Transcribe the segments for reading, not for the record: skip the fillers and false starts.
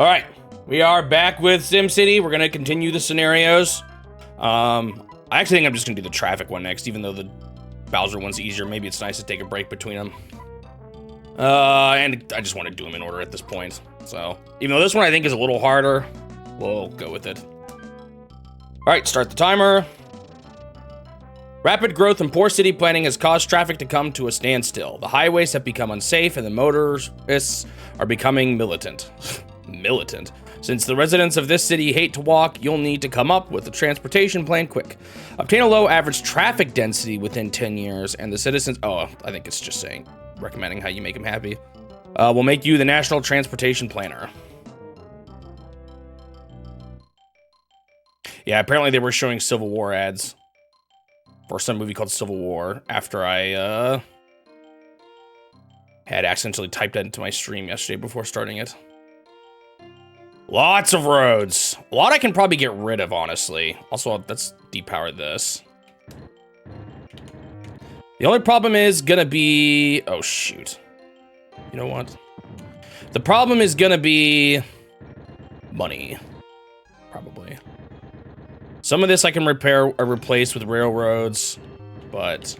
All right, we are back with SimCity. We're gonna continue the scenarios. I actually think I'm just gonna do the traffic one next, even though the Bowser one's easier. Maybe it's nice to take a break between them. And I just want to do them in order at this point. So, even though this one I think is a little harder, we'll go with it. All right, start the timer. Rapid growth and poor city planning has caused traffic to come to a standstill. The highways have become unsafe and the motorists are becoming militant. Militant. Since the residents of this city hate to walk, you'll need to come up with a transportation plan quick. Obtain a low average traffic density within 10 years, and the citizens... Oh, I think it's just saying, recommending how you make them happy. Will make you the national transportation planner. Yeah, apparently they were showing Civil War ads for some movie called Civil War after I had accidentally typed that into my stream yesterday before starting it. Lots of roads. A lot I can probably get rid of, honestly. Also, let's depower this. The only problem is gonna be... Oh, shoot. You know what? The problem is gonna be... money. Probably. Some of this I can repair or replace with railroads, but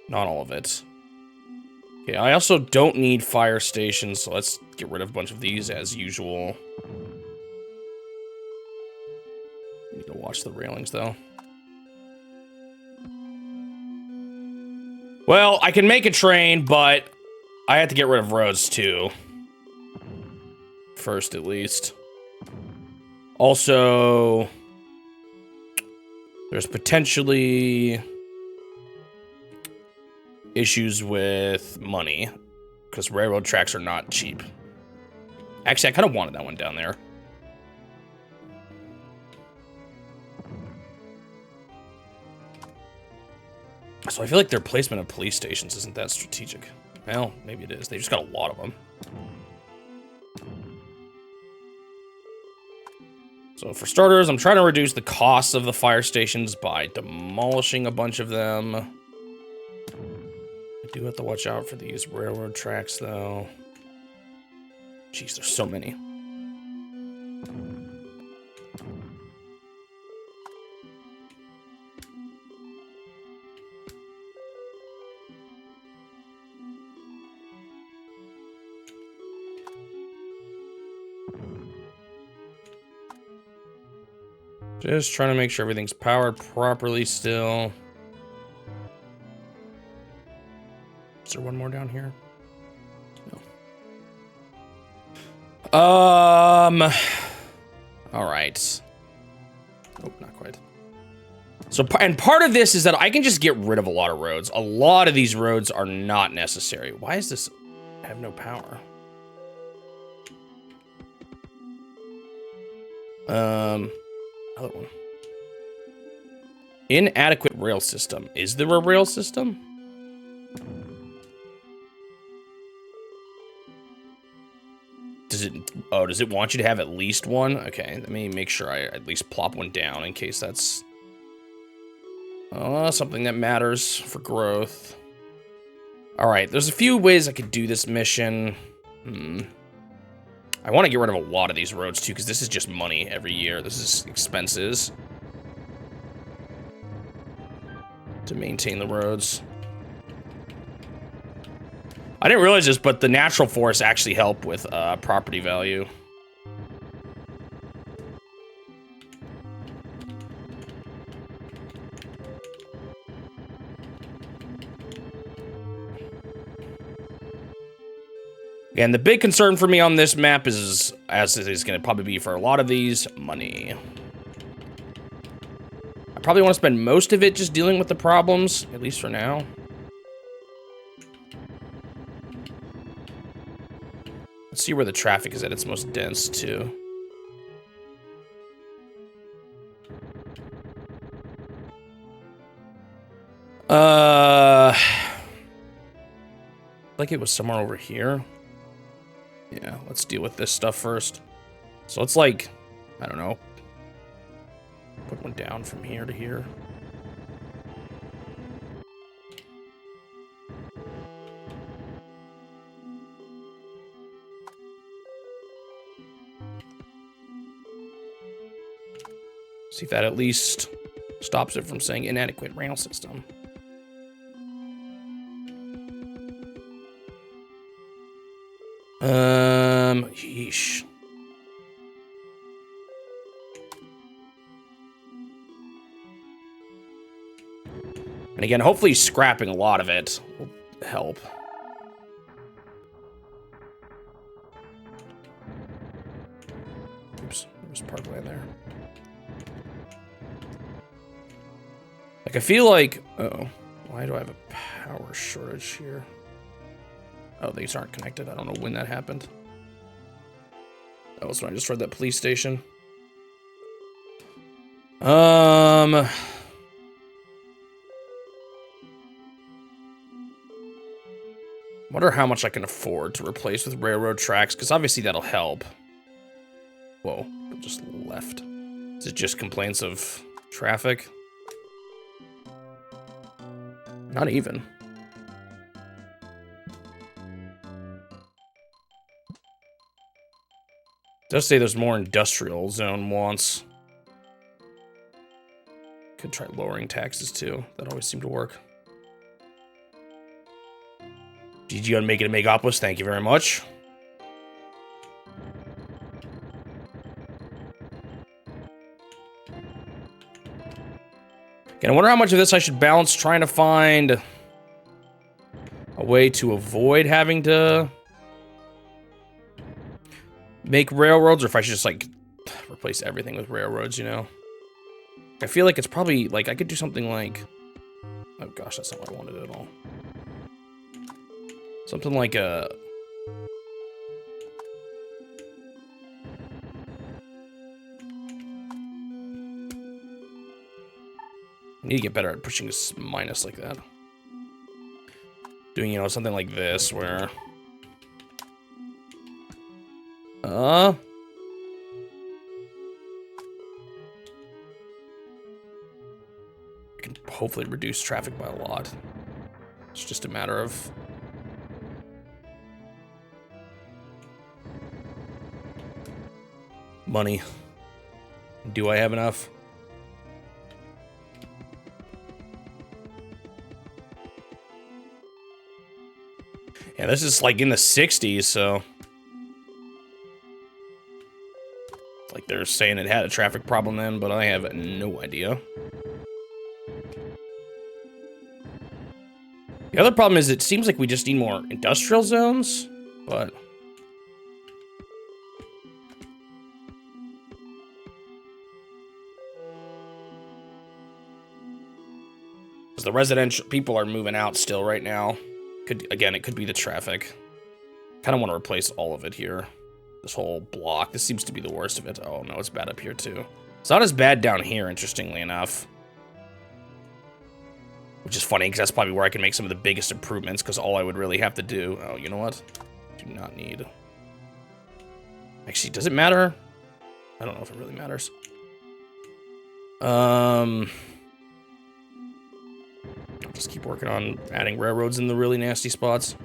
not all of it. Okay, I also don't need fire stations, so let's get rid of a bunch of these as usual. Need to watch the railings, though. Well, I can make a train, but I have to get rid of roads, too. First, at least. Also, there's potentially issues with money, because railroad tracks are not cheap. Actually, I kind of wanted that one down there. So I feel like their placement of police stations isn't that strategic. Well, maybe it is. They just got a lot of them. So for starters, I'm trying to reduce the costs of the fire stations by demolishing a bunch of them. I do have to watch out for these railroad tracks, though. Jeez, there's so many. Just trying to make sure everything's powered properly still. Is there one more down here? No. All right. Nope, not quite. So, and part of this is that I can just get rid of a lot of roads. A lot of these roads are not necessary. Why is this? I have no power. Other one. Inadequate rail system. Is there a rail system? Does it? Oh, does it want you to have at least one? Okay, let me make sure I at least plop one down in case that's something that matters for growth. All right, there's a few ways I could do this mission. I want to get rid of a lot of these roads too, because this is just money every year. This is expenses to maintain the roads. I didn't realize this, but the natural forests actually help with property value. And the big concern for me on this map is, as it is going to probably be for a lot of these, money. I probably want to spend most of it just dealing with the problems, at least for now. Let's see where the traffic is at its most dense, too. Like it was somewhere over here. Yeah, let's deal with this stuff first. So it's like, I don't know, put one down from here to here. See if that at least stops it from saying inadequate rail system. Yeesh. And again, hopefully scrapping a lot of it will help. Oops, there's parkland there. Like, I feel like... Uh-oh. Why do I have a power shortage here? Oh, these aren't connected. I don't know when that happened. That was when I destroyed that police station. Wonder how much I can afford to replace with railroad tracks, because obviously that'll help. Whoa, it just left. Is it just complaints of traffic? Not even. It does say there's more industrial zone wants. Could try lowering taxes too. That always seemed to work. GG on making a Megapolis, thank you very much. Again, I wonder how much of this I should balance trying to find a way to avoid having to make railroads, or if I should just, like, replace everything with railroads, you know? I feel like it's probably, like, I could do something like... Oh gosh, that's not what I wanted at all. Something like a... I need to get better at pushing this minus like that. Doing, you know, something like this, where... I can hopefully reduce traffic by a lot. It's just a matter of... money. Do I have enough? Yeah, this is like in the 60s, so... Like they're saying it had a traffic problem then, but I have no idea. The other problem is it seems like we just need more industrial zones, but... The residential people are moving out still right now. Again, it could be the traffic. Kind of want to replace all of it here. This whole block. This seems to be the worst of it. Oh no, it's bad up here too. It's not as bad down here, interestingly enough. Which is funny, because that's probably where I can make some of the biggest improvements, because all I would really have to do... Oh, you know what? Do not need... Actually, does it matter? I don't know if it really matters. Just keep working on adding railroads in the really nasty spots.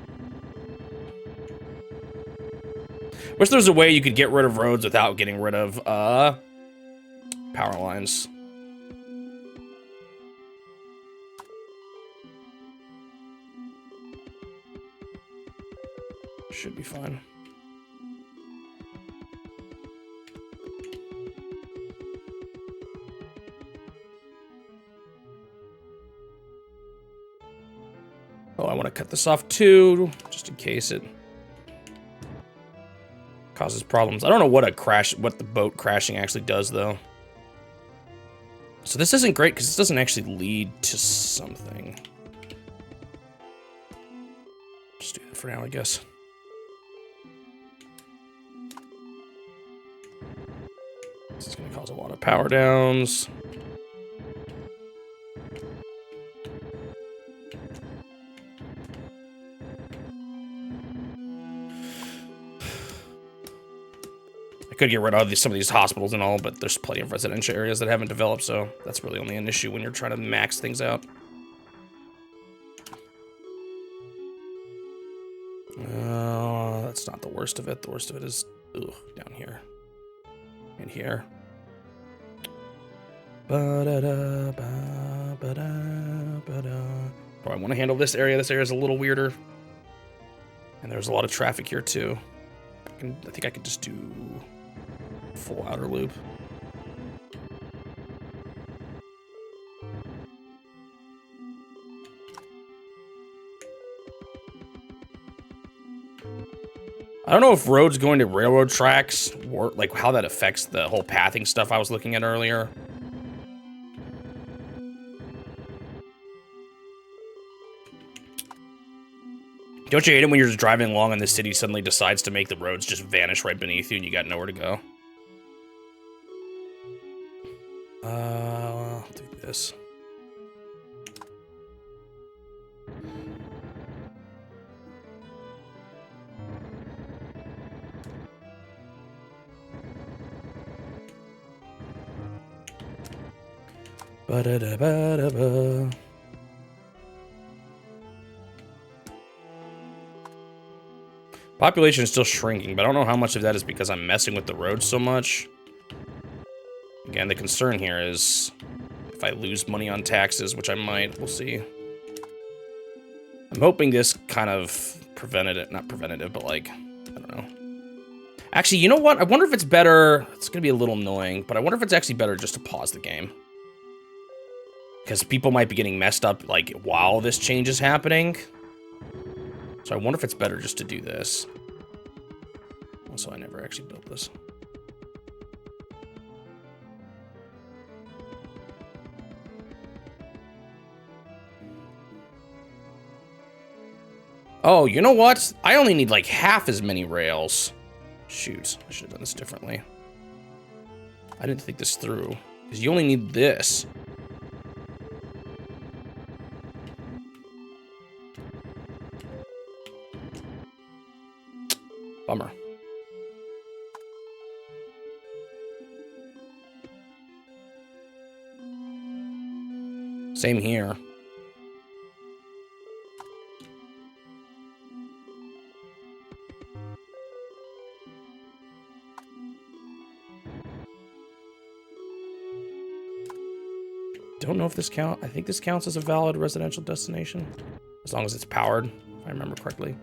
Wish there was a way you could get rid of roads without getting rid of, power lines. Should be fine. Oh, I want to cut this off too, just in case it causes problems. I don't know what the boat crashing actually does though. So this isn't great because this doesn't actually lead to something. Just do that for now, I guess. This is going to cause a lot of power downs. I could get rid of some of these hospitals and all, but there's plenty of residential areas that haven't developed, so that's really only an issue when you're trying to max things out. That's not the worst of it. The worst of it is down here. in here. Ba-da-da, ba-ba-da, ba-da. Oh, I want to handle this area. This area is a little weirder. And there's a lot of traffic here, too. I think I could just do full outer loop. I don't know if roads going to railroad tracks work, like how that affects the whole pathing stuff I was looking at earlier. Don't you hate it when you're just driving along and the city suddenly decides to make the roads just vanish right beneath you and you got nowhere to go? I'll do this. Ba-da-da-ba-da-ba. Population is still shrinking, but I don't know how much of that is because I'm messing with the roads so much. Again, the concern here is if I lose money on taxes, which I might, we'll see. I'm hoping this kind of prevented it, not preventative, but like, I don't know. Actually, you know what? I wonder if it's better, it's gonna be a little annoying, but I wonder if it's actually better just to pause the game. Because people might be getting messed up, like, while this change is happening. So I wonder if it's better just to do this. Also, I never actually built this. Oh, you know what? I only need like half as many rails. Shoot, I should have done this differently. I didn't think this through. Because you only need this. Bummer. Same here. Don't know if this counts. I think this counts as a valid residential destination. As long as it's powered, if I remember correctly.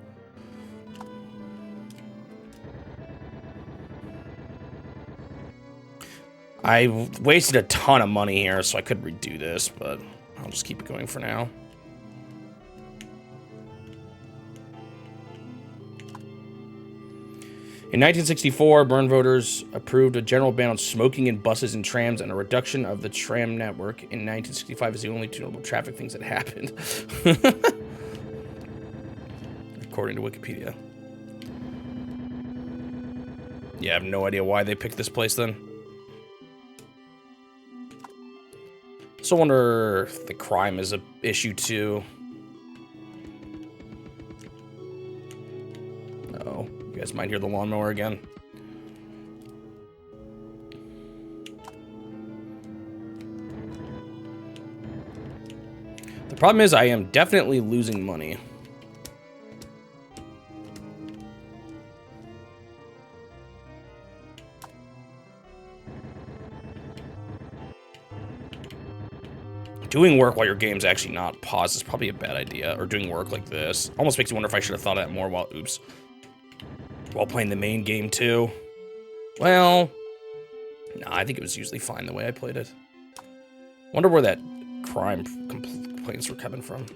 I wasted a ton of money here, so I could redo this, but I'll just keep it going for now. In 1964, Bern voters approved a general ban on smoking in buses and trams and a reduction of the tram network. In 1965 is the only two notable traffic things that happened. According to Wikipedia. Yeah, I have no idea why they picked this place then. Also wonder if the crime is an issue too. Oh, you guys might hear the lawnmower again. The problem is I am definitely losing money. Doing work while your game's actually not paused is probably a bad idea. Or doing work like this. Almost makes you wonder if I should have thought of that more while, oops. While playing the main game too. Well, no, I think it was usually fine the way I played it. Wonder where that crime complaints were coming from.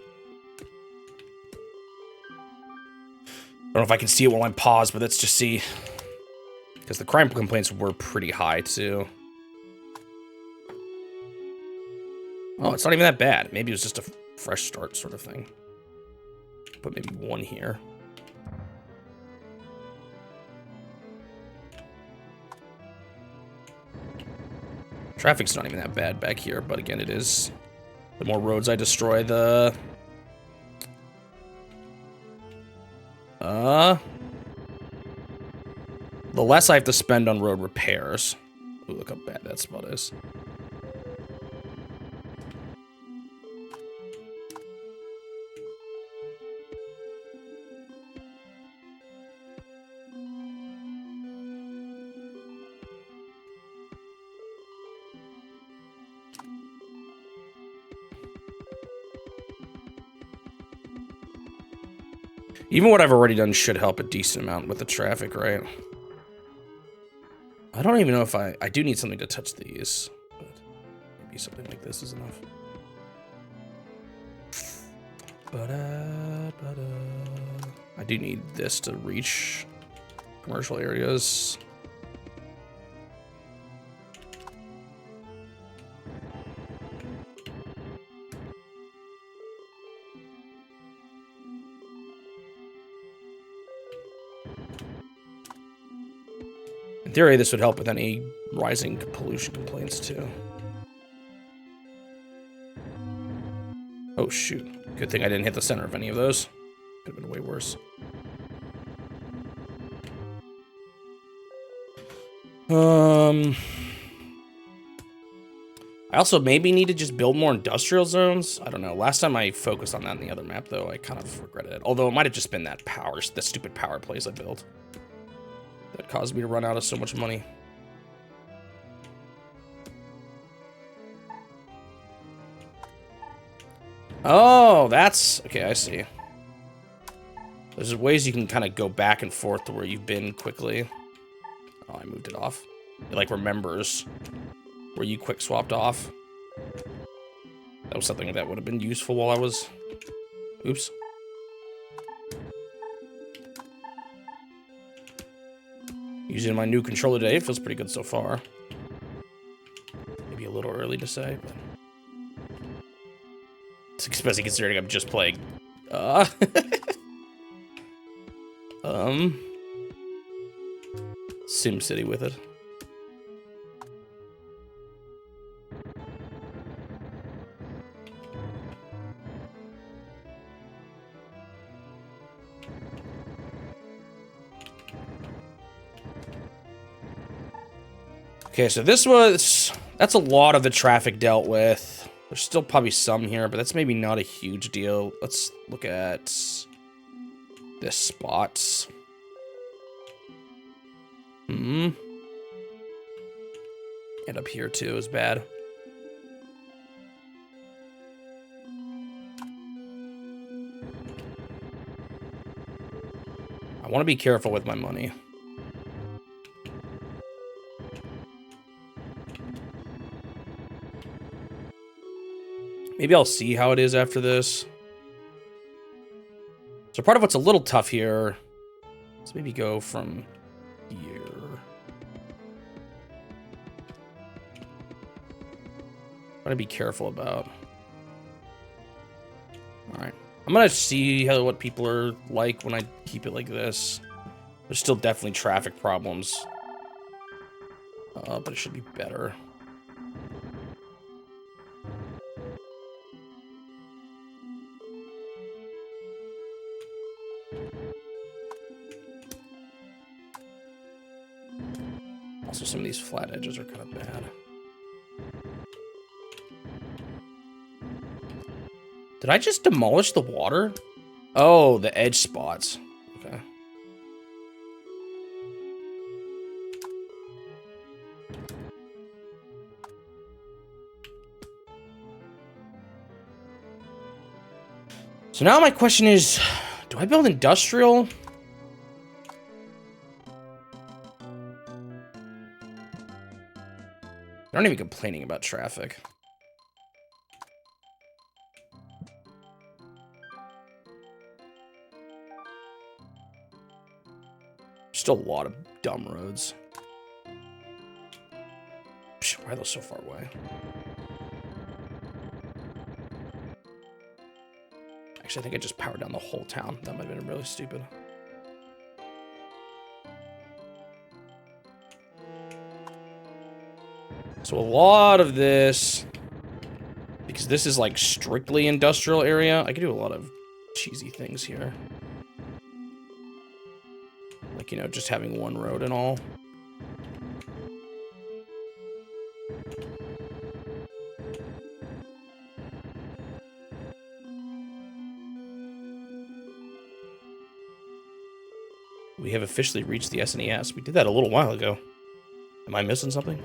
I don't know if I can see it while I'm paused, but let's just see. Because the crime complaints were pretty high too. Oh, it's not even that bad. Maybe it was just a fresh start sort of thing. Put maybe one here. Traffic's not even that bad back here, but again, it is. The more roads I destroy, the less I have to spend on road repairs. Ooh, look how bad that spot is. Even what I've already done should help a decent amount with the traffic, right? I don't even know if I do need something to touch these. But maybe something like this is enough. I do need this to reach commercial areas. In theory, this would help with any rising pollution complaints, too. Oh, shoot. Good thing I didn't hit the center of any of those. Could have been way worse. I also maybe need to just build more industrial zones. I don't know. Last time I focused on that in the other map, though, I kind of regretted it. Although it might have just been that the stupid power plays I built that caused me to run out of so much money. Oh, that's... Okay, I see. There's ways you can kind of go back and forth to where you've been quickly. Oh, I moved it off. It, like, remembers where you quick swapped off. That was something that would have been useful while I was... Oops. Using my new controller today, it feels pretty good so far. Maybe a little early to say, but... Especially considering I'm just playing... SimCity with it. Okay, so this was... That's a lot of the traffic dealt with. There's still probably some here, but that's maybe not a huge deal. Let's look at this spot. And up here too is bad. I want to be careful with my money. Maybe I'll see how it is after this. So part of what's a little tough here, let's maybe go from here. I'm gonna be careful about. All right, I'm gonna see what people are like when I keep it like this. There's still definitely traffic problems, but it should be better. Also, some of these flat edges are kind of bad. Did I just demolish the water? Oh, the edge spots. Okay. So now my question is, do I build industrial? They're not even complaining about traffic. Still a lot of dumb roads. Why are those so far away? Actually, I think I just powered down the whole town. That might have been really stupid. So a lot of this, because this is like strictly industrial area, I could do a lot of cheesy things here. Like, you know, just having one road and all. We have officially reached the SNES. We did that a little while ago. Am I missing something?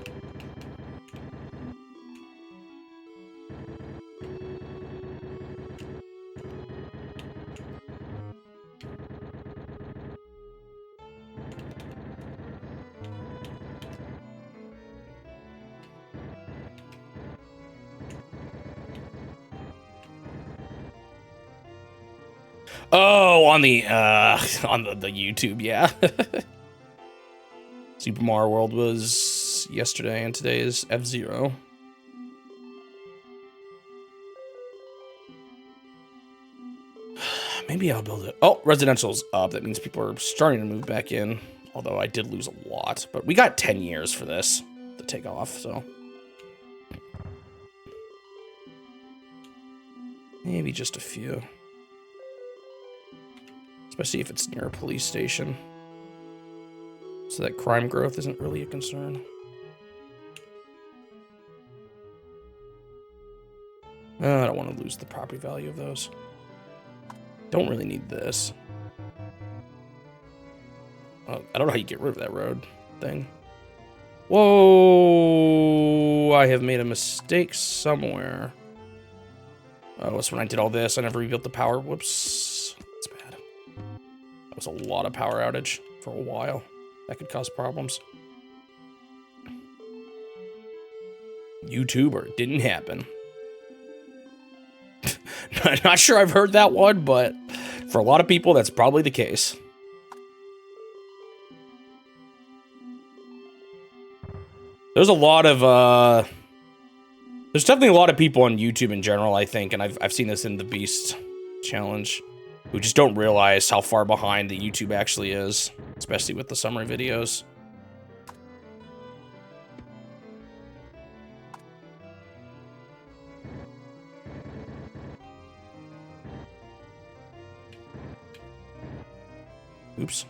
Oh, on the YouTube, yeah. Super Mario World was yesterday, and today is F-Zero. Maybe I'll build it. Oh, residential's up. That means people are starting to move back in. Although I did lose a lot. But we got 10 years for this to take off, so. Maybe just a few. Especially if it's near a police station. So that crime growth isn't really a concern. I don't want to lose the property value of those. Don't really need this. I don't know how you get rid of that road thing. Whoa! I have made a mistake somewhere. Oh, it's when I did all this. I never rebuilt the power. Whoops. That's bad. That was a lot of power outage for a while. That could cause problems. YouTuber. It didn't happen. Not sure I've heard that one, but for a lot of people, that's probably the case. There's a lot of, there's definitely a lot of people on YouTube in general, I think, and I've seen this in the Beast Challenge, who just don't realize how far behind the YouTube actually is, especially with the summary videos. Oops.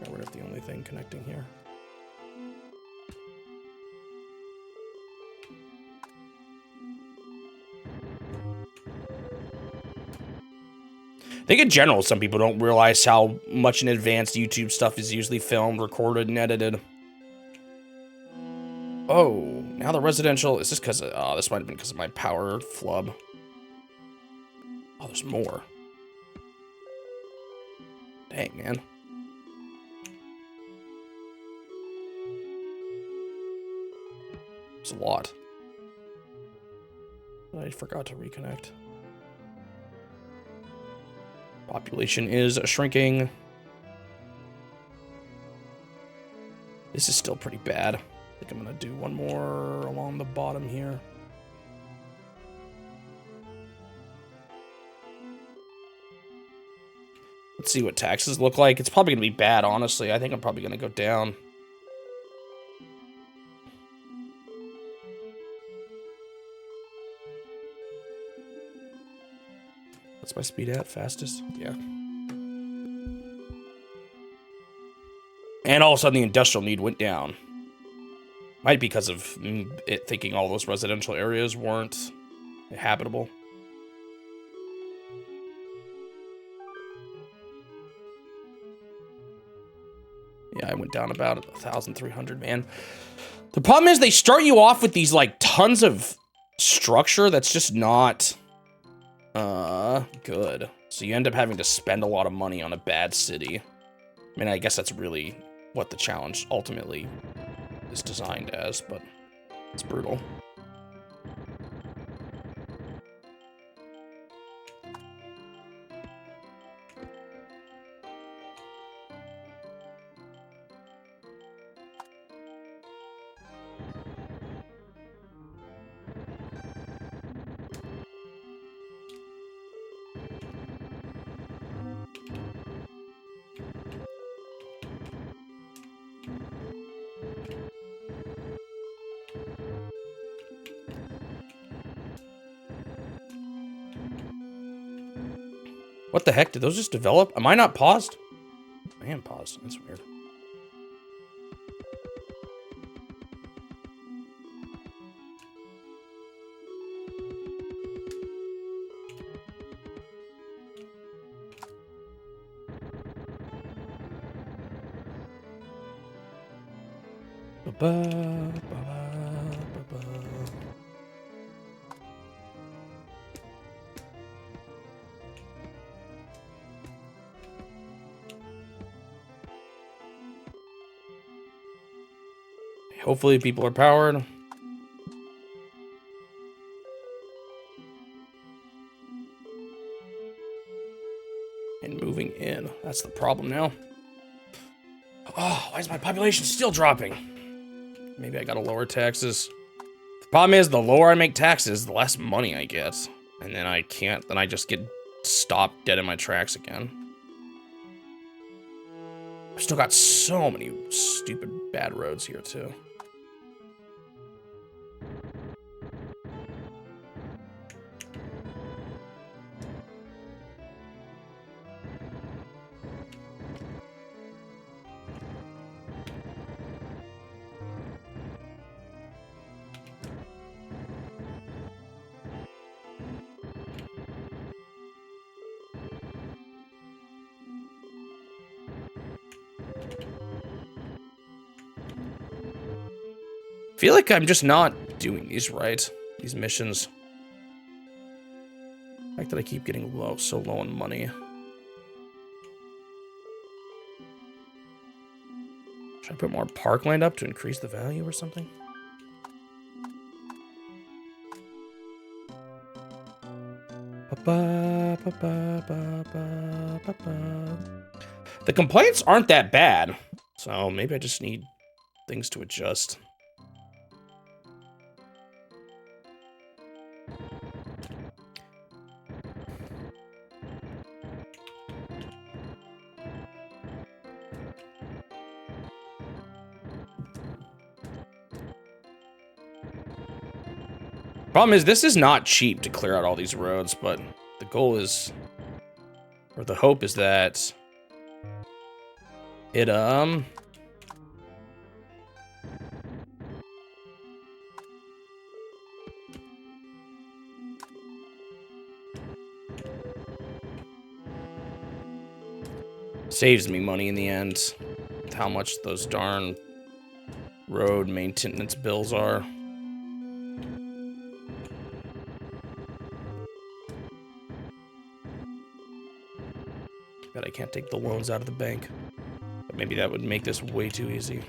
Got rid of the only thing connecting here. I think in general, some people don't realize how much in advance YouTube stuff is usually filmed, recorded, and edited. Oh, now the residential, is this because of, oh, this might have been because of my power flub. Oh, there's more. Dang, man. It's a lot. I forgot to reconnect. Population is shrinking. This is still pretty bad. I think I'm gonna do one more along the bottom here. Let's see what taxes look like. It's probably gonna be bad, honestly. I think I'm probably gonna go down. What's my speed at? Fastest? Yeah. And all of a sudden the industrial need went down. Might be because of it thinking all those residential areas weren't habitable. Yeah, I went down about 1,300, man. The problem is they start you off with these like tons of structure that's just not good. So you end up having to spend a lot of money on a bad city. I mean, I guess that's really what the challenge ultimately is designed as, but it's brutal. What the heck? Did those just develop? Am I not paused? I am paused. That's weird. Hopefully people are powered. And That's the problem now. Oh, why is my population still dropping? Maybe I gotta lower taxes. The problem is, the lower I make taxes, the less money I get. And then I can't, then I just get stopped dead in my tracks again. I've still got so many stupid bad roads here, too. I feel like I'm just not doing these right, these missions. The fact that I keep getting so low on money. Should I put more parkland up to increase the value or something? The complaints aren't that bad, so maybe I just need things to adjust. Problem is, this is not cheap to clear out all these roads, but the goal is, or the hope is that it, saves me money in the end with how much those darn road maintenance bills are. Bet I can't take the loans out of the bank. But maybe that would make this way too easy.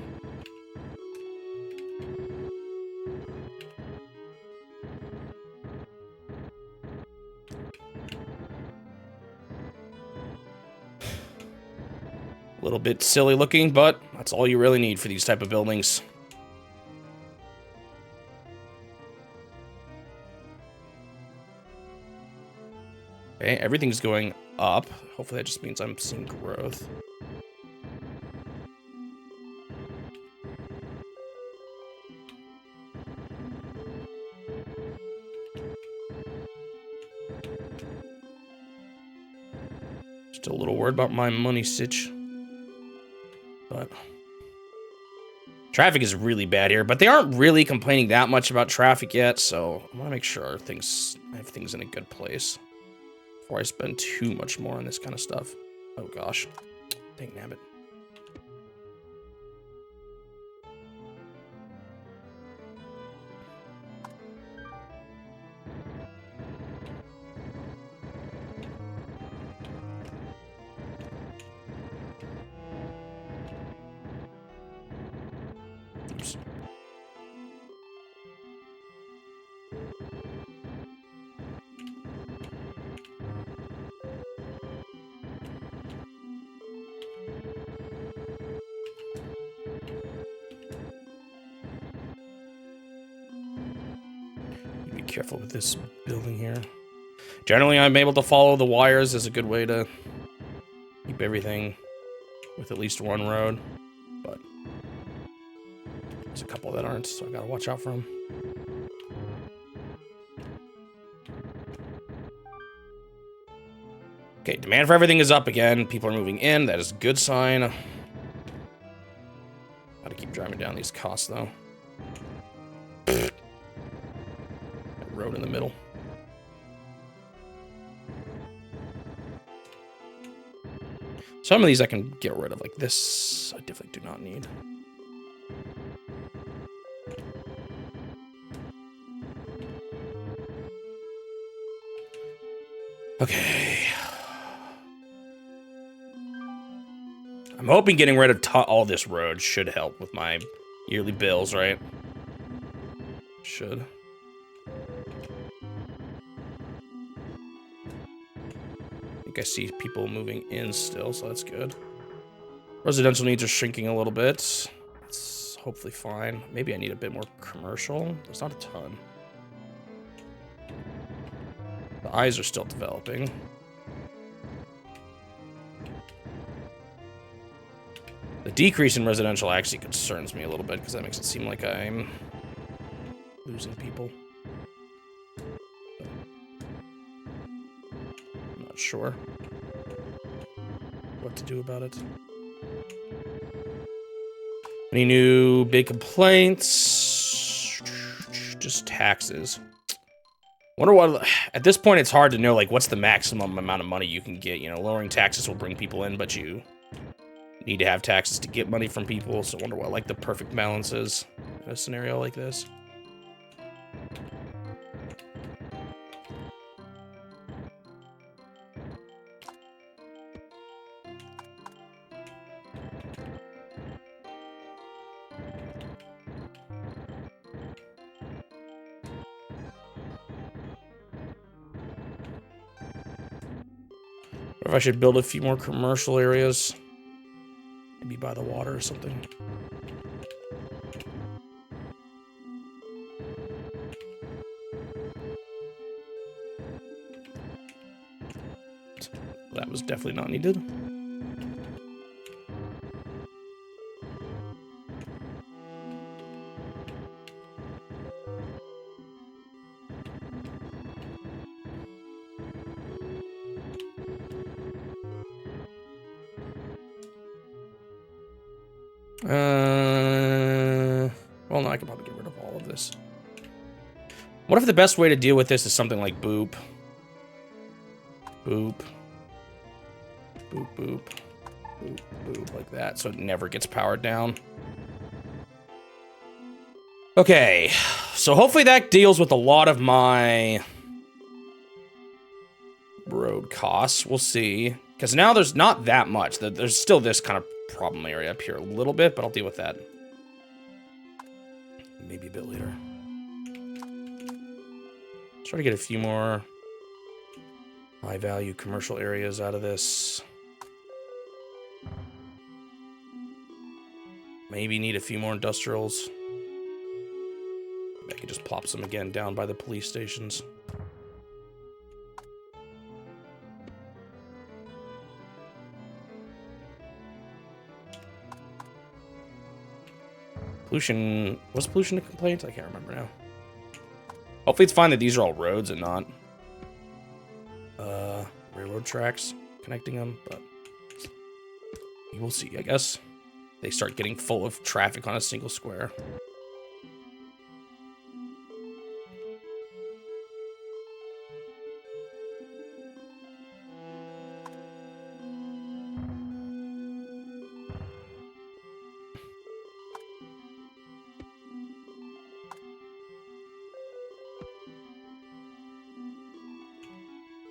A little bit silly looking, but that's all you really need for these type of buildings. Okay, everything's going up. Hopefully that just means I'm seeing growth. Still a little worried about my money sitch. But traffic is really bad here, but they aren't really complaining that much about traffic yet, so I want to make sure I have things in a good place before I spend too much more on this kind of stuff. Oh gosh. Dang nabbit. Oops. Be careful with this building here. Generally, I'm able to follow the wires as a good way to keep everything with at least one road, but there's a couple that aren't, so I gotta watch out for them. Okay, demand for everything is up again. People are moving in. That is a good sign. Gotta keep driving down these costs, though. Road in the middle. Some of these I can get rid of, like this I definitely do not need. Okay. I'm hoping getting rid of all this road should help with my yearly bills, right? Should. think I see people moving in still, so that's good. Residential needs are shrinking a little bit. It's hopefully fine. Maybe I need a bit more commercial. There's not a ton. The eyes are still developing. The decrease in residential actually concerns me a little bit because that makes it seem like I'm losing people. I'm not sure what to do about it. Any new big complaints? Just taxes. Wonder what, at this point it's hard to know, like, what's the maximum amount of money you can get. You know, lowering taxes will bring people in, but you need to have taxes to get money from people, so I wonder what, like, the perfect balance is in a scenario like this. Or if I should build a few more commercial areas. Maybe by the water or something. That was definitely not needed. Well, no, I can probably get rid of all of this. What if the best way to deal with this is something like boop? Boop. Boop, boop. Boop, boop, like that, so it never gets powered down. Okay, so hopefully that deals with a lot of my road costs. We'll see. Because now there's not that much. There's still this kind of problem area up here a little bit, but I'll deal with that maybe a bit later. Try to get a few more high-value commercial areas out of this. Maybe need a few more industrials. Maybe I could just plop some again down by the police stations. Pollution, was pollution a complaint? I can't remember now. Hopefully it's fine that these are all roads and not railroad tracks connecting them, but we will see, I guess. They start getting full of traffic on a single square.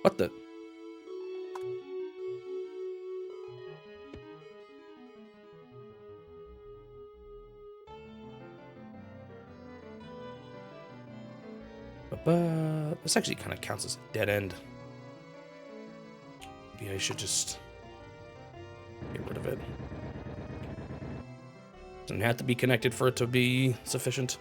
What the? This actually kind of counts as a dead end. Maybe I should just get rid of it. Doesn't have to be connected for it to be sufficient.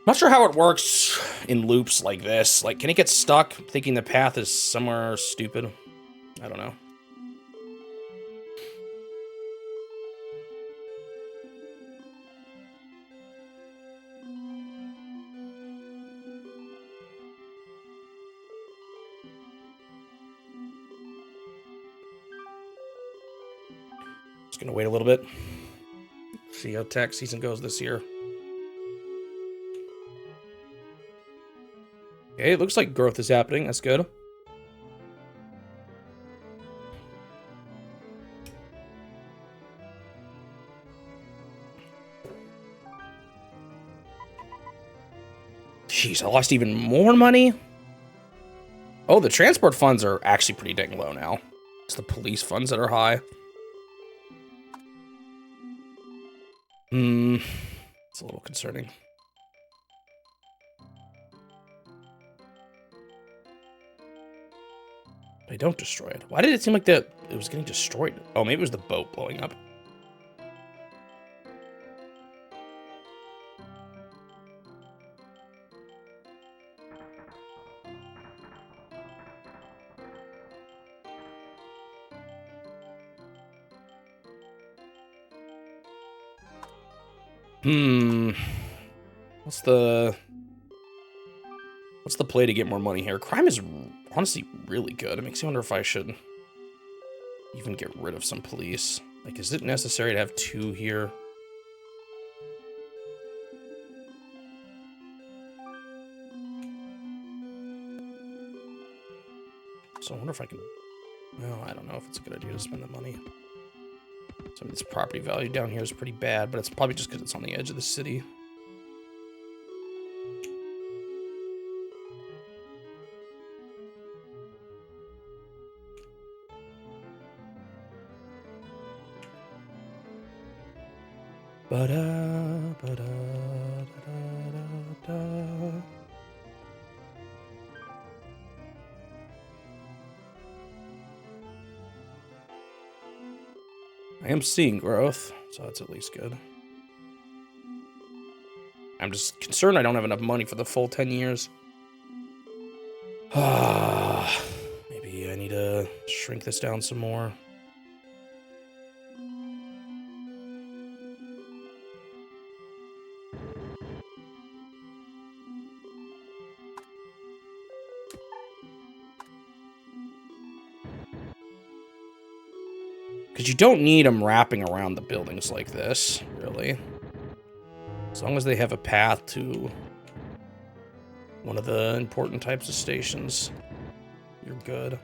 Not sure how it works in loops like this. Like, can it get stuck thinking the path is somewhere stupid? I don't know. Just gonna wait a little bit. See how tax season goes this year. Okay, it looks like growth is happening. That's good. Jeez, I lost even more money? Oh, the transport funds are actually pretty dang low now. It's the police funds that are high. It's a little concerning. I don't destroy it. Why did it seem like it was getting destroyed? Oh, maybe it was the boat blowing up. What's the play to get more money here? Crime is honestly really good. It makes me wonder if I should even get rid of some police. Like, is it necessary to have 2 here? So I wonder if I can... Well, I don't know if it's a good idea to spend the money. Some of this property value down here is pretty bad, but it's probably just because it's on the edge of the city. Ba-da, ba-da, da-da-da-da. I am seeing growth, so that's at least good. I'm just concerned I don't have enough money for the full 10 years. Maybe I need to shrink this down some more. Because you don't need them wrapping around the buildings like this, really. As long as they have a path to one of the important types of stations, you're good.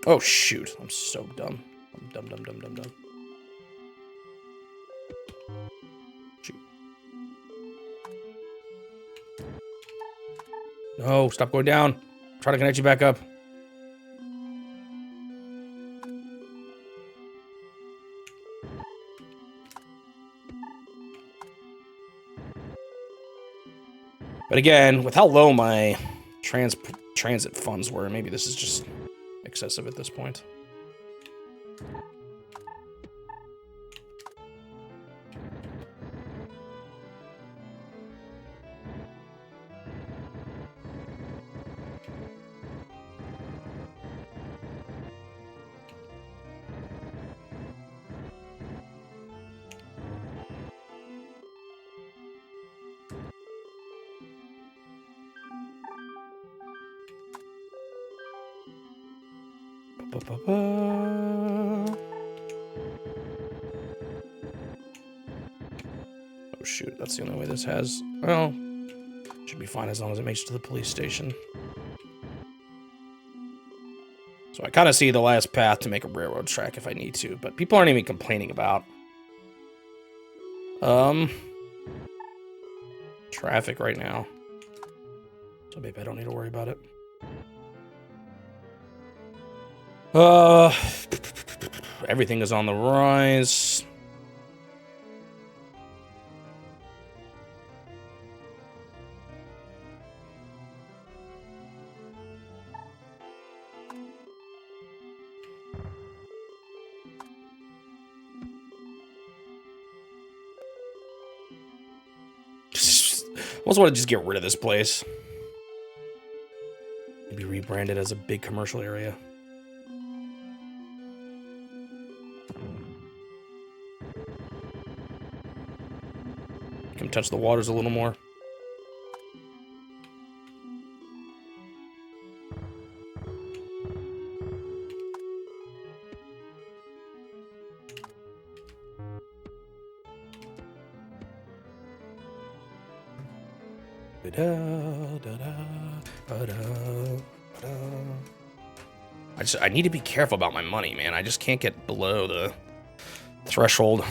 Oh, shoot. I'm so dumb. I'm dumb. Shoot. No, stop going down. Try to connect you back up. But again, with how low my transit funds were, maybe this is just excessive at this point. Oh shoot, that's the only way this has. Well, should be fine as long as it makes it to the police station. So I kind of see the last path to make a railroad track if I need to, but people aren't even complaining about traffic right now. So maybe I don't need to worry about it. Everything is on the rise. I almost want to just get rid of this place. Maybe rebrand it as a big commercial area. Can touch the waters a little more. I need to be careful about my money, man. I just can't get below the threshold.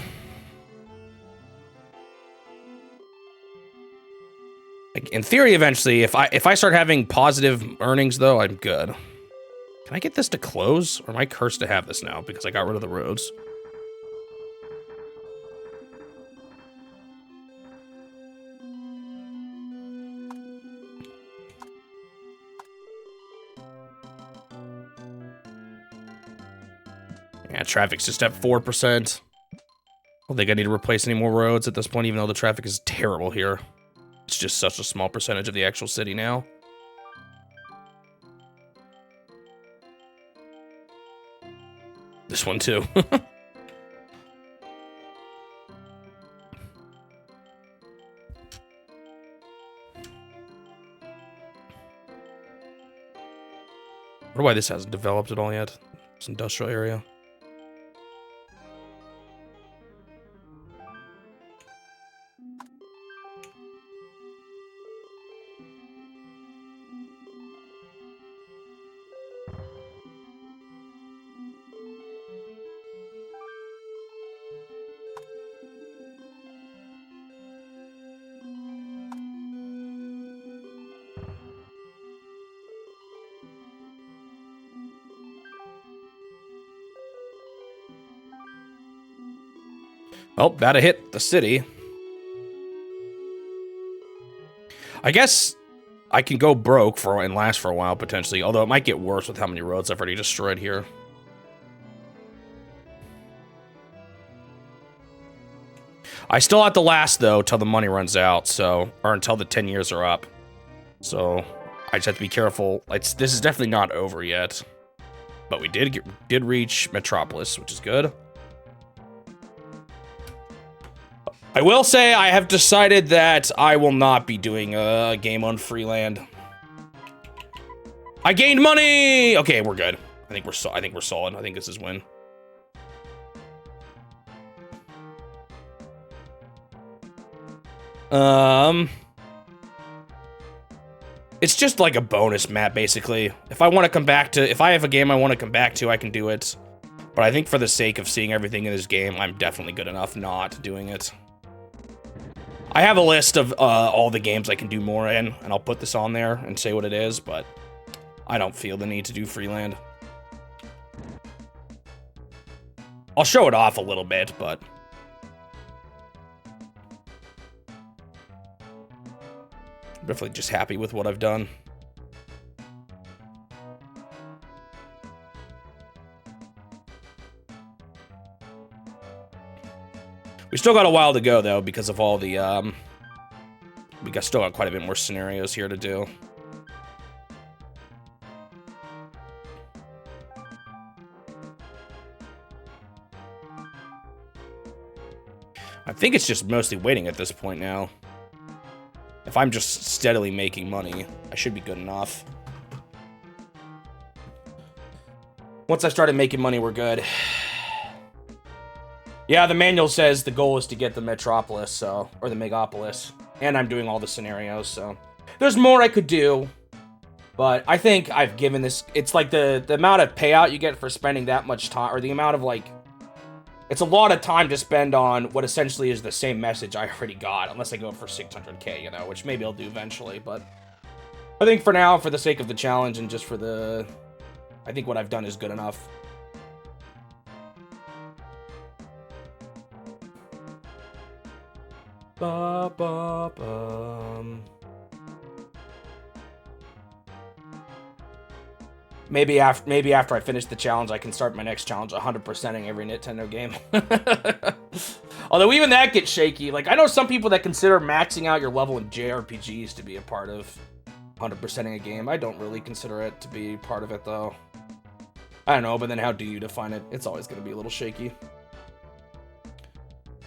Like, in theory, eventually, if I start having positive earnings, though, I'm good. Can I get this to close? Or am I cursed to have this now because I got rid of the roads? Yeah, traffic's just at 4%. I don't think I need to replace any more roads at this point, even though the traffic is terrible here. It's just such a small percentage of the actual city now. This one too. I wonder why this hasn't developed at all yet. This industrial area. Oh, that hit the city. I guess I can go broke for and last for a while, potentially. Although it might get worse with how many roads I've already destroyed here. I still have to last, though, till the money runs out, so... Or until the 10 years are up. So, I just have to be careful. This is definitely not over yet. But we did reach Metropolis, which is good. I will say I have decided that I will not be doing a game on Freeland. I gained money! Okay, we're good. I think we're solid. I think this is win. It's just like a bonus map, basically. If I want to come back to... If I have a game I want to come back to, I can do it. But I think for the sake of seeing everything in this game, I'm definitely good enough not doing it. I have a list of all the games I can do more in, and I'll put this on there and say what it is, but I don't feel the need to do Freeland. I'll show it off a little bit, but... I'm definitely just happy with what I've done. We still got a while to go, though, because of all the, we still got quite a bit more scenarios here to do. I think it's just mostly waiting at this point now. If I'm just steadily making money, I should be good enough. Once I started making money, we're good. Yeah, the manual says the goal is to get the Metropolis, so... Or the Megapolis. And I'm doing all the scenarios, so... There's more I could do. But I think I've given this... It's like the amount of payout you get for spending that much time... Or the amount of, like... It's a lot of time to spend on what essentially is the same message I already got. Unless I go for 600k, you know, which maybe I'll do eventually, but... I think for now, for the sake of the challenge and just for the... I think what I've done is good enough. Ba, ba, bum. Maybe after I finish the challenge, I can start my next challenge 100%ing every Nintendo game. Although even that gets shaky. Like, I know some people that consider maxing out your level in JRPGs to be a part of 100%ing a game. I don't really consider it to be part of it, though. I don't know, but then how do you define it? It's always going to be a little shaky.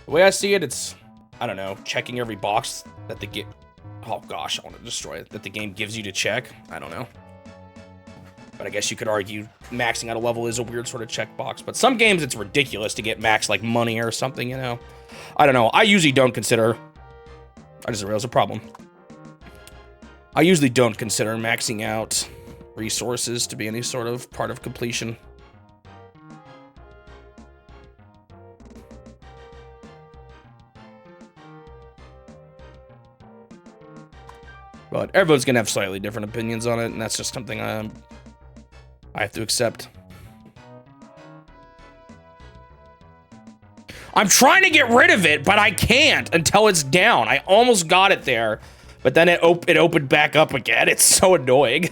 The way I see it, it's... I don't know, checking every box that the game... Oh gosh, I want to destroy it. That the game gives you to check. I don't know. But I guess you could argue maxing out a level is a weird sort of checkbox. But some games, it's ridiculous to get max like money or something, you know? I don't know. I usually don't consider... I just realized a problem. I usually don't consider maxing out resources to be any sort of part of completion. But everyone's gonna have slightly different opinions on it, and that's just something I have to accept. I'm trying to get rid of it, but I can't until it's down. I almost got it there, but then it opened back up again. It's so annoying.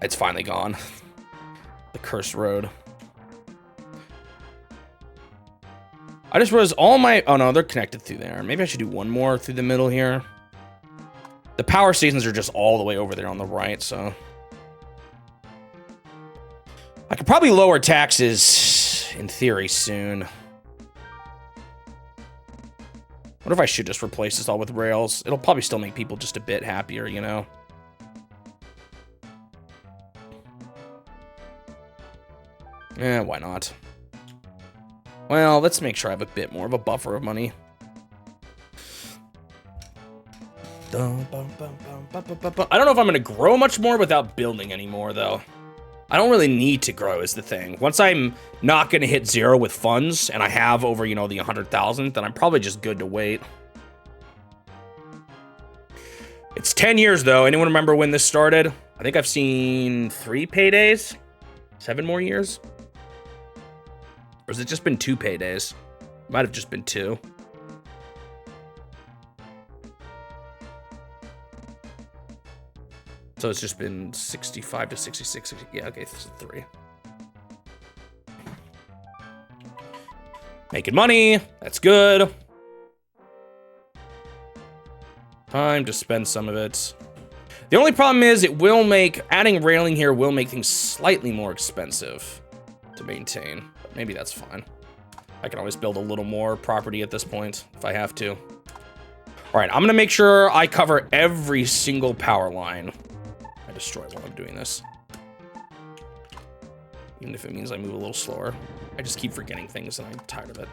It's finally gone. The cursed road. I just realized all my... Oh, no, they're connected through there. Maybe I should do one more through the middle here. The power stations are just all the way over there on the right, so... I could probably lower taxes, in theory, soon. What if I should just replace this all with rails? It'll probably still make people just a bit happier, you know? Eh, why not? Well, let's make sure I have a bit more of a buffer of money. I don't know if I'm going to grow much more without building anymore, though. I don't really need to grow is the thing. Once I'm not going to hit 0 with funds, and I have over, you know, the 100,000, then I'm probably just good to wait. It's 10 years, though. Anyone remember when this started? I think I've seen 3 paydays. 7 more years? Or has it just been 2 paydays? Might have just been 2. So it's just been 65 to 66. Yeah, okay, 3. Making money. That's good. Time to spend some of it. The only problem is it will make... Adding railing here will make things slightly more expensive to maintain. But maybe that's fine. I can always build a little more property at this point if I have to. All right, I'm going to make sure I cover every single power line. I destroy while I'm doing this. Even if it means I move a little slower. I just keep forgetting things and I'm tired of it.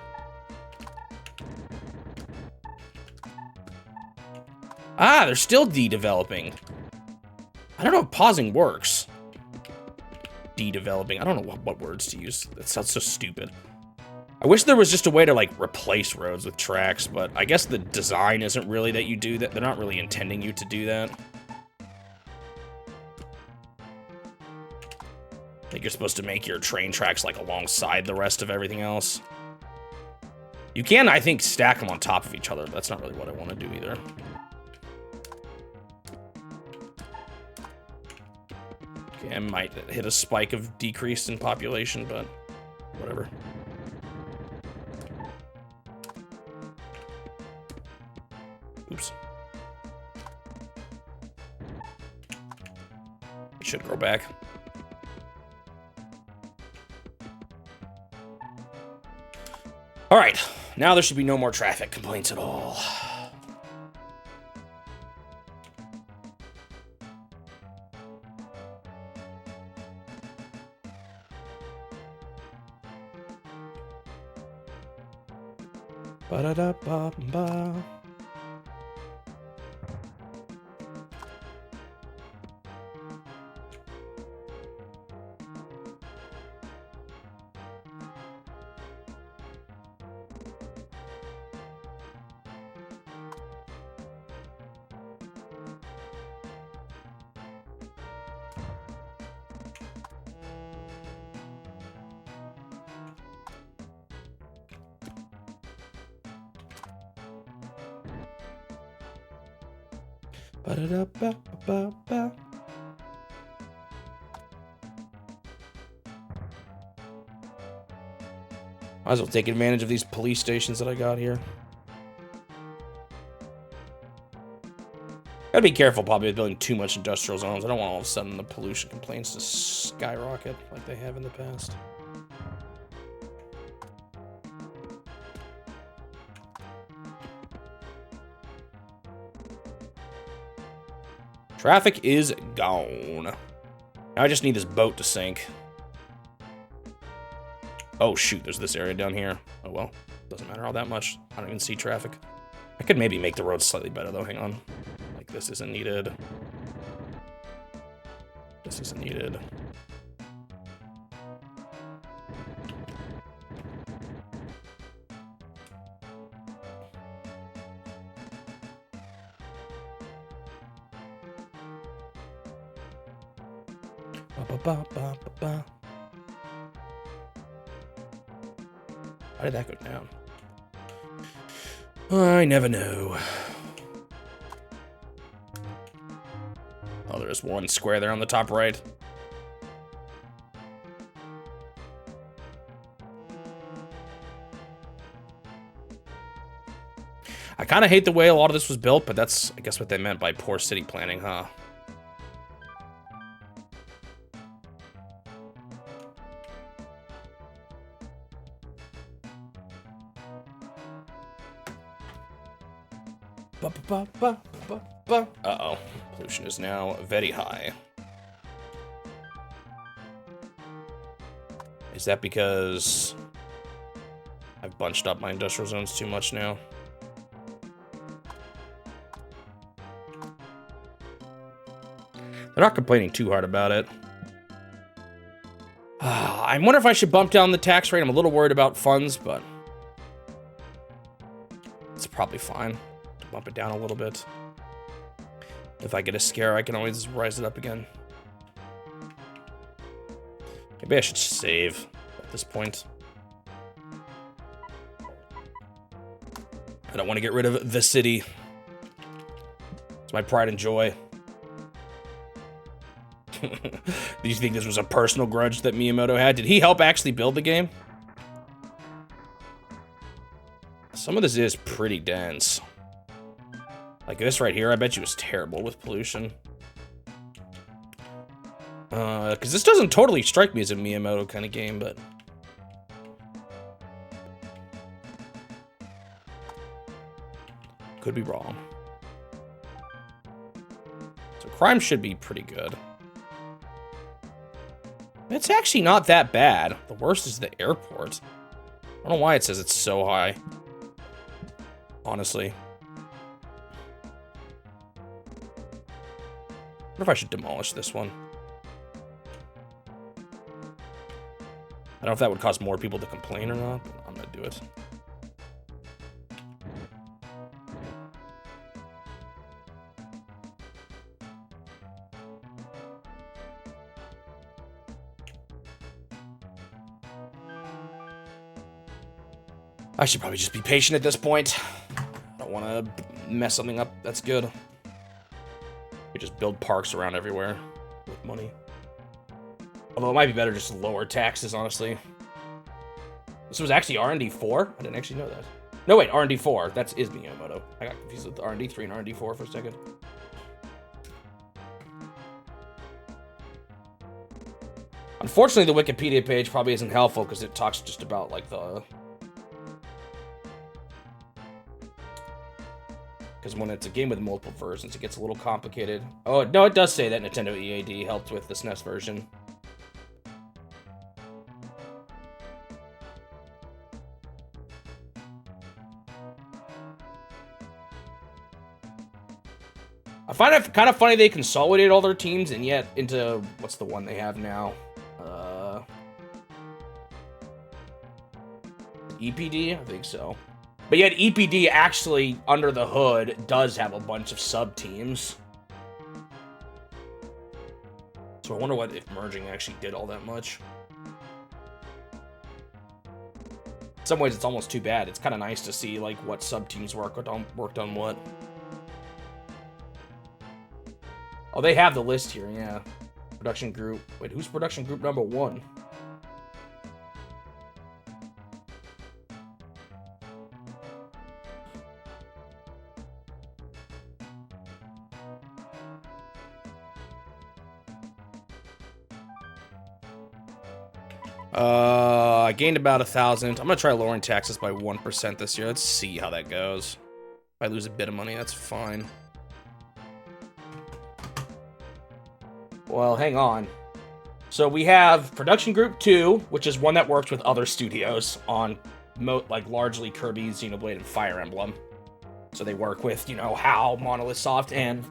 Ah, they're still de-developing. I don't know if pausing works. De-developing. I don't know what words to use. That sounds so stupid. I wish there was just a way to, like, replace roads with tracks, but I guess the design isn't really that you do that. They're not really intending you to do that. I think you're supposed to make your train tracks, like, alongside the rest of everything else. You can, I think, stack them on top of each other. That's not really what I want to do either. Okay, I might hit a spike of decrease in population, but whatever. Oops. It should grow back. All right, now there should be no more traffic complaints at all. Ba-da-da-ba-ba. Ba-da-da-ba-ba-ba. Might as well take advantage of these police stations that I got here. Gotta be careful probably with building too much industrial zones. I don't want all of a sudden the pollution complaints to skyrocket like they have in the past. Traffic is gone. Now I just need this boat to sink. Oh shoot, there's this area down here. Oh well, doesn't matter all that much. I don't even see traffic. I could maybe make the road slightly better though, hang on. Like this isn't needed. This isn't needed. Ba-ba-ba-ba-ba. How did that go down? I never know. Oh, there's one square there on the top right. I kind of hate the way a lot of this was built, but that's, I guess, what they meant by poor city planning, huh? Uh-oh. Pollution is now very high. Is that because I've bunched up my industrial zones too much now? They're not complaining too hard about it. I wonder if I should bump down the tax rate. I'm a little worried about funds, but it's probably fine to bump it down a little bit. If I get a scare, I can always rise it up again. Maybe I should save at this point. I don't want to get rid of the city. It's my pride and joy. Do you think this was a personal grudge that Miyamoto had? Did he help actually build the game? Some of this is pretty dense. Like this right here, I bet you was terrible with pollution. Because this doesn't totally strike me as a Miyamoto kind of game, but... could be wrong. So crime should be pretty good. It's actually not that bad. The worst is the airport. I don't know why it says it's so high. Honestly. I wonder if I should demolish this one. I don't know if that would cause more people to complain or not, but I'm gonna do it. I should probably just be patient at this point. I don't want to mess something up. That's good. We just build parks around everywhere with money. Although it might be better just to lower taxes, honestly. This was actually R&D 4? I didn't actually know that. No, wait, R&D 4. That's is Miyamoto. I got confused with R&D 3 and R&D 4 for a second. Unfortunately, the Wikipedia page probably isn't helpful because it talks just about, like, the... Because when it's a game with multiple versions, it gets a little complicated. Oh, no, it does say that Nintendo EAD helped with the SNES version. I find it kind of funny they consolidated all their teams and yet into... What's the one they have now? EPD? I think so. But yet EPD actually, under the hood, does have a bunch of sub-teams. So I wonder what if merging actually did all that much. In some ways, it's almost too bad. It's kind of nice to see like what sub-teams worked on what. Oh, they have the list here, yeah. Production group. Wait, who's production group number 1? I gained about 1,000. I'm gonna try lowering taxes by 1% this year. Let's see how that goes. If I lose a bit of money, that's fine. Well, hang on. So we have Production Group 2, which is one that works with other studios on, like, largely Kirby, Xenoblade, and Fire Emblem. So they work with, you know, HAL, Monolith Soft, and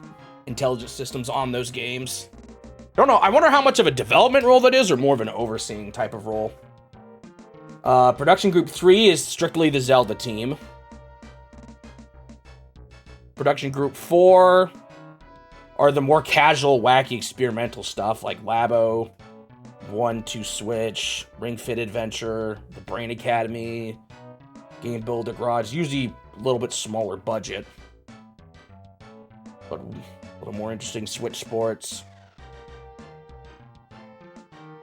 Intelligent Systems on those games. I don't know. I wonder how much of a development role that is, or more of an overseeing type of role. Production Group 3 is strictly the Zelda team. Production Group 4 are the more casual, wacky, experimental stuff, like Labo, 1-2 Switch, Ring Fit Adventure, The Brain Academy, Game Builder Garage. Usually a little bit smaller budget, but a little more interesting. Switch Sports.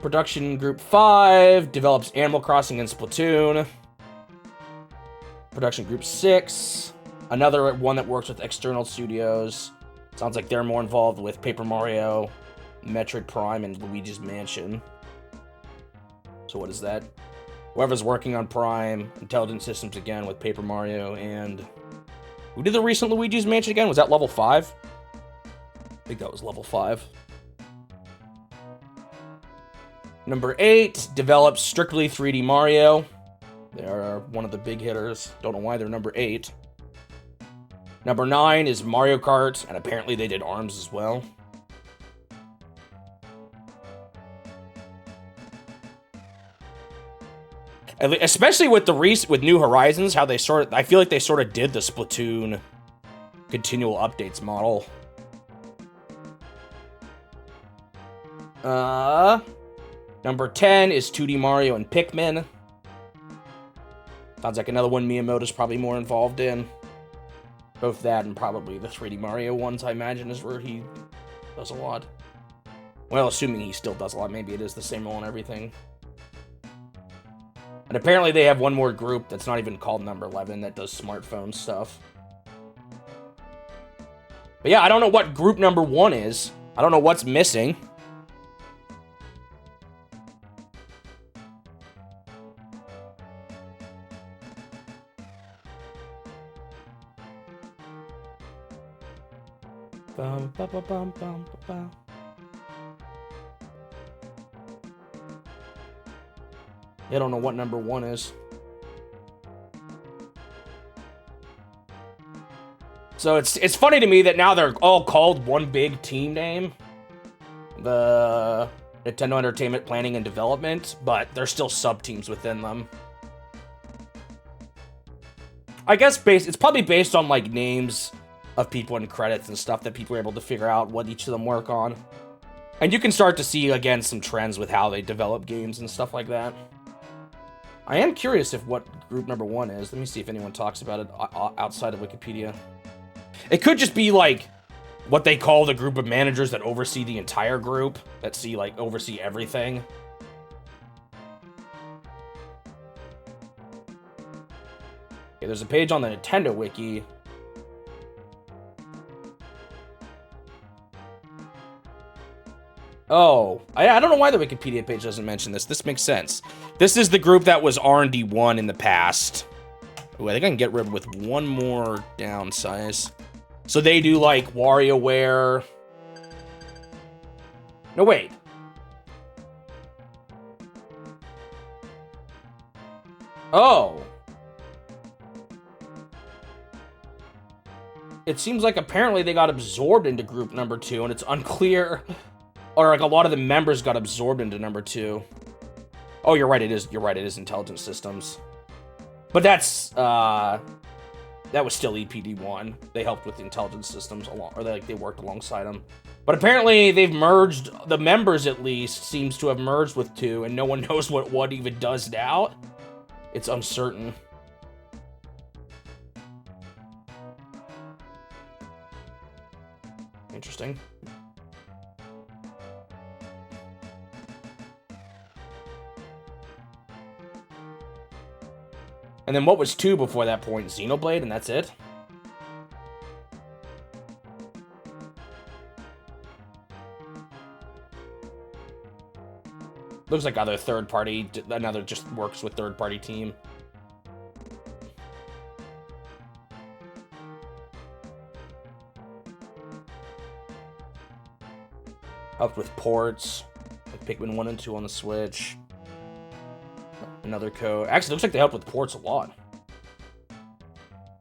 Production Group 5 develops Animal Crossing and Splatoon. Production Group 6 Another one that works with external studios. Sounds like they're more involved with Paper Mario, Metroid Prime, and Luigi's Mansion. So what is that? Whoever's working on Prime, Intelligent Systems again with Paper Mario, and... Who did the recent Luigi's Mansion again? Was that level 5? I think that was level 5. Number 8 develops strictly 3D Mario. They are one of the big hitters. Don't know why they're number 8. Number 9 is Mario Kart, and apparently they did ARMS as well. Especially with with New Horizons, how they I feel like they sort of did the Splatoon continual updates model. Number 10 is 2D Mario and Pikmin. Sounds like another one Miyamoto's probably more involved in. Both that and probably the 3D Mario ones, I imagine, is where he does a lot. Well, assuming he still does a lot, maybe it is the same role and everything. And apparently they have one more group that's not even called number 11 that does smartphone stuff. But yeah, I don't know what group number 1 is. I don't know what's missing. Bum, ba, ba, bum, bum, ba, ba. I don't know what number 1 is. So it's funny to me that now they're all called one big team name. The Nintendo Entertainment Planning and Development, but they're still sub-teams within them. I guess it's probably based on like names of people and credits and stuff that people are able to figure out what each of them work on. And you can start to see, again, some trends with how they develop games and stuff like that. I am curious if what group number 1 is. Let me see if anyone talks about it outside of Wikipedia. It could just be, like, what they call the group of managers that oversee the entire group. That oversee everything. Okay, there's a page on the Nintendo Wiki. Oh, I don't know why the Wikipedia page doesn't mention this. This makes sense. This is the group that was R&D 1 in the past. Ooh, I think I can get rid with one more downsize. So they do, like, WarioWare. No, wait. Oh. It seems like apparently they got absorbed into group number 2, and it's unclear... Or, like, a lot of the members got absorbed into number 2. Oh, you're right, it is. You're right, it is Intelligent Systems. But that's, that was still EPD1. They helped with the Intelligent Systems, they worked alongside them. But apparently, they've merged, the members, at least, seems to have merged with 2, and no one knows what even does now. It's uncertain. Interesting. And then what was 2 before that point? Xenoblade, and that's it? Looks like other third-party, another just works with third-party team. Helped with ports, like Pikmin 1 and 2 on the Switch. Another code. Actually, it looks like they helped with ports a lot.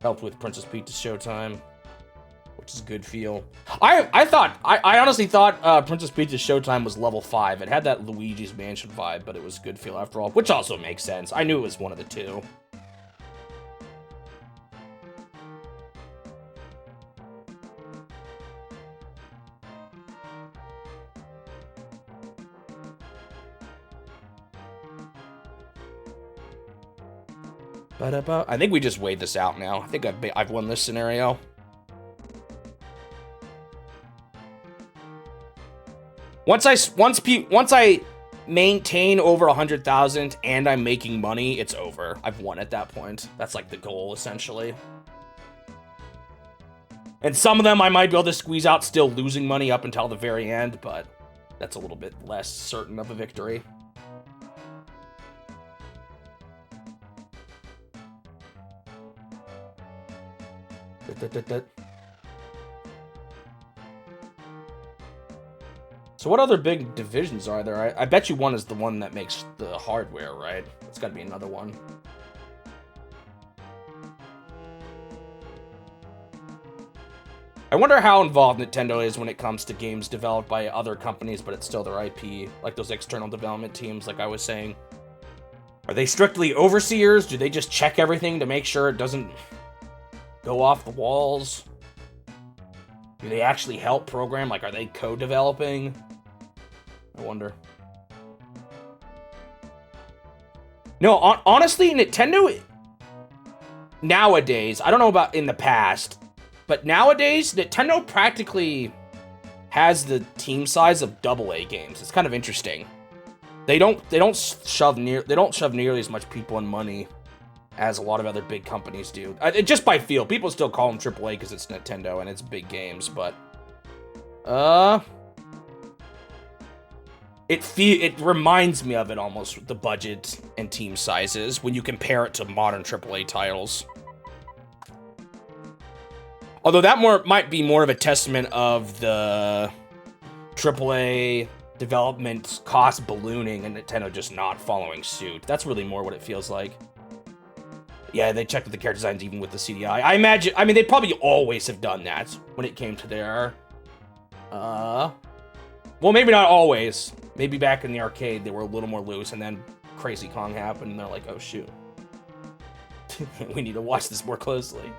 Helped with Princess Peach's Showtime, which is a good feel. I honestly thought Princess Peach's Showtime was level 5. It had that Luigi's Mansion vibe, but it was good feel after all, which also makes sense. I knew it was one of the two. I think we just weighed this out now. I think I've won this scenario. Once I maintain over 100,000 and I'm making money, it's over. I've won at that point. That's like the goal, essentially. And some of them I might be able to squeeze out still losing money up until the very end, but that's a little bit less certain of a victory. So what other big divisions are there? I bet you one is the one that makes the hardware, right? It's got to be another one. I wonder how involved Nintendo is when it comes to games developed by other companies, but it's still their IP, like those external development teams, like I was saying. Are they strictly overseers? Do they just check everything to make sure it doesn't go off the walls? Do they actually help program? Like, are they co-developing? I wonder. No, honestly, Nintendo nowadays, I don't know about in the past, but nowadays, Nintendo practically has the team size of AA games. It's kind of interesting. They don't shove nearly as much people and money as a lot of other big companies do. Just by feel, people still call them AAA because it's Nintendo and it's big games, but it reminds me of it almost with the budget and team sizes when you compare it to modern AAA titles. Although that might be more of a testament of the AAA development cost ballooning and Nintendo just not following suit. That's really more what it feels like. Yeah, they checked with the character designs even with the CDI. I mean, they probably always have done that when it came to their... well, maybe not always. Maybe back in the arcade, they were a little more loose, and then Crazy Kong happened, and they're like, oh, shoot. We need to watch this more closely.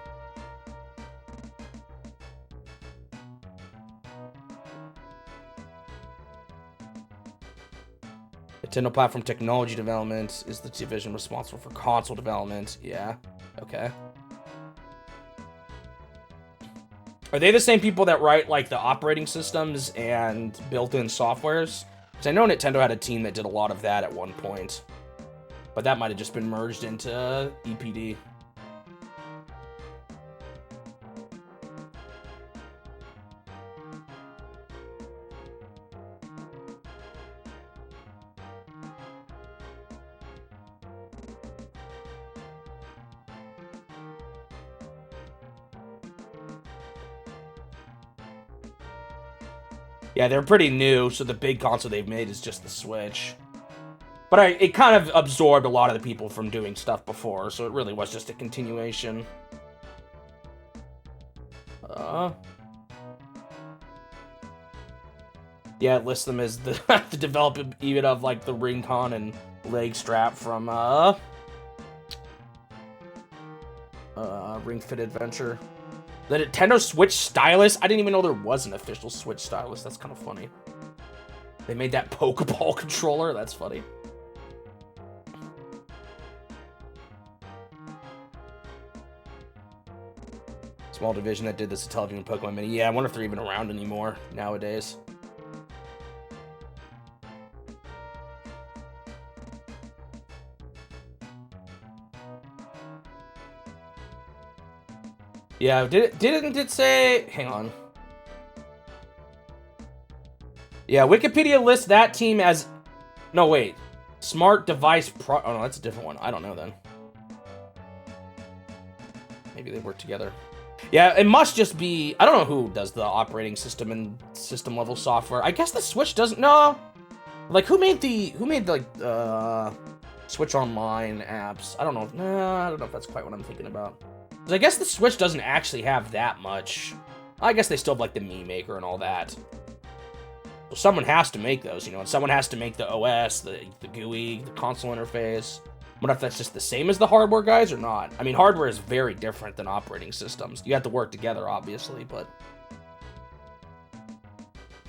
Nintendo Platform Technology Development is the division responsible for console development. Yeah, okay. Are they the same people that write, like, the operating systems and built-in softwares? Because I know Nintendo had a team that did a lot of that at one point. But that might have just been merged into EPD. Yeah, they're pretty new, so the big console they've made is just the Switch. But it kind of absorbed a lot of the people from doing stuff before, so it really was just a continuation. Yeah, it lists them as the development even of, like, the ring con and leg strap from, Ring Fit Adventure. The Nintendo Switch stylus? I didn't even know there was an official Switch stylus. That's kind of funny. They made that Pokeball controller. That's funny. Small division that did this Intelligent Pokemon Mini. Yeah, I wonder if they're even around anymore nowadays. Yeah, didn't it say... Hang on. Yeah, Wikipedia lists that team as... No, wait. Smart Device Pro... Oh, no, that's a different one. I don't know, then. Maybe they work together. Yeah, it must just be... I don't know who does the operating system and system-level software. I guess the Switch doesn't... No! Like, who made, like, Switch Online apps? I don't know. Nah, I don't know if that's quite what I'm thinking about. Because I guess the Switch doesn't actually have that much. I guess they still have, like, the Mii Maker and all that. So someone has to make those, you know, and someone has to make the OS, the GUI, the console interface. I wonder if that's just the same as the hardware guys or not. I mean, hardware is very different than operating systems. You have to work together, obviously, but...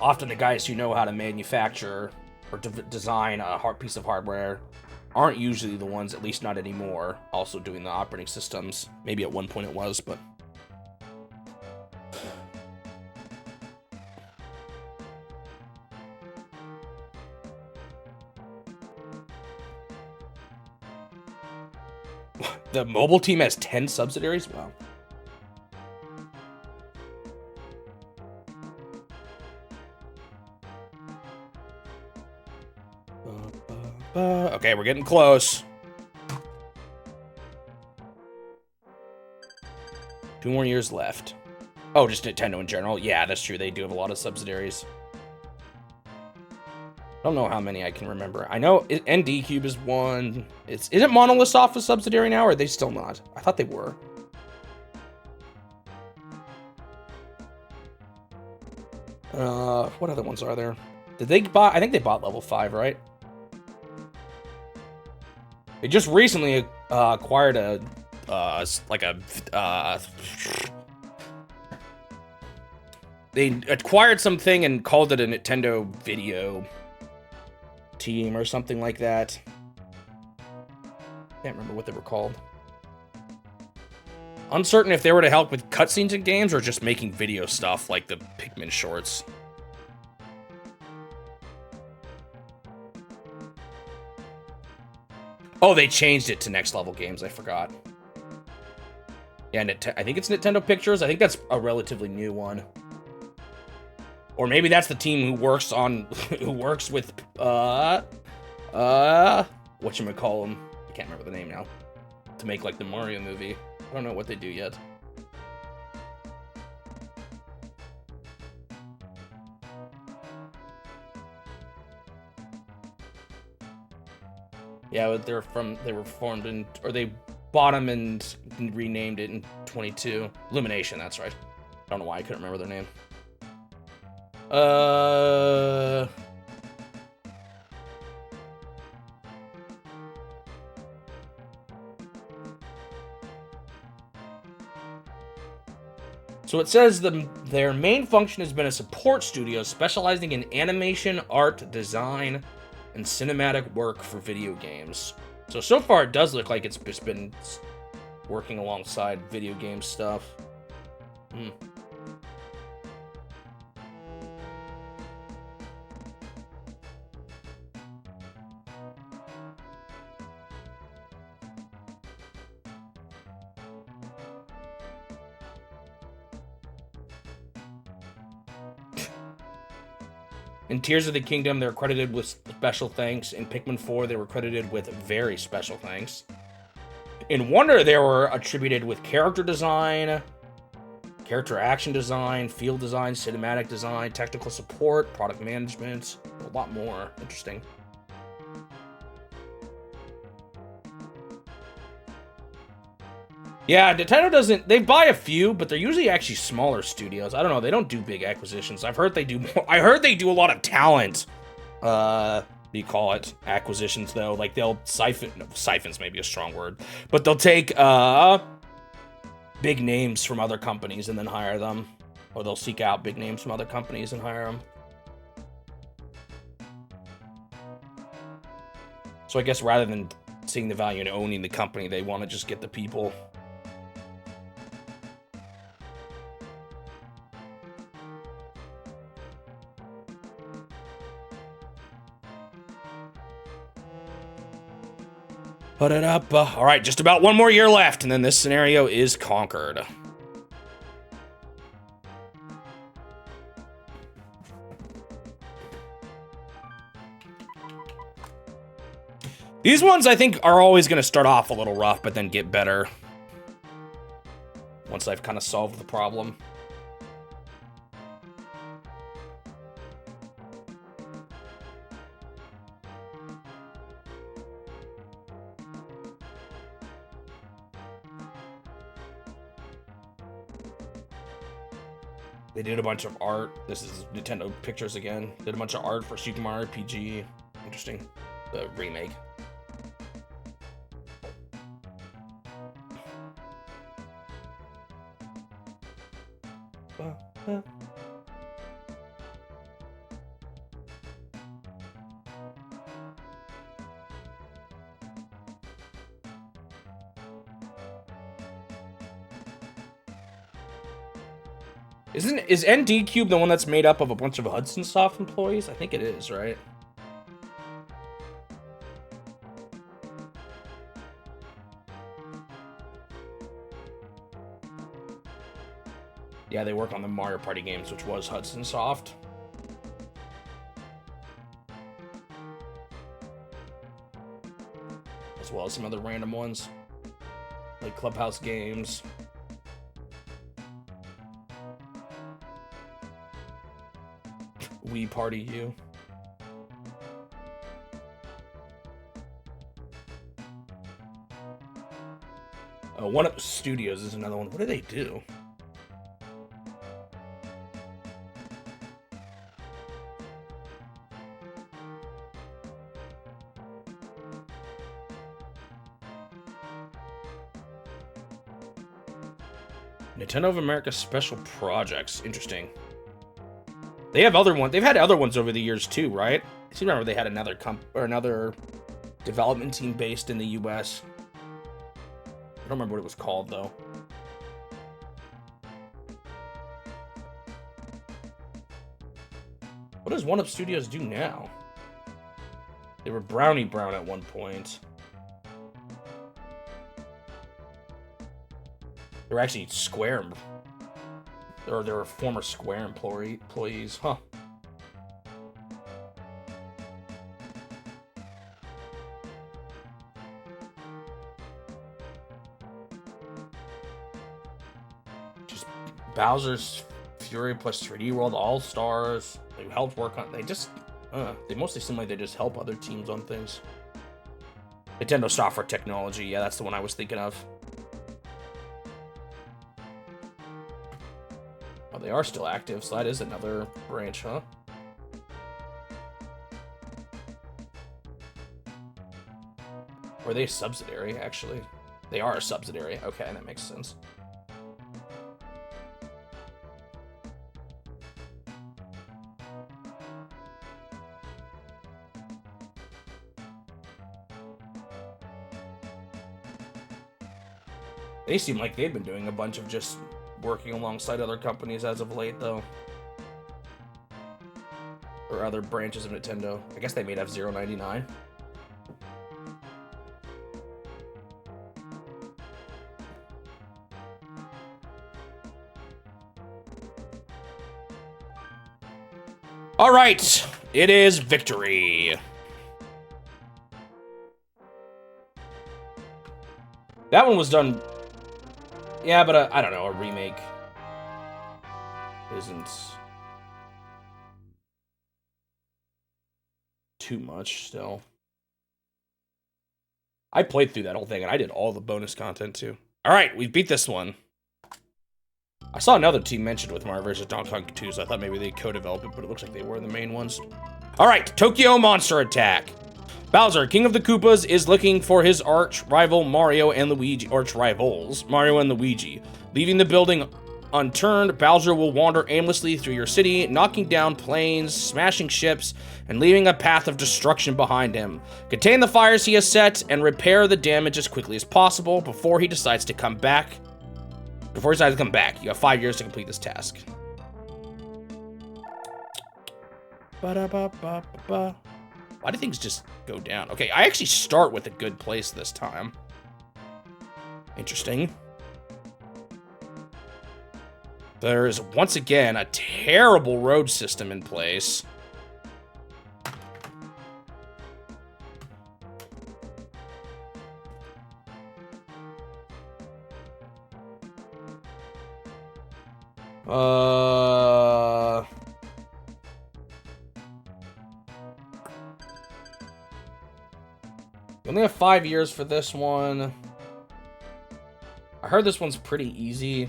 Often the guys who know how to manufacture or design a piece of hardware aren't usually the ones, at least not anymore, also doing the operating systems. Maybe at one point it was, but... The mobile team has 10 subsidiaries? Wow. Okay, we're getting close. 2 more years left. Oh, just Nintendo in general? Yeah, that's true. They do have a lot of subsidiaries. I don't know how many I can remember. I know ND Cube is one. Isn't Monolith Soft a subsidiary now, or are they still not? I thought they were. What other ones are there? Did they buy? I think they bought Level 5, right? They just recently acquired they acquired something and called it a Nintendo Video Team or something like that. Can't remember what they were called. Uncertain if they were to help with cutscenes in games or just making video stuff like the Pikmin shorts. Oh, they changed it to Next Level Games. I forgot. Yeah, I think it's Nintendo Pictures. I think that's a relatively new one. Or maybe that's the team who works with whatchamacallem. I can't remember the name now. To make like the Mario movie. I don't know what they do yet. Yeah, they were formed in, or they bought them and renamed it in 22. Illumination, that's right. I don't know why I couldn't remember their name. So it says their main function has been a support studio specializing in animation, art, design, and cinematic work for video games. So far it does look like it's just been working alongside video game stuff. In Tears of the Kingdom, they're credited with special thanks. In Pikmin 4, they were credited with very special thanks. In Wonder, they were attributed with character design, character action design, field design, cinematic design, technical support, product management, a lot more. Interesting. Yeah, Nintendo doesn't... They buy a few, but they're usually actually smaller studios. I don't know. They don't do big acquisitions. I've heard they do more... I heard they do a lot of talent. What do you call it? Acquisitions, though. Like, they'll siphon... No, siphon's maybe a strong word. But they'll take, big names from other companies and then hire them. Or they'll seek out big names from other companies and hire them. So I guess rather than seeing the value in owning the company, they want to just get the people... Put it up. All right, just about 1 more year left, and then this scenario is conquered. These ones, I think, are always going to start off a little rough, but then get better. Once I've kind of solved the problem. They did a bunch of art. This is Nintendo Pictures again. Did a bunch of art for Super Mario RPG. Interesting. The remake. Is ND Cube the one that's made up of a bunch of Hudson Soft employees? I think it is, right? Yeah, they work on the Mario Party games, which was Hudson Soft. as well as some other random ones, like Clubhouse Games. Wii Party U. Oh, One Up Studios is another one. What do they do? Nintendo of America Special Projects. Interesting. They have other ones. They've had other ones over the years too, right? I seem to remember they had another development team based in the U.S. I don't remember what it was called though. What does One Up Studios do now? They were Brownie Brown at one point. They were actually Square. Or they were former Square employees. Huh. Just Bowser's Fury plus 3D World All-Stars. They helped work on... They mostly seem like they just help other teams on things. Nintendo Software Technology. Yeah, that's the one I was thinking of. Oh, they are still active, so that is another branch, huh? Or are they a subsidiary, actually? They are a subsidiary. Okay, that makes sense. They seem like they've been doing a bunch of just working alongside other companies as of late, though. Or other branches of Nintendo. I guess they made F-099. All right, it is victory. That one was done. Yeah, but I don't know, a remake isn't too much still. I played through that whole thing, and I did all the bonus content, too. All right, we beat this one. I saw another team mentioned with Mario vs. Donkey Kong 2, so I thought maybe they co-developed it, but it looks like they were the main ones. All right, Tokyo Monster Attack. Bowser, King of the Koopas, is looking for his arch-rival Mario and Luigi. Arch-rivals, Mario and Luigi. Leaving the building unturned, Bowser will wander aimlessly through your city, knocking down planes, smashing ships, and leaving a path of destruction behind him. Contain the fires he has set, and repair the damage as quickly as possible before he decides to come back. You have 5 years to complete this task. Ba-da-ba-ba-ba-ba. Why do things just go down? Okay, I actually start with a good place this time. Interesting. There's, once again, a terrible road system in place. We only have 5 years for this one. I heard this one's pretty easy.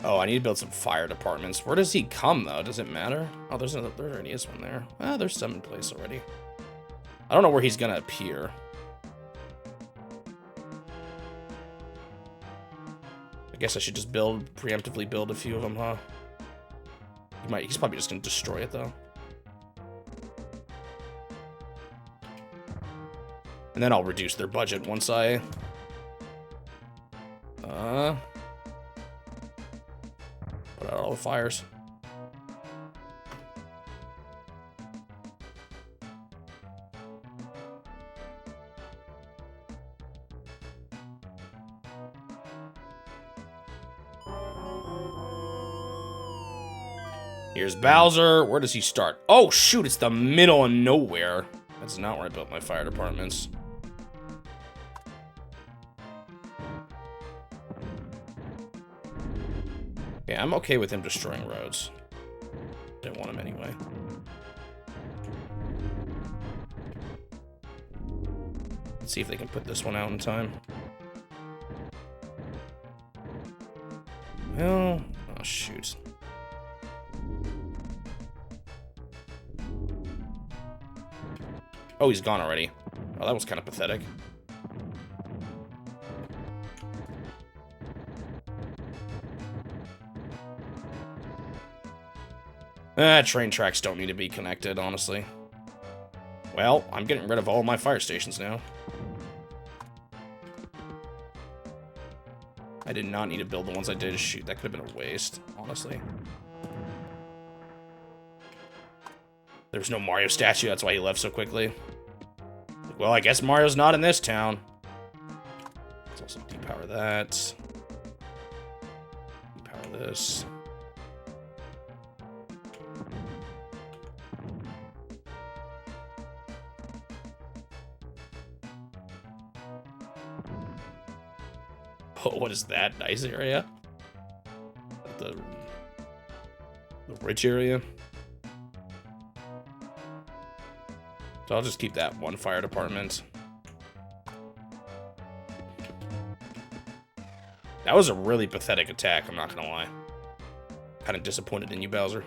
Oh, I need to build some fire departments. Where does he come, though? Does it matter? Oh, there already is one there. Ah, there's some in place already. I don't know where he's gonna appear. I guess I should just preemptively build a few of them, huh? He's probably just gonna destroy it, though. And then I'll reduce their budget once I... put out all the fires. Here's Bowser. Where does he start? Oh, shoot, it's the middle of nowhere. That's not where I built my fire departments. Yeah, I'm okay with him destroying roads. Didn't want him anyway. Let's see if they can put this one out in time. Well, oh shoot. Oh, he's gone already. Oh, that was kind of pathetic. Train tracks don't need to be connected, honestly. Well, I'm getting rid of all my fire stations now. I did not need to build the ones I did. Shoot, that could have been a waste, honestly. There was no Mario statue, that's why he left so quickly. Well, I guess Mario's not in this town. Let's also depower that. Depower this. Oh, what is that? Nice area? The rich area? So I'll just keep that one fire department. That was a really pathetic attack, I'm not gonna lie. Kind of disappointed in you, Bowser.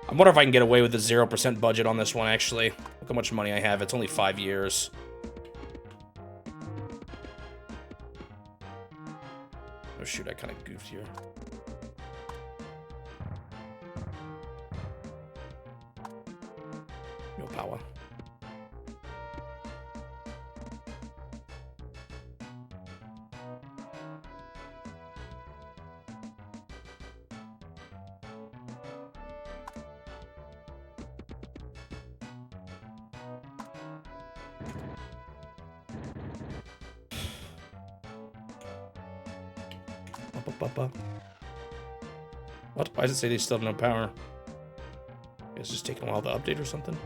I wonder if I can get away with a 0% budget on this one, actually. Look how much money I have. It's only 5 years. Oh shoot, I kind of goofed here. No power. What? Why does it say they still have no power? It's just taking a while to update or something.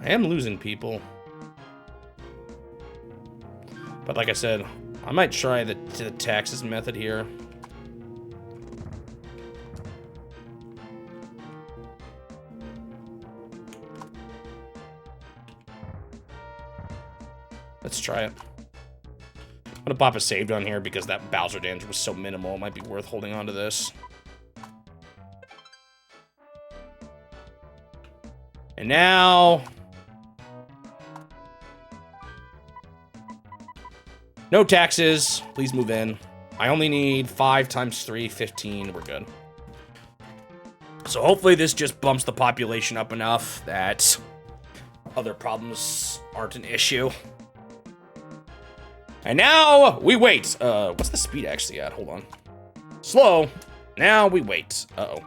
I am losing people. But like I said, I might try the taxes method here. Let's try it. I'm gonna pop a save down here because that Bowser damage was so minimal. It might be worth holding on to this. And now... no taxes. Please move in. I only need 5 times 3, 15. We're good. So hopefully this just bumps the population up enough that other problems aren't an issue. And now we wait. What's the speed actually at? Hold on. Slow. Now we wait. Uh-oh.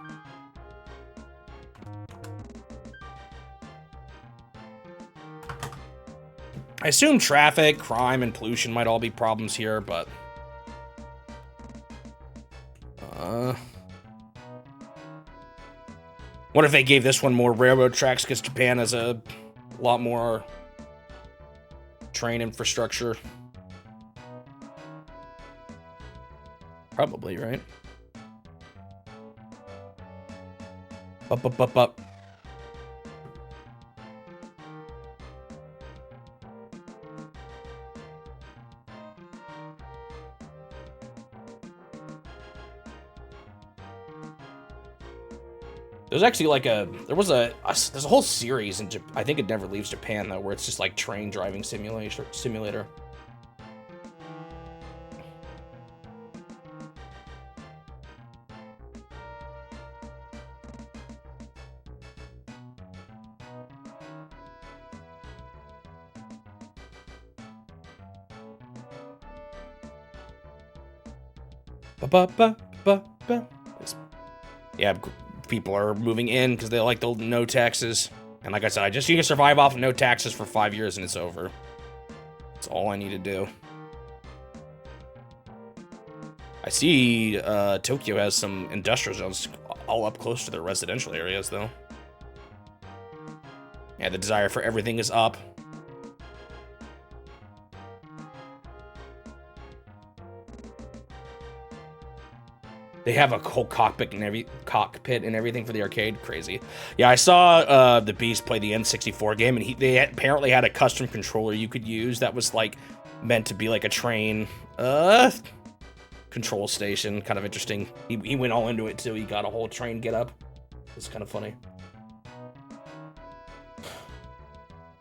I assume traffic, crime, and pollution might all be problems here, but... What if they gave this one more railroad tracks because Japan has a lot more train infrastructure? Probably, right? Up. There's actually like there's a whole series in I think it never leaves Japan though, where it's just like train driving simulator. Yeah, people are moving in because they like the no taxes. And like I said, you can survive off of no taxes for 5 years and it's over. That's all I need to do. I see Tokyo has some industrial zones all up close to their residential areas, though. Yeah, the desire for everything is up. They have a whole cockpit and everything for the arcade. Crazy. Yeah, I saw the Beast play the N64 game, and they apparently had a custom controller you could use that was like meant to be like a train control station. Kind of interesting. He went all into it too. He got a whole train get up. It's kind of funny.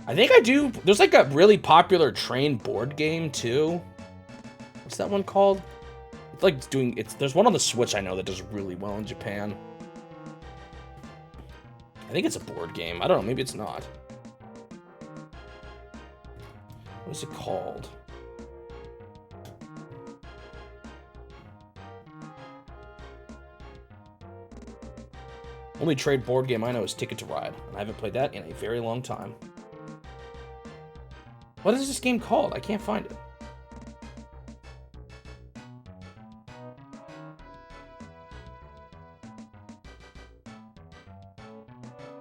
I think I do. There's like a really popular train board game too. What's that one called? It's like there's one on the Switch I know that does really well in Japan. I think it's a board game. I don't know, maybe it's not. What is it called? Only trade board game I know is Ticket to Ride, and I haven't played that in a very long time. What is this game called? I can't find it.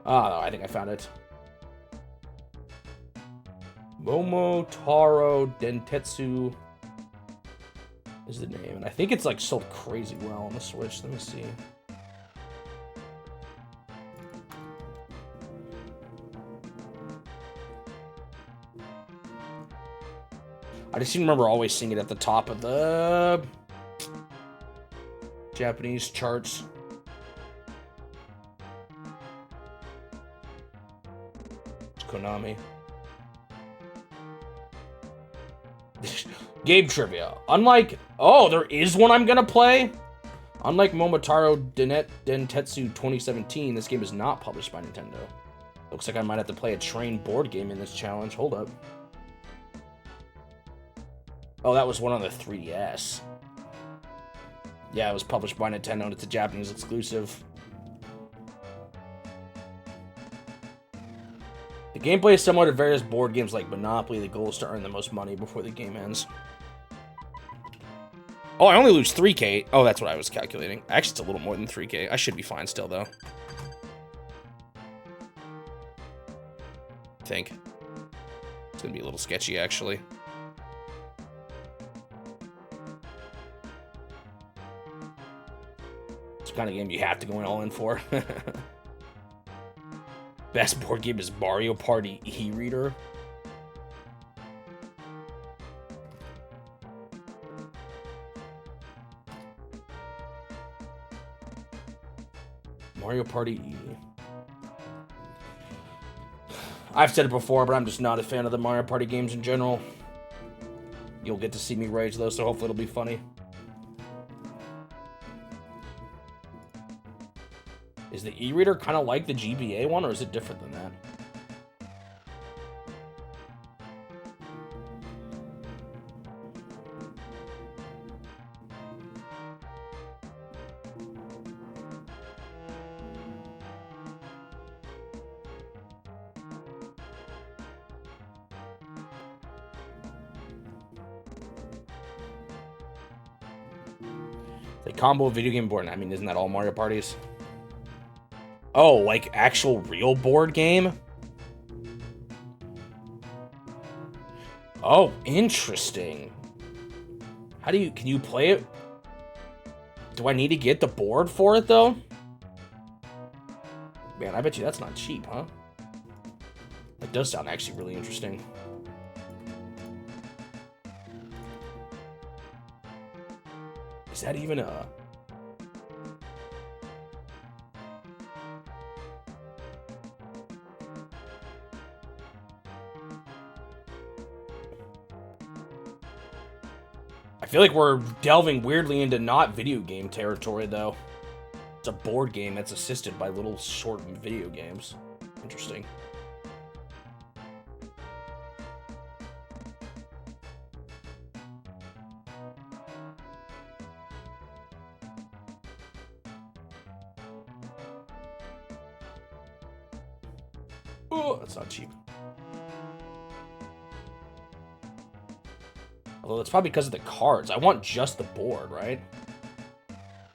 Oh, I think I found it. Momotaro Dentetsu is the name, and I think it's like sold crazy well on the Switch. Let me see. I just remember always seeing it at the top of the Japanese charts. It's Konami. Game trivia. There is one I'm gonna play. Unlike Momotaro Dentetsu 2017, this game is not published by Nintendo. Looks like I might have to play a train board game in this challenge. Hold up. Oh, that was one on the 3DS. Yeah, it was published by Nintendo, and it's a Japanese exclusive. The gameplay is similar to various board games like Monopoly. The goal is to earn the most money before the game ends. Oh, I only lose 3K. Oh, that's what I was calculating. Actually, it's a little more than 3K. I should be fine still, though. I think. It's gonna be a little sketchy, actually. It's the kind of game you have to go all in for. Best board game is Mario Party e-reader. Mario Party E. I've said it before, but I'm just not a fan of the Mario Party games in general. You'll get to see me rage, though, so hopefully it'll be funny. Is the e-reader kind of like the GBA one, or is it different than that? The combo video game board. I mean, isn't that all Mario Parties? Oh, like actual real board game? Oh, interesting. Can you play it? Do I need to get the board for it, though? Man, I bet you that's not cheap, huh? That does sound actually really interesting. Is that even a... I feel like we're delving weirdly into not video game territory, though. It's a board game that's assisted by little short video games. Interesting. Oh, that's not cheap. Although it's probably because of the cards. I want just the board, right?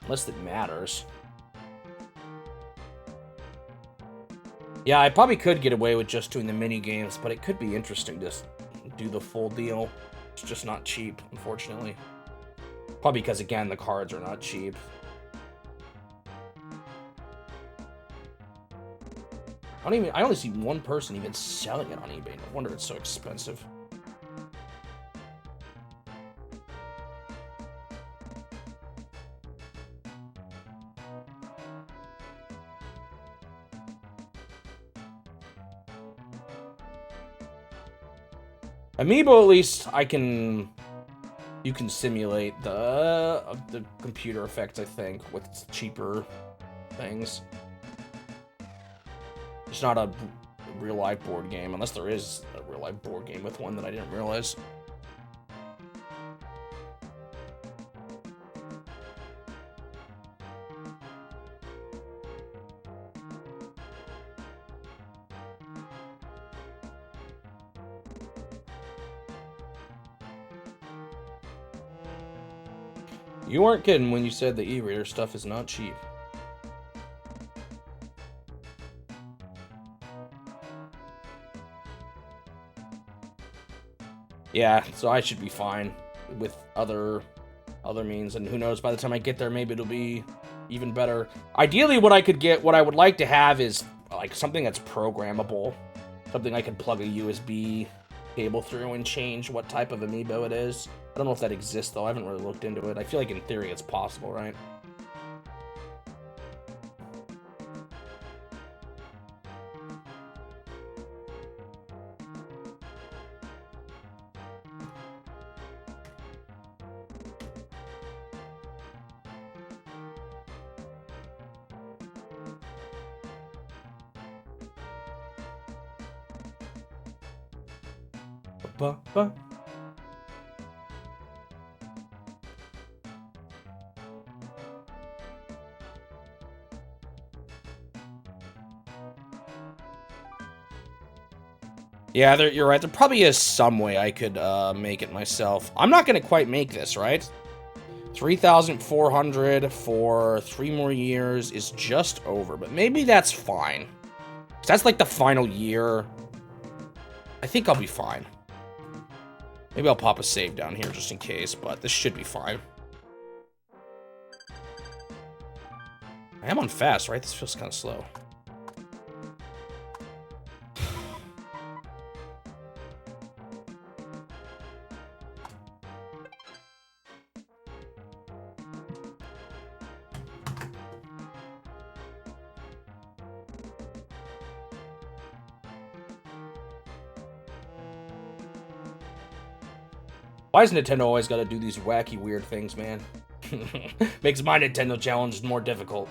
Unless it matters. Yeah, I probably could get away with just doing the mini games, but it could be interesting to do the full deal. It's just not cheap, unfortunately. Probably because, again, the cards are not cheap. I only see one person even selling it on eBay. No wonder it's so expensive. Amiibo, at least you can simulate the computer effects, I think, with cheaper things. It's not a real-life board game, unless there is a real-life board game with one that I didn't realize. You weren't kidding when you said the e-reader stuff is not cheap. Yeah, so I should be fine with other means, and who knows, by the time I get there, maybe it'll be even better. Ideally, what I would like to have is like something that's programmable, something I can plug a USB cable through and change what type of amiibo it is. I don't know if that exists, though. I haven't really looked into it. I feel like in theory it's possible, right? Ba-ba. Yeah, you're right. There probably is some way I could make it myself. I'm not going to quite make this, right? 3,400 for 3 more years is just over, but maybe that's fine. That's like the final year. I think I'll be fine. Maybe I'll pop a save down here just in case, but this should be fine. I am on fast, right? This feels kind of slow. Why has Nintendo always got to do these wacky, weird things, man? Makes my Nintendo challenge more difficult.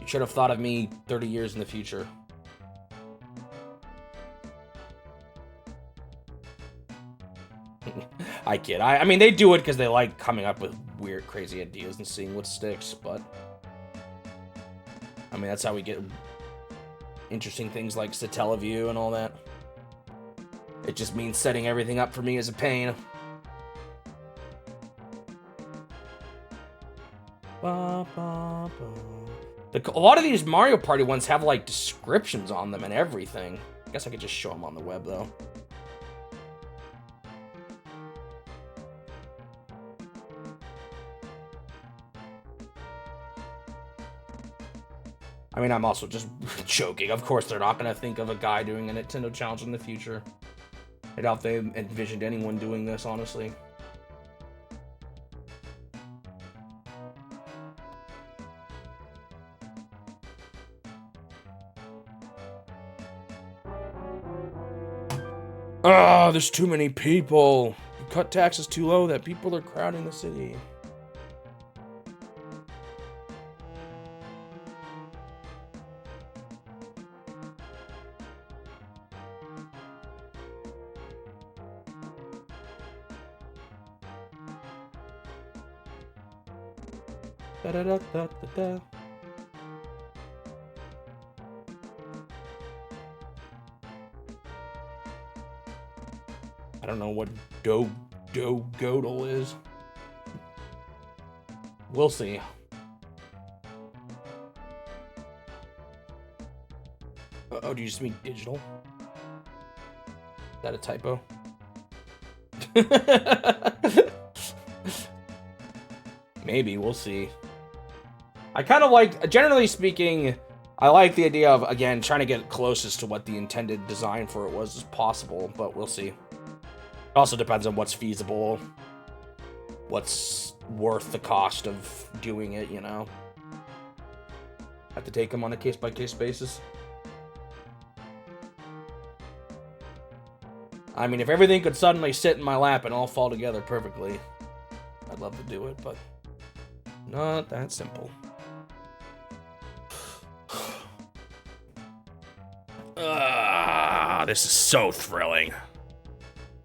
You should have thought of me 30 years in the future. I kid. I mean, they do it because they like coming up with weird, crazy ideas and seeing what sticks, but... I mean, that's how we get interesting things like Satellaview and all that. It just means setting everything up for me is a pain. A lot of these Mario Party ones have, like, descriptions on them and everything. I guess I could just show them on the web, though. I mean, I'm also just joking. Of course, they're not going to think of a guy doing a Nintendo challenge in the future. I doubt they envisioned anyone doing this, honestly. Ah, there's too many people. You cut taxes too low that people are crowding the city. Da-da-da-da-da-da. I don't know what Godel is. We'll see. Oh, do you just mean digital? Is that a typo? Maybe, we'll see. I kind of like, generally speaking, I like the idea of, again, trying to get closest to what the intended design for it was as possible, but we'll see. It also depends on what's feasible, what's worth the cost of doing it, you know? Have to take them on a case-by-case basis. I mean, if everything could suddenly sit in my lap and all fall together perfectly, I'd love to do it, but not that simple. This is so thrilling.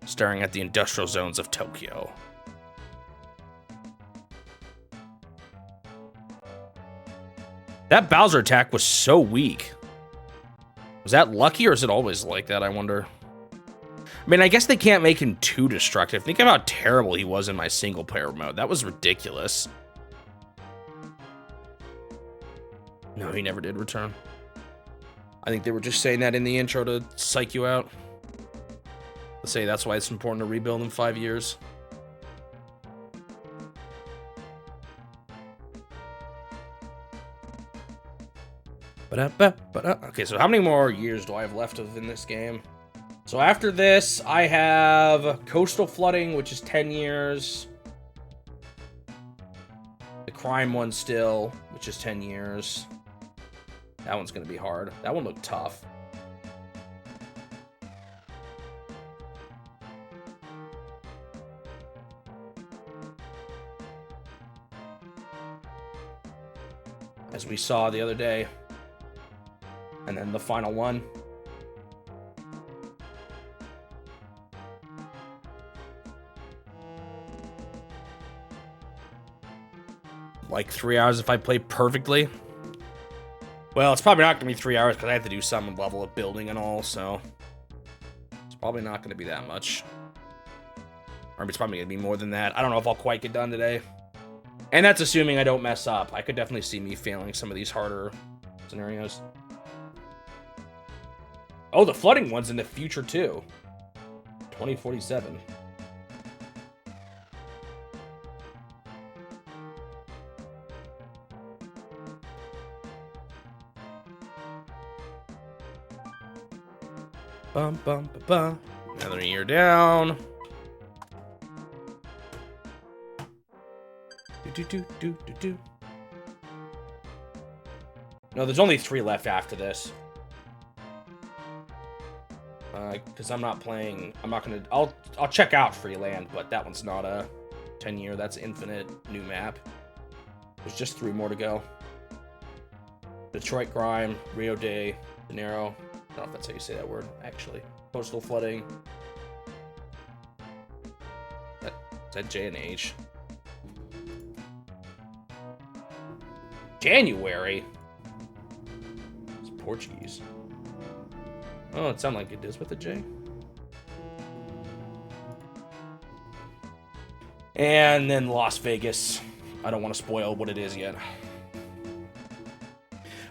Staring at the industrial zones of Tokyo. That Bowser attack was so weak. Was that lucky or is it always like that, I wonder? I mean, I guess they can't make him too destructive. Think of how terrible he was in my single player mode. That was ridiculous. No, he never did return. I think they were just saying that in the intro to psych you out. Let's say that's why it's important to rebuild in 5 years. Okay, so how many more years do I have left of in this game? So after this, I have coastal flooding, which is 10 years. The crime one still, which is 10 years. That one's going to be hard. That one looked tough. As we saw the other day. And then the final one. Like 3 hours if I play perfectly. Well, it's probably not going to be 3 hours because I have to do some level of building and all, so it's probably not going to be that much. Or it's probably going to be more than that. I don't know if I'll quite get done today. And that's assuming I don't mess up. I could definitely see me failing some of these harder scenarios. Oh, the flooding one's in the future, too. 2047. Bum, bum, ba, bum. Another year down. Do. No, there's only 3 left after this. Because I'm not playing. I'm not gonna. I'll check out Freeland, but that one's not a 10-year. That's infinite new map. There's just 3 more to go. Detroit Grime, Rio de Janeiro. I don't know if that's how you say that word, actually. Coastal flooding. Is that J and H? January? It's Portuguese. Oh, it sounded like it is with a J. And then Las Vegas. I don't want to spoil what it is yet.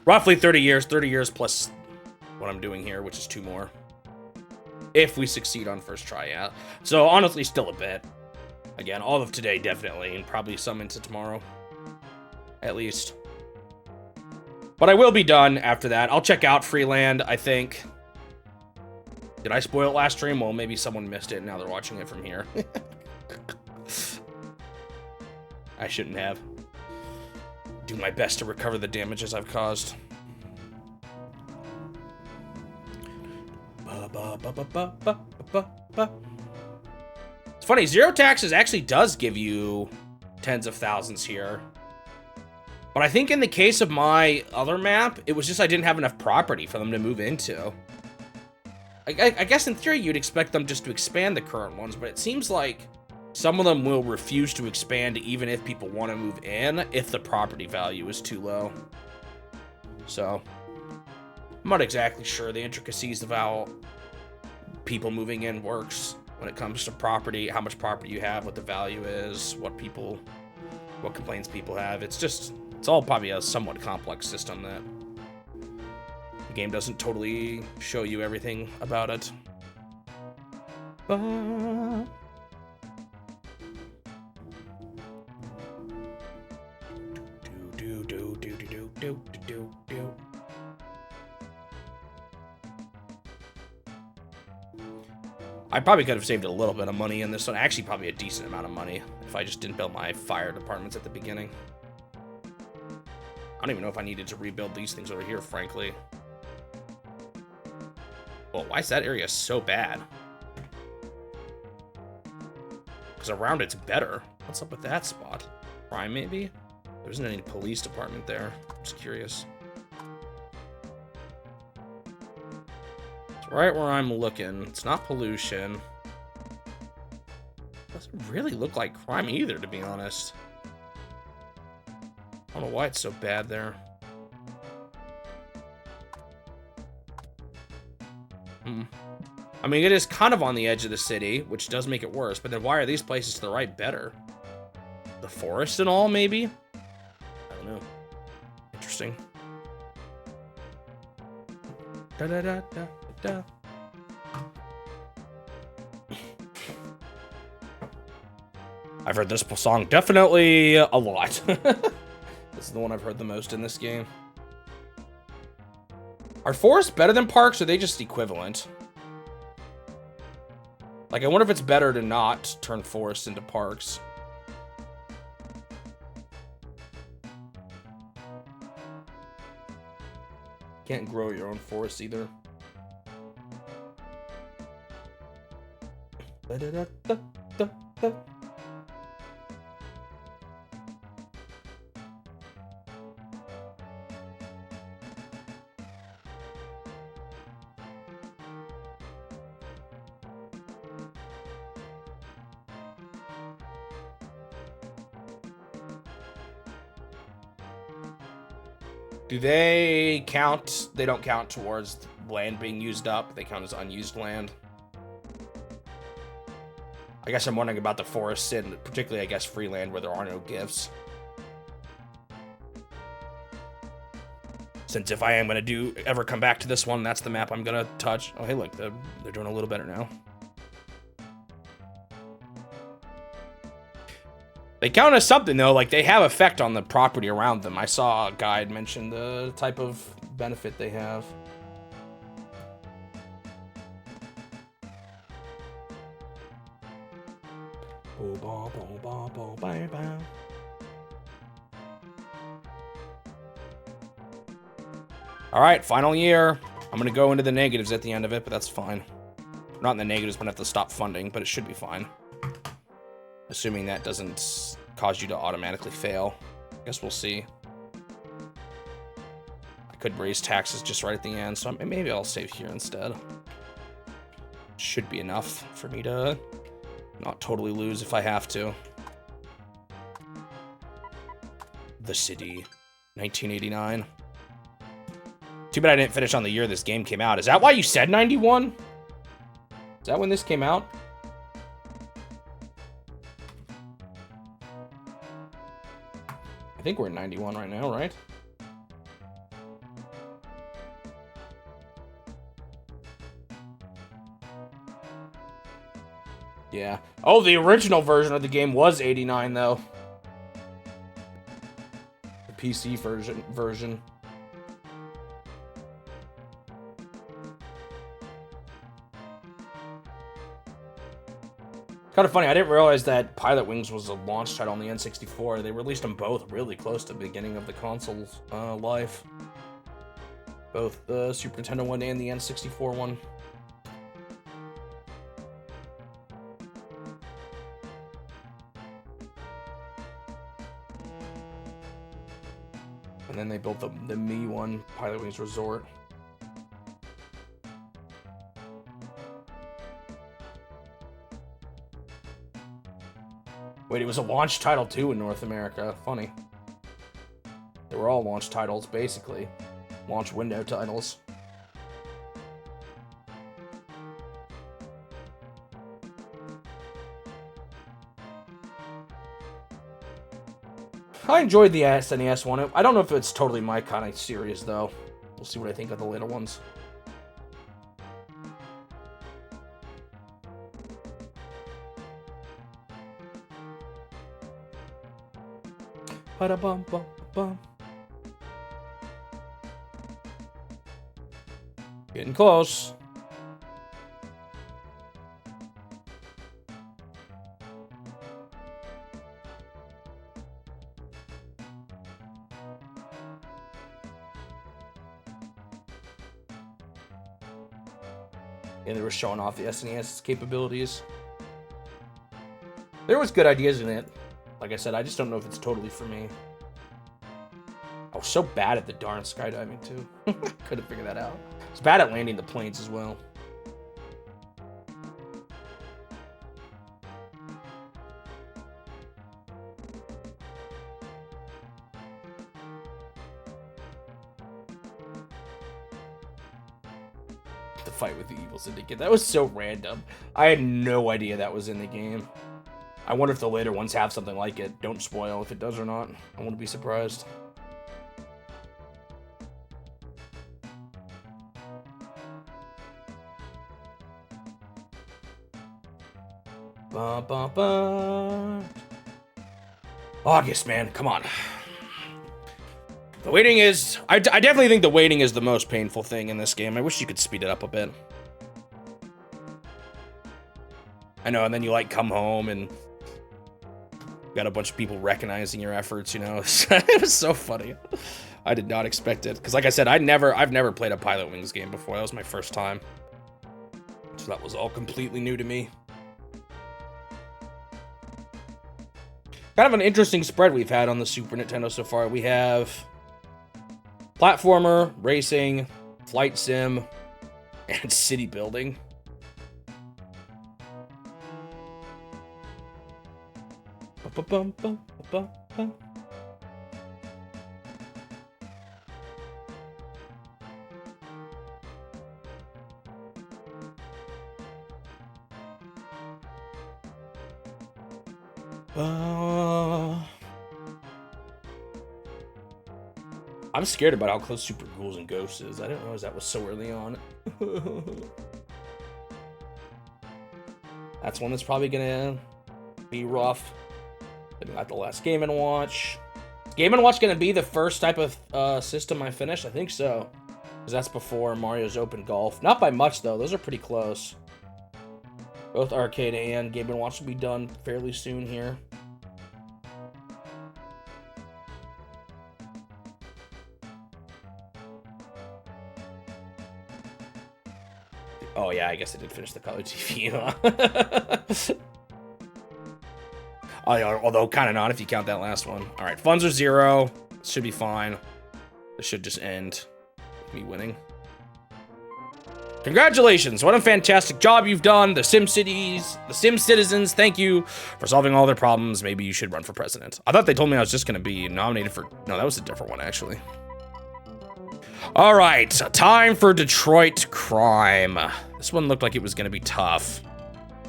Roughly 30 years. 30 years plus what I'm doing here, which is 2 more. If we succeed on first try, yeah. So, honestly, still a bit. Again, all of today, definitely. And probably some into tomorrow. At least. But I will be done after that. I'll check out Freeland, I think. Did I spoil it last stream? Well, maybe someone missed it and now they're watching it from here. I shouldn't have. Do my best to recover the damages I've caused. It's funny, zero taxes actually does give you tens of thousands here. But I think in the case of my other map, it was just I didn't have enough property for them to move into. I guess in theory you'd expect them just to expand the current ones, but it seems like some of them will refuse to expand even if people want to move in, if the property value is too low. So, I'm not exactly sure the intricacies of how people moving in works when it comes to property, how much property you have, what the value is, what what complaints people have. It's all probably a somewhat complex system that the game doesn't totally show you everything about it. I probably could have saved a little bit of money in this one. Actually, probably a decent amount of money if I just didn't build my fire departments at the beginning. I don't even know if I needed to rebuild these things over here, frankly. Well, why is that area so bad? Because around it's better. What's up with that spot? Crime, maybe? There isn't any police department there. I'm just curious. It's right where I'm looking. It's not pollution. Doesn't really look like crime either, to be honest. I don't know why it's so bad there. I mean, it is kind of on the edge of the city, which does make it worse, but then why are these places to the right better? The forest and all, maybe? I don't know. Interesting. Da-da-da-da-da. I've heard this song definitely a lot. This is the one I've heard the most in this game. Are forests better than parks, or are they just equivalent? Like, I wonder if it's better to not turn forests into parks. Can't grow your own forest either. Do they count? They don't count towards land being used up. They count as unused land. I guess I'm wondering about the forests and particularly, I guess, free land where there are no gifts. Since if I am going to ever come back to this one, that's the map I'm going to touch. Oh, hey, look, they're doing a little better now. They count as something, though. Like, they have effect on the property around them. I saw a guide mention the type of benefit they have. All right, final year. I'm going to go into the negatives at the end of it, but that's fine. Not in the negatives, but I have to stop funding, but it should be fine. Assuming that doesn't cause you to automatically fail. I guess we'll see. I could raise taxes just right at the end, so maybe I'll save here instead. Should be enough for me to not totally lose if I have to. The City, 1989. Too bad I didn't finish on the year this game came out. Is that why you said 91? Is that when this came out? I think we're in 91 right now, right? Yeah. Oh, the original version of the game was 89, though. The PC version. Kind of funny, I didn't realize that Pilot Wings was a launch title on the N64. They released them both really close to the beginning of the console's life. Both the Super Nintendo one and the N64 one. And then they built the Mii one, Pilot Wings Resort. Wait, it was a launch title too in North America. Funny. They were all launch titles, basically. Launch window titles. I enjoyed the SNES one. I don't know if it's totally my kind of series, though. We'll see what I think of the later ones. Ba-da-bum-bum-bum. Getting close. And they were showing off the SNES capabilities. There was good ideas in it. Like I said, I just don't know if it's totally for me. I was so bad at the darn skydiving, too. Couldn't figure that out. I was bad at landing the planes as well. The fight with the Evil Syndicate. That was so random. I had no idea that was in the game. I wonder if the later ones have something like it. Don't spoil if it does or not. I wouldn't be surprised. Ba, ba, ba. August, man. Come on. The waiting is... I definitely think the waiting is the most painful thing in this game. I wish you could speed it up a bit. I know, and then you, like, come home and... got a bunch of people recognizing your efforts, you know? It was so funny. I did not expect it. Because, like I said, I've never played a Pilot Wings game before. That was my first time. So that was all completely new to me. Kind of an interesting spread we've had on the Super Nintendo so far. We have platformer, racing, flight sim, and city building. I'm scared about how close Super Ghouls and Ghosts is. I didn't realize that was so early on. That's one that's probably gonna be rough. Then we got the last Game & Watch. Is Game & Watch gonna be the first type of system I finish? I think so. Because that's before Mario's Open Golf. Not by much, though. Those are pretty close. Both Arcade and Game & Watch will be done fairly soon here. Oh, yeah, I guess I did finish the color TV, huh? Oh, yeah, although kind of not if you count that last one. All right, funds are 0. Should be fine. This should just end with me winning. Congratulations, what a fantastic job you've done. The SimCities, the Sim citizens, thank you for solving all their problems. Maybe you should run for president. I thought they told me I was just gonna be nominated for, no, that was a different one actually. All right, time for Detroit Crime. This one looked like it was gonna be tough.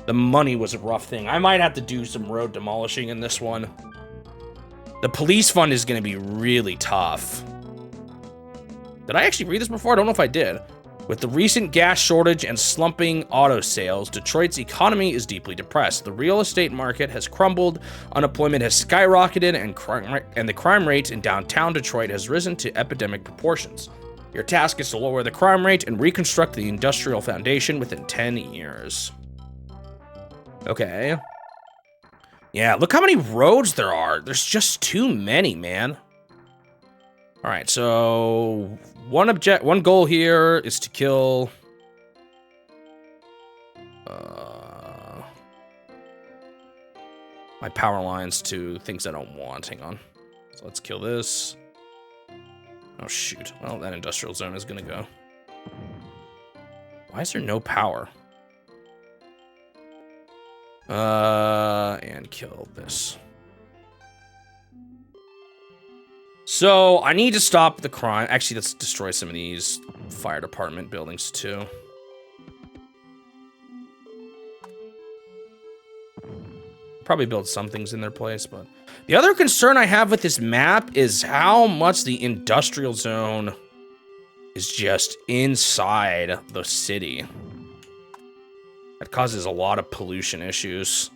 The money was a rough thing. I might have to do some road demolishing in this one. The police fund is gonna be really tough. Did I actually read this before? I don't know if I did. With the recent gas shortage and slumping auto sales, Detroit's economy is deeply depressed. The real estate market has crumbled, unemployment has skyrocketed, and the crime rate in downtown Detroit has risen to epidemic proportions. Your task is to lower the crime rate and reconstruct the industrial foundation within 10 years. Okay. Yeah, look how many roads there are. There's just too many, man. All right, so one goal here is to kill my power lines to things I don't want. Hang on. So let's kill this. Oh shoot. Well, that industrial zone is gonna go. Why is there no power? And kill this. So, I need to stop the crime. Actually, let's destroy some of these fire department buildings, too. probably build some things in their place, but the other concern I have with this map is how much the industrial zone is just inside the city. That causes a lot of pollution issues.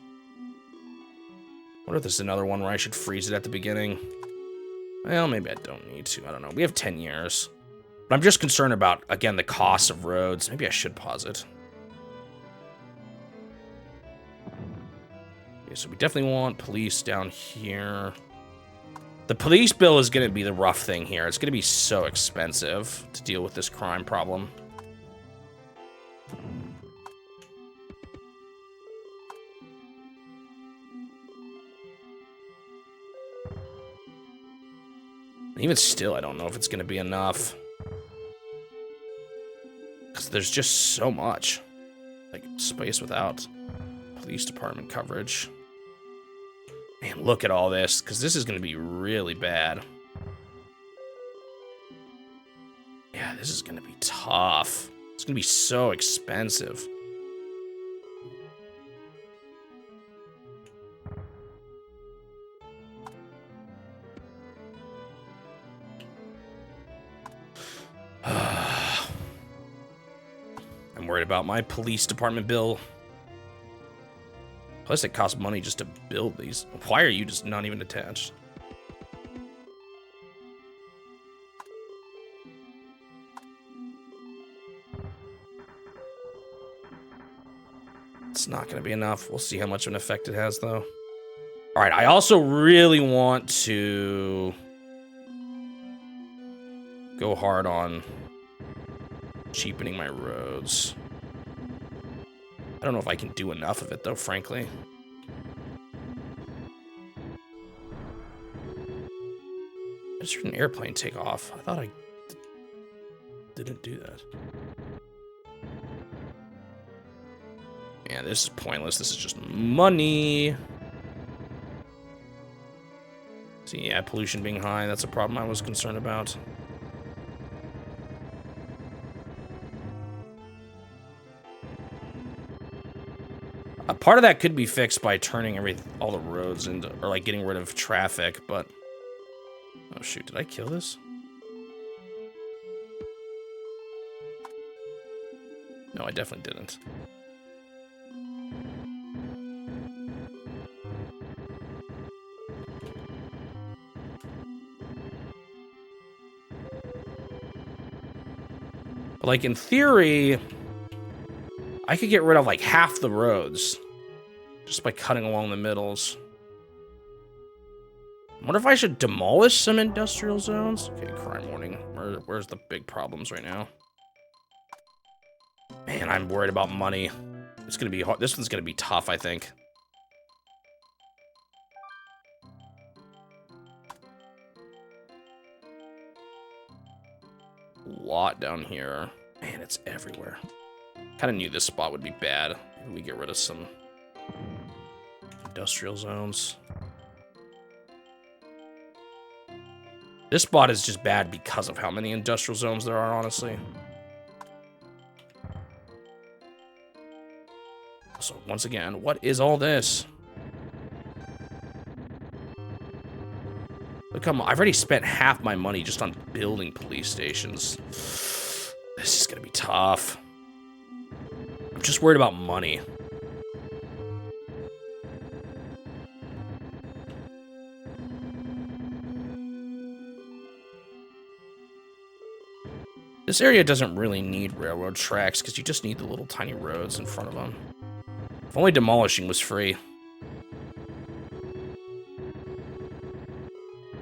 What if there's another one where I should freeze it at the beginning? Well, maybe I don't need to. I don't know. We have 10 years. But I'm just concerned about, again, the cost of roads. Maybe I should pause it. Okay, so we definitely want police down here. The police bill is going to be the rough thing here. It's going to be so expensive to deal with this crime problem. Even still, I don't know if it's going to be enough. Because there's just so much. Like, space without police department coverage. Man, look at all this. Because this is going to be really bad. Yeah, this is going to be tough. It's going to be so expensive. I'm worried about my police department bill. Plus, it costs money just to build these. Why are you just not even attached? It's not going to be enough. We'll see how much of an effect it has, though. All right, I also really want to go hard on cheapening my roads. I don't know if I can do enough of it, though, frankly. I just heard an airplane take off. I thought I didn't do that. Yeah, this is pointless. This is just money. See, yeah, pollution being high, that's a problem I was concerned about. Part of that could be fixed by turning all the roads into, or like getting rid of traffic, but... Oh shoot, did I kill this? No, I definitely didn't. But like in theory, I could get rid of like half the roads just by cutting along the middles. I wonder if I should demolish some industrial zones. Okay, crime warning. Where's the big problems right now? Man, I'm worried about money. It's gonna be hard. This one's gonna be tough, I think. A lot down here. Man, it's everywhere. Kind of knew this spot would be bad. Maybe we get rid of some industrial zones. This spot is just bad because of how many industrial zones there are, honestly. So, once again, what is all this? Look, come on. I've already spent half my money just on building police stations. This is gonna be tough. I'm just worried about money. This area doesn't really need railroad tracks because you just need the little tiny roads in front of them. If only demolishing was free.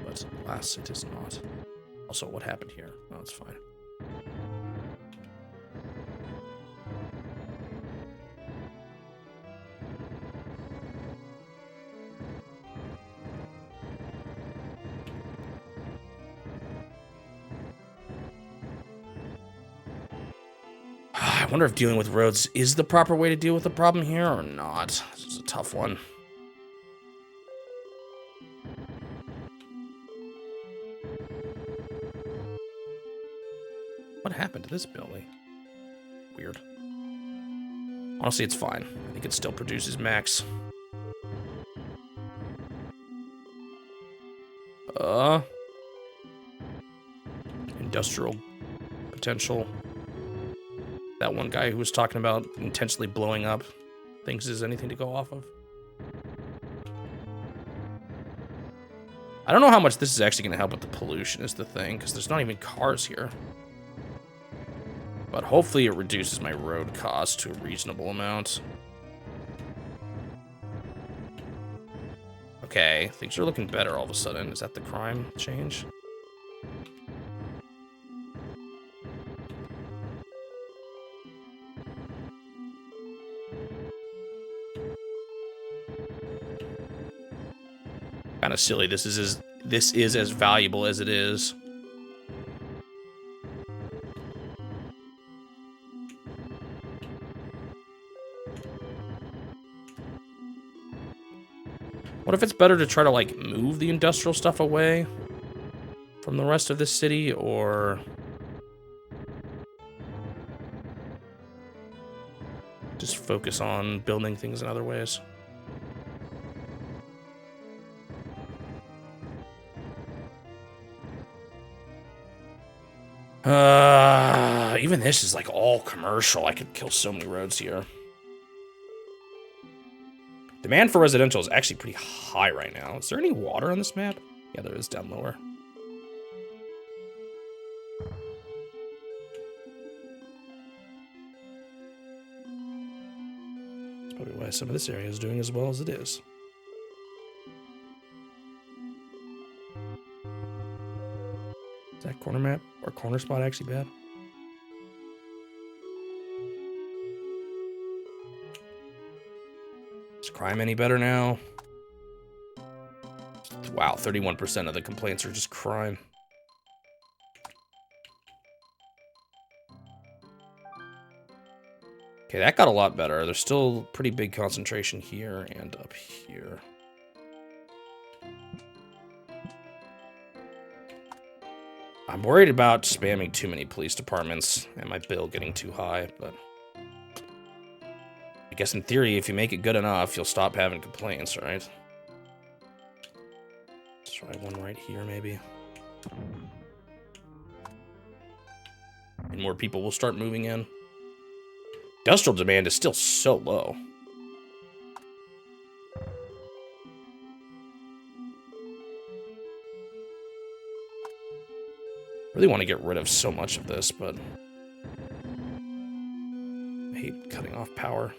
But alas, it is not. Also, what happened here? No, it's fine. I wonder if dealing with roads is the proper way to deal with the problem here or not. This is a tough one. What happened to this building? Weird. Honestly, it's fine. I think it still produces max. Industrial potential. That one guy who was talking about intentionally blowing up thinks there's anything to go off of. I don't know how much this is actually going to help with the pollution is the thing, because there's not even cars here. But hopefully it reduces my road cost to a reasonable amount. Okay, things are looking better all of a sudden. Is that the crime change? Kind of silly. This is as valuable as it is. What if it's better to try to, like, move the industrial stuff away from the rest of the city, or just focus on building things in other ways? Even this is like all commercial. I could kill so many roads here. Demand for residential is actually pretty high right now. Is there any water on this map? Yeah, there is down lower. That's probably why some of this area is doing as well as it is. Is that corner map or corner spot actually bad? Is crime any better now? Wow, 31% of the complaints are just crime. Okay, that got a lot better. There's still pretty big concentration here and up here. I'm worried about spamming too many police departments and my bill getting too high, but I guess in theory, if you make it good enough, you'll stop having complaints, right? Let's try one right here, maybe. And more people will start moving in. Industrial demand is still so low. Really want to get rid of so much of this, but I hate cutting off power,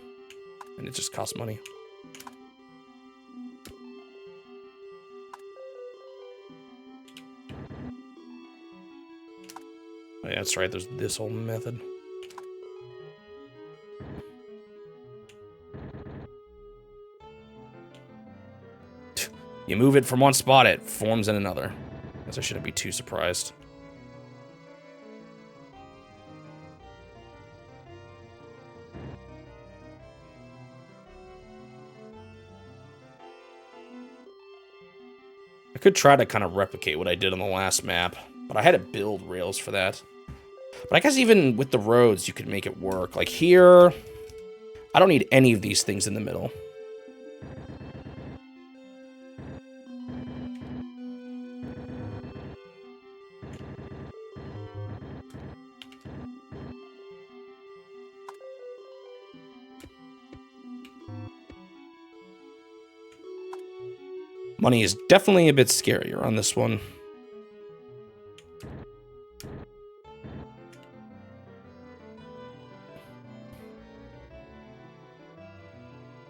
and it just costs money. Oh yeah, that's right, there's this whole method. You move it from one spot, it forms in another. I guess I shouldn't be too surprised. I could try to kind of replicate what I did on the last map, but I had to build rails for that. But I guess even with the roads, you could make it work. Like here, I don't need any of these things in the middle. Money is definitely a bit scarier on this one.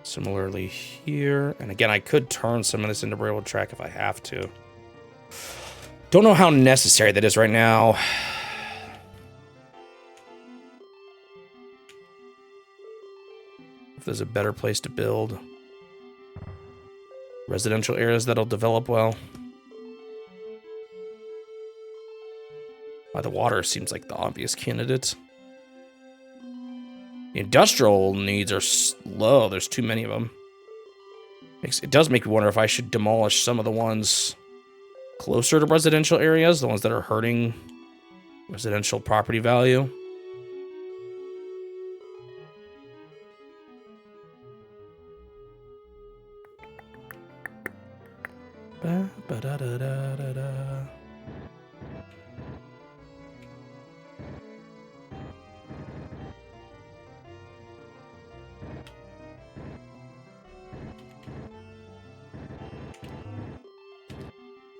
Similarly here. And again, I could turn some of this into railroad track if I have to. Don't know how necessary that is right now. If there's a better place to build. Residential areas that'll develop well. By the water seems like the obvious candidate. The industrial needs are low. There's too many of them. It does make me wonder if I should demolish some of the ones closer to residential areas, the ones that are hurting residential property value. Ba-ba-da-da-da-da-da.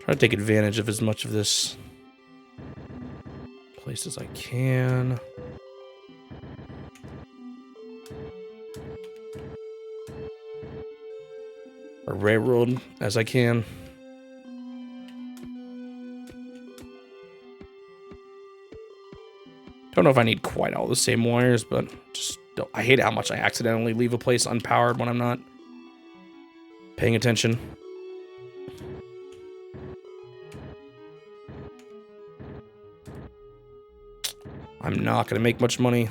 Try to take advantage of as much of this place as I can. Or railroad as I can. Don't know if I need quite all the same wires, but just don't. I hate how much I accidentally leave a place unpowered when I'm not paying attention. I'm not going to make much money.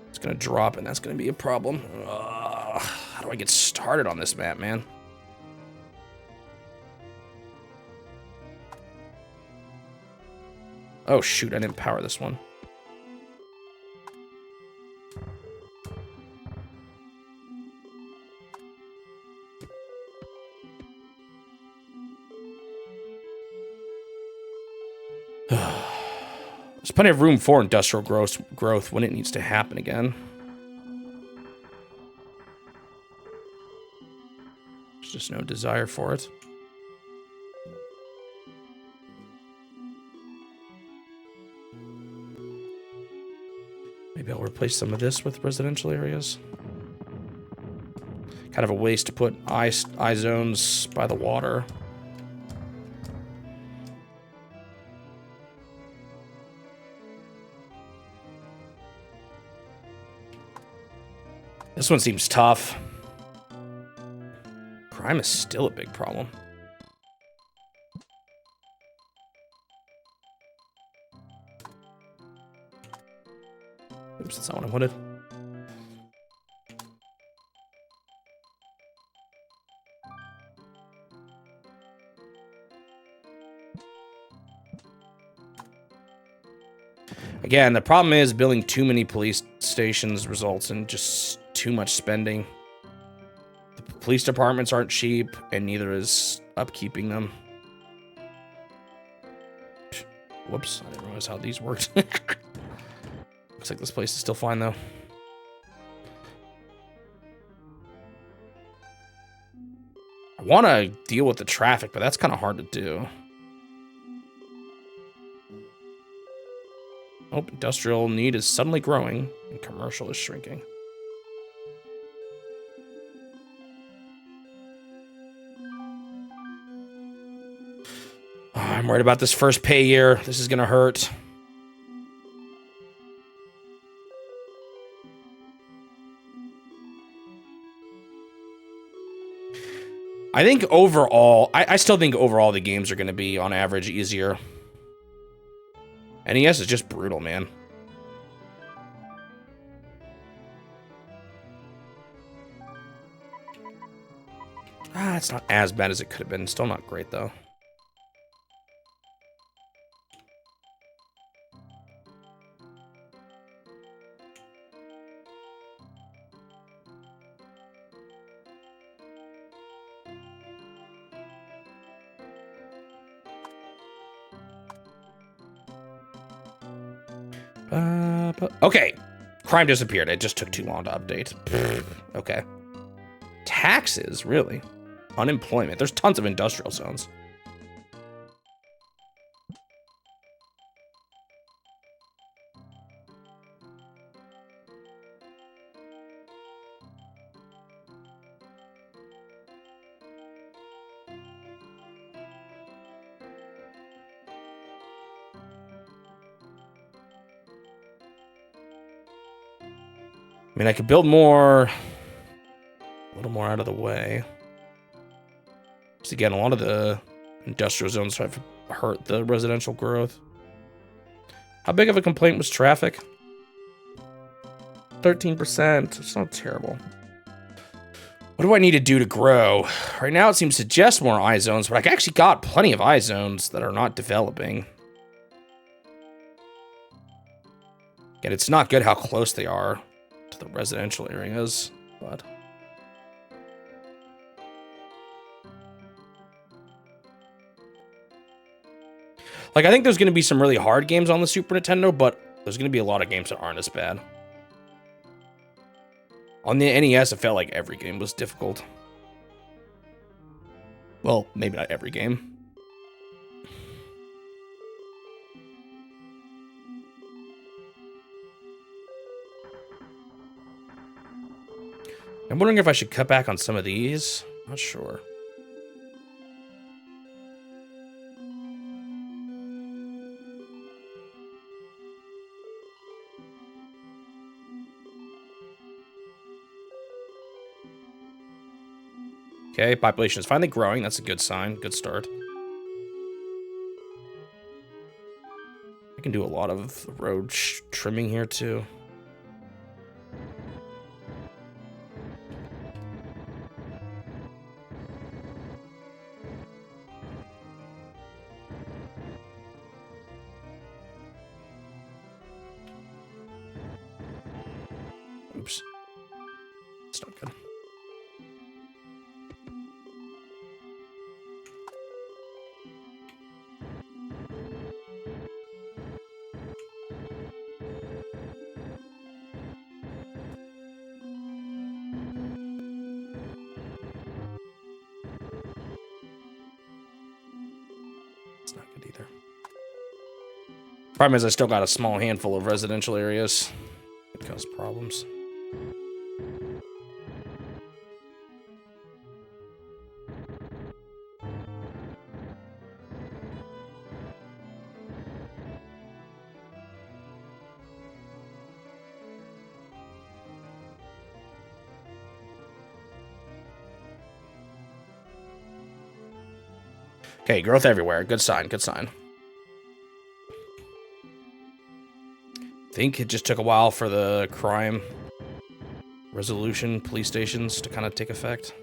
It's going to drop, and that's going to be a problem. How do I get started on this map, man? Oh, shoot, I didn't power this one. There's plenty of room for industrial growth when it needs to happen again. There's just no desire for it. Maybe I'll replace some of this with residential areas. Kind of a waste to put eye zones by the water. This one seems tough. Crime is still a big problem. Oops, that's not what I wanted. Again, the problem is building too many police stations results in just too much spending. The police departments aren't cheap, and neither is upkeeping them. Whoops, I didn't realize how these worked. Looks like this place is still fine, though. I want to deal with the traffic, but that's kind of hard to do. Oh, industrial need is suddenly growing, and commercial is shrinking. Oh, I'm worried about this first pay year. This is going to hurt. I think overall, I still think overall the games are going to be, on average, easier. NES is just brutal, man. It's not as bad as it could have been. Still not great, though. Okay. Crime disappeared. It just took too long to update. Okay. Taxes, really? Unemployment. There's tons of industrial zones. I mean, I could build more, a little more out of the way. So again, a lot of the industrial zones have hurt the residential growth. How big of a complaint was traffic? 13%. It's not terrible. What do I need to do to grow? Right now, it seems to suggest more eye zones, but I actually got plenty of eye zones that are not developing. Yet it's not good how close they are to the residential areas, but Like, I think there's going to be some really hard games on the Super Nintendo, but there's going to be a lot of games that aren't as bad. On the NES, it felt like every game was difficult. Well, maybe not every game. I'm wondering if I should cut back on some of these. Not sure. Okay, population is finally growing. That's a good sign. Good start. I can do a lot of road trimming here, too. Oops. That's not good. It's not good either. Problem is I still got a small handful of residential areas. It causes problems. Okay, growth everywhere. Good sign, good sign. I think it just took a while for the crime resolution police stations to kind of take effect.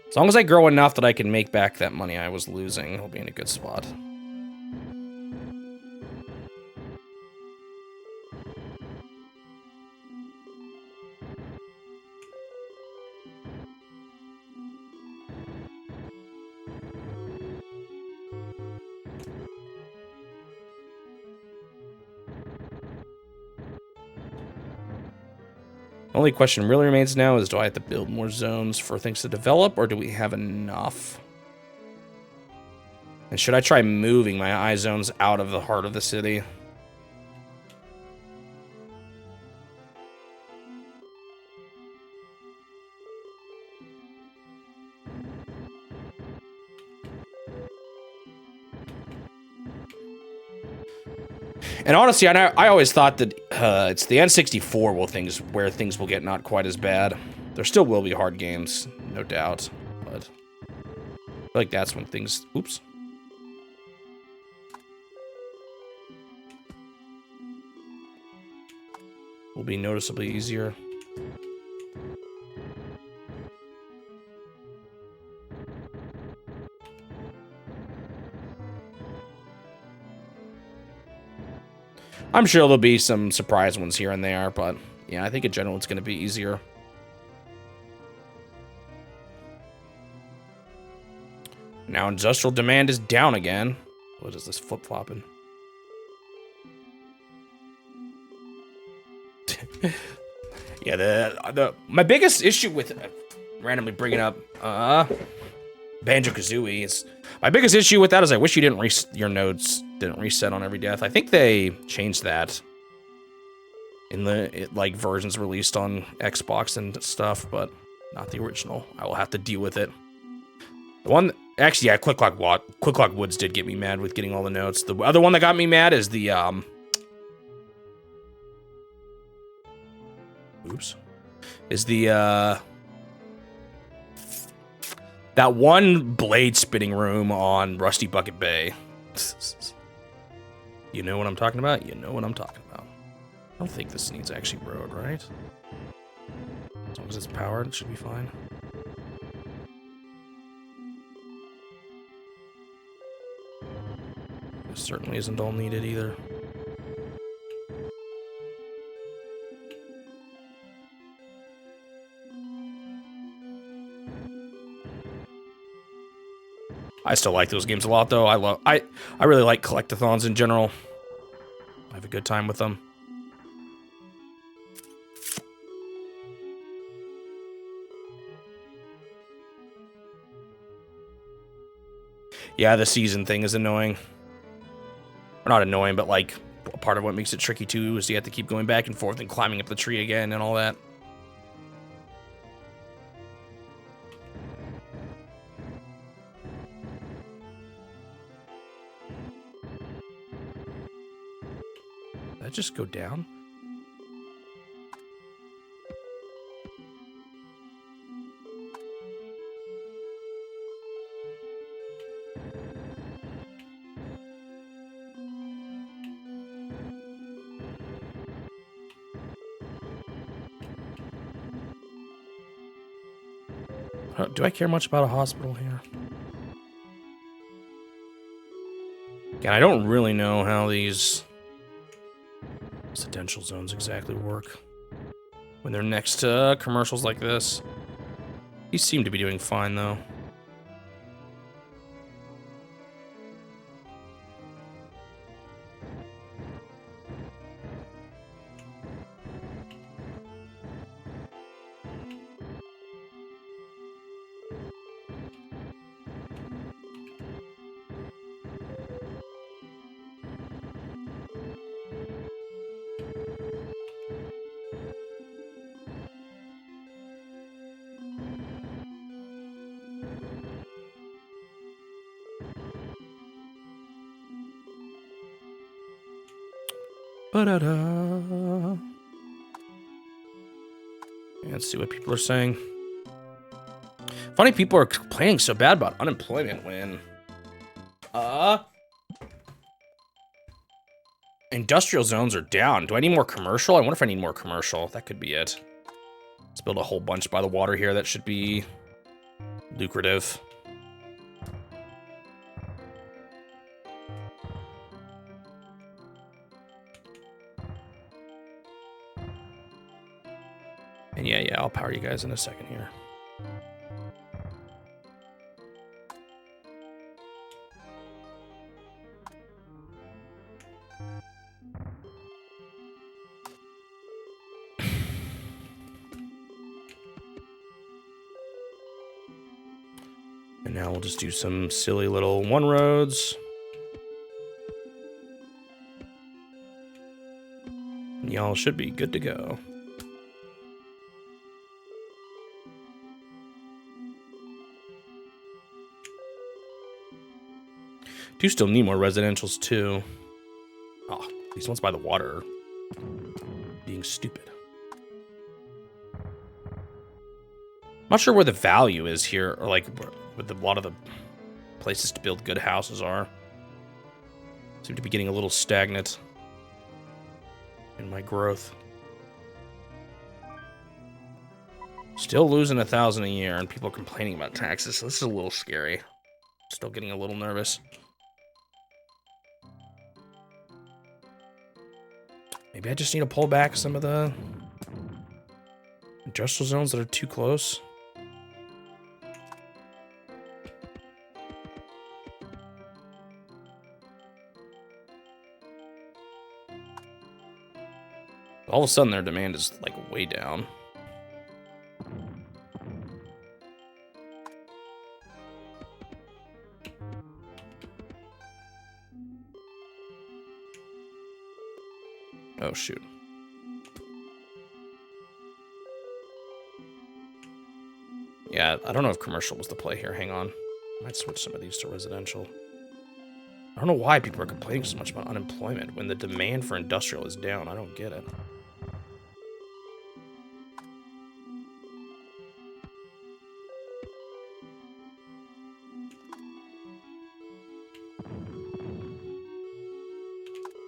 As long as I grow enough that I can make back that money I was losing, I'll be in a good spot. The only question really remains now is, do I have to build more zones for things to develop, or do we have enough? And should I try moving my I zones out of the heart of the city? And honestly, I always thought that it's the N64 where things will get not quite as bad. There still will be hard games, no doubt, but I feel like that's when things... Oops. Will be noticeably easier. I'm sure there'll be some surprise ones here and there, but yeah, I think in general it's going to be easier. Now industrial demand is down again. What is this flip-flopping? Yeah, my biggest issue with randomly bringing up Banjo-Kazooie is my biggest issue with that is I wish your nodes didn't reset on every death. I think they changed that in the like versions released on Xbox and stuff, but not the original. I will have to deal with it. The one actually, yeah, Quick Clock Woods did get me mad with getting all the notes. The other one that got me mad is the that one blade spinning room on Rusty Bucket Bay. You know what I'm talking about? You know what I'm talking about. I don't think this needs actually road, right? As long as it's powered, it should be fine. This certainly isn't all needed either. I still like those games a lot, though. I really like collectathons in general. I have a good time with them. Yeah, the season thing is annoying. Or not annoying, but like part of what makes it tricky too is you have to keep going back and forth and climbing up the tree again and all that. Did that just go down? Do I care much about a hospital here? Again, I don't really know how these residential zones exactly work when they're next to commercials like this. These seem to be doing fine, though. Ba-da-da. Let's see what people are saying. Funny people are complaining so bad about unemployment when industrial zones are down. Do I need more commercial? I wonder if I need more commercial. That could be it. Let's build a whole bunch by the water here. That should be lucrative. And yeah, I'll power you guys in a second here. And now we'll just do some silly little one roads. Y'all should be good to go. Do still need more residentials too. Oh, these ones by the water are being stupid. I'm not sure where the value is here, or like with a lot of the places to build good houses are. Seem to be getting a little stagnant in my growth. Still losing 1,000 a year, and people complaining about taxes. So this is a little scary. Still getting a little nervous. Maybe I just need to pull back some of the industrial zones that are too close. All of a sudden, their demand is like way down. Oh, shoot. Yeah, I don't know if commercial was the play here. Hang on. I might switch some of these to residential. I don't know why people are complaining so much about unemployment when the demand for industrial is down. I don't get it.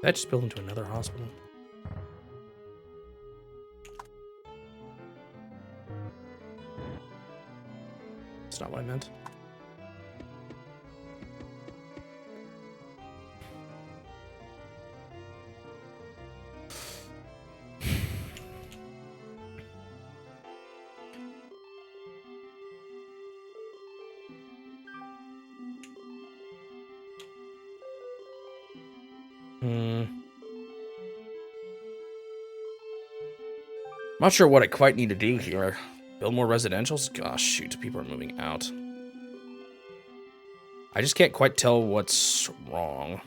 Did I just build into another hospital? That's not what I meant. Not sure what I quite need to do here. Build more residentials? Gosh, shoot, people are moving out. I just can't quite tell what's wrong.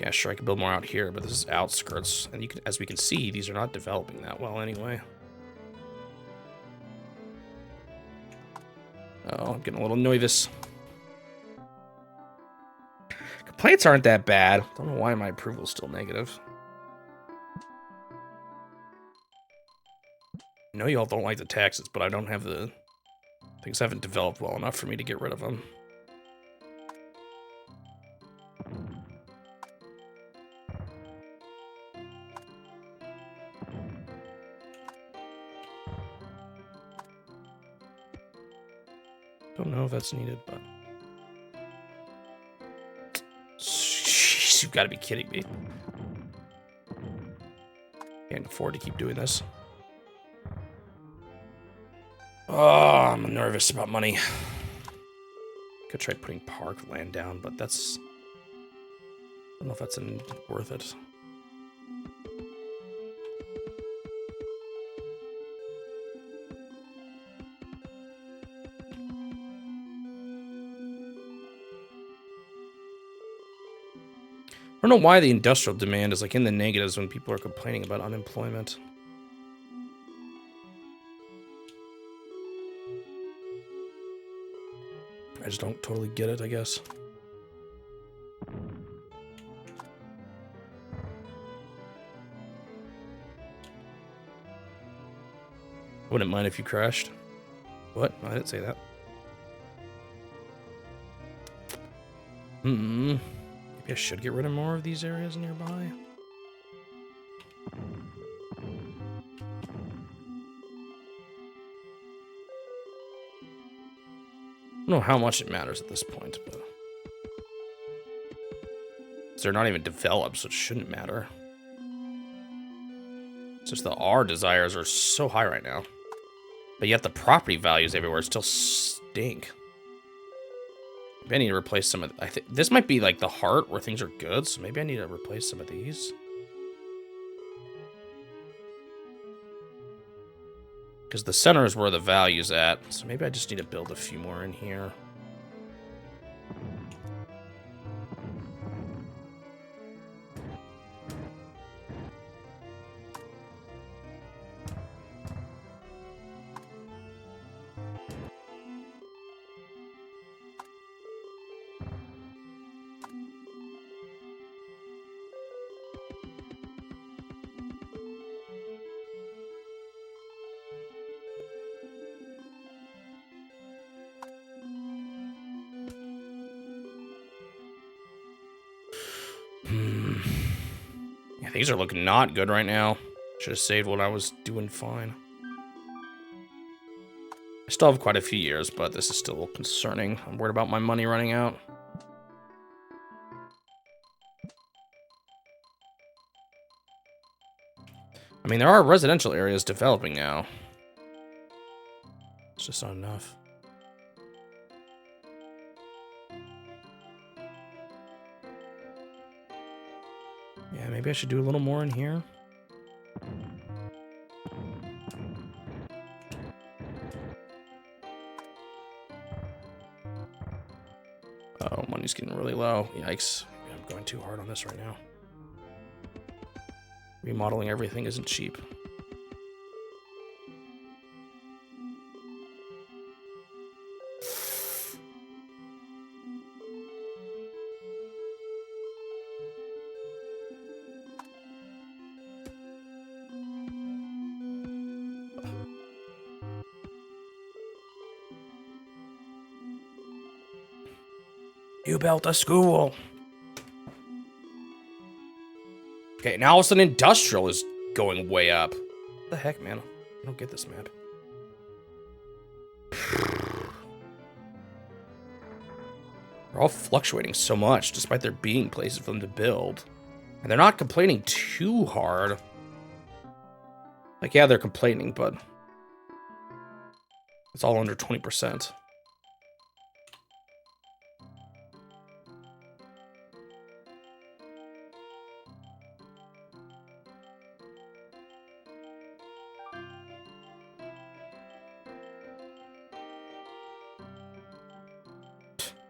Yeah, sure, I could build more out here, but this is outskirts, and you can, as we can see, these are not developing that well anyway. Oh, I'm getting a little nervous. Complaints aren't that bad. Don't know why my approval is still negative. I know y'all don't like the taxes, but I don't have the... Things haven't developed well enough for me to get rid of them. Don't know if that's needed, but... Jeez, you've got to be kidding me. Can't afford to keep doing this. Oh, I'm nervous about money. Could try putting parkland down, but that's... I don't know if that's worth it. I don't know why the industrial demand is like in the negatives when people are complaining about unemployment. I just don't totally get it, I guess. Wouldn't mind if you crashed. What? I didn't say that. Maybe I should get rid of more of these areas nearby. I don't know how much it matters at this point, but... They're not even developed, so it shouldn't matter. It's just the R desires are so high right now. But yet the property values everywhere still stink. Maybe I need to replace some of... I think this might be like the heart where things are good, so maybe I need to replace some of these. Because the center is where the value's at, so maybe I just need to build a few more in here. Yeah, these are looking not good right now. Should have saved when I was doing fine. I still have quite a few years, but this is still concerning. I'm worried about my money running out. I mean, there are residential areas developing now. It's just not enough. Yeah, maybe I should do a little more in here. Oh, money's getting really low. Yikes. Maybe I'm going too hard on this right now. Remodeling everything isn't cheap. You built a school. Okay, now all of a sudden industrial is going way up. What the heck, man? I don't get this map. They're all fluctuating so much, despite there being places for them to build. And they're not complaining too hard. Like, yeah, they're complaining, but It's all under 20%.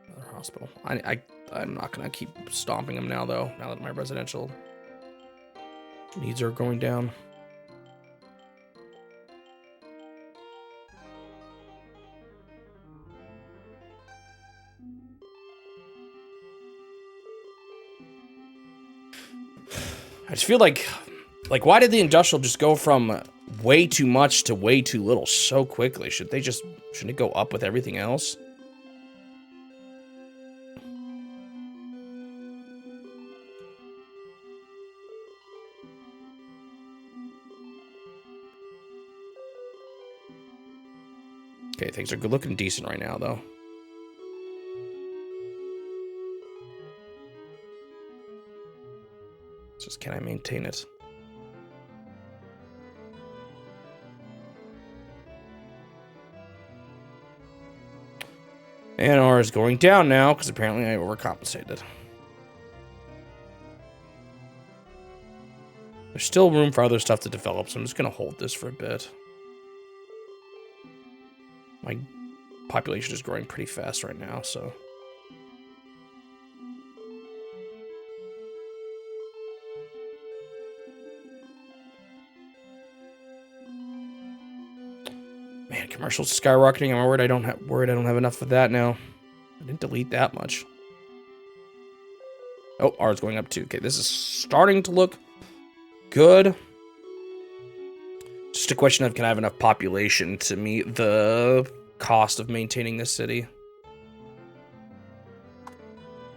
Another hospital. I'm not gonna keep stomping them now, though. Now that my residential needs are going down. I just feel like why did the industrial just go from way too much to way too little so quickly? Shouldn't it go up with everything else? Okay, things are good looking decent right now, though. It's just, can I maintain it? And R is going down now, because apparently I overcompensated. There's still room for other stuff to develop, so I'm just going to hold this for a bit. My population is growing pretty fast right now, so... Man, commercials skyrocketing. I'm worried I don't have enough of that now. I didn't delete that much. Oh, R is going up too. Okay, this is starting to look good. Just a question of, can I have enough population to meet the cost of maintaining this city?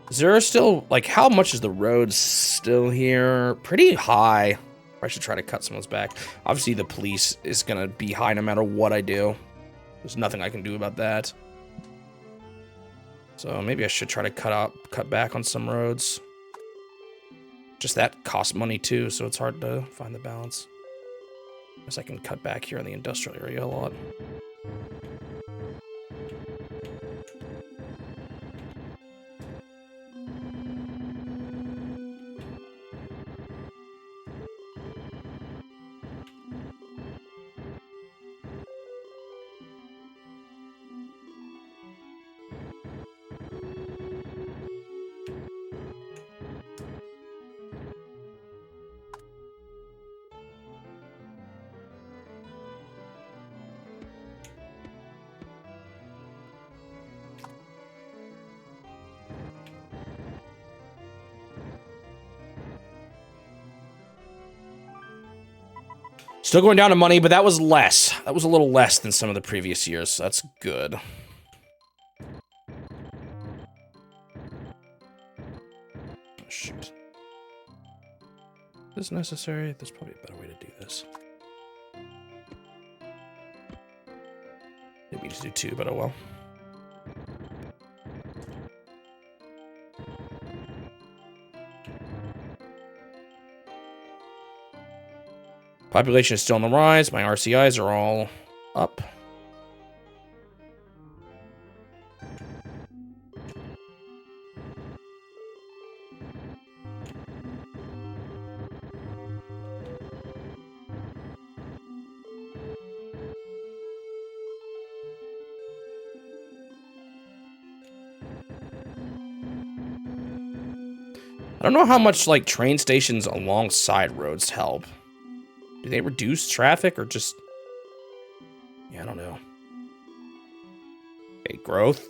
Is there still, like, how much is the road still here? Pretty high. I should try to cut some of those back. Obviously, the police is going to be high no matter what I do. There's nothing I can do about that. So maybe I should try to cut back on some roads. Just that costs money too, so it's hard to find the balance. Guess I can cut back here in the industrial area a lot. Still going down to money, but that was less. That was a little less than some of the previous years, so that's good. Oh, shoot. Is this necessary? There's probably a better way to do this. Maybe just do 2, but oh well. Population is still on the rise. My RCIs are all up. I don't know how much, like, train stations alongside roads help. Do they reduce traffic or just... Yeah, I don't know. Okay, growth.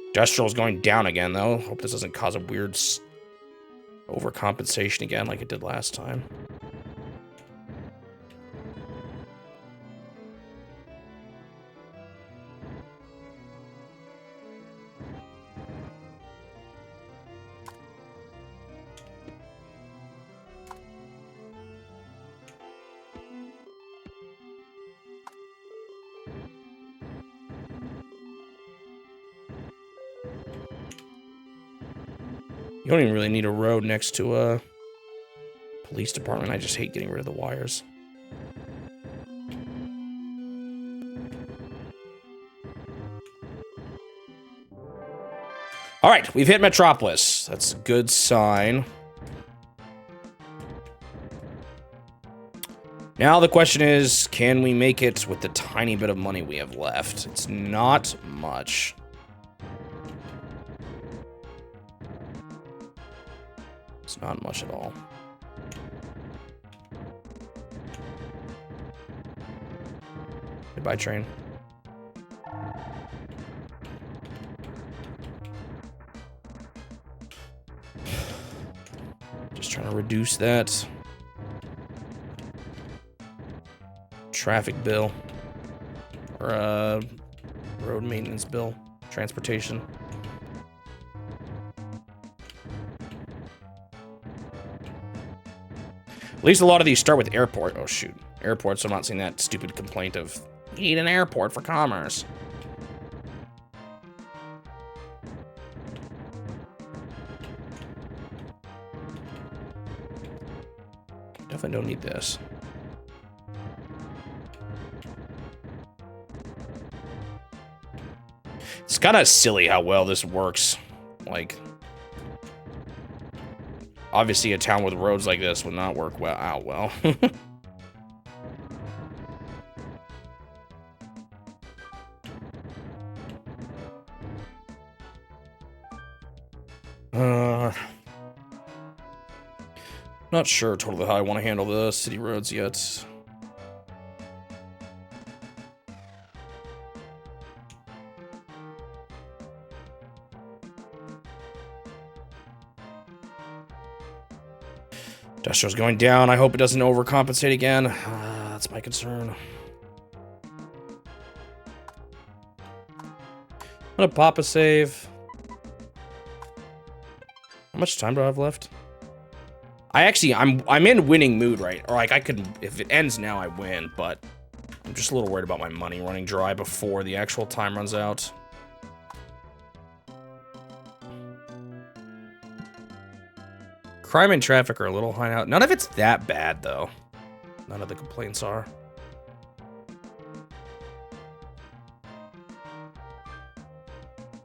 Industrial's going down again, though. Hope this doesn't cause a weird overcompensation again like it did last time. You don't even really need a road next to a police department. I just hate getting rid of the wires. All right, we've hit Metropolis. That's a good sign. Now the question is, can we make it with the tiny bit of money we have left? It's not much. It's not much at all. Goodbye, train. Just trying to reduce that traffic bill or road maintenance bill, transportation. At least a lot of these start with airport. Oh shoot, airport. So I'm not seeing that stupid complaint of need an airport for commerce. Definitely don't need this. It's kind of silly how well this works. Like, obviously a town with roads like this would not work well out well. Not sure totally how I want to handle the city roads yet. Industrial's going down. I hope it doesn't overcompensate again. That's my concern. I'm gonna pop a save. How much time do I have left? I'm in winning mood, right? Or like I could, if it ends now, I win, but I'm just a little worried about my money running dry before the actual time runs out. Crime and traffic are a little high out. None of it's that bad, though. None of the complaints are.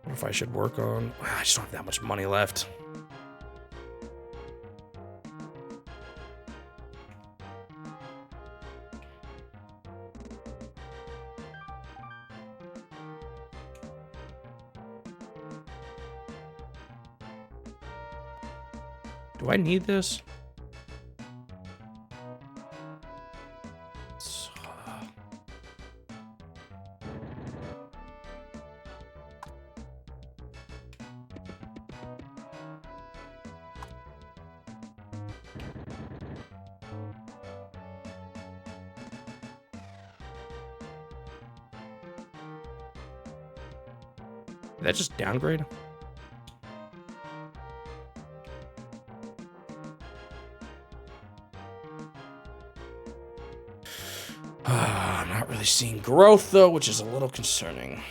What if I should work on... I just don't have that much money left. Do I need this? Did that just downgrade? I'm not really seeing growth, though, which is a little concerning.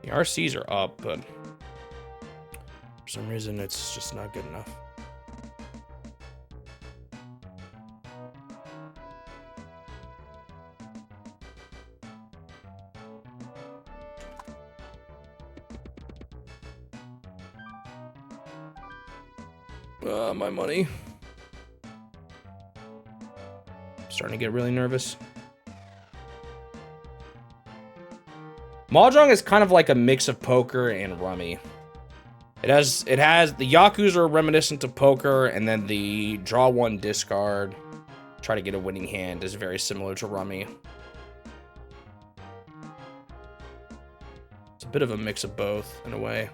The RCs are up, but for some reason, it's just not good enough. My money. Starting to get really nervous. Mahjong is kind of like a mix of poker and rummy. It has the Yakuza are reminiscent of poker, and then the draw one discard, try to get a winning hand is very similar to rummy. It's a bit of a mix of both in a way.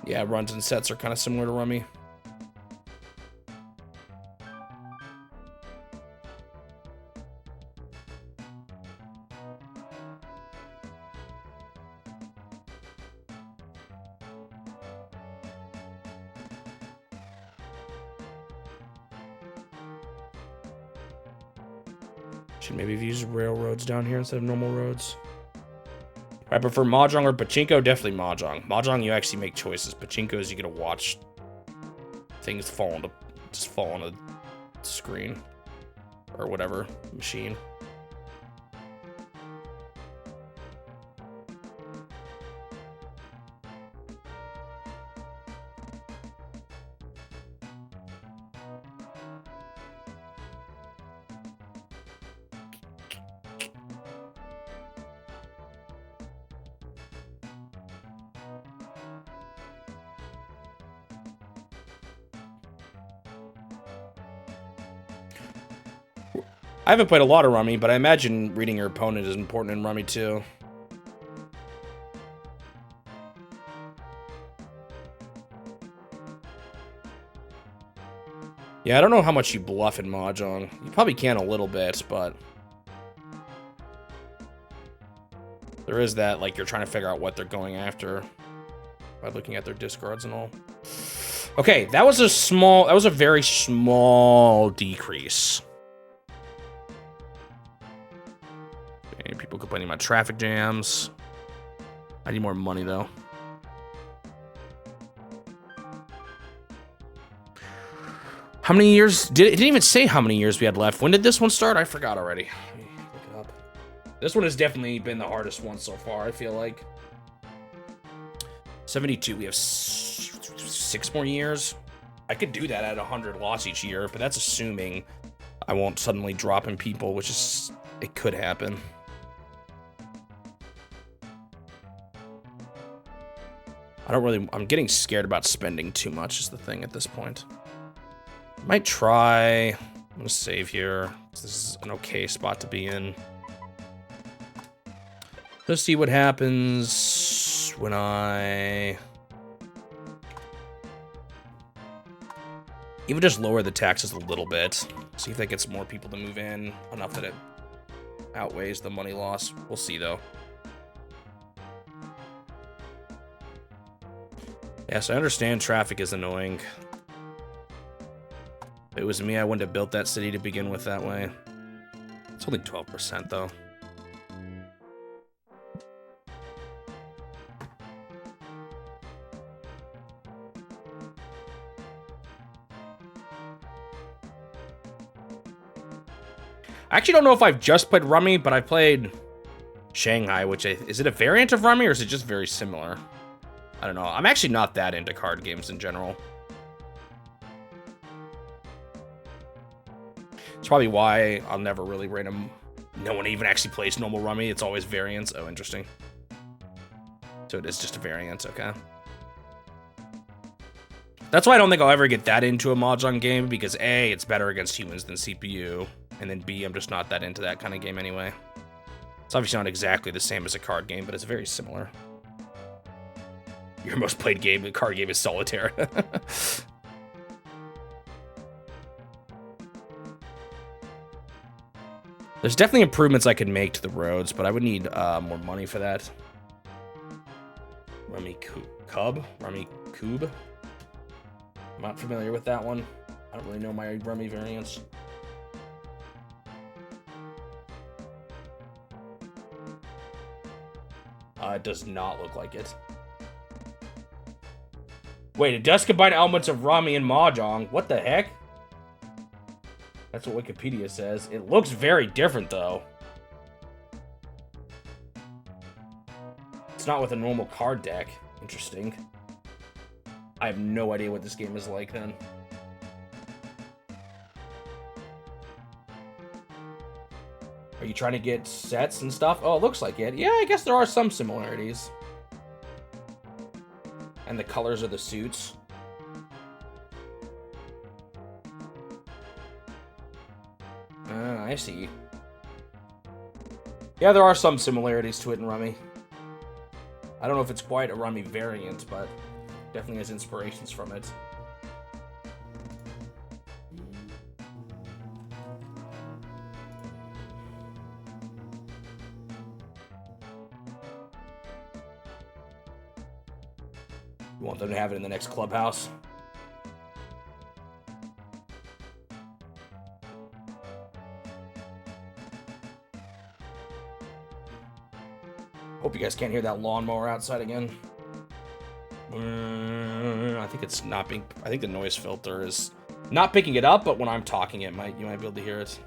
Yeah, runs and sets are kind of similar to rummy. Should maybe have used railroads down here instead of normal roads. I prefer Mahjong or Pachinko? Definitely Mahjong. Mahjong, you actually make choices. Pachinko's, you gotta watch things fall on the screen. Or whatever, machine. I haven't played a lot of Rummy, but I imagine reading your opponent is important in Rummy too. Yeah, I don't know how much you bluff in Mahjong. You probably can a little bit, but there is that, like, you're trying to figure out what they're going after by looking at their discards and all. Okay, that was a very small decrease. Okay, people complaining about traffic jams. I need more money, though. How many years? It didn't even say how many years we had left. When did this one start? I forgot already. Let me look it up. This one has definitely been the hardest one so far, I feel like. 72. We have 6 more years. I could do that at 100 loss each year, but that's assuming I won't suddenly drop in people, which is... it could happen. I'm getting scared about spending too much is the thing at this point. Might try. I'm gonna save here. This is an okay spot to be in. Let's see what happens when I even just lower the taxes a little bit. See if that gets more people to move in enough that it outweighs the money loss. We'll see though. Yes, I understand traffic is annoying. If it was me, I wouldn't have built that city to begin with that way. It's only 12% though. I actually don't know if I've just played Rummy, but I played Shanghai, which is it a variant of Rummy or is it just very similar? I don't know. I'm actually not that into card games in general. It's probably why I'll never really rate them. No one even actually plays normal Rummy. It's always variants. Oh, interesting. So it is just a variant. Okay. That's why I don't think I'll ever get that into a Mahjong game, because A, it's better against humans than CPU, and then B, I'm just not that into that kind of game anyway. It's obviously not exactly the same as a card game, but it's very similar. Your most played game, the card game, is Solitaire. There's definitely improvements I could make to the roads, but I would need more money for that. Rummy Cub? Rummy Cube? I'm not familiar with that one. I don't really know my Rummy variants. It does not look like it. Wait, it does combine elements of Rummy and Mahjong. What the heck? That's what Wikipedia says. It looks very different, though. It's not with a normal card deck. Interesting. I have no idea what this game is like, then. Are you trying to get sets and stuff? Oh, it looks like it. Yeah, I guess there are some similarities. And the colors of the suits. I see. Yeah, there are some similarities to it in Rummy. I don't know if it's quite a Rummy variant, but definitely has inspirations from it. You want them to have it in the next clubhouse? Hope you guys can't hear that lawnmower outside again. I think it's not being... I think the noise filter is not picking it up, but when I'm talking, you might be able to hear it.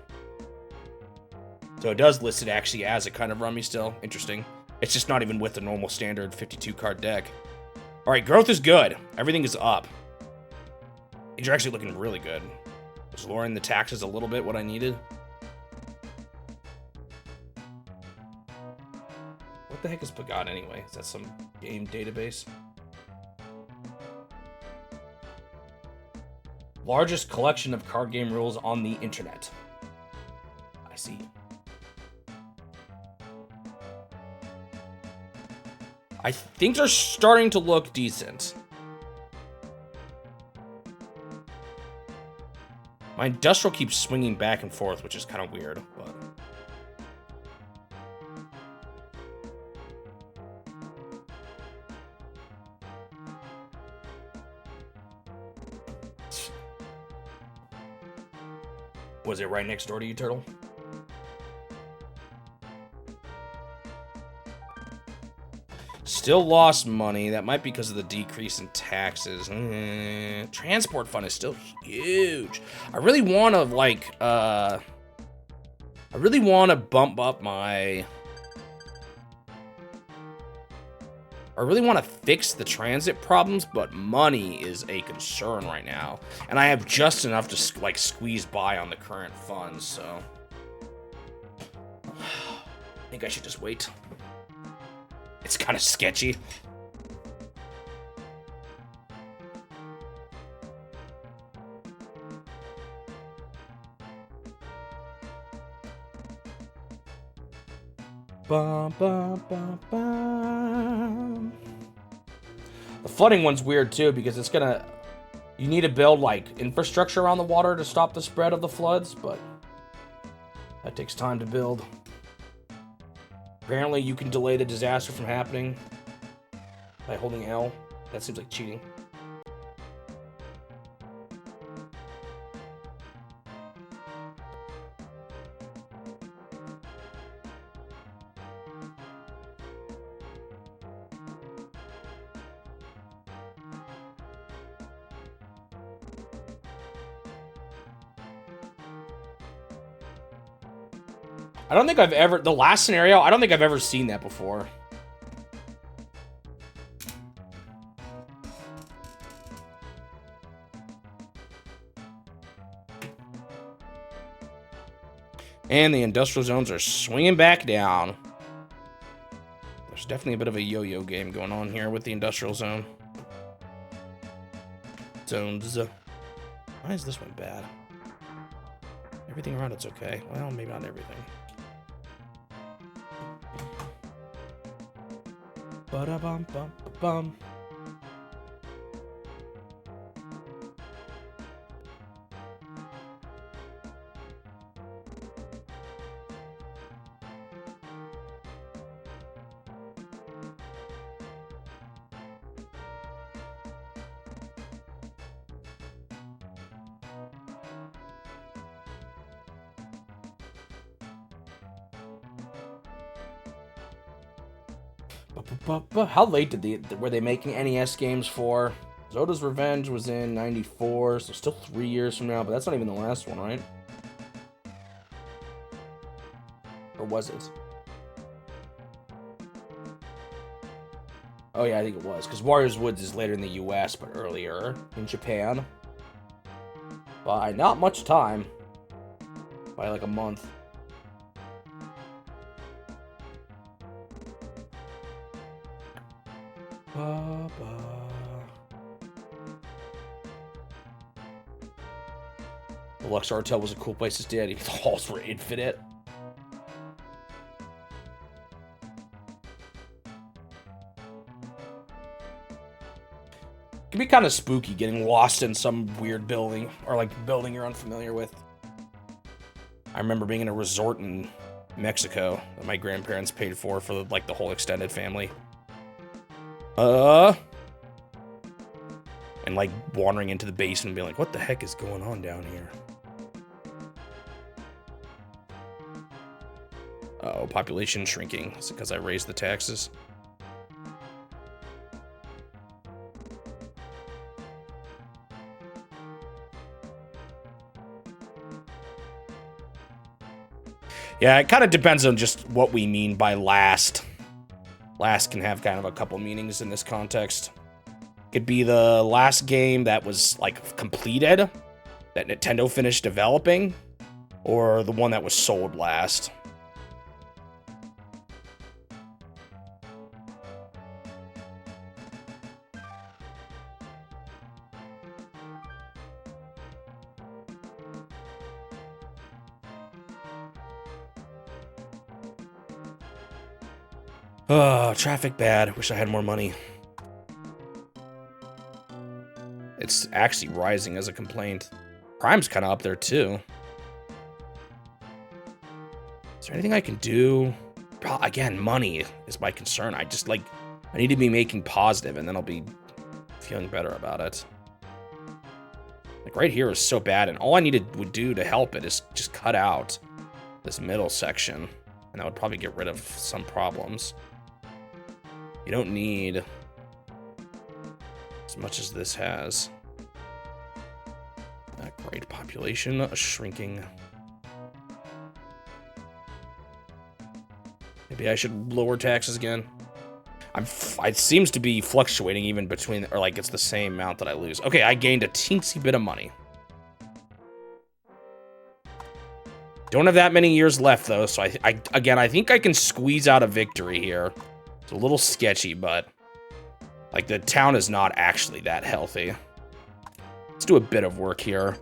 So it does list it actually as a kind of rummy still. Interesting. It's just not even with the normal standard 52 card deck. All right, growth is good. Everything is up. Things are actually looking really good. Was lowering the taxes a little bit what I needed. What the heck is Pagot anyway? Is that some game database? Largest collection of card game rules on the internet. I see. I think they're starting to look decent. My industrial keeps swinging back and forth, which is kind of weird, but... Was it right next door to you, Turtle? Still lost money. That might be because of the decrease in taxes. Transport fund is still huge. I really want to, like, I really want to bump up my... I really want to fix the transit problems, but money is a concern right now. And I have just enough to, like, squeeze by on the current funds, so... I think I should just wait. It's kind of sketchy. Bum, bum, bum, bum. The flooding one's weird too because it's gonna... You need to build like infrastructure around the water to stop the spread of the floods, but that takes time to build. Apparently you can delay the disaster from happening by holding L. That seems like cheating. I don't think I've ever... The last scenario, I don't think I've ever seen that before. And the industrial zones are swinging back down. There's definitely a bit of a yo-yo game going on here with the industrial zone. Zones. Why is this one bad? Everything around it's okay. Well, maybe not everything. Ba-da-bum-bum-bum. How late were they making NES games for? Zoda's Revenge was in 94, so still 3 years from now, but that's not even the last one, right? Or was it? Oh yeah, I think it was, because Warriors Woods is later in the US, but earlier in Japan. By not much time. By like a month. The Luxor Hotel was a cool place to stay at. The halls were infinite. It can be kind of spooky getting lost in some weird building, or like building you're unfamiliar with. I remember being in a resort in Mexico that my grandparents paid for like the whole extended family. And like wandering into the basement and being like, what the heck is going on down here? Uh-oh, population shrinking. Is it because I raised the taxes? Yeah, it kind of depends on just what we mean by last. Last can have kind of a couple meanings in this context. Could be the last game that was, like, completed, that Nintendo finished developing, or the one that was sold last. Oh, traffic bad. Wish I had more money. It's actually rising as a complaint. Crime's kind of up there, too. Is there anything I can do? Again, money is my concern. I need to be making positive, and then I'll be feeling better about it. Like, right here is so bad, and all I would do to help it is just cut out this middle section, and that would probably get rid of some problems. You don't need as much as this has. That great population shrinking. Maybe I should lower taxes again. It seems to be fluctuating even between, or like it's the same amount that I lose. Okay, I gained a teensy bit of money. Don't have that many years left though, so I think I can squeeze out a victory here. It's a little sketchy, but like the town is not actually that healthy. Let's do a bit of work here.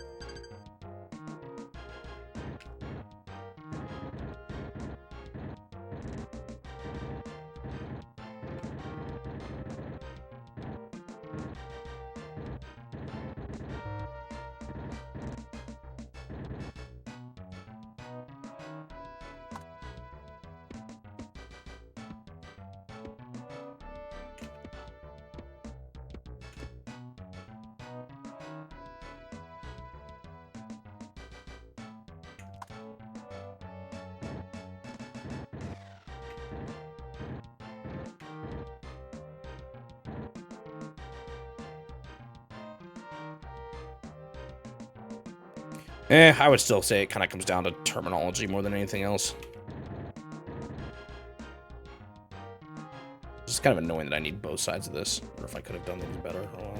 I would still say it kind of comes down to terminology more than anything else. It's kind of annoying that I need both sides of this. Or if I could have done things better. Oh, well.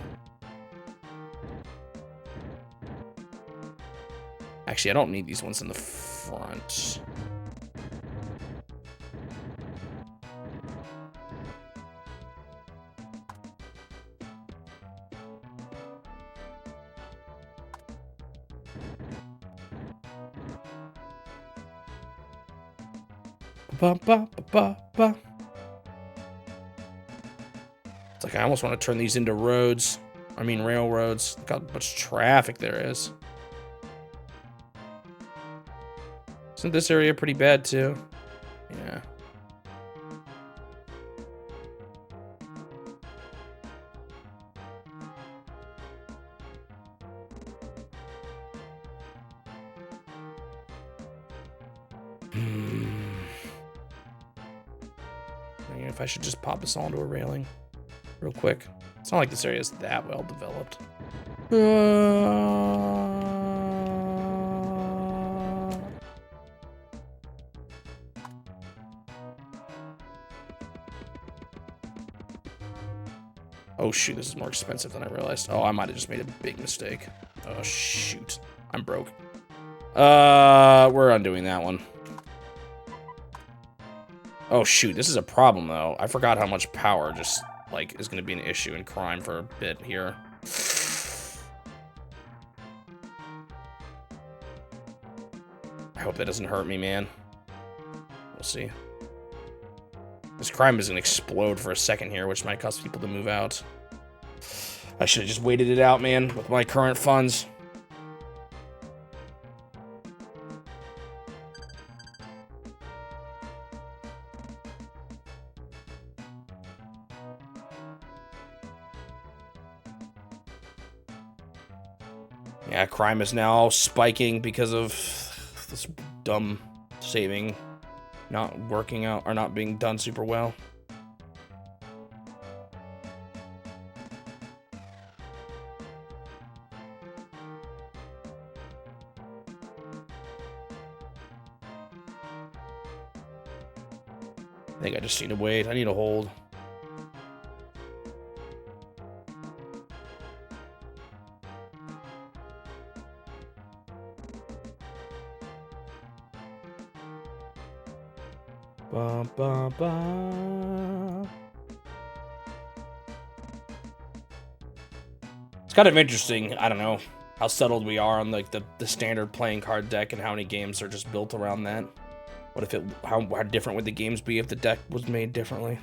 Actually, I don't need these ones in the front. It's like I almost want to turn these into roads. I mean railroads. Look how much traffic there is. Isn't this area pretty bad too? Yeah. If I should just pop us all into a railing real quick. It's not like this area is that well developed. Oh shoot, this is more expensive than I realized. Oh, I might have just made a big mistake. Oh shoot, I'm broke. We're undoing that one. Oh shoot, this is a problem though. I forgot how much power just like is going to be an issue in crime for a bit here. I hope that doesn't hurt me, man. We'll see. This crime is going to explode for a second here, which might cause people to move out. I should have just waited it out, man, with my current funds. Yeah, crime is now spiking because of this dumb saving not working out or not being done super well. I think I just need to wait. I need to hold. Ba, ba, ba. It's kind of interesting. I don't know how settled we are on like the standard playing card deck and how many games are just built around that. What if how different would the games be if the deck was made differently?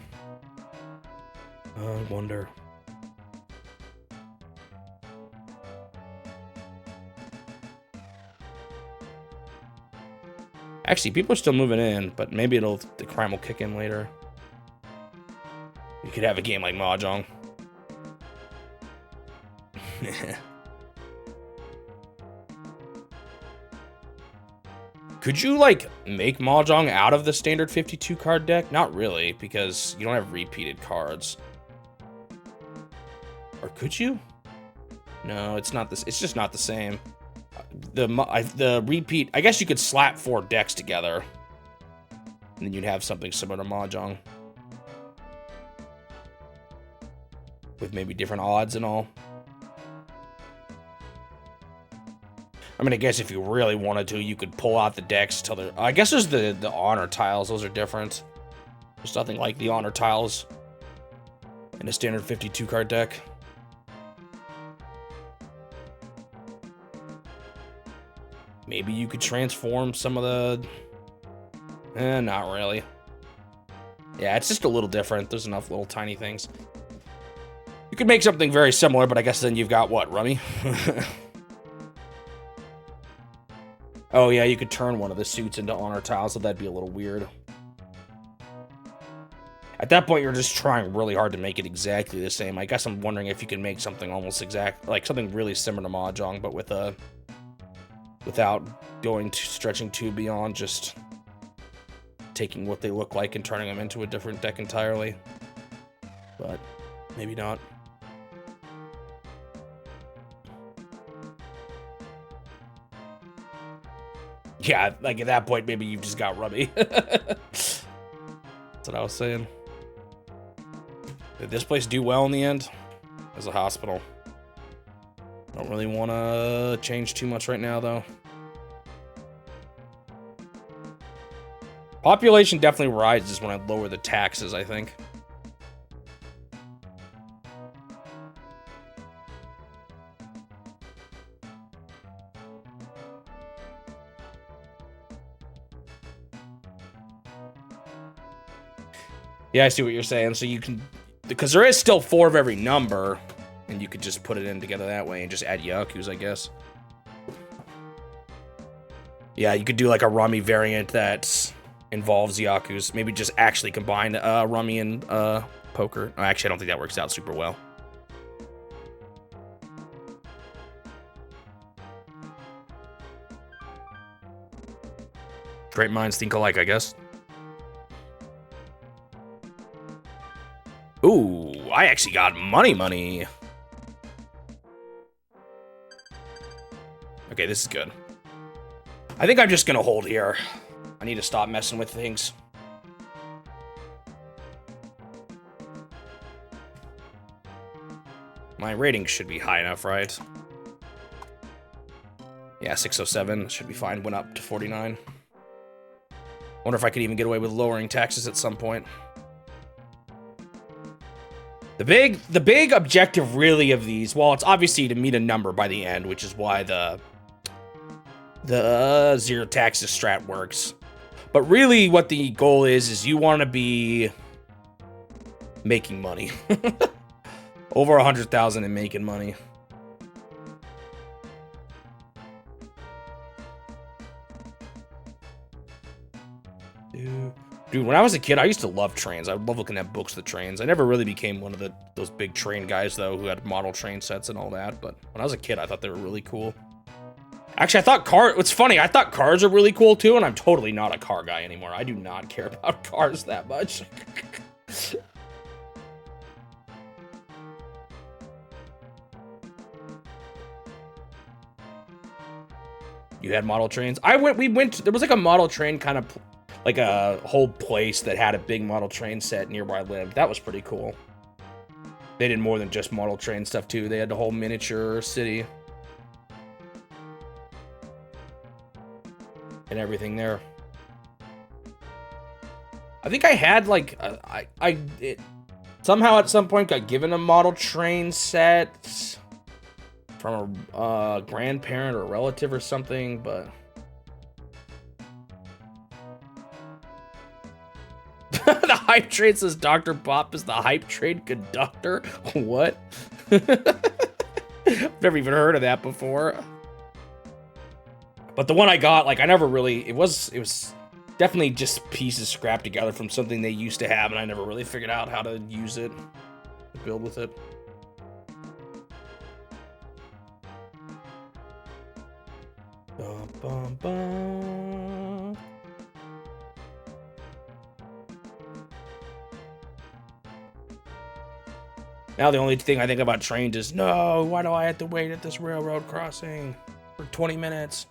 I wonder. Actually, people are still moving in, but maybe the crime will kick in later. You could have a game like Mahjong. Could you, like, make Mahjong out of the standard 52 card deck? Not really, because you don't have repeated cards. Or could you? No, it's not this. It's just not the same. The repeat. I guess you could slap 4 decks together, and then you'd have something similar to Mahjong, with maybe different odds and all. I mean, I guess if you really wanted to, you could pull out the decks till they're... I guess there's the honor tiles. Those are different. There's nothing like the honor tiles in a standard 52 card deck. Maybe you could transform some of the... not really. Yeah, it's just a little different. There's enough little tiny things. You could make something very similar, but I guess then you've got what, Rummy? Oh yeah, you could turn one of the suits into honor tiles, so that'd be a little weird. At that point, you're just trying really hard to make it exactly the same. I guess I'm wondering if you can make something almost exact, like something really similar to Mahjong, but with a... without stretching too beyond just taking what they look like and turning them into a different deck entirely. But maybe not. Yeah, like at that point, maybe you've just got Rummy. That's what I was saying. Did this place do well in the end? As a hospital. Don't really want to change too much right now, though. Population definitely rises when I lower the taxes, I think. Yeah, I see what you're saying. So you can... because there is still 4 of every number... and you could just put it in together that way and just add Yaku's, I guess. Yeah, you could do like a Rummy variant that involves Yaku's. Maybe just actually combine Rummy and poker. Oh, actually, I don't think that works out super well. Great minds think alike, I guess. Ooh, I actually got money. Okay, this is good. I think I'm just gonna hold here. I need to stop messing with things. My rating should be high enough, right? Yeah, 607 should be fine. Went up to 49. Wonder if I could even get away with lowering taxes at some point. The big objective really of these, well, it's obviously to meet a number by the end, which is why the zero taxes strat works. But really what the goal is you want to be making money. Over 100,000 and making money. Dude, when I was a kid, I used to love trains. I love looking at books of the trains. I never really became one of those big train guys, though, who had model train sets and all that. But when I was a kid, I thought they were really cool. Actually, I thought what's funny, I thought cars are really cool too, and I'm totally not a car guy anymore. I do not care about cars that much. You had model trains? We went, there was like a model train kind of, like a whole place that had a big model train set near where I lived. That was pretty cool. They did more than just model train stuff too. They had the whole miniature city. And everything there. I think I had like, somehow at some point got given a model train set from a grandparent or a relative or something, but the hype train says Dr. Pop is the hype train conductor. What? I've never even heard of that before. But the one I got, like, I never really, it was definitely just pieces scrapped together from something they used to have, and I never really figured out how to use it, to build with it. Bum, bum, bum. Now the only thing I think about trains is, no, why do I have to wait at this railroad crossing for 20 minutes?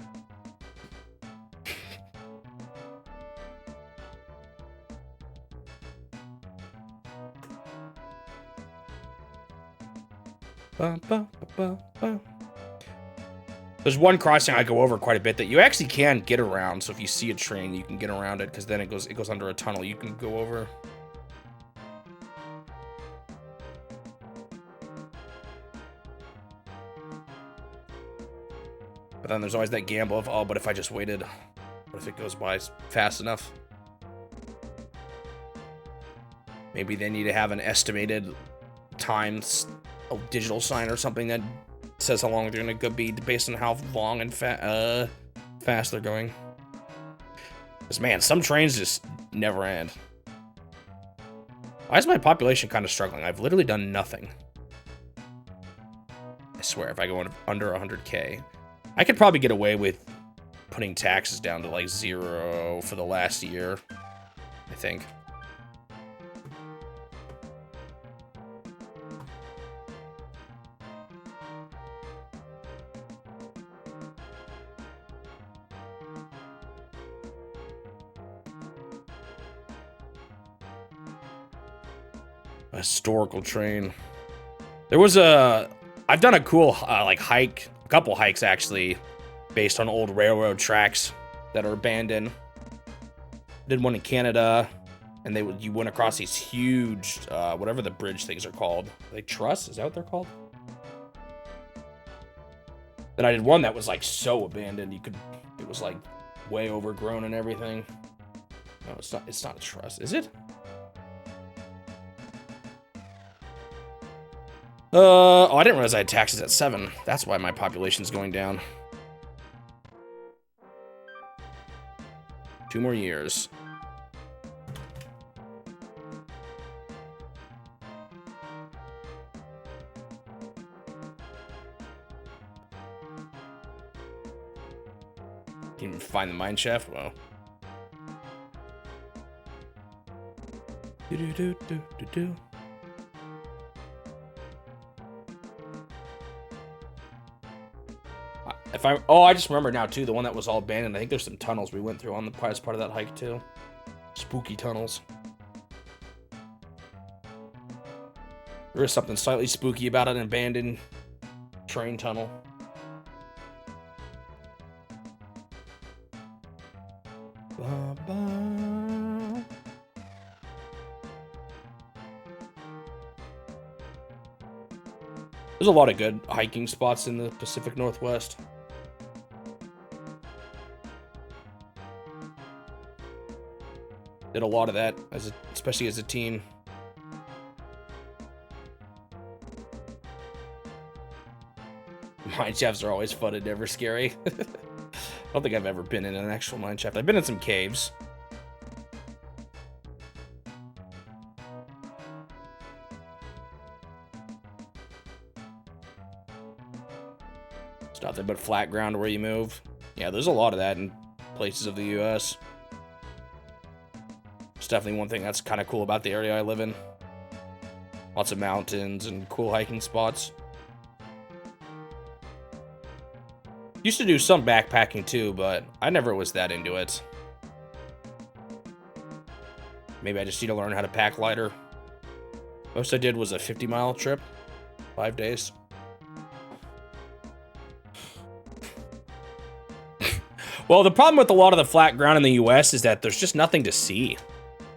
There's one crossing I go over quite a bit that you actually can get around. So if you see a train, you can get around it because then it goes under a tunnel. You can go over. But then there's always that gamble of, oh, but if I just waited, what if it goes by fast enough? Maybe they need to have an estimated times a digital sign or something that says how long they're gonna be based on how long and fast they're going. Because man, some trains just never end. Why is my population kind of struggling? I've literally done nothing. I swear, if I go under 100K, I could probably get away with putting taxes down to like 0 for the last year, I think. A historical train. There was I've done a cool like hike, a couple hikes actually, based on old railroad tracks that are abandoned. Did one in Canada, and you went across these huge, whatever the bridge things are called. Like truss, is that what they're called? Then I did one that was like so abandoned, it was like way overgrown and everything. No, it's not a truss, is it? Oh, I didn't realize I had taxes at 7. That's why my population's going down. 2 more years. Can you find the mine shaft? Well. Do-do-do-do-do-do. I just remember now too, the one that was all abandoned. I think there's some tunnels we went through on as part of that hike too. Spooky tunnels. There is something slightly spooky about an abandoned train tunnel. There's a lot of good hiking spots in the Pacific Northwest. Did a lot of that, especially as a team. Mine shafts are always fun and never scary. I don't think I've ever been in an actual mine shaft. I've been in some caves. Nothing but flat ground where you move. Yeah, there's a lot of that in places of the US. It's definitely one thing that's kind of cool about the area I live in. Lots of mountains and cool hiking spots. Used to do some backpacking too, but I never was that into it. Maybe I just need to learn how to pack lighter. Most I did was a 50-mile trip, 5 days. Well, the problem with a lot of the flat ground in the US is that there's just nothing to see.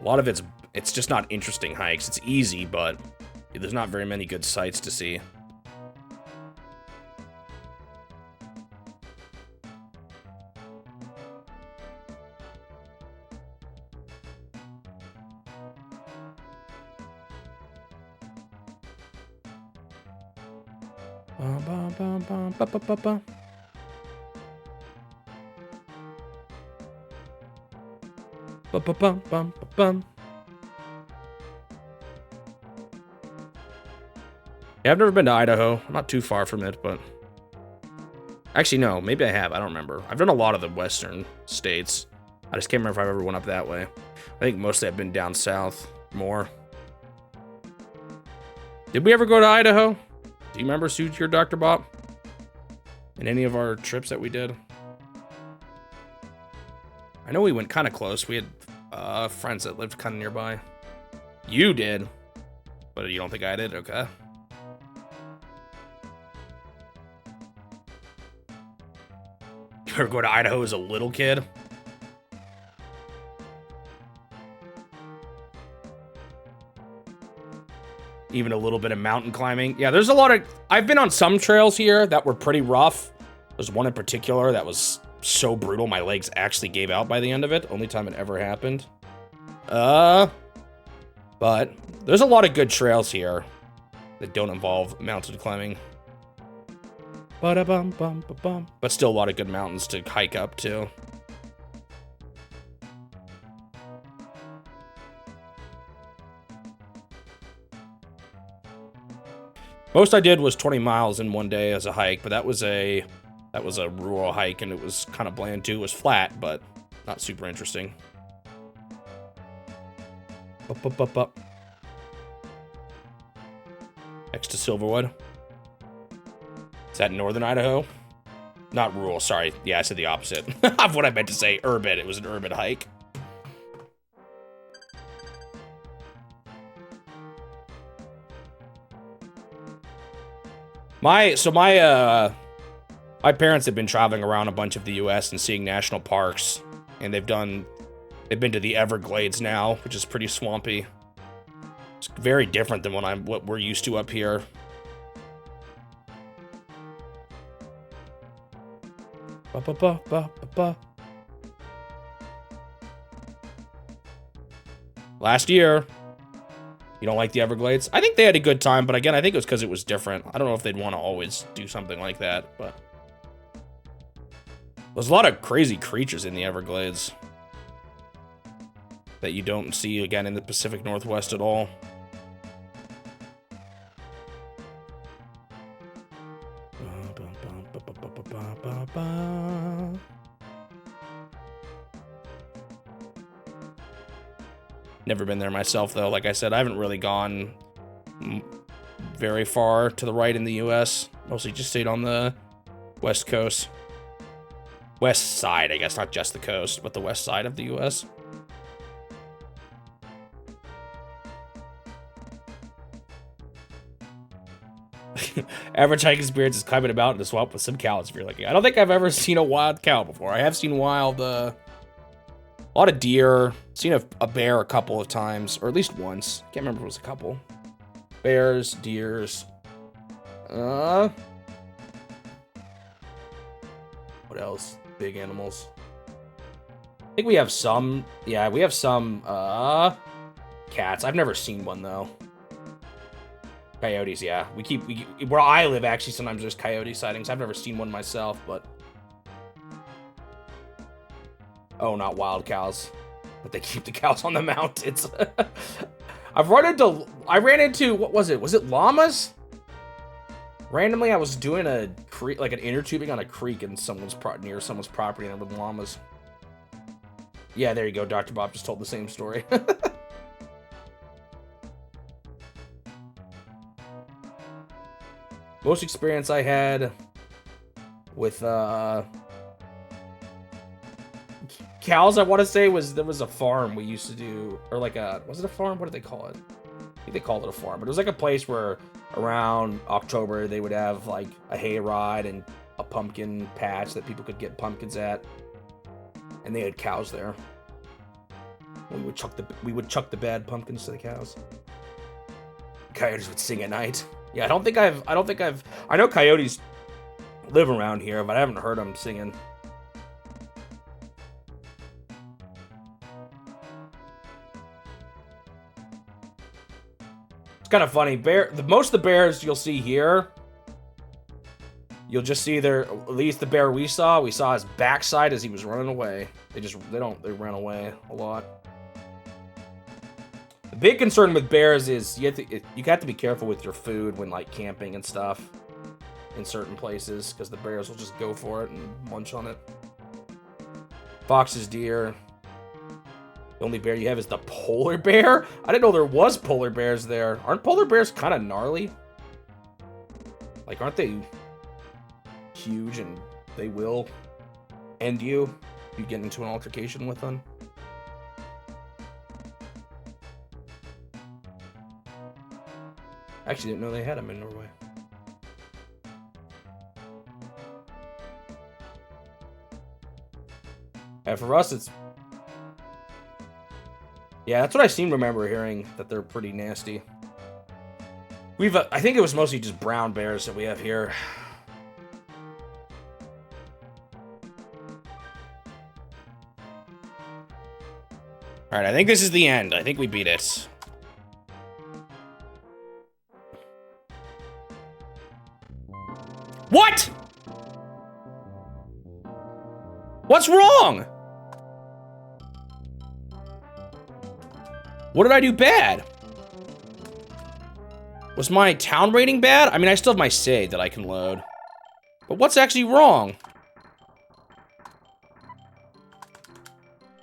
A lot of it's just not interesting hikes. It's easy, but there's not very many good sights to see. Yeah, I've never been to Idaho. I'm not too far from it, but... Actually, no. Maybe I have. I don't remember. I've done a lot of the western states. I just can't remember if I ever went up that way. I think mostly I've been down south more. Did we ever go to Idaho? Do you remember, Suit your Dr. Bob? In any of our trips that we did? I know we went kind of close. We had friends that lived kind of nearby. You did. But you don't think I did? Okay. You ever go to Idaho as a little kid? Even a little bit of mountain climbing. Yeah, there's a lot of... I've been on some trails here that were pretty rough. There's one in particular that was so brutal, my legs actually gave out by the end of it. Only time it ever happened. But there's a lot of good trails here that don't involve mountain climbing. Ba-da-bum-bum-ba-bum. But still a lot of good mountains to hike up to. Most I did was 20 miles in one day as a hike, but that was a rural hike, and it was kind of bland too. It was flat, but not super interesting. Up. Next to Silverwood. Is that northern Idaho? Not rural, sorry. Yeah, I said the opposite of what I meant to say. Urban. It was an urban hike. My parents have been traveling around a bunch of the US and seeing national parks, and they've been to the Everglades now, which is pretty swampy. It's very different than what we're used to up here. Last year. You don't like the Everglades? I think they had a good time, but again, I think it was because it was different. I don't know if they'd want to always do something like that, but... There's a lot of crazy creatures in the Everglades that you don't see, again, in the Pacific Northwest at all. Never been there myself, though. Like I said, I haven't really gone very far to the right in the US. Mostly just stayed on the West Coast. West side, I guess. Not just the coast, but the west side of the US. Average hiking experience is climbing about in the swamp with some cows, if you're looking. I don't think I've ever seen a wild cow before. I have seen wild... a lot of deer. Seen a bear a couple of times, or at least once. Can't remember if it was a couple. Bears, deers. What else? Big animals. I think we have some. Yeah, we have some cats. I've never seen one though. Coyotes, yeah. Where I live, actually, sometimes there's coyote sightings. I've never seen one myself, but. Oh, not wild cows. But they keep the cows on the mountains. I ran into, what was it? Was it llamas? Randomly, I was doing a creek, like an inner tubing on a creek in near someone's property, and there were llamas. Yeah, there you go. Dr. Bob just told the same story. Most experience I had with cows, I want to say, was there was a farm we used to do, or like a, was it a farm? What did they call it? I think they called it a farm, but it was like a place where around October they would have like a hay ride and a pumpkin patch that people could get pumpkins at, and they had cows there. We would chuck the bad pumpkins to the cows. Coyotes would sing at night. Yeah, I know coyotes live around here, but I haven't heard them singing. It's kind of funny. Most of the bears you'll see here, you'll just see at least the bear we saw his backside as he was running away. They run away a lot. The big concern with bears is you have to be careful with your food when like camping and stuff in certain places, because the bears will just go for it and munch on it. Foxes, deer. The only bear you have is the polar bear? I didn't know there was polar bears there. Aren't polar bears kind of gnarly? Like, aren't they huge and they will end you if you get into an altercation with them? I actually didn't know they had them in Norway. And for us, it's... Yeah, that's what I seem to remember hearing, that they're pretty nasty. I think it was mostly just brown bears that we have here. Alright, I think this is the end. I think we beat it. What? What's wrong? What did I do bad? Was my town rating bad? I mean, I still have my save that I can load. But what's actually wrong?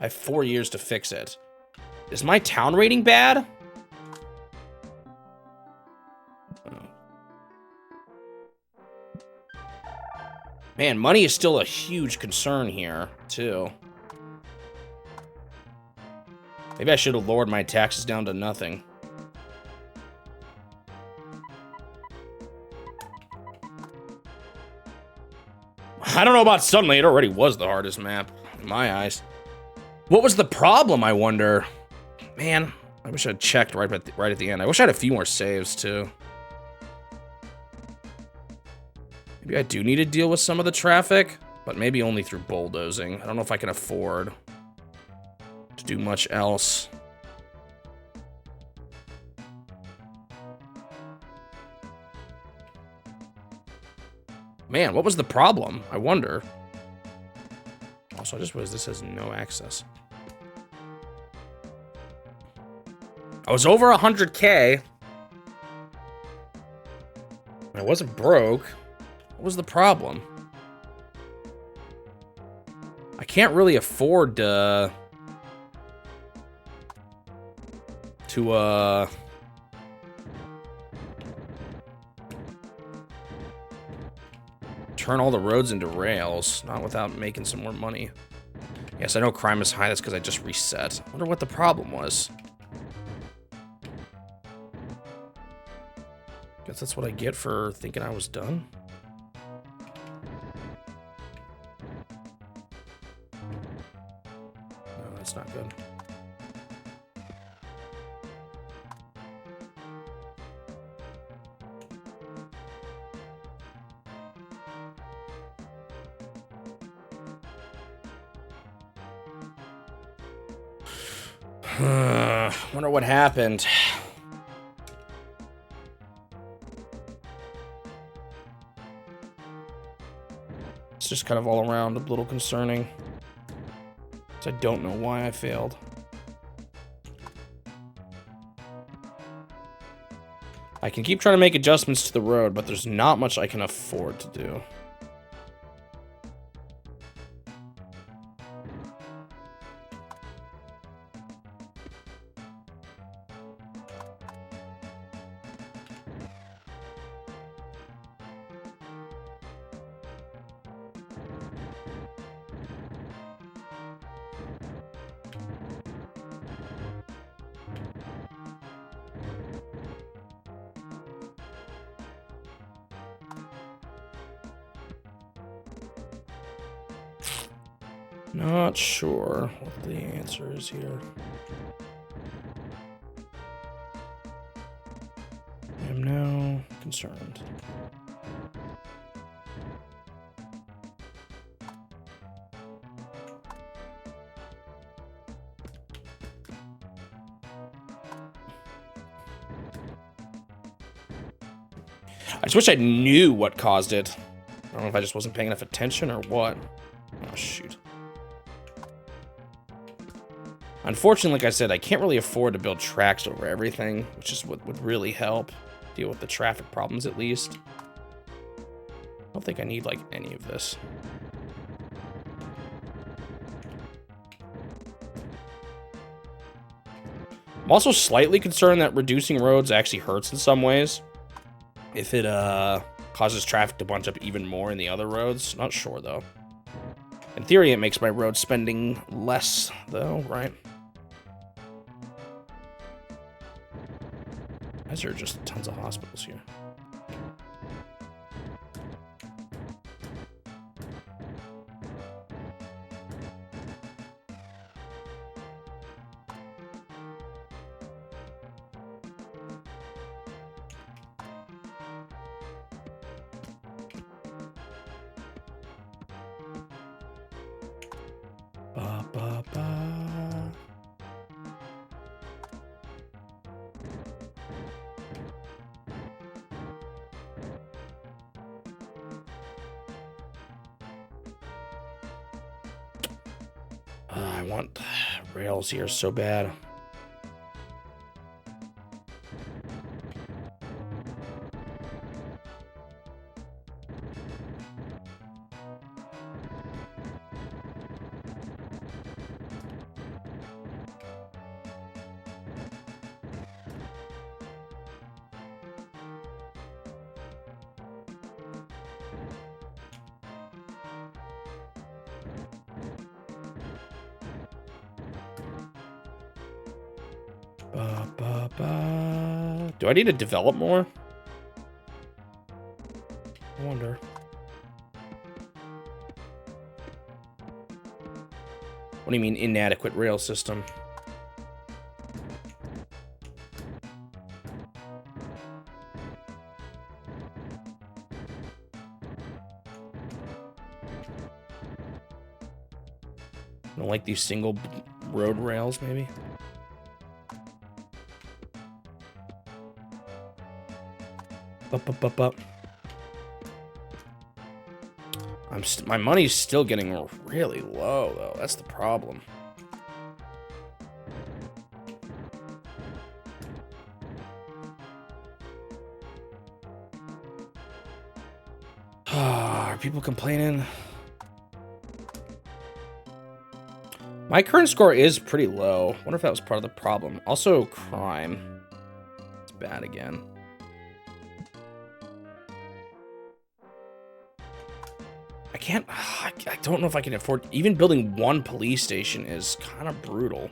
I have 4 years to fix it. Is my town rating bad? Man, money is still a huge concern here, too. Maybe I should have lowered my taxes down to nothing. I don't know about suddenly. It already was the hardest map, in my eyes. What was the problem, I wonder? Man, I wish I'd checked right at the end. I wish I had a few more saves, too. Maybe I do need to deal with some of the traffic, but maybe only through bulldozing. I don't know if I can afford to do much else. Man, what was the problem? I wonder. Also, I just realized this has no access. I was over 100K. I wasn't broke. What was the problem? I can't really afford to turn all the roads into rails, not without making some more money. Yes, I know crime is high. That's because I just reset. I wonder what the problem was. Guess that's what I get for thinking I was done. No, that's not good. Wonder what happened. It's just kind of all around a little concerning. So I don't know why I failed. I can keep trying to make adjustments to the road, but there's not much I can afford to do. Not sure what the answer is here. I am now concerned. I just wish I knew what caused it. I don't know if I just wasn't paying enough attention or what. Oh, shoot. Unfortunately, like I said, I can't really afford to build tracks over everything, which is what would really help deal with the traffic problems at least. I don't think I need, like, any of this. I'm also slightly concerned that reducing roads actually hurts in some ways. If it causes traffic to bunch up even more in the other roads. Not sure, though. In theory, it makes my road spending less, though, right? Why is there just tons of hospitals here? Ba, ba, ba. I want rails here so bad. Ba, ba, ba. Do I need to develop more? I wonder. What do you mean, inadequate rail system? I don't like these single road rails, maybe? Up. My money's still getting really low, though. That's the problem. Are people complaining? My current score is pretty low. Wonder if that was part of the problem. Also, crime. It's bad again. I don't know if I can afford, even building one police station is kind of brutal.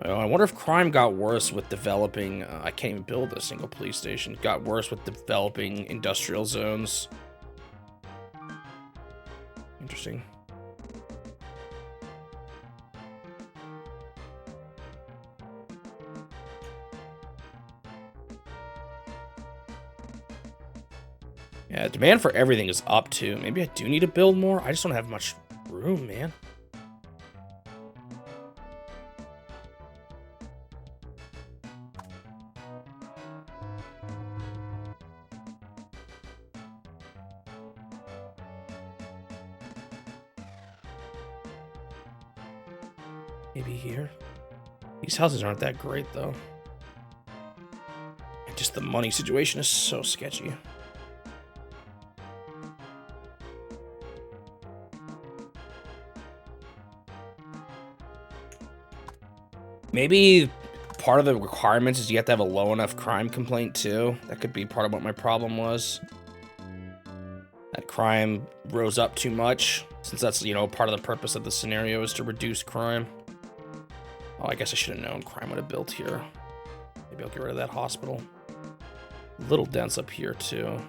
I wonder if crime got worse with developing, I can't even build a single police station, got worse with developing industrial zones. Interesting. Yeah, demand for everything is up too. Maybe I do need to build more. I just don't have much room, man. Maybe here. These houses aren't that great, though. Just the money situation is so sketchy. Maybe part of the requirements is you have to have a low enough crime complaint too. That could be part of what my problem was. That crime rose up too much, since that's, you know, part of the purpose of the scenario is to reduce crime. Oh, I guess I should have known crime would have built here. Maybe I'll get rid of that hospital. A little dense up here too.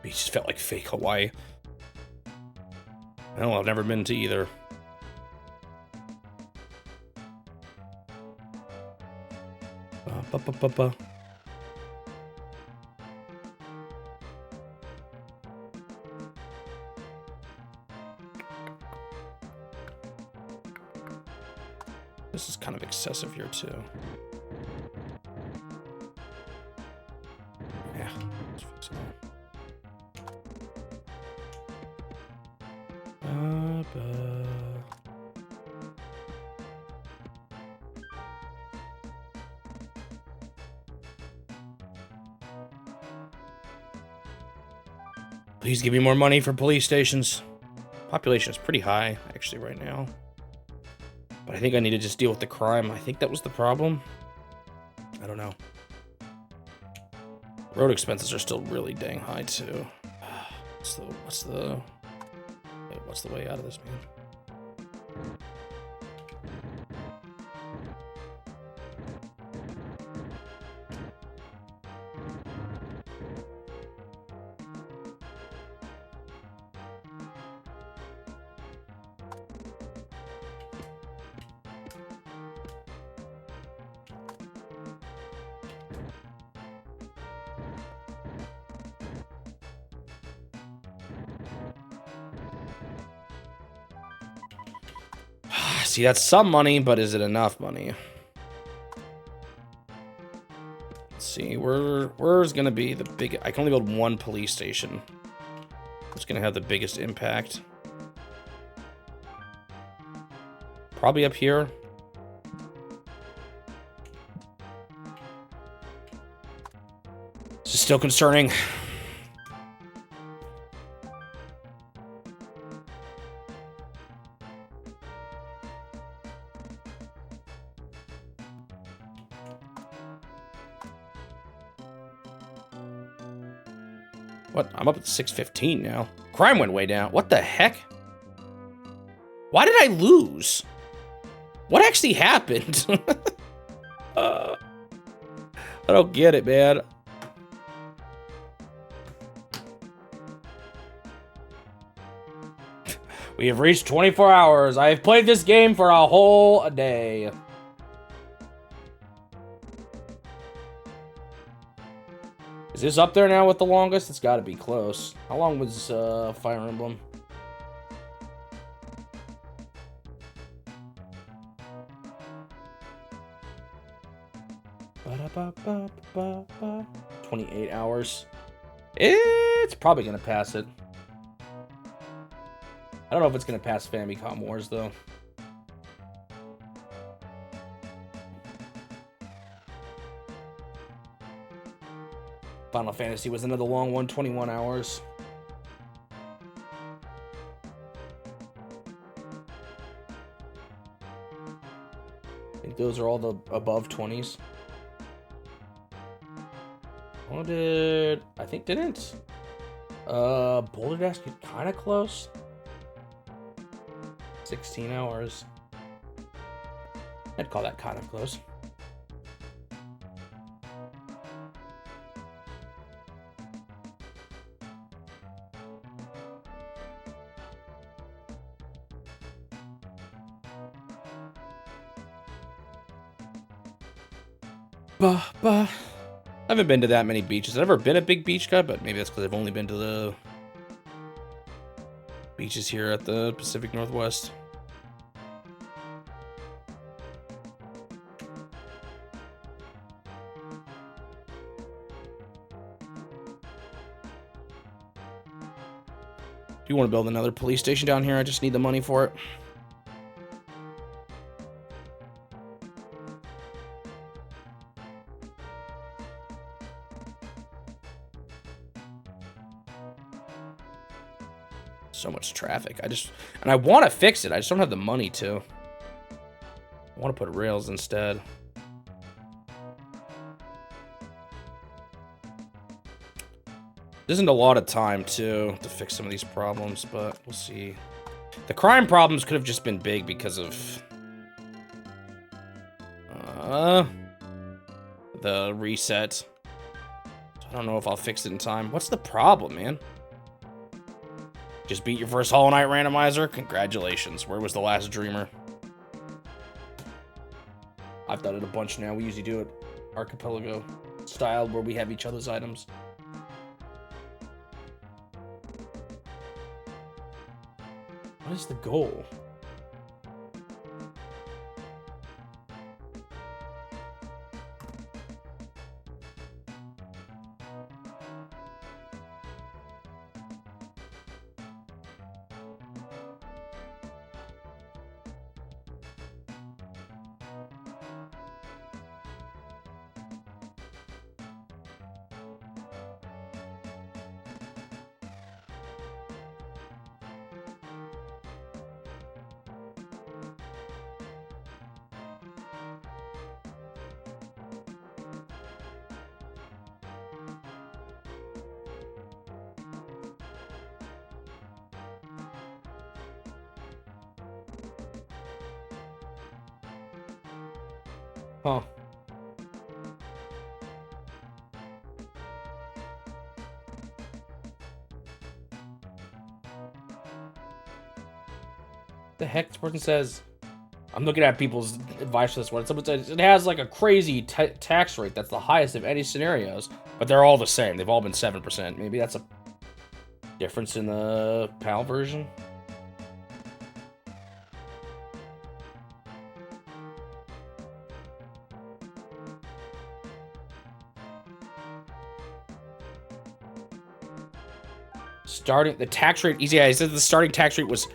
It just felt like fake Hawaii. Well, I've never been to either. This is kind of excessive here too. Yeah, let's fix it. Please give me more money for police stations. Population is pretty high, actually, right now. But I think I need to just deal with the crime. I think that was the problem. I don't know. Road expenses are still really dang high, too. What's the way out of this, man? See, that's some money, but is it enough money? Let's see, where's gonna be the big... I can only build one police station. What's gonna have the biggest impact? Probably up here. This is still concerning. What? I'm up at 615 now. Crime went way down. What the heck? Why did I lose? What actually happened? I don't get it, man. We have reached 24 hours. I have played this game for a whole day. Is this up there now with the longest? It's got to be close. How long was Fire Emblem? Ba-da-ba-ba-ba-ba. 28 hours. It's probably going to pass it. I don't know if it's going to pass Famicom Wars, though. Final Fantasy was another long one, 21 hours. I think those are all the above 20s. What did... I think didn't. Boulder Dash get kind of close. 16 hours. I'd call that kind of close. I haven't been to that many beaches. I've never been a big beach guy, but maybe that's because I've only been to the Beaches here at the Pacific Northwest. Do you want to build another police station down here? I just need the money for it. So much traffic. And I want to fix it. I just don't have the money to. I want to put rails instead. There isn't a lot of time to fix some of these problems, but we'll see. The crime problems could have just been big because of the reset. So I don't know if I'll fix it in time. What's the problem, man? Just beat your first Hollow Knight randomizer? Congratulations. Where was the last Dreamer? I've done it a bunch now. We usually do it archipelago style where we have each other's items. What is the goal? Huh. The heck? This person says, I'm looking at people's advice for this one. Someone says it has like a crazy tax rate that's the highest of any scenarios, but they're all the same. They've all been 7%. Maybe that's a difference in the PAL version. The tax rate, easy. I said the starting tax rate was,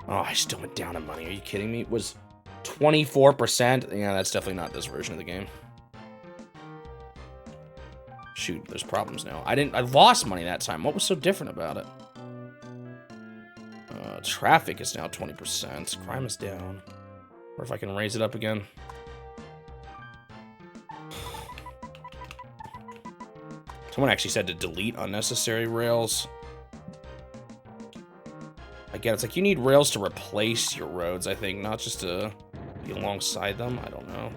oh, I still went down in money. Are you kidding me? It was 24%. Yeah, that's definitely not this version of the game. Shoot, there's problems now. I lost money that time. What was so different about it? Traffic is now 20%. Crime is down. Or if I can raise it up again. Someone actually said to delete unnecessary rails. Again, it's like you need rails to replace your roads, I think, not just to be alongside them. I don't know.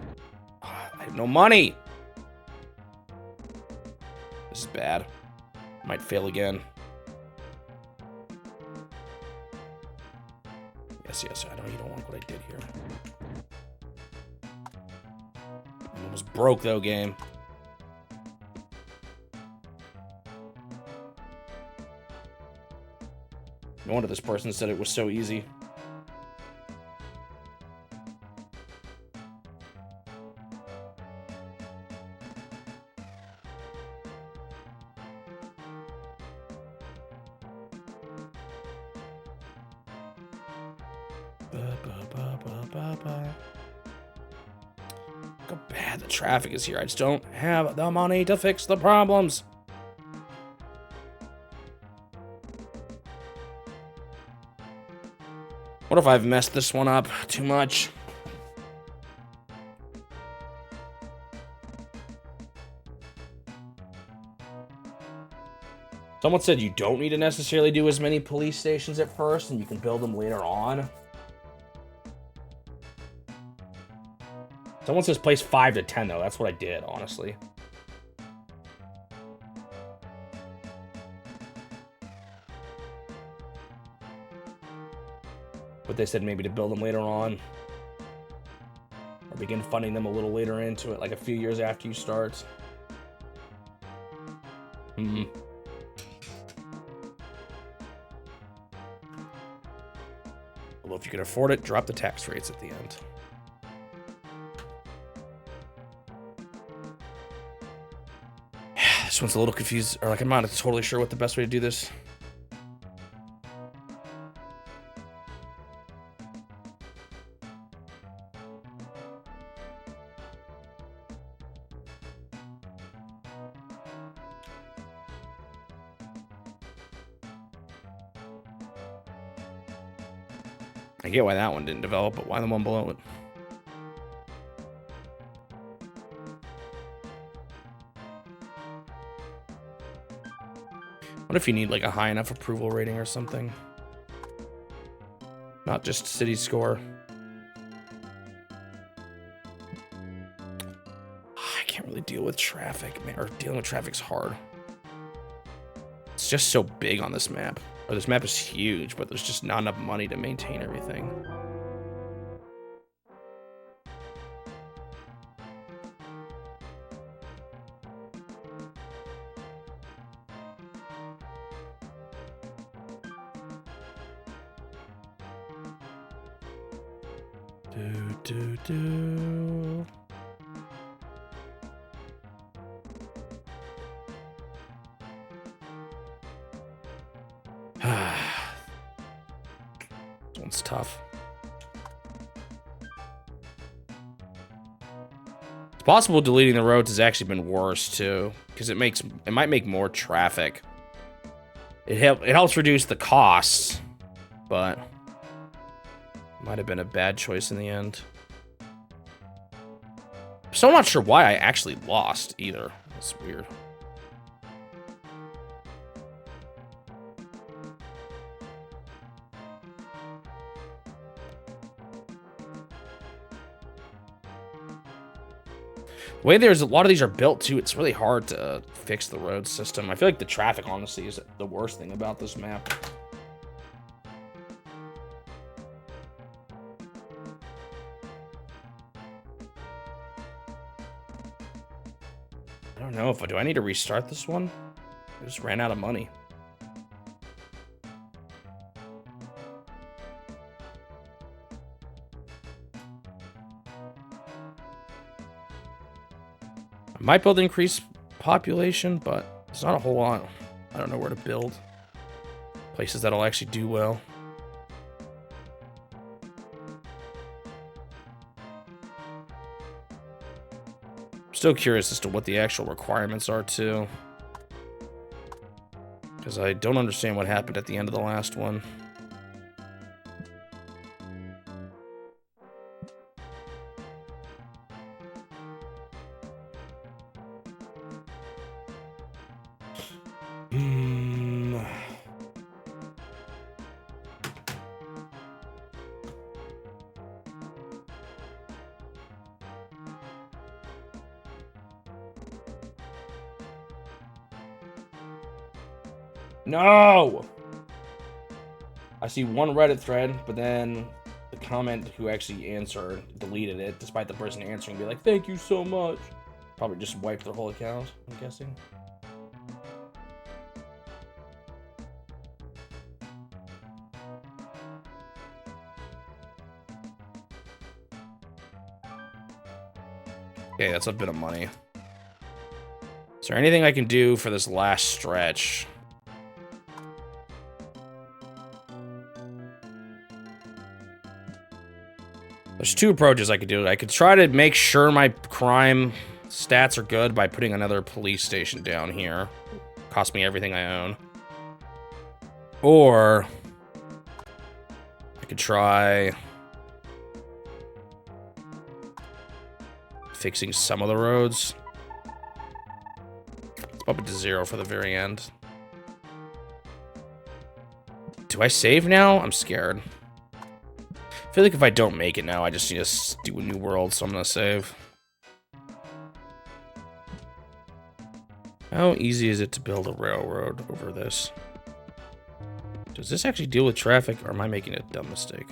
I have no money. This is bad. Might fail again. Yes, I know you don't like what I did here. I almost broke, though, game. No wonder this person said it was so easy. Look how bad the traffic is here. I just don't have the money to fix the problems. What if I've messed this one up too much? Someone said you don't need to necessarily do as many police stations at first, and you can build them later on. Someone says place 5 to 10, though. That's what I did, honestly. But they said maybe to build them later on. Or begin funding them a little later into it, like a few years after you start. Although if you can afford it, drop the tax rates at the end. This one's a little confused, or like I'm not totally sure what the best way to do this. I get why that one didn't develop, but why the one below it? What if you need like a high enough approval rating or something? Not just city score. I can't really deal with traffic, man. Or dealing with traffic's hard. It's just so big on this map. Or this map is huge, but there's just not enough money to maintain everything. Do. This one's tough. It's possible deleting the roads has actually been worse too, because it might make more traffic. It helps reduce the costs, but might have been a bad choice in the end. I'm still not sure why I actually lost either. That's weird. The way there's a lot of these are built too, it's really hard to fix the road system. I feel like the traffic honestly is the worst thing about this map. I don't know if do I need to restart this one? I just ran out of money. I might build increased population, but it's not a whole lot. I don't know where to build. Places that'll actually do well. Still curious as to what the actual requirements are too, because I don't understand what happened at the end of the last one. No! I see one Reddit thread, but then the comment who actually answered deleted it, despite the person answering be like, thank you so much. Probably just wiped their whole account, I'm guessing. Okay, that's a bit of money. Is there anything I can do for this last stretch? There's two approaches I could do. I could try to make sure my crime stats are good by putting another police station down here. Cost me everything I own. Or I could try fixing some of the roads. Let's bump it to 0 for the very end. Do I save now? I'm scared. I feel like if I don't make it now, I just need to do a new world, so I'm gonna save. How easy is it to build a railroad over this? Does this actually deal with traffic, or am I making a dumb mistake?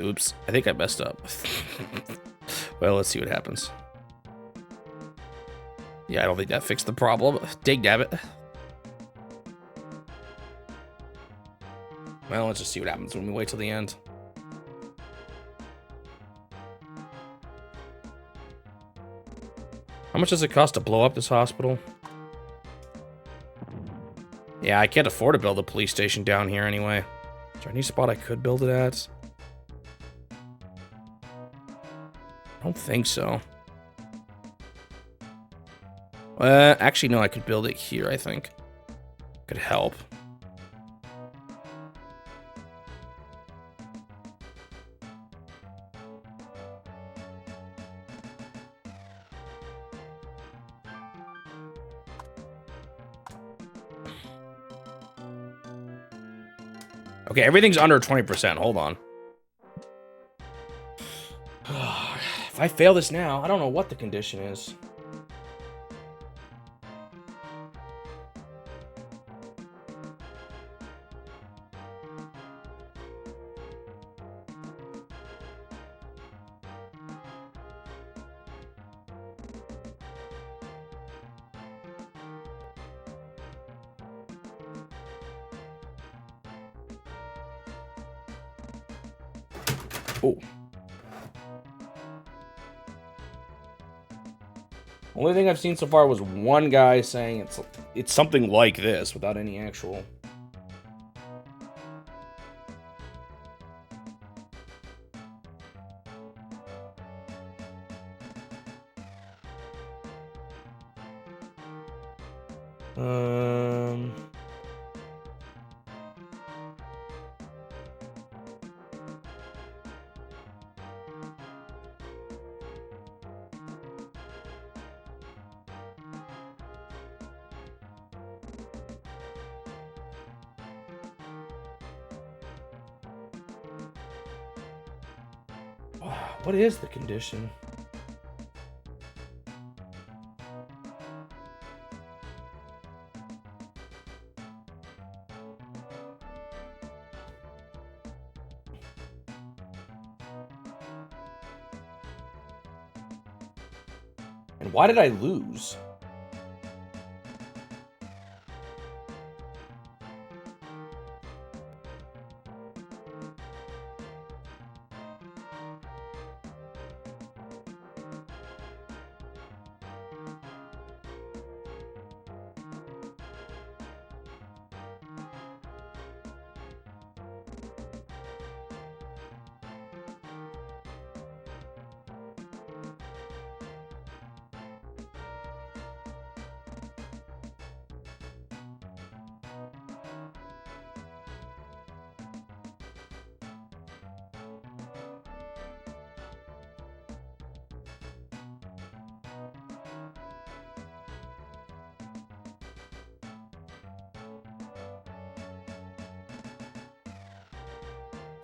Oops, I think I messed up. Well, let's see what happens. Yeah, I don't think that fixed the problem. Dagnabbit. Well, let's just see what happens when we wait till the end. How much does it cost to blow up this hospital? Yeah, I can't afford to build a police station down here anyway. Is there any spot I could build it at? I don't think so. Actually, no, I could build it here, I think. Could help. Okay, everything's under 20%. Hold on. If I fail this now, I don't know what the condition is. Oh. Only thing I've seen so far was one guy saying it's something like this without any actual. What is the condition? And why did I lose?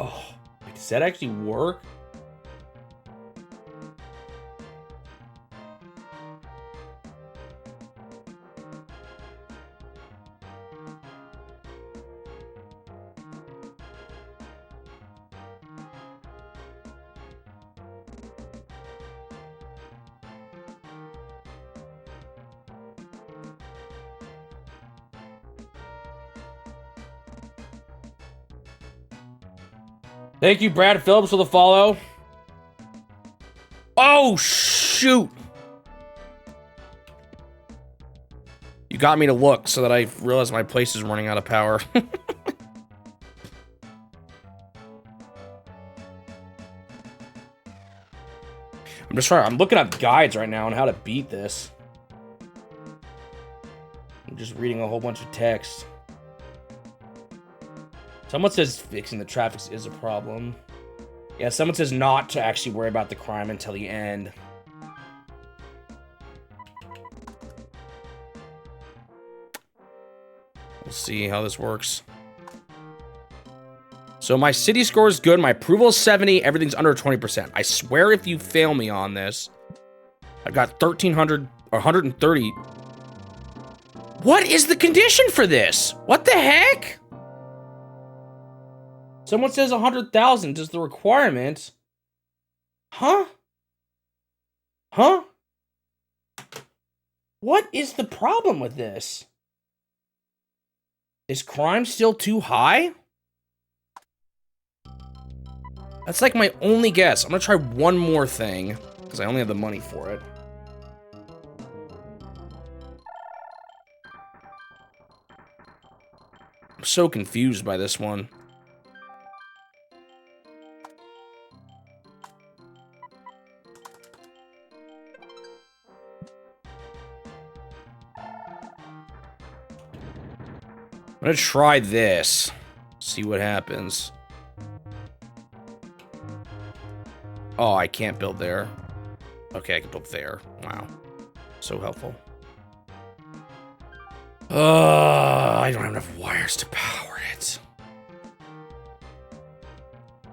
Oh, wait, does that actually work? Thank you, Brad Phillips, for the follow. Oh, shoot. You got me to look so that I realize my place is running out of power. I'm looking up guides right now on how to beat this. I'm just reading a whole bunch of text. Someone says fixing the traffic is a problem. Yeah, someone says not to actually worry about the crime until the end. We'll see how this works. So my city score is good. My approval is 70. Everything's under 20%. I swear if you fail me on this, I've got 1,300 or 130. What is the condition for this? What the heck? Someone says 100,000 is the requirement. Huh? Huh? What is the problem with this? Is crime still too high? That's like my only guess. I'm gonna try one more thing, because I only have the money for it. I'm so confused by this one. I'm gonna try this. See what happens. Oh, I can't build there. Okay, I can build there. Wow. So helpful. I don't have enough wires to power it.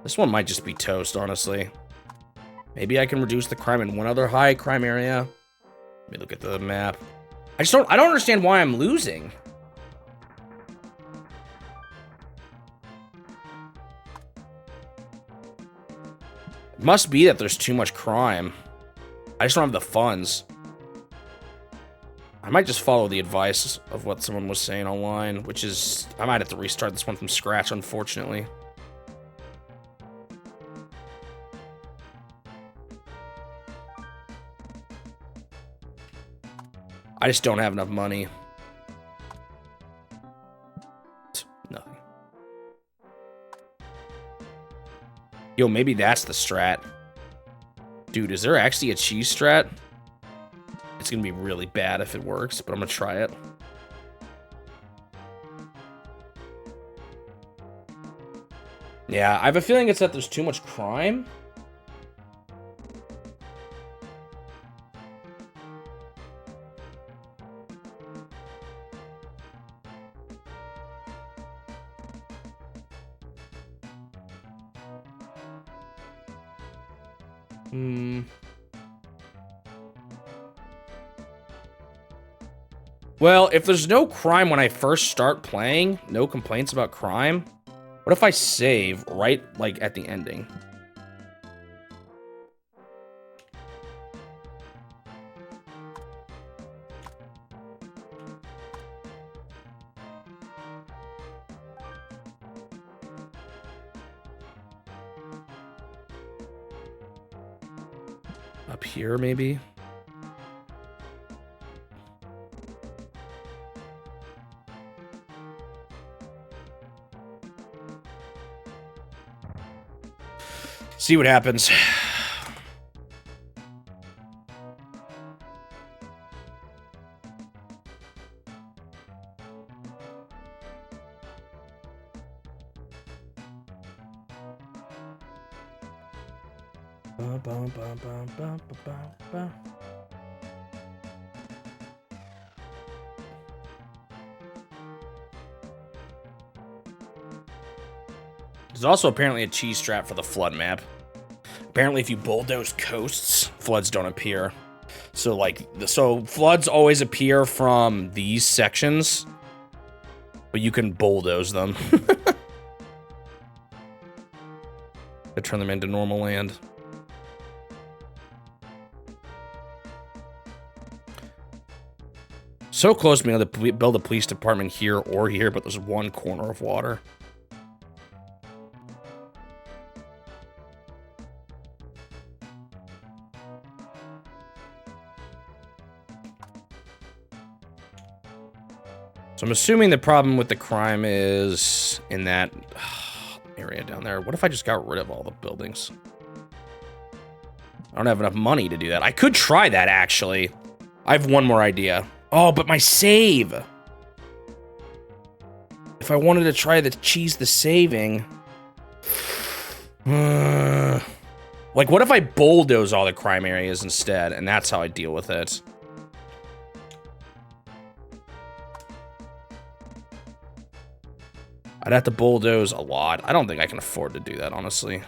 This one might just be toast, honestly. Maybe I can reduce the crime in one other high crime area. Let me look at the map. I don't understand why I'm losing. It must be that there's too much crime. I just don't have the funds. I might just follow the advice of what someone was saying online, which is I might have to restart this one from scratch, unfortunately. I just don't have enough money. Nothing. Yo, maybe that's the strat. Dude, is there actually a cheese strat? It's gonna be really bad if it works, but I'm gonna try it. Yeah, I have a feeling it's that there's too much crime. Well, if there's no crime when I first start playing, no complaints about crime, what if I save right, like, at the ending? Up here, maybe? See what happens. There's also apparently a cheese strat for the flood map. Apparently, if you bulldoze coasts, floods don't appear. So, like, so floods always appear from these sections, but you can bulldoze them to turn them into normal land. So close to being able to build a police department here or here, but there's one corner of water. So I'm assuming the problem with the crime is in that area down there. What if I just got rid of all the buildings? I don't have enough money to do that. I could try that, actually. I have one more idea. Oh, but my save. If I wanted to try to cheese the saving. Like, what if I bulldoze all the crime areas instead, and that's how I deal with it? I'd have to bulldoze a lot. I don't think I can afford to do that, honestly.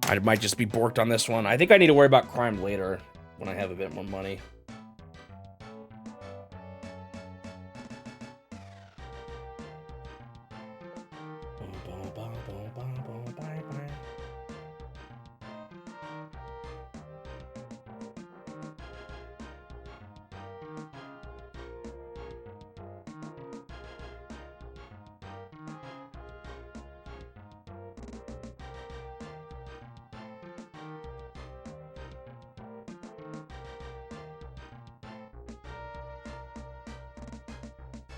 I might just be borked on this one. I think I need to worry about crime later when I have a bit more money.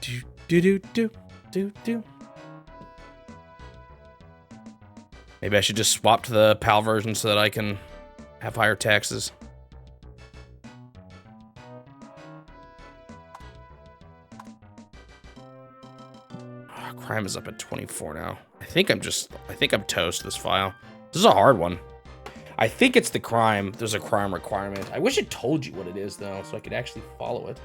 Do, do, do, do, do, do. Maybe I should just swap to the PAL version so that I can have higher taxes. Oh, crime is up at 24 now. I think I'm toast this file. This is a hard one. I think it's the crime. There's a crime requirement. I wish it told you what it is, though, so I could actually follow it.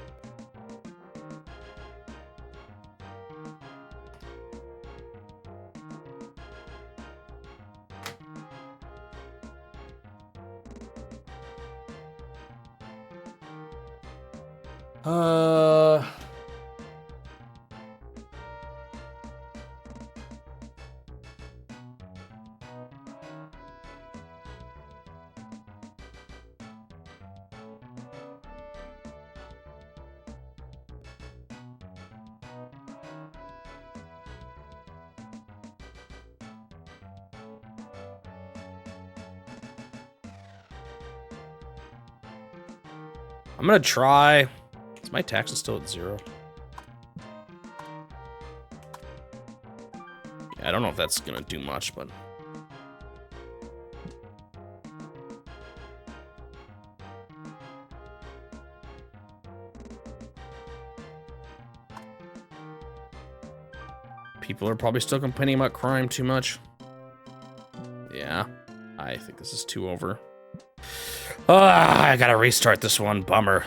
I'm gonna try. Is my taxes still at 0? Yeah, I don't know if that's gonna do much, but people are probably still complaining about crime too much. Yeah, I think this is too over. I gotta restart this one. Bummer.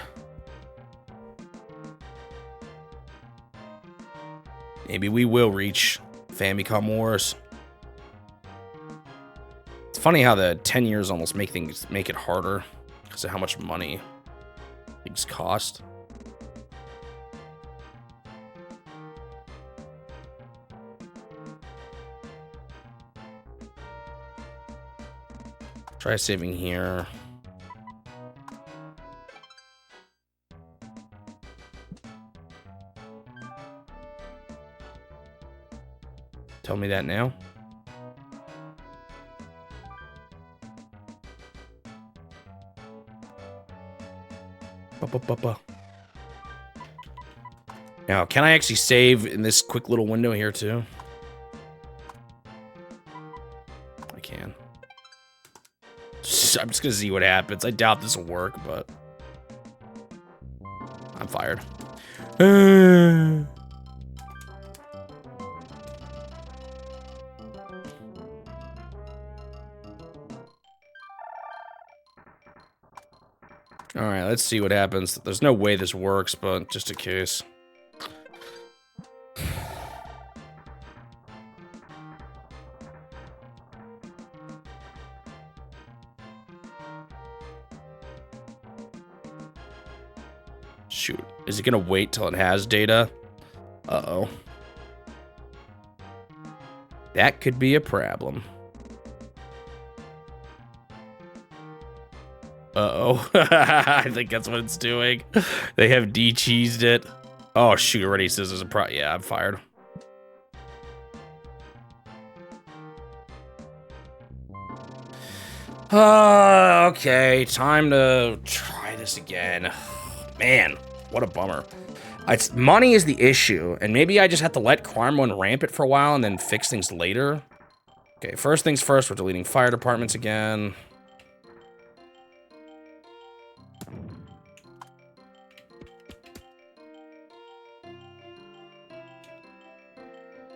Maybe we will reach Famicom Wars. It's funny how the 10 years almost make it harder because of how much money things cost. Try saving here. Tell me that now. Now, can I actually save in this quick little window here too? I can. I'm just gonna see what happens. I doubt this will work, but I'm fired. All right, let's see what happens. There's no way this works, but just in case. Shoot, is it gonna wait till it has data? Uh-oh. That could be a problem. Uh-oh. I think that's what it's doing. They have de-cheesed it. Oh, shoot, already says there's a yeah, I'm fired. Okay, time to try this again. Man, what a bummer. Money is the issue, and maybe I just have to let crime run rampant for a while and then fix things later. Okay, first things first, we're deleting fire departments again.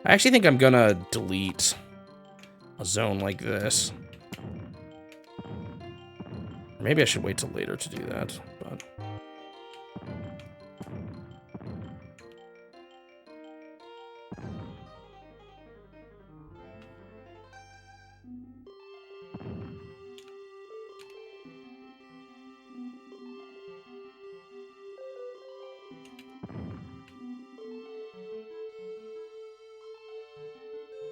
I actually think I'm gonna delete a zone like this. Maybe I should wait till later to do that, but...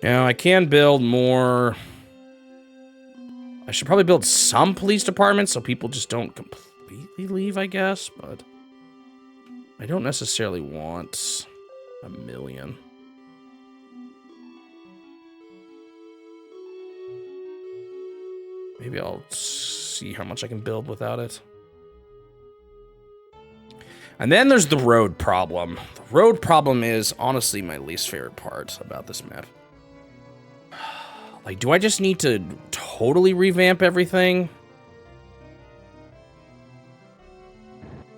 Now, I can build more... I should probably build some police departments so people just don't completely leave, I guess, but... I don't necessarily want 1 million. Maybe I'll see how much I can build without it. And then there's the road problem. The road problem is honestly my least favorite part about this map. Like, do I just need to totally revamp everything?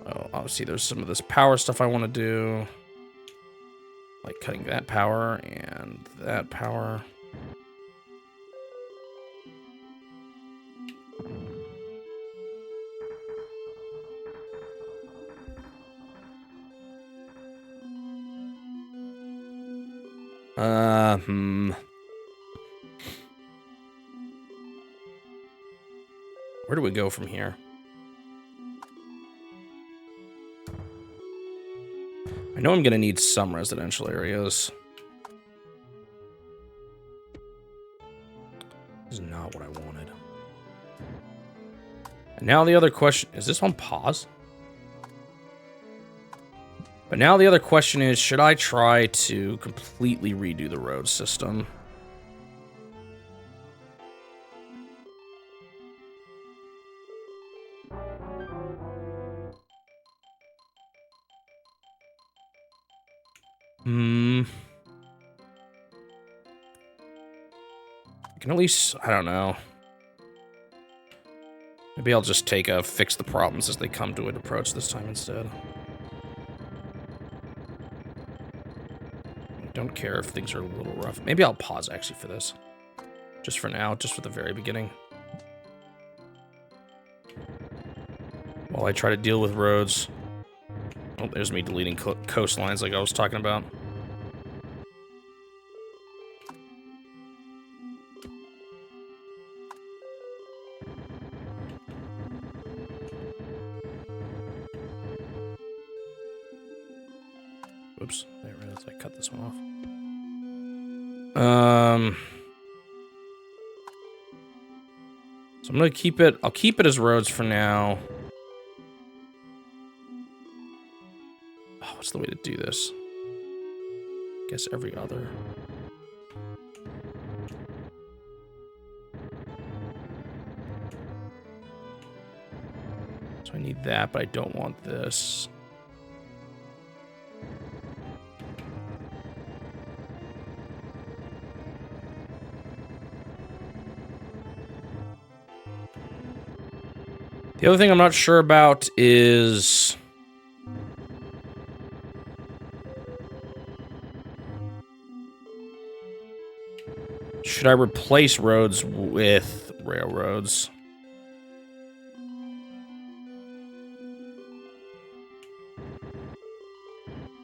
Oh, obviously there's some of this power stuff I want to do. Like cutting that power and that power. Where do we go from here? I know I'm gonna need some residential areas. This is not what I wanted. And now the other question, is this on pause? But now the other question is, should I try to completely redo the road system? I can at least, I don't know. Maybe I'll just take a fix the problems as they come to it approach this time instead. I don't care if things are a little rough. Maybe I'll pause actually for this. Just for now, just for the very beginning. While I try to deal with roads. Oh, there's me deleting coastlines like I was talking about. Oops, there it is. I cut this one off. So I'm gonna keep it. I'll keep it as roads for now. Oh, what's the way to do this? I guess every other. So I need that, but I don't want this. The other thing I'm not sure about is... should I replace roads with railroads?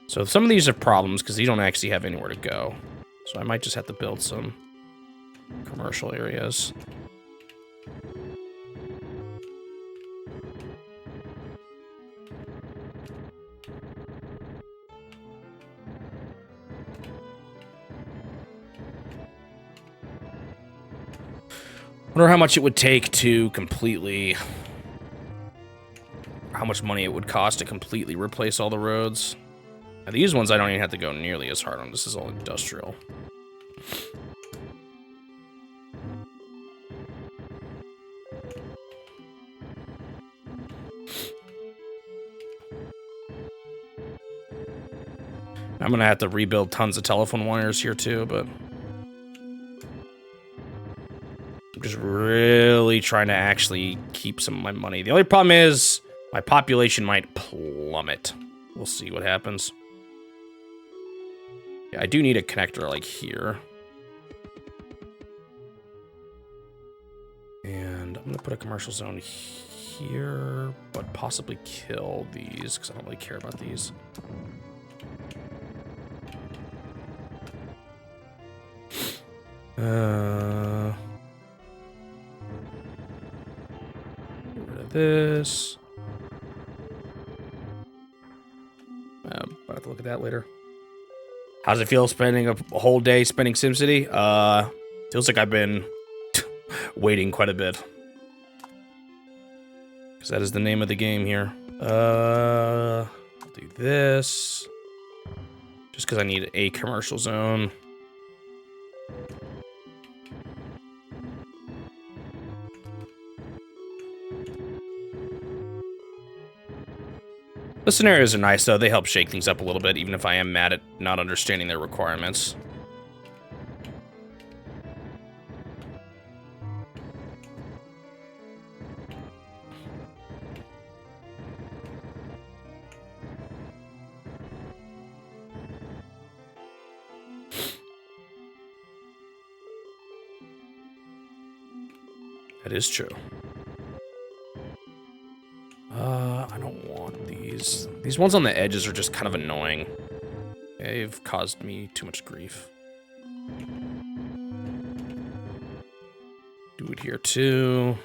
So some of these are problems because these don't actually have anywhere to go. So I might just have to build some commercial areas. Wonder how much it would take to completely... how much money it would cost to completely replace all the roads. Now, these ones I don't even have to go nearly as hard on. This is all industrial. I'm gonna have to rebuild tons of telephone wires here too, but... I'm just really trying to actually keep some of my money. The only problem is my population might plummet. We'll see what happens. Yeah, I do need a connector like here. And I'm gonna put a commercial zone here, but possibly kill these because I don't really care about these. Get rid of this. I'll have to look at that later. How's it feel spending a whole day spending SimCity? Feels like I've been waiting quite a bit. Because that is the name of the game here. I'll do this. Just because I need a commercial zone. The scenarios are nice, though. They help shake things up a little bit, even if I am mad at not understanding their requirements. That is true. I don't want these. These ones on the edges are just kind of annoying. They've caused me too much grief. Do it here too.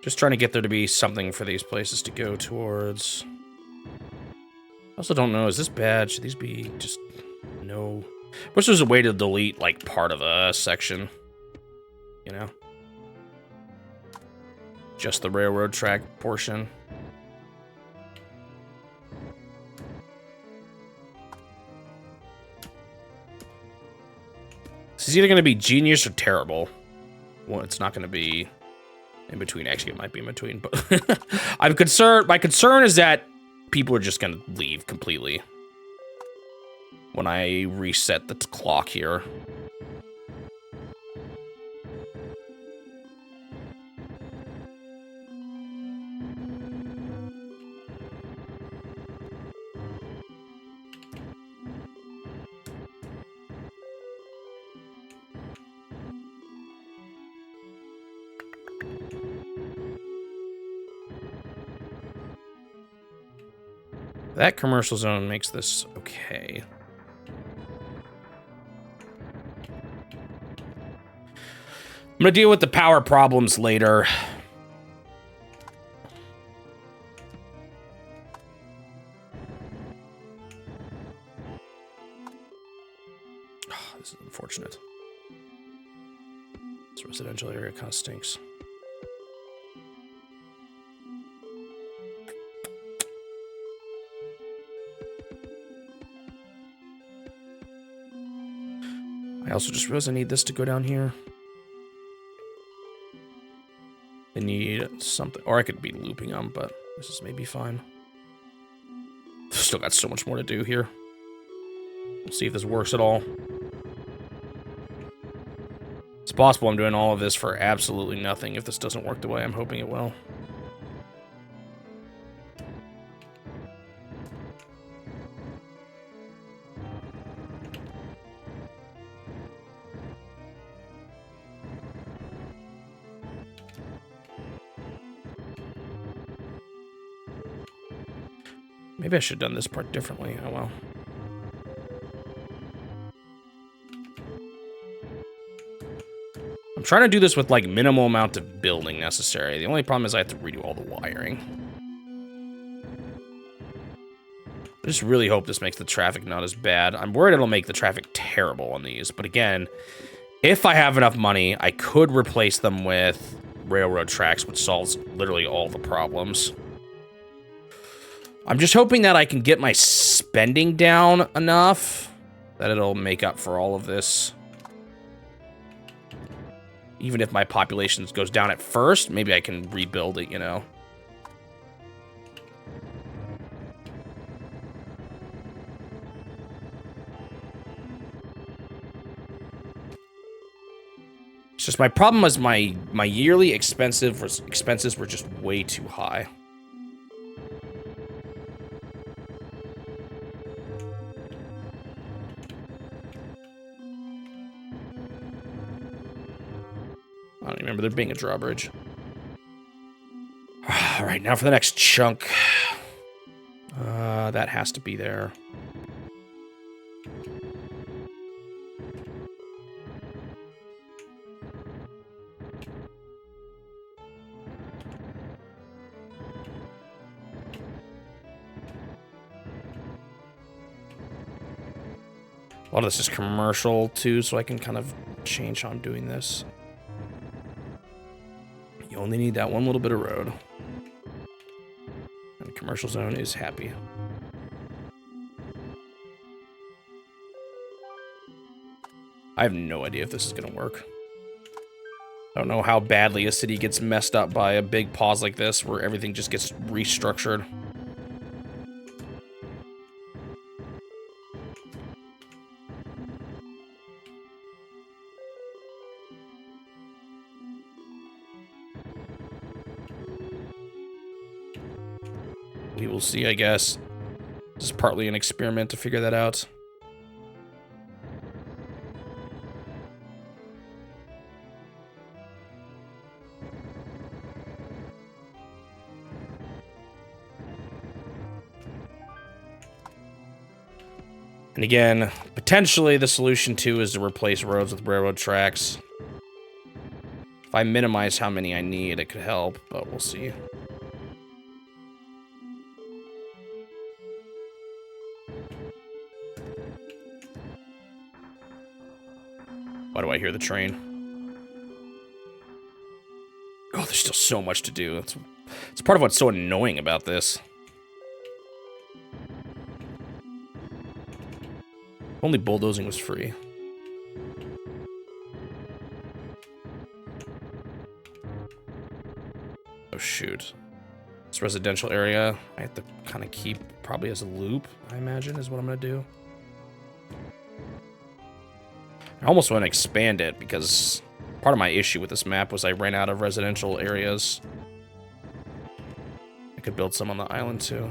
Just trying to get there to be something for these places to go towards. I also don't know, is this bad? Should these be just no? Wish there was a way to delete like part of a section. You know? Just the railroad track portion. This is either going to be genius or terrible. Well, it's not going to be in between. Actually, it might be in between, but I'm concerned. My concern is that people are just going to leave completely when I reset the clock here. That commercial zone makes this okay. I'm gonna deal with the power problems later. Oh, this is unfortunate. This residential area kind of stinks. I also just realized I need this to go down here. I need something, or I could be looping them, but this is maybe fine. Still got so much more to do here. We'll see if this works at all. It's possible I'm doing all of this for absolutely nothing if this doesn't work the way I'm hoping it will. Maybe I should have done this part differently. Oh well. I'm trying to do this with like minimal amount of building necessary. The only problem is I have to redo all the wiring. I just really hope this makes the traffic not as bad. I'm worried it'll make the traffic terrible on these. But again, if I have enough money, I could replace them with railroad tracks, which solves literally all the problems. I'm just hoping that I can get my spending down enough that it'll make up for all of this. Even if my population goes down at first, maybe I can rebuild it, you know? It's just my problem was my yearly expenses were just way too high. I don't remember there being a drawbridge. All right, now for the next chunk. That has to be there. A lot of this is commercial too, so I can kind of change how I'm doing this. You only need that one little bit of road. And the commercial zone is happy. I have no idea if this is gonna work. I don't know how badly a city gets messed up by a big pause like this, where everything just gets restructured. We will see, I guess. This is partly an experiment to figure that out. And again, potentially the solution too is to replace roads with railroad tracks. If I minimize how many I need, it could help, but we'll see. Why do I hear the train? Oh, there's still so much to do. It's part of what's so annoying about this. Only bulldozing was free. Oh, shoot. This residential area, I have to kind of keep probably as a loop, I imagine, is what I'm going to do. I almost want to expand it because part of my issue with this map was I ran out of residential areas. I could build some on the island too.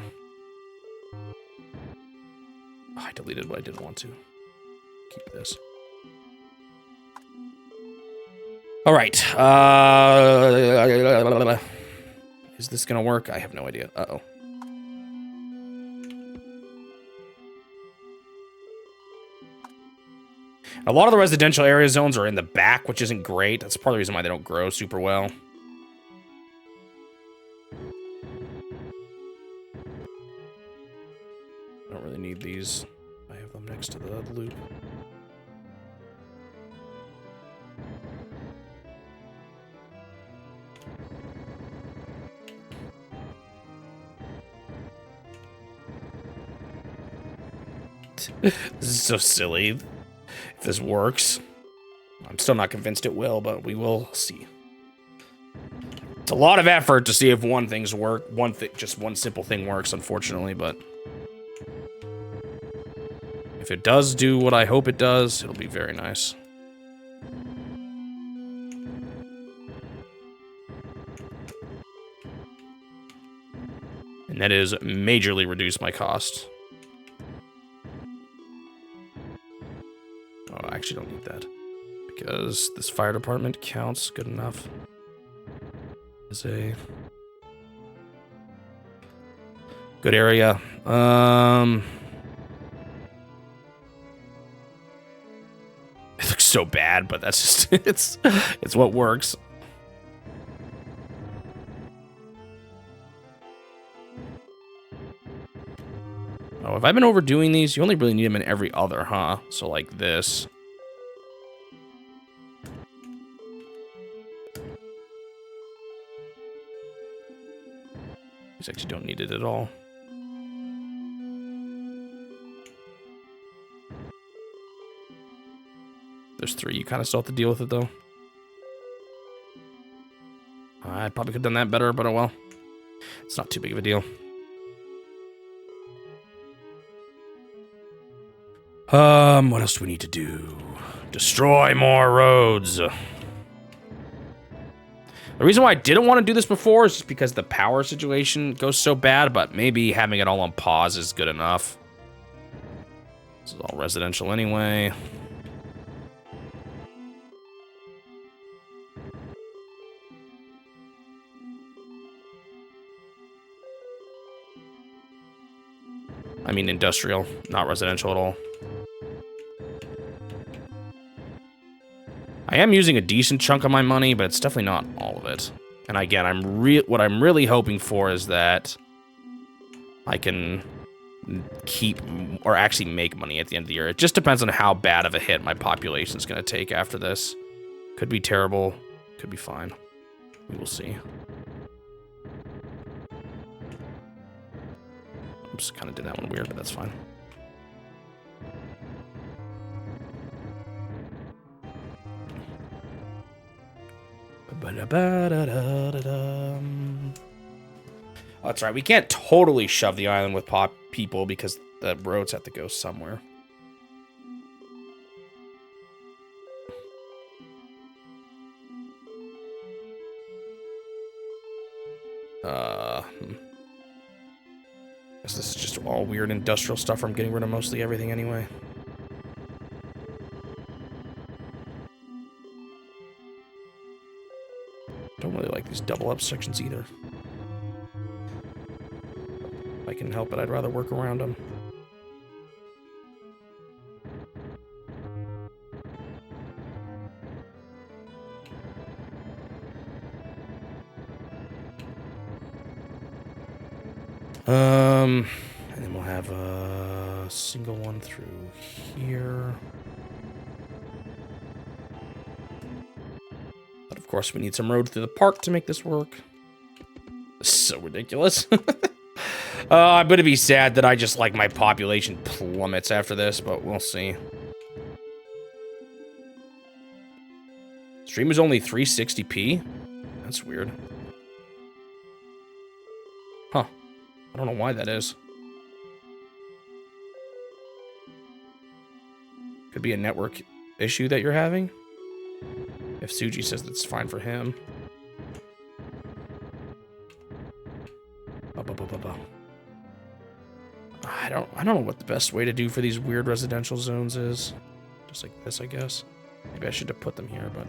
Oh, I deleted what I didn't want to. Keep this. All right. Is this gonna work? I have no idea. Uh-oh. A lot of the residential area zones are in the back, which isn't great. That's part of the reason why they don't grow super well. I don't really need these. I have them next to the loop. This is so silly. If this works, I'm still not convinced it will, but we will see. It's a lot of effort to see if one thing's work. Just one simple thing works, unfortunately, but if it does do what I hope it does, it'll be very nice. And that is majorly reduce my cost. Oh, I actually don't need that because this fire department counts good enough as a good area. It looks so bad, but that's just it's what works. Oh, have I been overdoing these? You only really need them in every other, huh? So like this. These actually don't need it at all. There's 3. You kind of still have to deal with it, though. I probably could have done that better, but oh well. It's not too big of a deal. What else do we need to do? Destroy more roads. The reason why I didn't want to do this before is just because the power situation goes so bad, but maybe having it all on pause is good enough. This is all residential anyway. I mean industrial, not residential at all. I am using a decent chunk of my money, but it's definitely not all of it. And again, what I'm really hoping for is that I can keep or actually make money at the end of the year. It just depends on how bad of a hit my population is going to take after this. Could be terrible, could be fine. We will see. Oops, kind of did that one weird, but that's fine. Oh, that's right. We can't totally shove the island with people because the roads have to go somewhere. Guess this is just all weird industrial stuff. I'm getting rid of mostly everything anyway. Don't really like these double up sections either. If I can help it, I'd rather work around them. And then we'll have a single one through here. But of course, we need some road through the park to make this work. This is so ridiculous. I'm gonna be sad that I just, like, my population plummets after this, but we'll see. Stream is only 360p? That's weird. Huh. I don't know why that is. Could be a network issue that you're having. If Suji says that's fine for him. I don't know what the best way to do for these weird residential zones is. Just like this, I guess. Maybe I should have put them here, but...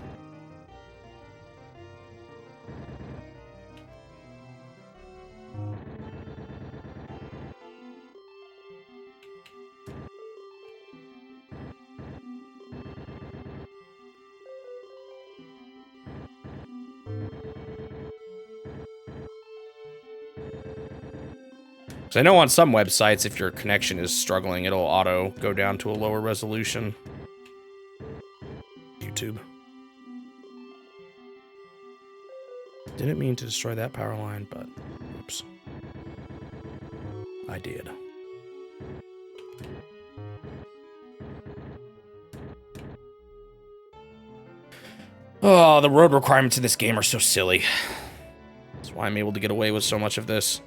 So I know on some websites, if your connection is struggling, it'll auto go down to a lower resolution. YouTube. Didn't mean to destroy that power line, but oops. I did. Oh, the road requirements in this game are so silly. That's why I'm able to get away with so much of this.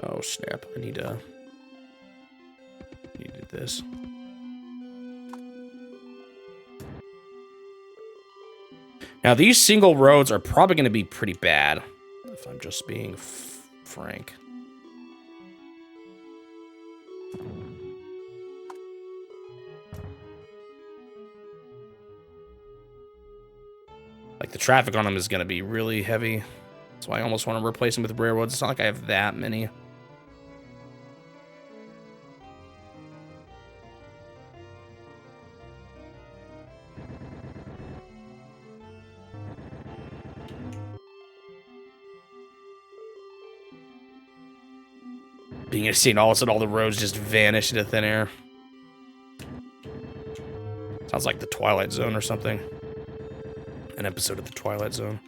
Oh snap, I need this. Now these single roads are probably going to be pretty bad, if I'm just being frank. Like the traffic on them is going to be really heavy. That's why I almost want to replace them with railroads. It's not like I have that many. Being a scene, all of a sudden all the roads just vanish into thin air. Sounds like the Twilight Zone or something. An episode of the Twilight Zone.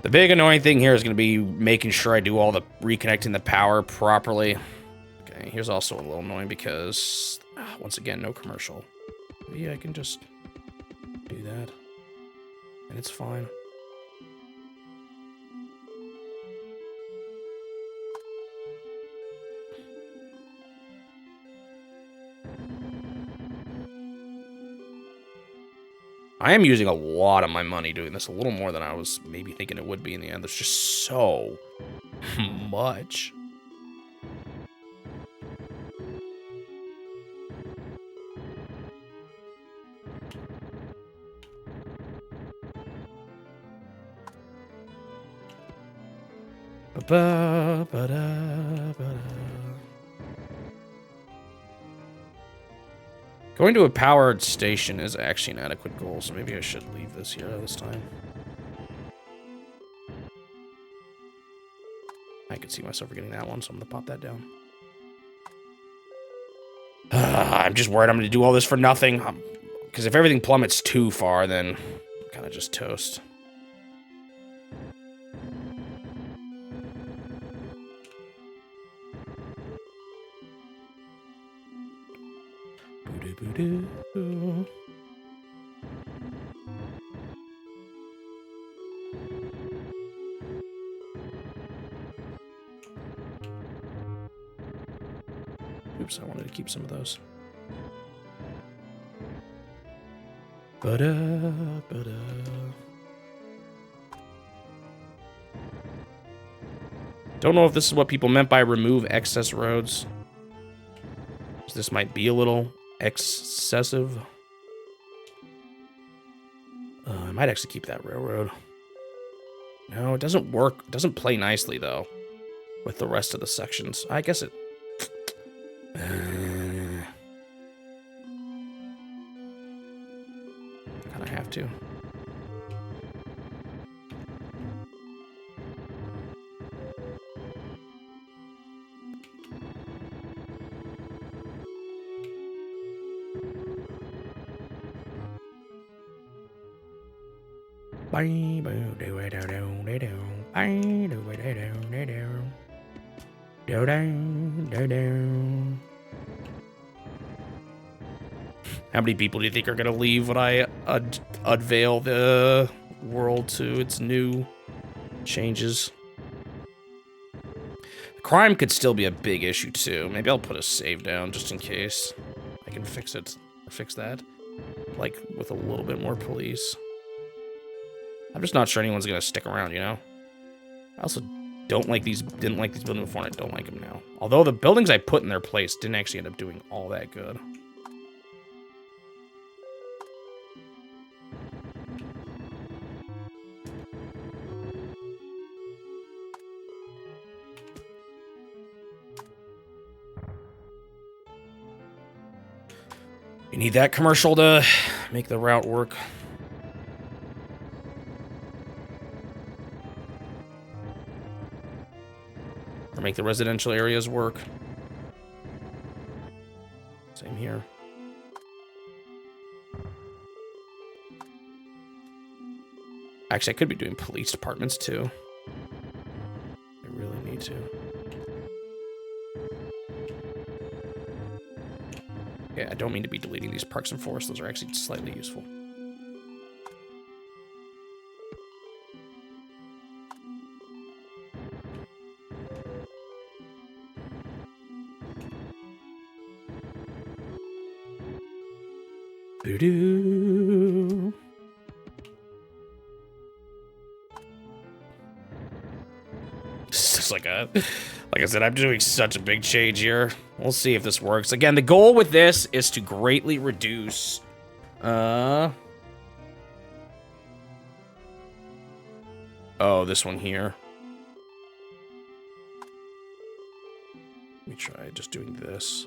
The big annoying thing here is going to be making sure I do all the reconnecting the power properly. Okay, here's also a little annoying because, once again, no commercial. Maybe I can just do that, and it's fine. I am using a lot of my money doing this, a little more than I was maybe thinking it would be in the end. There's just so much. Ba-ba, ba-da, ba-da. Going to a powered station is actually an adequate goal, so maybe I should leave this here this time. I could see myself getting that one, so I'm gonna pop that down. I'm just worried I'm gonna do all this for nothing. Because if everything plummets too far, then I'm kind of just toast. Boo-doo-boo-doo. Oops, I wanted to keep some of those. Ba-da, ba-da. Don't know if this is what people meant by remove excess roads. This might be a little excessive. I might actually keep that railroad. No, it doesn't work. It doesn't play nicely, though, with the rest of the sections. I guess it... kind of have to. How many people do you think are gonna leave when I unveil the world to its new changes? Crime could still be a big issue too. Maybe I'll put a save down just in case I can fix it or fix that, like with a little bit more police. I'm just not sure anyone's gonna stick around, you know? I also didn't like these buildings before, and I don't like them now. Although the buildings I put in their place didn't actually end up doing all that good. You need that commercial to make the route work. Or make the residential areas work. Same here. Actually, I could be doing police departments too. I really need to. Yeah, I don't mean to be deleting these parks and forests. Those are actually slightly useful. Boo-doo. It's just like I said, I'm doing such a big change here. We'll see if this works. Again, the goal with this is to greatly reduce, oh, this one here. Let me try just doing this.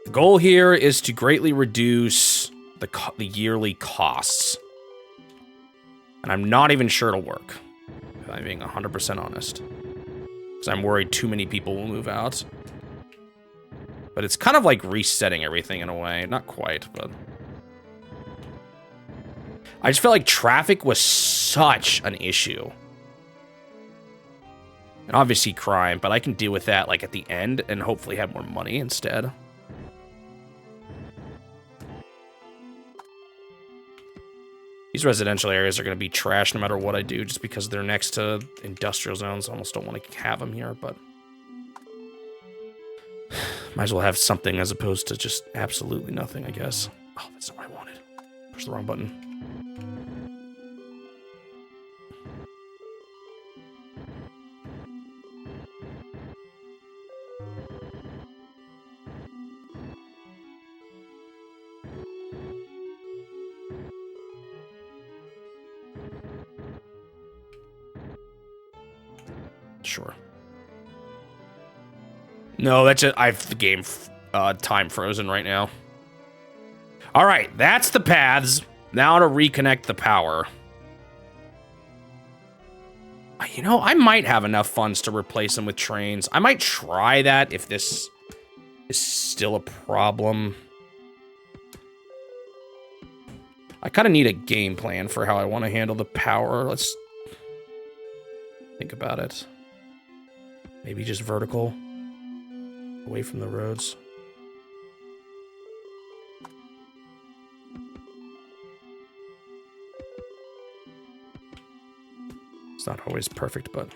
The goal here is to greatly reduce the yearly costs. And I'm not even sure it'll work, if I'm being 100% honest. Because I'm worried too many people will move out. But it's kind of like resetting everything in a way. Not quite, but... I just felt like traffic was such an issue. And obviously crime, but I can deal with that like at the end and hopefully have more money instead. These residential areas are going to be trash no matter what I do, just because they're next to industrial zones. I almost don't want to have them here, but... might as well have something as opposed to just absolutely nothing, I guess. Oh, that's not what I wanted. Push the wrong button. sure. No, that's it. I've the game time frozen right now. All right, that's the paths. Now to reconnect the power. You know, I might have enough funds to replace them with trains. I might try that if this is still a problem. I kind of need a game plan for how I want to handle the power. Let's think about it. Maybe just vertical, away from the roads. It's not always perfect, but...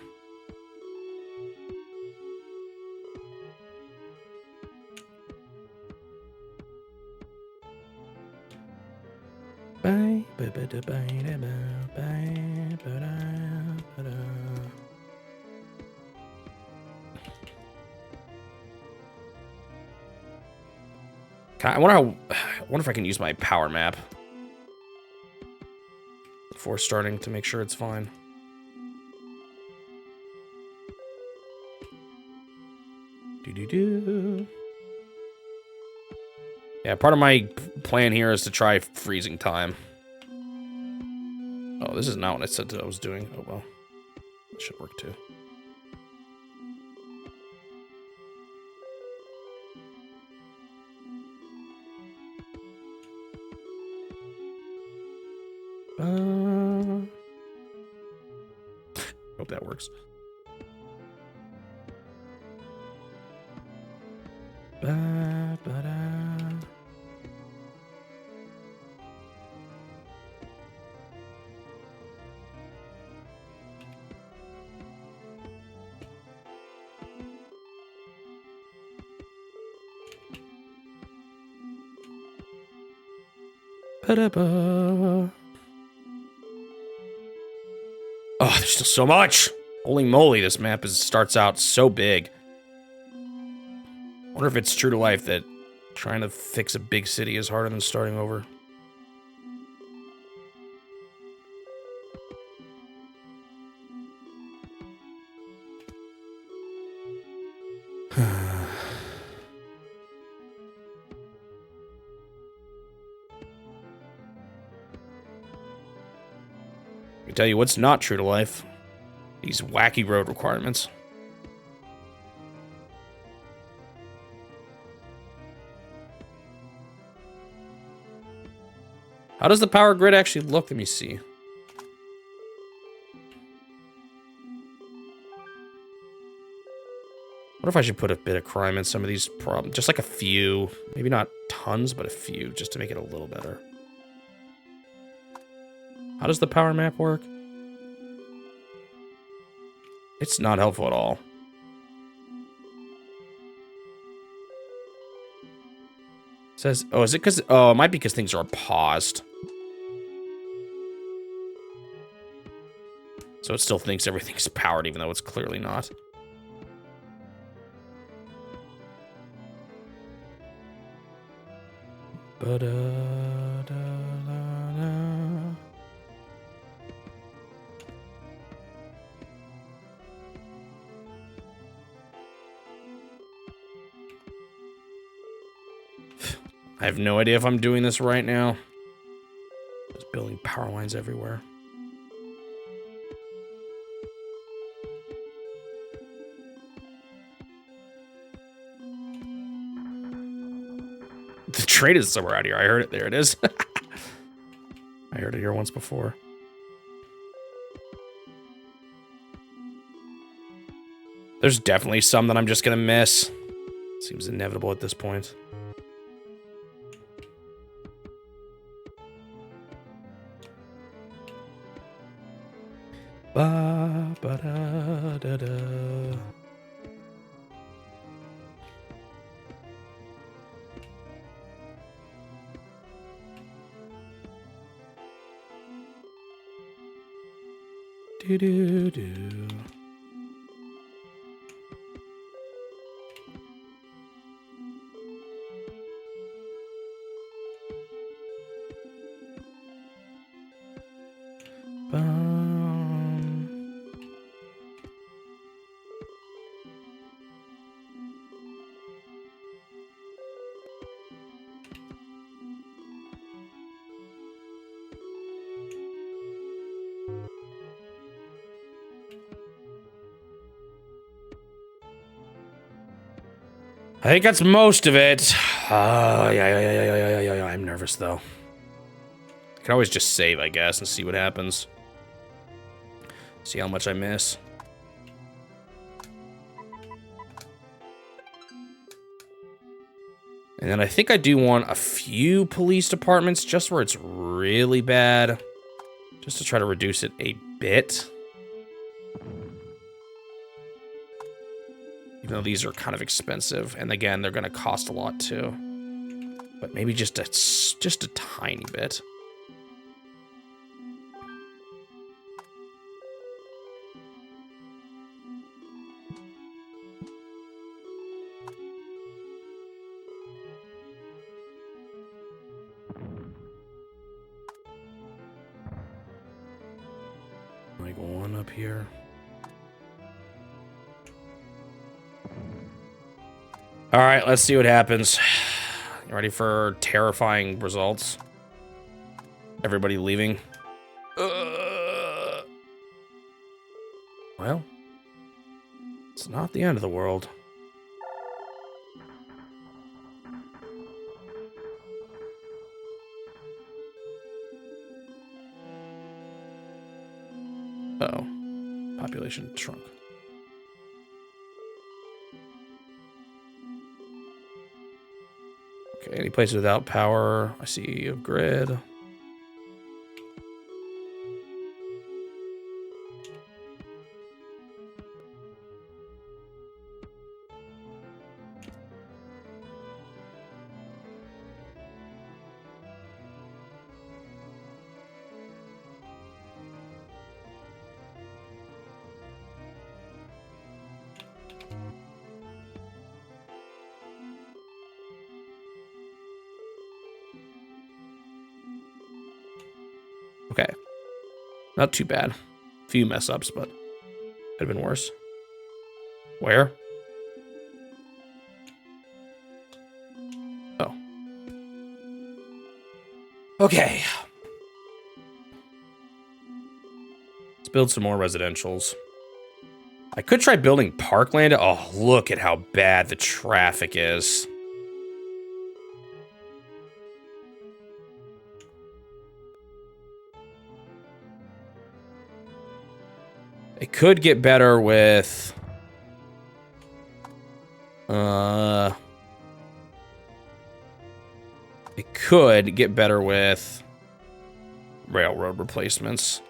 I wonder if I can use my power map before starting to make sure it's fine. Yeah, part of my plan here is to try freezing time. Oh, this is not what I said that I was doing. Oh, well. That should work, too. Hope that works. Oh, there's still so much. Holy moly, this map starts out so big. I wonder if it's true to life that trying to fix a big city is harder than starting over. I tell you what's not true to life. These wacky road requirements. How does the power grid actually look? Let me see. What if I should put a bit of crime in some of these problems? Just like a few. Maybe not tons, but a few, just to make it a little better. How does the power map work? It's not helpful at all. It says, oh, is it because, oh, it might be because things are paused. So it still thinks everything's powered, even though it's clearly not. I have no idea if I'm doing this right now. Just building power lines everywhere. The train is somewhere out here. I heard it. There it is. I heard it here once before. There's definitely some that I'm just gonna miss. Seems inevitable at this point. Ba ba da da da. Do do do. I think that's most of it. Yeah. I'm nervous, though. I can always just save, I guess, and see what happens. See how much I miss. And then I think I do want a few police departments just where it's really bad. Just to try to reduce it a bit. Even though these are kind of expensive. And again, they're going to cost a lot too. But maybe just a tiny bit. Like one up here. All right, let's see what happens. You ready for terrifying results? Everybody leaving. Well, it's not the end of the world. Uh-oh. Population shrunk. Okay, any places without power? I see a grid. Okay. Not too bad. Few mess ups, but could have been worse. Where? Oh. Okay. Let's build some more residentials. I could try building parkland. Oh, look at how bad the traffic is. It could get better with... It could get better with railroad replacements.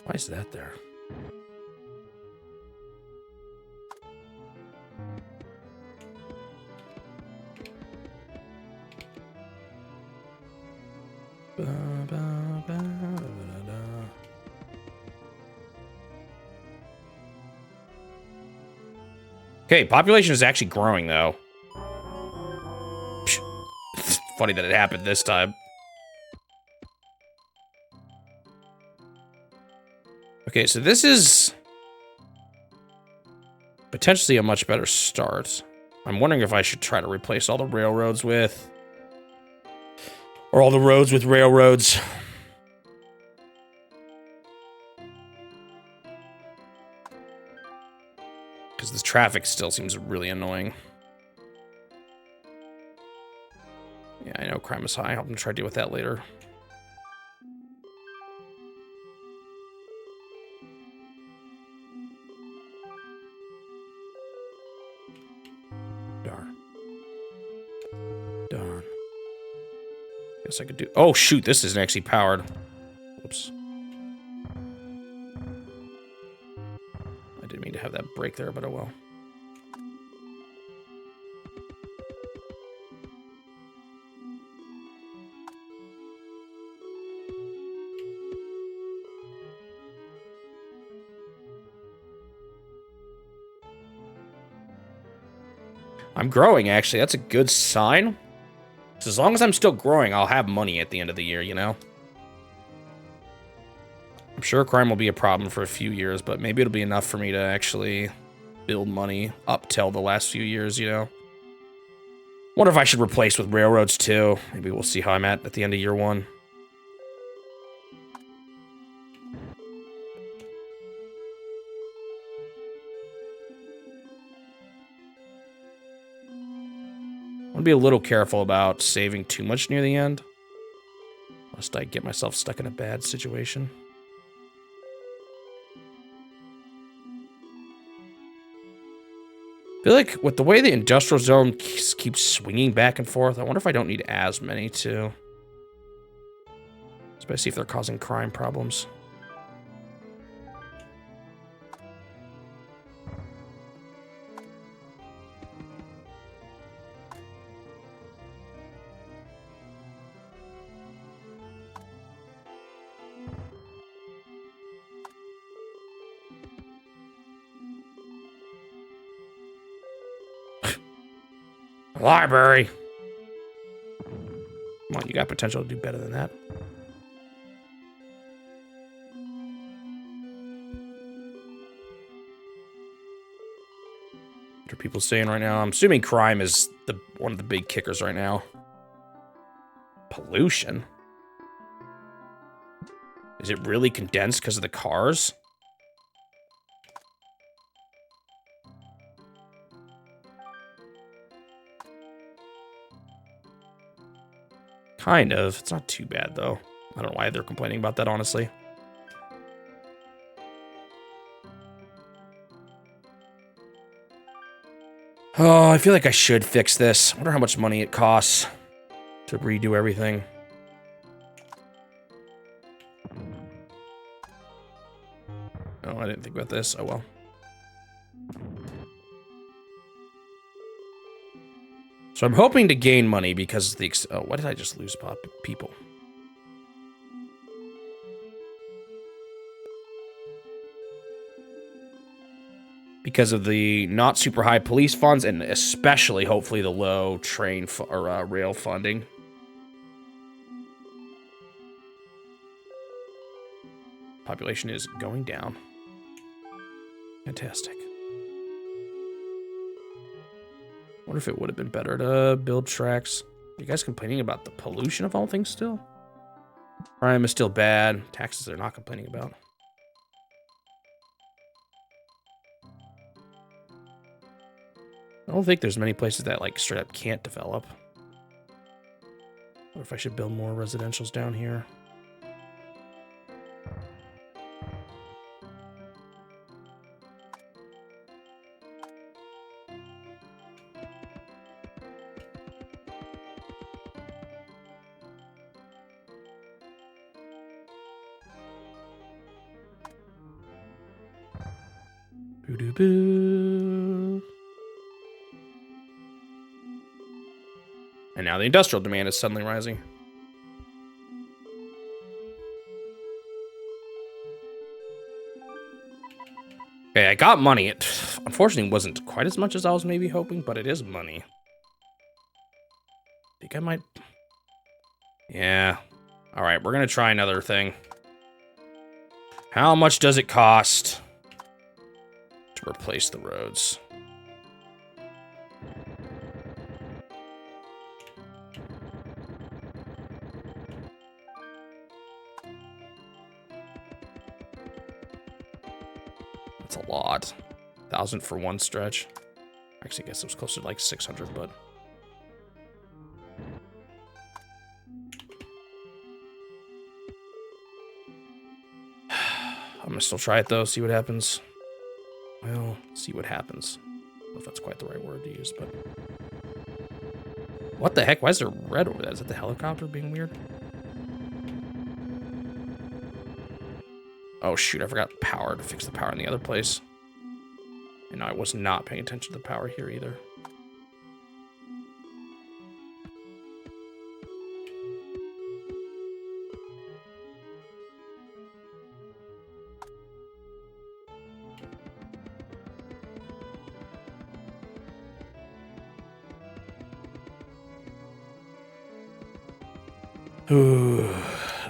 Why is that there? Okay, population is actually growing, though. It's funny that it happened this time. Okay, so this is potentially a much better start. I'm wondering if I should try to replace all the railroads with... Or all the roads with railroads. Because the traffic still seems really annoying. Yeah, I know crime is high. I'm gonna try to deal with that later. Darn. Guess I could do... Oh, shoot, this isn't actually powered. Whoops. I didn't mean to have that break there, but oh well. I'm growing, actually. That's a good sign. So as long as I'm still growing, I'll have money at the end of the year, you know? I'm sure crime will be a problem for a few years, but maybe it'll be enough for me to actually build money up till the last few years, you know? Wonder if I should replace with railroads, too. Maybe we'll see how I'm at the end of year 1. I want to be a little careful about saving too much near the end, lest I get myself stuck in a bad situation. I feel like with the way the industrial zone keeps swinging back and forth, I wonder if I don't need as many, too. Especially if they're causing crime problems. Library! Come on, you got potential to do better than that. What are people saying right now? I'm assuming crime is one of the big kickers right now. Pollution? Is it really condensed because of the cars? Kind of. It's not too bad, though. I don't know why they're complaining about that, honestly. Oh, I feel like I should fix this. I wonder how much money it costs to redo everything. Oh, I didn't think about this. Oh, well. So I'm hoping to gain money because the... Oh, why did I just lose people? Because of the not super high police funds and especially, hopefully, the low train or rail funding. Population is going down. Fantastic. Wonder if it would have been better to build tracks. Are you guys complaining about the pollution of all things still? Crime is still bad. Taxes they're not complaining about. I don't think there's many places that, like, straight up can't develop. Or if I should build more residentials down here. Boo-doo-boo. And now the industrial demand is suddenly rising. Okay, I got money. It unfortunately wasn't quite as much as I was maybe hoping, but it is money. I think I might... Yeah. All right, we're going to try another thing. How much does it cost to replace the roads? That's a lot. 1,000 for one stretch. Actually, I guess it was closer to like 600, but... I'm gonna still try it though, see what happens. Well, see what happens. I don't know if that's quite the right word to use, but... What the heck? Why is there red over that? Is that the helicopter being weird? Oh shoot, I forgot power to fix the power in the other place. And I was not paying attention to the power here either. Ooh.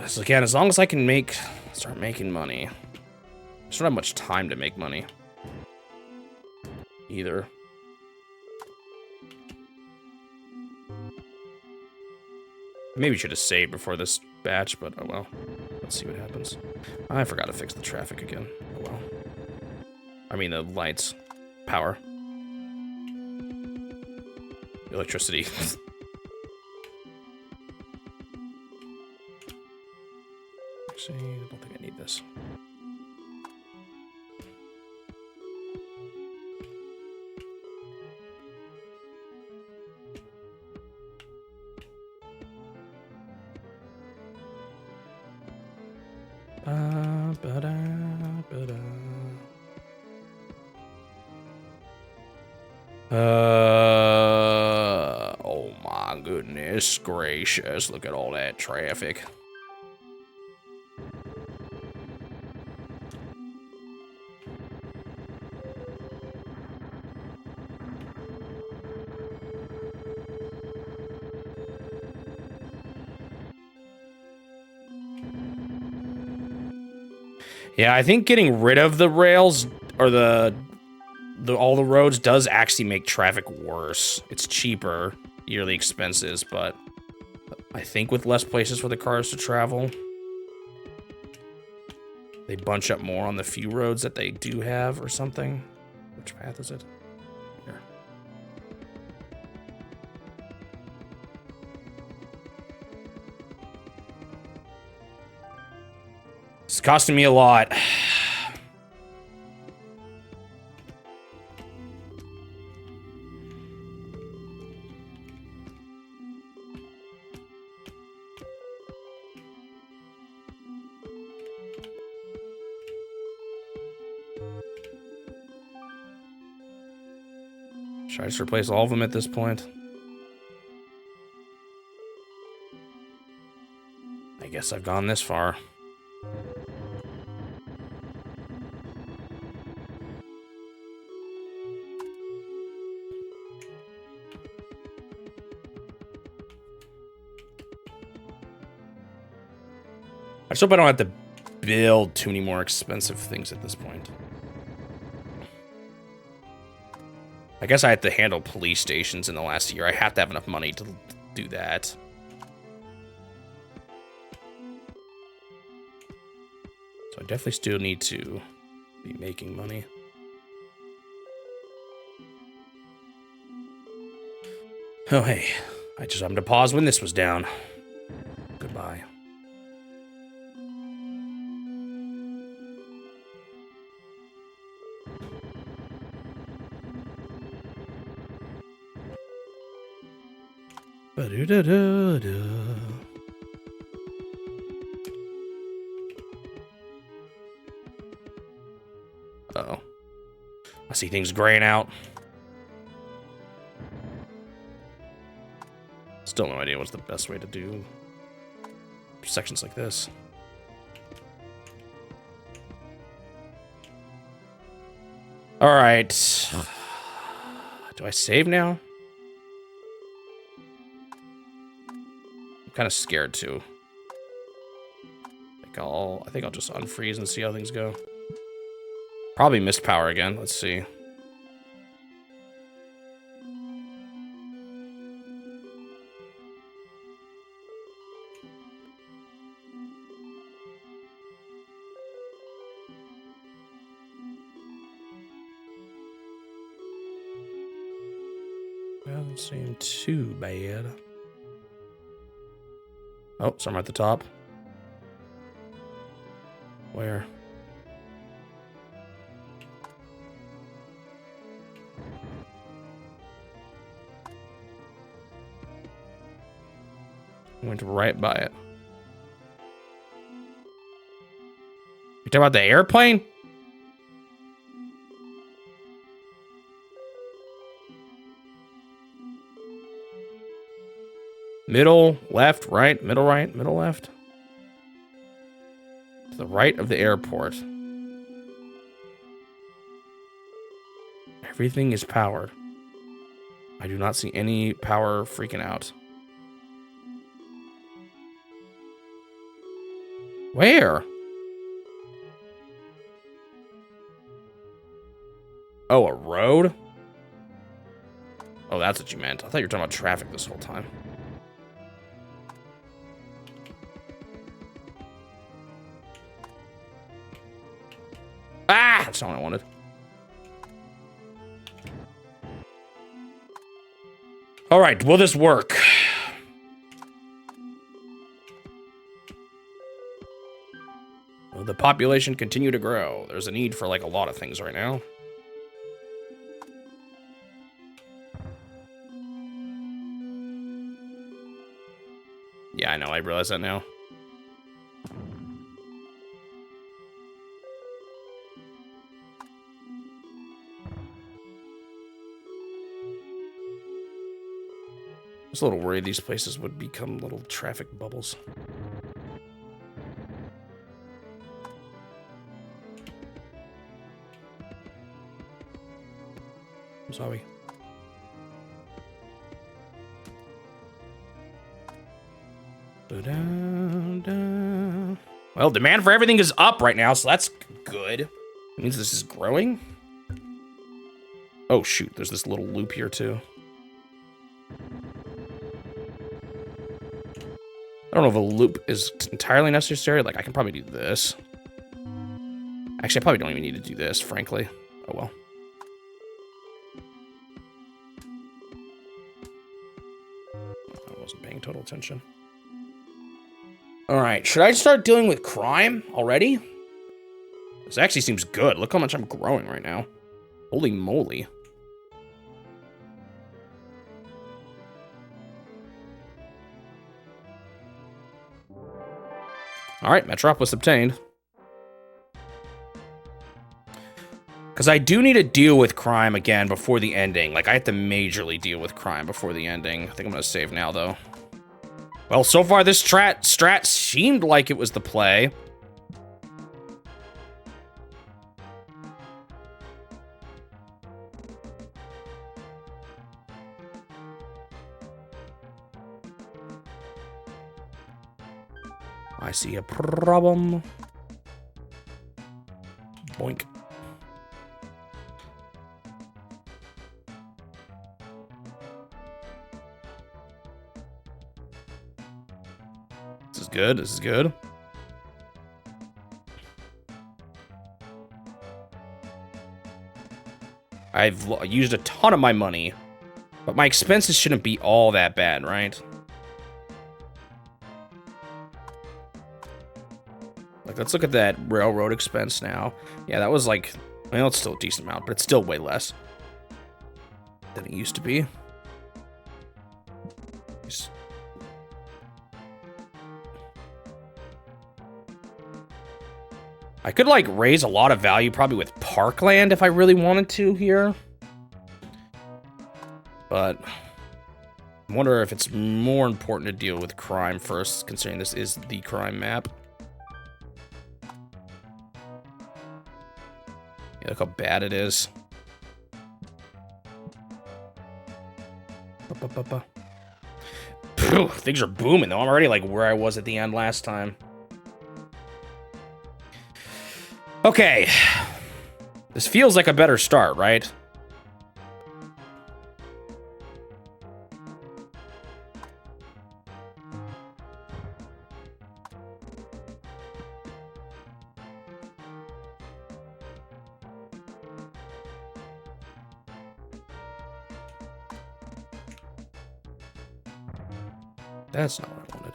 So again, as long as I can start making money. I just don't have much time to make money. Either. Maybe should have saved before this batch, but oh well. Let's see what happens. I forgot to fix the traffic again. Oh well. I mean the lights. Power. Electricity. Actually, I don't think I need this. Oh my goodness gracious, look at all that traffic. Yeah, I think getting rid of the rails or all the roads does actually make traffic worse. It's cheaper, yearly expenses, but I think with less places for the cars to travel, they bunch up more on the few roads that they do have or something. Which path is it? Here. It's costing me a lot. Should I just replace all of them at this point? I guess I've gone this far. I just hope I don't have to build too many more expensive things at this point. I guess I had to handle police stations in the last year. I have to have enough money to do that. So I definitely still need to be making money. Oh, hey. I just happened to pause when this was down. Goodbye. Ba-do-da-da-da. Uh-oh. I see things graying out. Still no idea what's the best way to do sections like this. All right. Do I save now? I'm kind of scared too. I think I'll just unfreeze and see how things go. Probably missed power again. Let's see. Doesn't seem too bad. Oh, somewhere at the top. Where? Went right by it. You talking about the airplane? Middle, left, right, middle, right, middle, left. To the right of the airport. Everything is powered. I do not see any power freaking out. Where? Oh, a road? Oh, that's what you meant. I thought you were talking about traffic this whole time. Ah! That's not what I wanted. All right, will this work? Will the population continue to grow? There's a need for, like, a lot of things right now. Yeah, I know. I realize that now. I was a little worried these places would become little traffic bubbles. I'm sorry. Well, demand for everything is up right now, so that's good. It means this is growing. Oh, shoot. There's this little loop here, too. I don't know if a loop is entirely necessary. Like, I can probably do this. Actually, I probably don't even need to do this, frankly. Oh, well. I wasn't paying total attention. All right, should I start dealing with crime already? This actually seems good. Look how much I'm growing right now. Holy moly. All right, Metropolis obtained. Because I do need to deal with crime again before the ending. Like, I have to majorly deal with crime before the ending. I think I'm going to save now, though. Well, so far this strat seemed like it was the play. I see a problem. Boink. This is good. This is good. I've used a ton of my money, but my expenses shouldn't be all that bad, right? Like, let's look at that railroad expense now. Yeah, that was like, well, it's still a decent amount, but it's still way less than it used to be. I could, like, raise a lot of value probably with parkland if I really wanted to here. But I wonder if it's more important to deal with crime first, considering this is the crime map. Yeah, look how bad it is. Phew, things are booming, though. I'm already, like, where I was at the end last time. Okay. This feels like a better start, right? That's not what I wanted.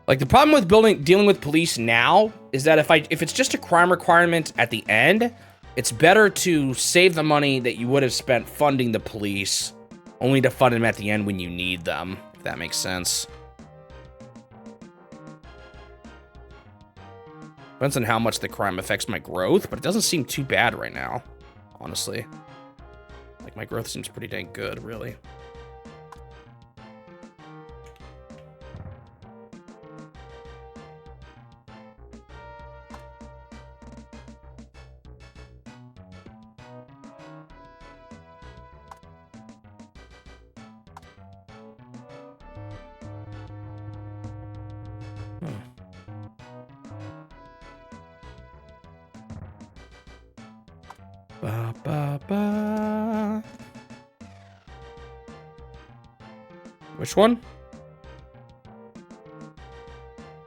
Like, the problem with dealing with police now is that if it's just a crime requirement at the end, it's better to save the money that you would have spent funding the police, only to fund them at the end when you need them, if that makes sense. Depends on how much the crime affects my growth, but it doesn't seem too bad right now, honestly. Like, my growth seems pretty dang good, really. Ba, ba, ba. Which one?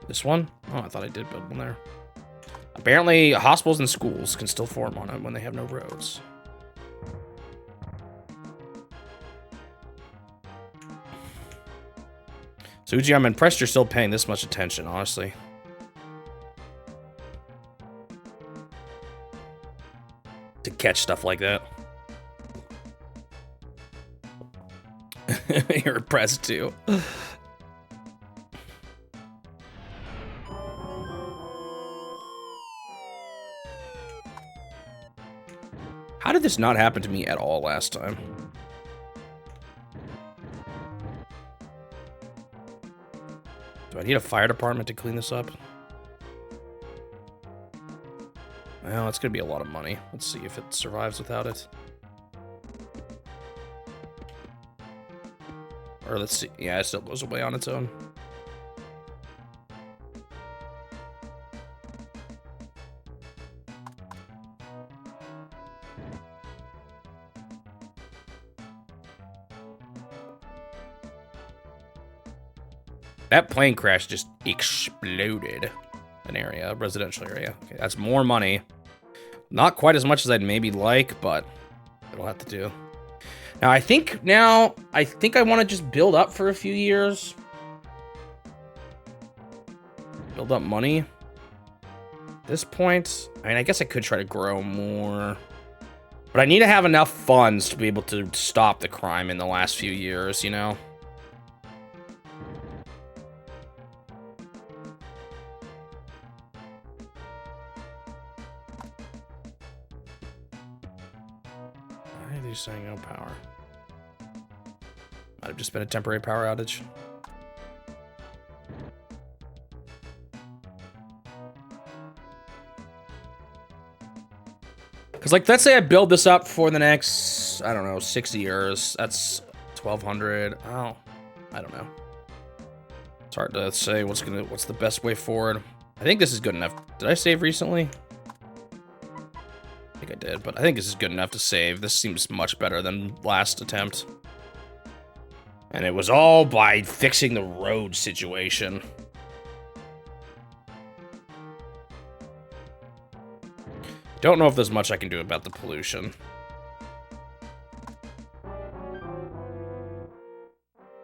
This one? Oh, I thought I did build one there. Apparently, hospitals and schools can still form on it when they have no roads. Suji, I'm impressed you're still paying this much attention, honestly. To catch stuff like that. You're impressed too. How did this not happen to me at all last time? Do I need a fire department to clean this up? Well, it's gonna be a lot of money. Let's see if it survives without it. Or let's see. Yeah, it still goes away on its own. That plane crash just exploded an area, a residential area. Okay, that's more money. Not quite as much as I'd maybe like, but it'll have to do. Now, I think I want to just build up for a few years. Build up money. At this point, I mean, I guess I could try to grow more. But I need to have enough funds to be able to stop the crime in the last few years, you know? Why are they saying no power? Might have just been a temporary power outage. Because, like, let's say I build this up for the next, I don't know, 6 years. That's 1,200. Oh, I don't know. It's hard to say what's the best way forward. I think this is good enough. Did I save recently? I think I did, but I think this is good enough to save. This seems much better than last attempt. And it was all by fixing the road situation. Don't know if there's much I can do about the pollution.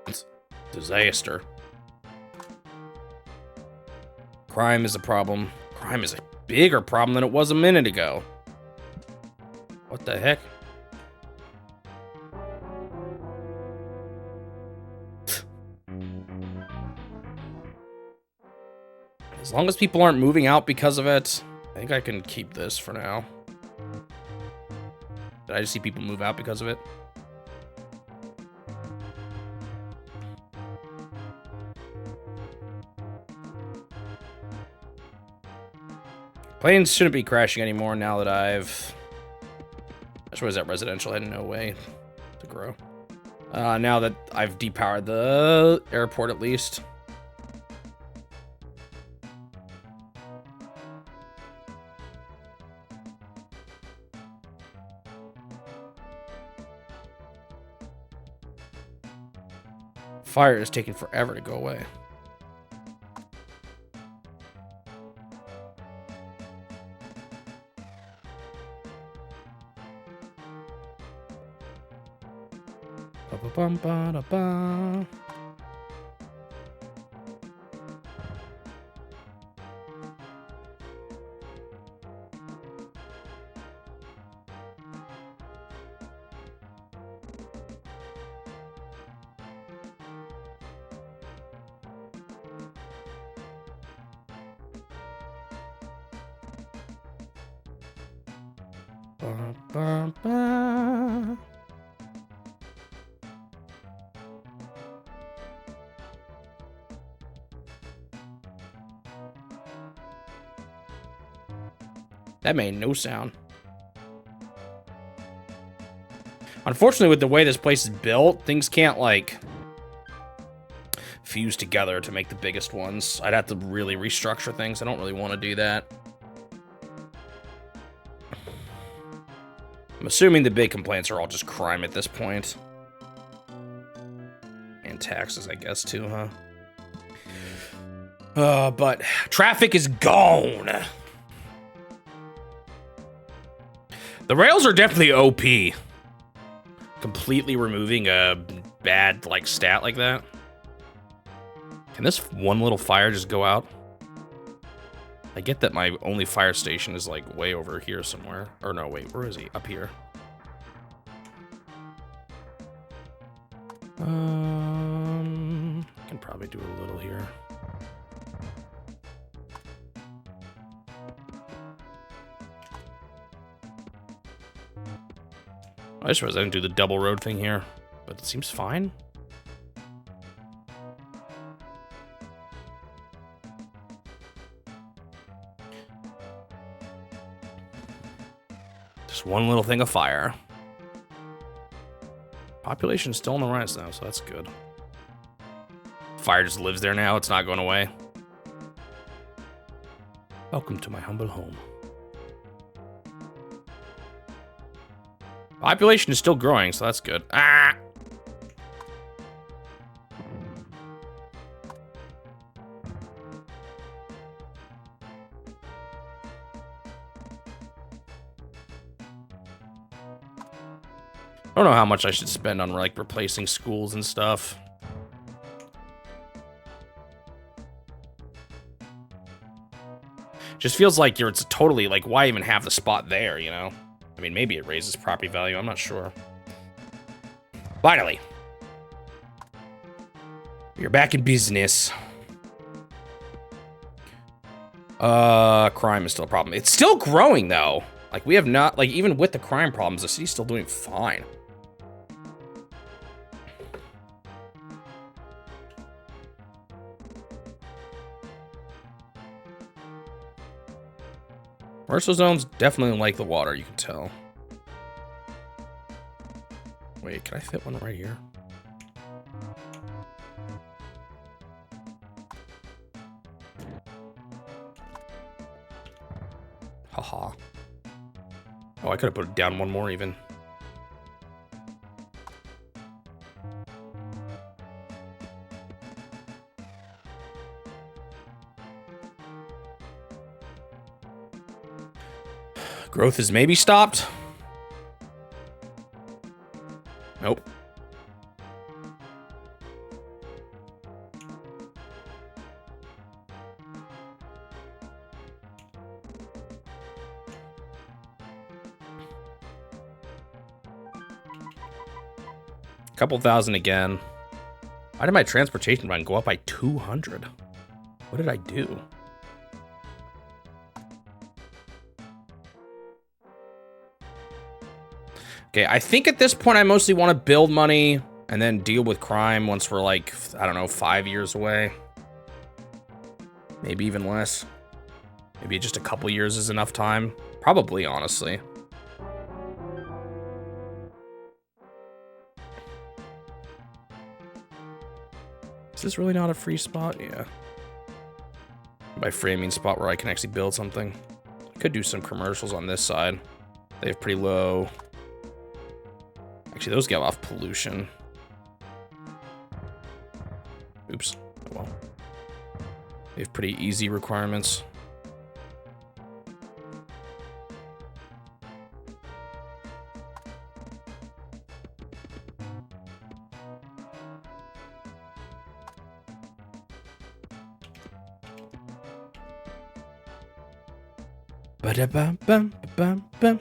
It's a disaster. Crime is a problem. Crime is a bigger problem than it was a minute ago. What the heck? As long as people aren't moving out because of it, I think I can keep this for now. Did I just see people move out because of it? Planes shouldn't be crashing anymore now that I've... I suppose that residential had no way to grow. Now that I've depowered the airport at least. Fire is taking forever to go away. Ba-ba-bum-ba-da-ba. Ba-ba-ba. That made no sound. Unfortunately, with the way this place is built, things can't, like, fuse together to make the biggest ones. I'd have to really restructure things. I don't really want to do that. I'm assuming the big complaints are all just crime at this point. And taxes, I guess, too, huh? But traffic is gone. The rails are definitely OP. Completely removing a bad, like, stat like that. Can this one little fire just go out? I get that my only fire station is, like, way over here somewhere. Or no, wait, where is he? Up here. I can probably do a little here. I just realized I didn't do the double road thing here, but it seems fine. Just one little thing of fire. Population's still on the rise now, so that's good. Fire just lives there now, it's not going away. Welcome to my humble home. Population is still growing, so that's good. Ah! I don't know how much I should spend on, like, replacing schools and stuff. Just feels like it's totally, like, why even have the spot there, you know? I mean, maybe it raises property value, I'm not sure. Finally. You're back in business. Crime is still a problem. It's still growing, though. Like, we have not, like, even with the crime problems, the city's still doing fine. Commercial zones definitely like the water, you can tell. Wait, can I fit one right here? Haha. Oh, I could have put it down one more even. Growth is maybe stopped. Nope. Couple thousand again. Why did my transportation run go up by 200? What did I do? Okay, I think at this point I mostly want to build money and then deal with crime once we're like, I don't know, 5 years away. Maybe even less. Maybe just a couple years is enough time. Probably, honestly. Is this really not a free spot? Yeah. By free, I mean spot where I can actually build something. I could do some commercials on this side. They have pretty low... Actually, those give off pollution. Oops. Oh well. They have pretty easy requirements. Ba-da-bum-bum-bum-bum.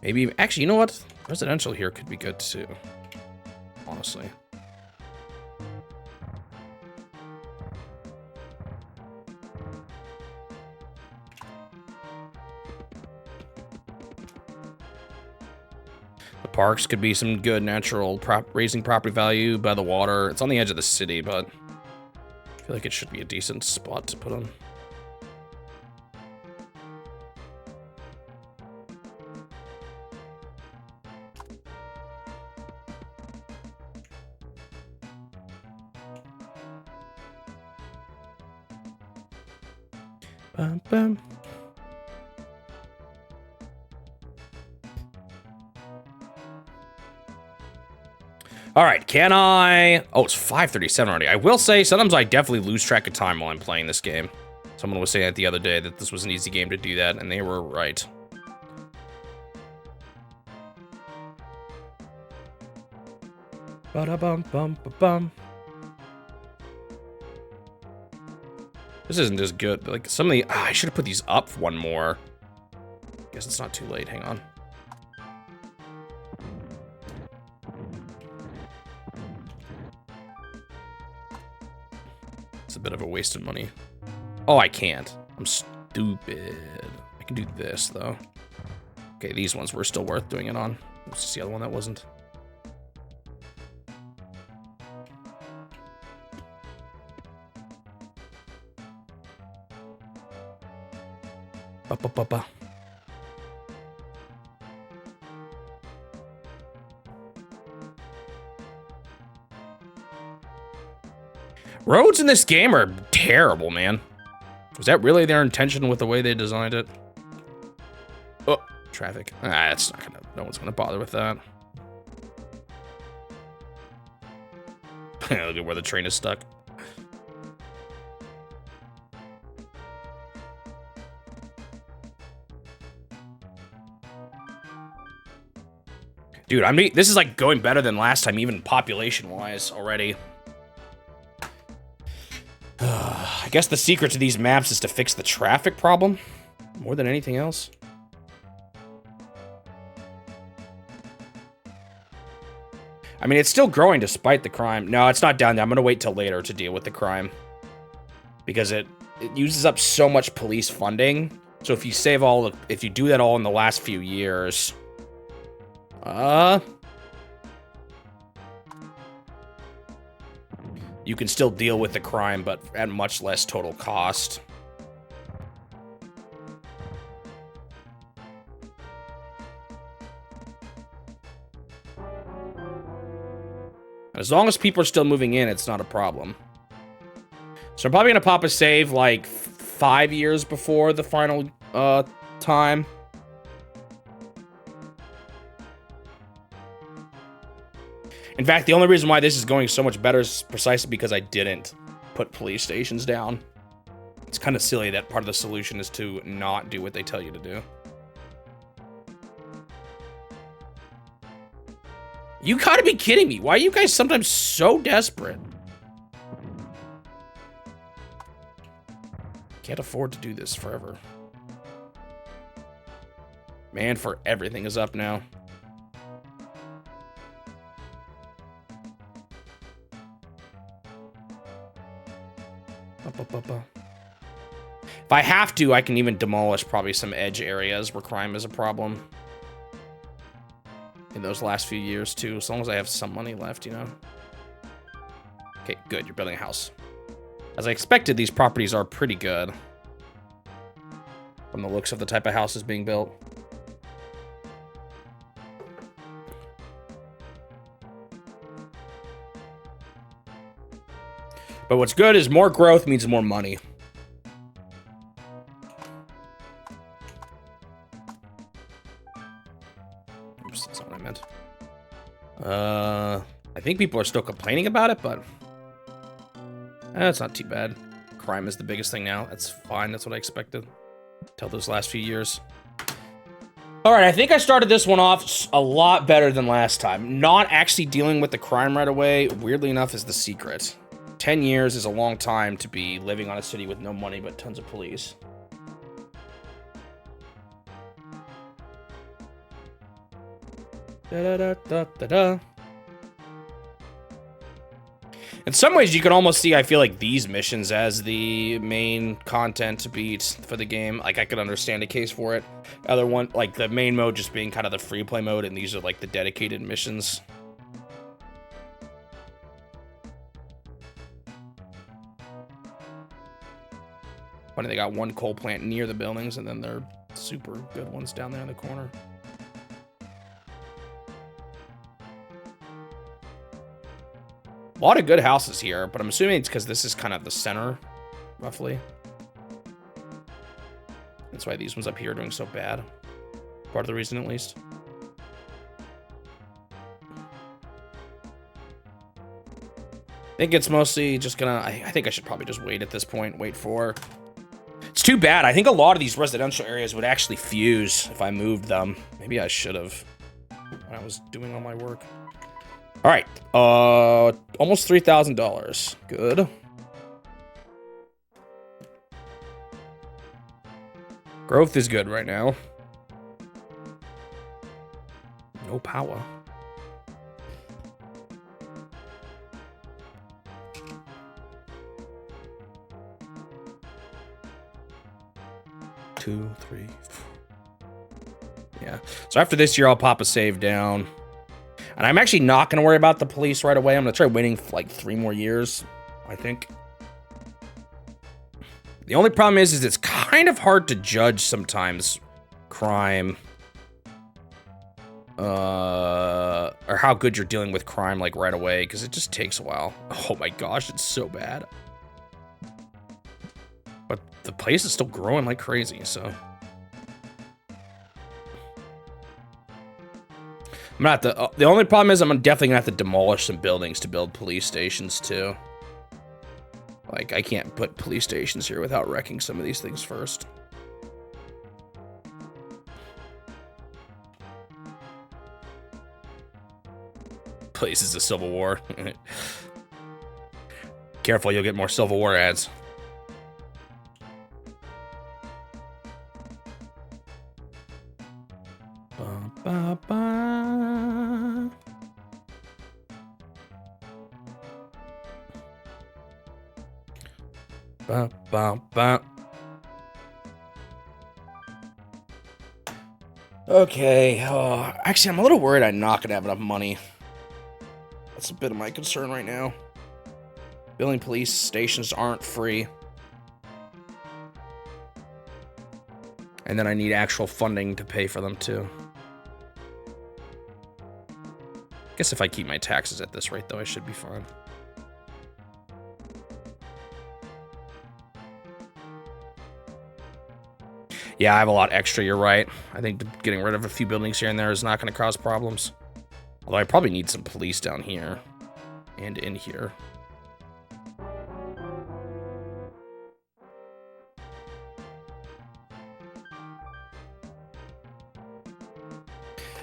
Maybe, actually, you know what? Residential here could be good too. Honestly. The parks could be some good natural raising property value by the water. It's on the edge of the city, but I feel like it should be a decent spot to put on. Bum, bum. All right, can I... Oh, it's 5:37 already. I will say, sometimes I definitely lose track of time while I'm playing this game. Someone was saying that the other day, that this was an easy game to do that, and they were right. Ba-da-bum-bum-ba-bum. This isn't as good. Like, some of the... I should have put these up one more. Guess it's not too late. Hang on. It's a bit of a waste of money. Oh, I can't. I'm stupid. I can do this, though. Okay, these ones were still worth doing it on. What's the other one that wasn't? Ba-ba-ba-ba. Roads in this game are terrible, man. Was that really their intention with the way they designed it? Oh, traffic. Ah, it's not gonna... No one's gonna bother with that. Look at where the train is stuck. Dude, I mean, this is like going better than last time, even population-wise already. I guess the secret to these maps is to fix the traffic problem more than anything else. I mean, it's still growing despite the crime. No, it's not down there. I'm gonna wait till later to deal with the crime because it uses up so much police funding. So if you save all the, if you do that all in the last few years, you can still deal with the crime, but at much less total cost. As long as people are still moving in, it's not a problem. So I'm probably gonna pop a save like 5 years before the final time. In fact, the only reason why this is going so much better is precisely because I didn't put police stations down. It's kind of silly that part of the solution is to not do what they tell you to do. You gotta be kidding me. Why are you guys sometimes so desperate? Can't afford to do this forever. Man, for everything is up now. If I have to, I can even demolish probably some edge areas where crime is a problem. In those last few years, too. As long as I have some money left, you know? Okay, good. You're building a house. As I expected, these properties are pretty good. From the looks of the type of houses being built. But what's good is more growth means more money. Oops, that's not what I meant. I think people are still complaining about it, but that's not too bad. Crime is the biggest thing now. That's fine. That's what I expected. Till those last few years. All right, I think I started this one off a lot better than last time. Not actually dealing with the crime right away, weirdly enough, is the secret. 10 years is a long time to be living on a city with no money but tons of police. Da-da-da-da-da-da. In some ways, you can almost see, I feel like, these missions as the main content to beat for the game. Like, I could understand a case for it. Other one, like, the main mode just being kind of the free play mode, and these are, like, the dedicated missions. Funny, they got one coal plant near the buildings, and then they're super good ones down there in the corner. A lot of good houses here, but I'm assuming it's because this is kind of the center, roughly. That's why these ones up here are doing so bad. Part of the reason, at least. think it's mostly just gonna... I think I should probably just wait at this point. Wait for... It's too bad. I think a lot of these residential areas would actually fuse if I moved them. Maybe I should have when I was doing all my work. All right. Almost $3,000. Good. Growth is good right now. No power. Two, three, four. Yeah. So after this year, I'll pop a save down. And I'm actually not going to worry about the police right away. I'm going to try waiting for like 3 more years, I think. The only problem is it's kind of hard to judge sometimes crime. Or how good you're dealing with crime like right away, because it just takes a while. Oh my gosh, it's so bad. But the place is still growing like crazy, so. I'm not the only problem is I'm definitely gonna have to demolish some buildings to build police stations too. Like, I can't put police stations here without wrecking some of these things first. Place is a Civil War. Careful, you'll get more Civil War ads. Ba, ba, ba. Ba, ba, ba. Okay, actually, I'm a little worried I'm not gonna have enough money. That's a bit of my concern right now. Building police stations aren't free. And then I need actual funding to pay for them too. Guess if I keep my taxes at this rate though, I should be fine. Yeah, I have a lot extra, you're right. I think getting rid of a few buildings here and there is not going to cause problems. Although I probably need some police down here and in here.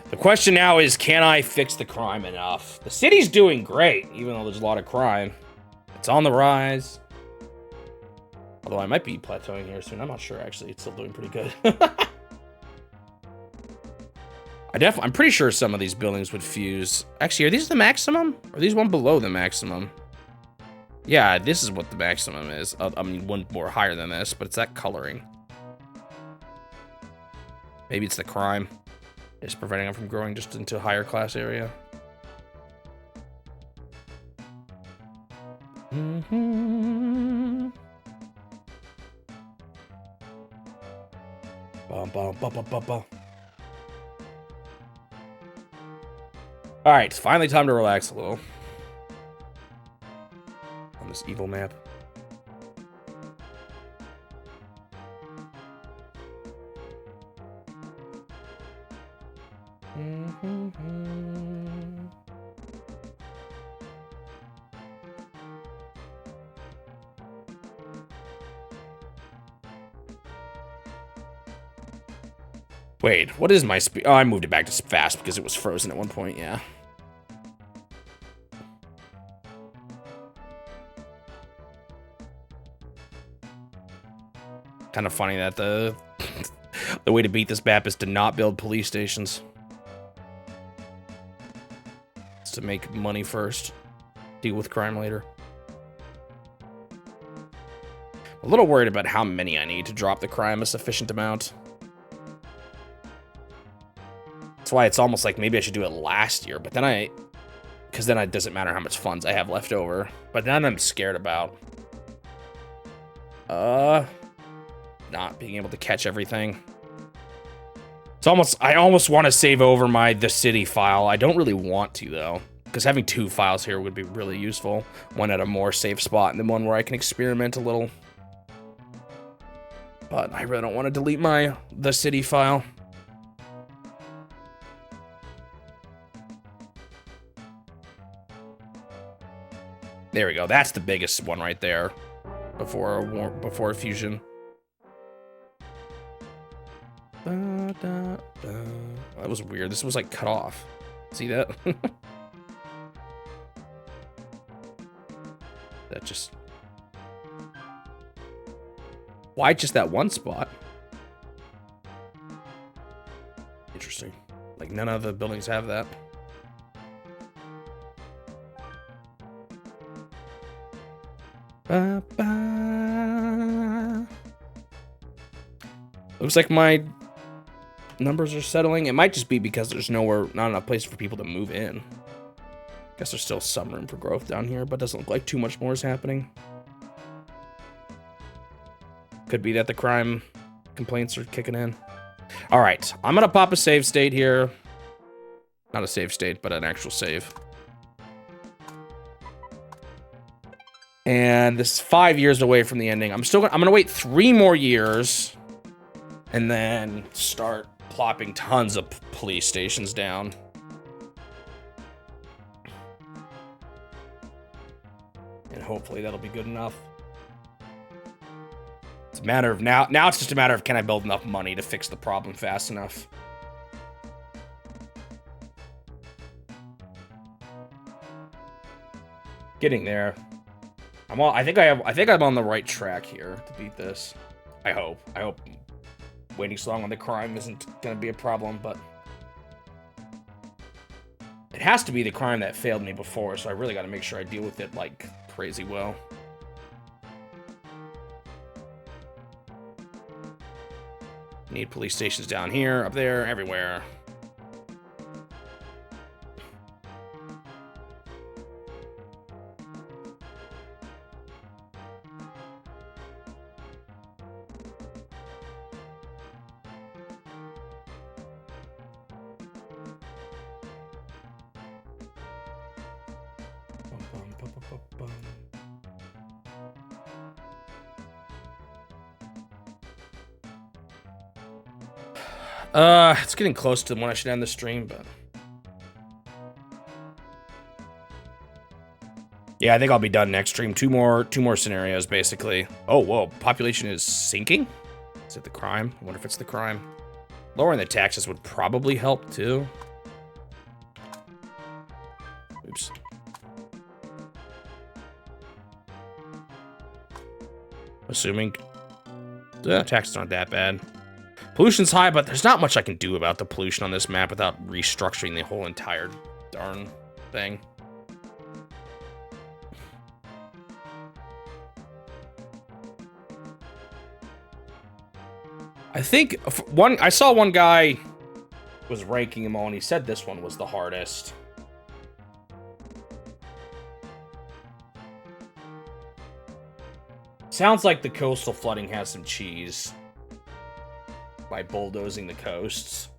The question now is, can I fix the crime enough? The city's doing great, even though there's a lot of crime. It's on the rise. Although I might be plateauing here soon. I'm not sure, actually. It's still doing pretty good. I'm pretty sure some of these buildings would fuse. Actually, are these the maximum? Or are these one below the maximum? Yeah, this is what the maximum is. I mean, one more higher than this, but it's that coloring. Maybe it's the crime. It's preventing them from growing just into a higher class area. Mm-hmm. Bum, bum, bum, bum, bum, bum. All right, it's finally time to relax a little on this evil map. Wait, what is my speed? Oh, I moved it back to fast because it was frozen at one point, yeah. Kind of funny that the way to beat this map is to not build police stations. It's to make money first, deal with crime later. A little worried about how many I need to drop the crime a sufficient amount. That's why it's almost like maybe I should do it last year, but then because then it doesn't matter how much funds I have left over. But then I'm scared about not being able to catch everything. I almost want to save over the city file. I don't really want to though, because having 2 files here would be really useful. One at a more safe spot and then one where I can experiment a little. But I really don't want to delete the city file. There we go. That's the biggest one right there. Before fusion. That was weird. This was like cut off. See that? That just... Why just that one spot? Interesting. Like, none of the buildings have that. Looks like my numbers are settling. It might just be because there's not enough place for people to move in. Guess there's still some room for growth down here, but doesn't look like too much more is happening. Could be that the crime complaints are kicking in. All right, I'm gonna pop a save state here. Not a save state, but an actual save. And this is 5 years away from the ending. I'm gonna wait 3 more years and then start plopping tons of police stations down. And hopefully that'll be good enough. It's a matter of now it's just a matter of, can I build enough money to fix the problem fast enough? Getting there. I think I'm on the right track here to beat this. I hope waiting so long on the crime isn't gonna be a problem, but it has to be the crime that failed me before, so I really gotta make sure I deal with it like crazy well. Need police stations down here, up there, everywhere. It's getting close to when I should end the stream, but yeah, I think I'll be done next stream. Two more scenarios, basically. Oh, whoa, population is sinking? Is it the crime? I wonder if it's the crime. Lowering the taxes would probably help, too. Oops. Assuming... taxes aren't that bad. Pollution's high, but there's not much I can do about the pollution on this map without restructuring the whole entire darn thing. I think I saw one guy was ranking them all, and he said this one was the hardest. Sounds like the coastal flooding has some cheese by bulldozing the coasts.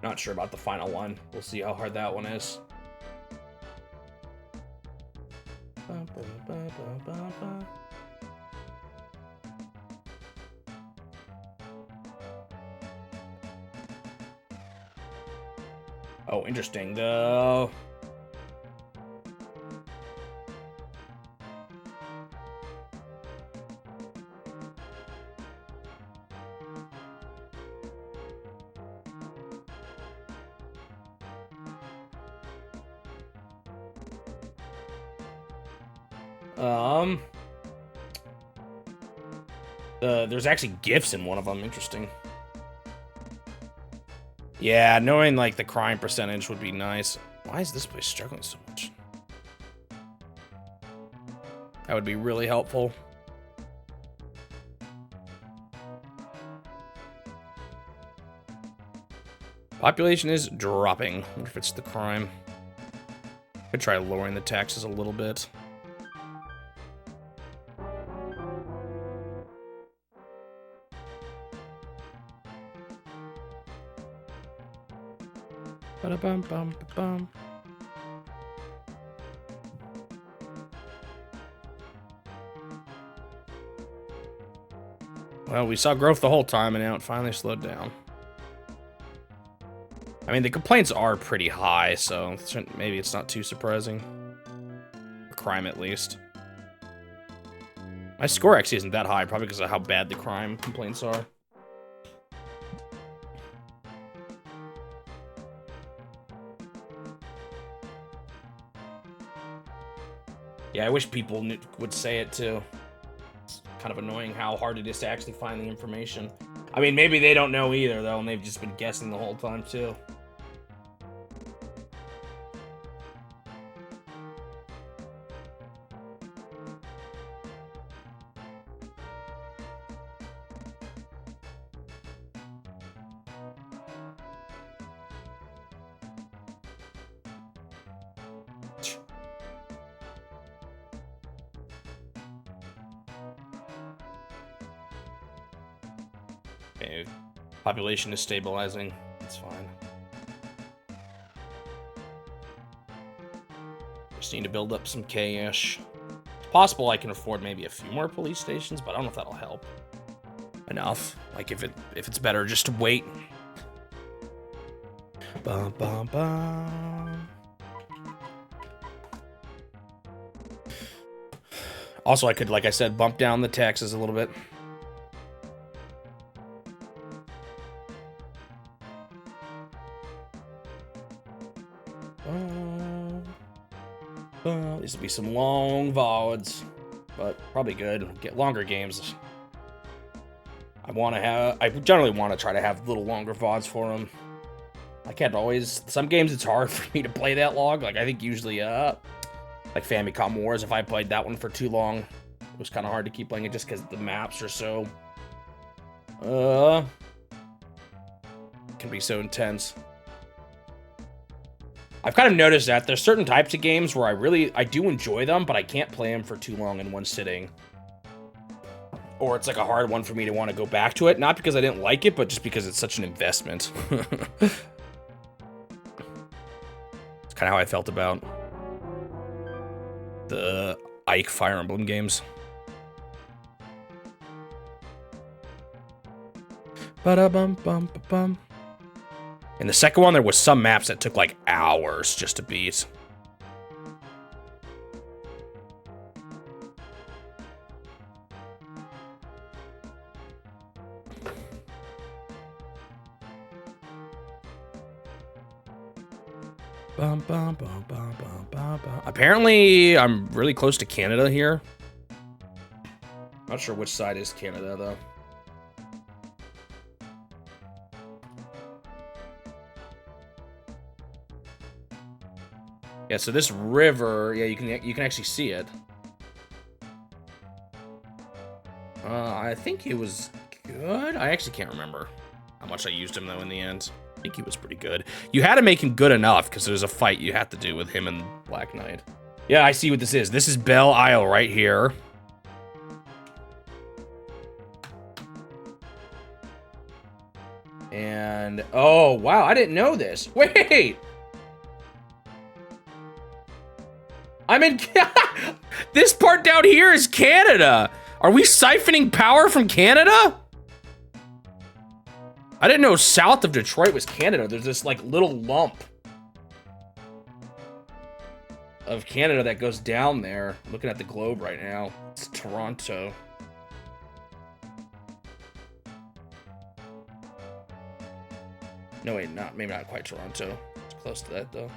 Not sure about the final one. We'll see how hard that one is. Oh, interesting. There's actually gifts in one of them. Interesting. Yeah, knowing like the crime percentage would be nice. Why is this place struggling so much? That would be really helpful. Population is dropping. I wonder if it's the crime. Could try lowering the taxes a little bit. Ba-da-bum-bum-ba-bum. Well, we saw growth the whole time, and now it finally slowed down. I mean, the complaints are pretty high, so maybe it's not too surprising. Crime, at least. My score actually isn't that high, probably because of how bad the crime complaints are. Yeah, I wish people would say it too. It's kind of annoying how hard it is to actually find the information. I mean, maybe they don't know either, though, and they've just been guessing the whole time, too. Okay, population is stabilizing. That's fine. Just need to build up some cash. It's possible I can afford maybe a few more police stations, but I don't know if that'll help enough. Like if it's better just to wait. Bum, bum, bum. Also, I could, like I said, bump down the taxes a little bit. These will be some long VODs, but probably good. Get longer games. I generally want to try to have little longer VODs for them. I can't always. Some games it's hard for me to play that long. Like I think usually, like Famicom Wars, if I played that one for too long, it was kind of hard to keep playing it just because the maps are so, can be so intense. I've kind of noticed that there's certain types of games where I do enjoy them, but I can't play them for too long in one sitting. Or it's like a hard one for me to want to go back to it. Not because I didn't like it, but just because it's such an investment. It's kind of how I felt about the Ike Fire Emblem games. Ba-da-bum-bum-ba-bum. In the second one, there was some maps that took like hours just to beat. Bum, bum, bum, bum, bum, bum, bum. Apparently, I'm really close to Canada here. Not sure which side is Canada, though. Yeah, so this river, yeah, you can actually see it. I think he was good. I actually can't remember how much I used him though in the end. I think he was pretty good. You had to make him good enough because there's a fight you had to do with him and Black Knight. Yeah, I see what this is. This is Belle Isle right here. And oh wow, I didn't know this. Wait. I'm in. This part down here is Canada. Are we siphoning power from Canada? I didn't know south of Detroit was Canada. There's this like little lump of Canada that goes down there. I'm looking at the globe right now. It's Toronto. No, wait, maybe not quite Toronto. It's close to that though.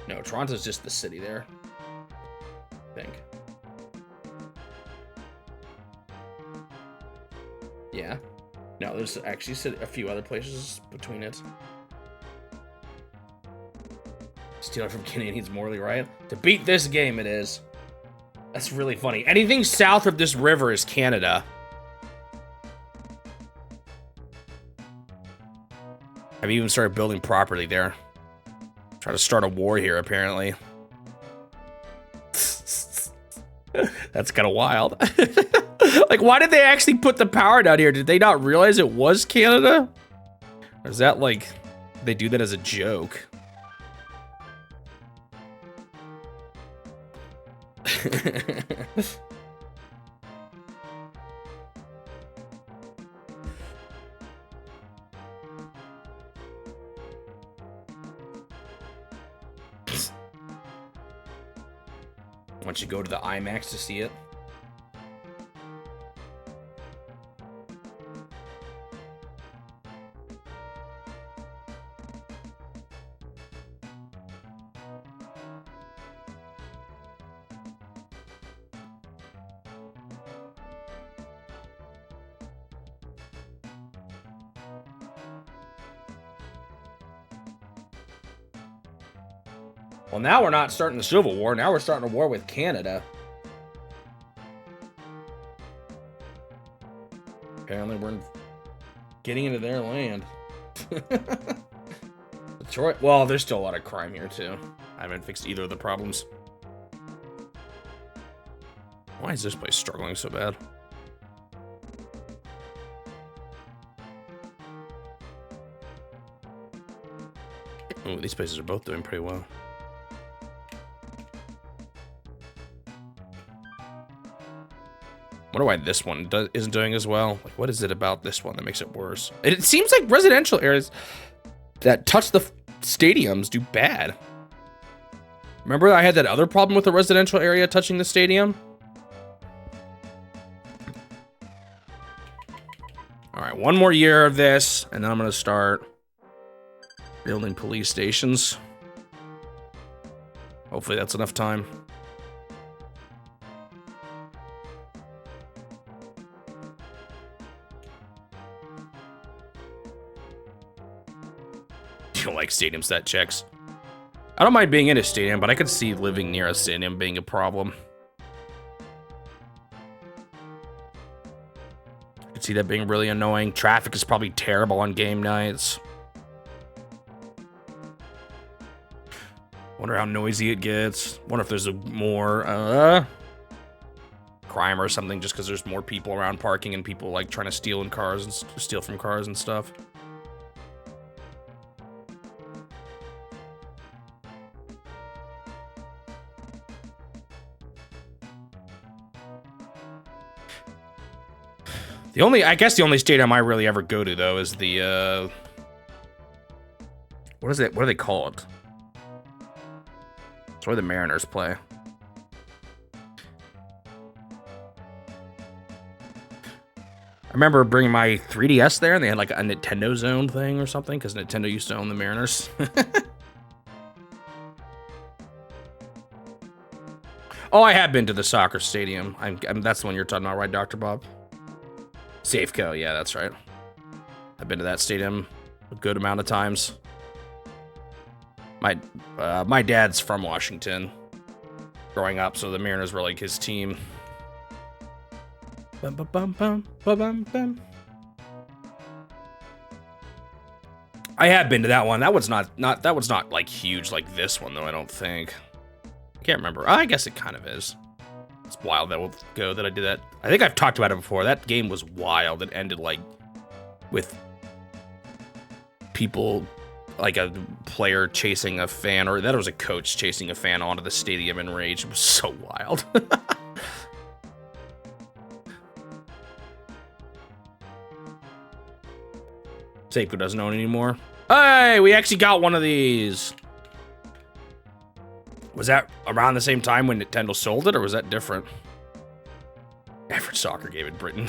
No, Toronto's just the city there, I think. Yeah. No, there's actually a few other places between it. Stealing from Canadians morally right. To beat this game, it is. That's really funny. Anything south of this river is Canada. I've even started building property there. Try to start a war here, apparently. That's kind of wild. Like, why did they actually put the power down here? Did they not realize it was Canada? Or is that like, they do that as a joke? once you go to the IMAX to see it. Well, now we're not starting the Civil War. Now we're starting a war with Canada. Apparently, we're getting into their land. Detroit. Well, there's still a lot of crime here, too. I haven't fixed either of the problems. Why is this place struggling so bad? Oh, these places are both doing pretty well. Wonder why this one isn't doing as well. Like, what is it about this one that makes it worse? It seems like residential areas that touch the stadiums do bad. Remember I had that other problem with the residential area touching the stadium? All right, one more year of this, and then I'm gonna start building police stations. Hopefully that's enough time. You don't like stadiums that checks. I don't mind being in a stadium, but I could see living near a stadium being a problem. I could see that being really annoying. Traffic is probably terrible on game nights. Wonder how noisy it gets. Wonder if there's more crime or something just because there's more people around parking and people like trying to steal in cars and steal from cars and stuff. I guess the only stadium I really ever go to though is the what is it? What are they called? It's where the Mariners play. I remember bringing my 3DS there, and they had like a Nintendo Zone thing or something, because Nintendo used to own the Mariners. Oh, I have been to the soccer stadium. That's the one you're talking about, right, Dr. Bob? Safeco, yeah, that's right. I've been to that stadium a good amount of times. My dad's from Washington growing up, so the Mariners were like his team. Bum, bum, bum, bum, bum, bum, bum. I have been to that one. That one's not like huge like this one though, I don't think. I can't remember. I guess it kind of is. It's a while ago that I did that. I think I've talked about it before. That game was wild. It ended like with people, like a player chasing a fan, or that was a coach chasing a fan onto the stadium in rage. It was so wild. Safeco doesn't own anymore. Hey, we actually got one of these. Was that around the same time when Nintendo sold it, or was that different? Average soccer game in Britain.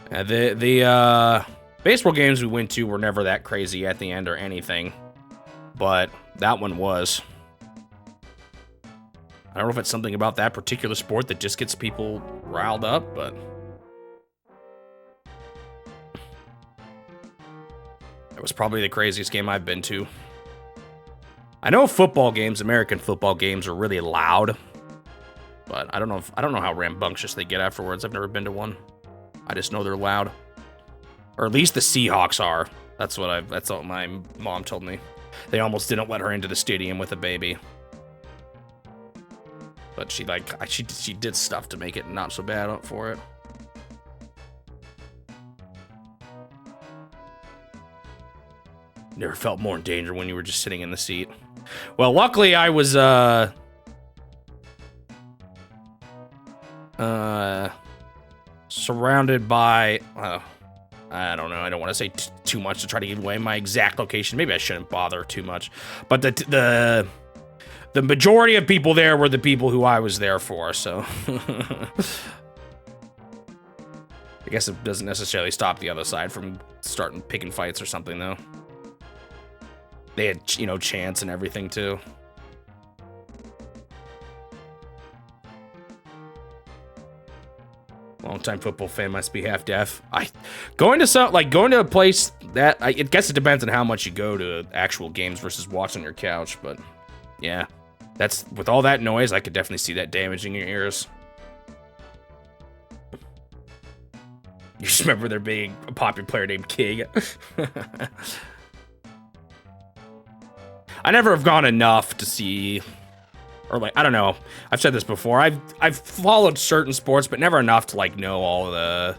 The baseball games we went to were never that crazy at the end or anything, but that one was. I don't know if it's something about that particular sport that just gets people riled up, but it was probably the craziest game I've been to. I know football games, American football games, are really loud, but I don't know how rambunctious they get afterwards. I've never been to one. I just know they're loud, or at least the Seahawks are. That's what my mom told me. They almost didn't let her into the stadium with a baby. But she did stuff to make it not so bad for it. Never felt more in danger when you were just sitting in the seat. Well, luckily I was Surrounded by, I don't know. I don't want to say too much to try to give away my exact location. Maybe I shouldn't bother too much. But the majority of people there were the people who I was there for, so. I guess it doesn't necessarily stop the other side from starting picking fights or something, though. They had, you know, chance and everything, too. Longtime football fan must be half deaf. Going to a place that I guess it depends on how much you go to actual games versus watching on your couch, but yeah, that's with all that noise, I could definitely see that damaging your ears. You just remember there being a popular player named King. I never have gone enough to see. Or like, I don't know. I've said this before. I've followed certain sports, but never enough to like know all the,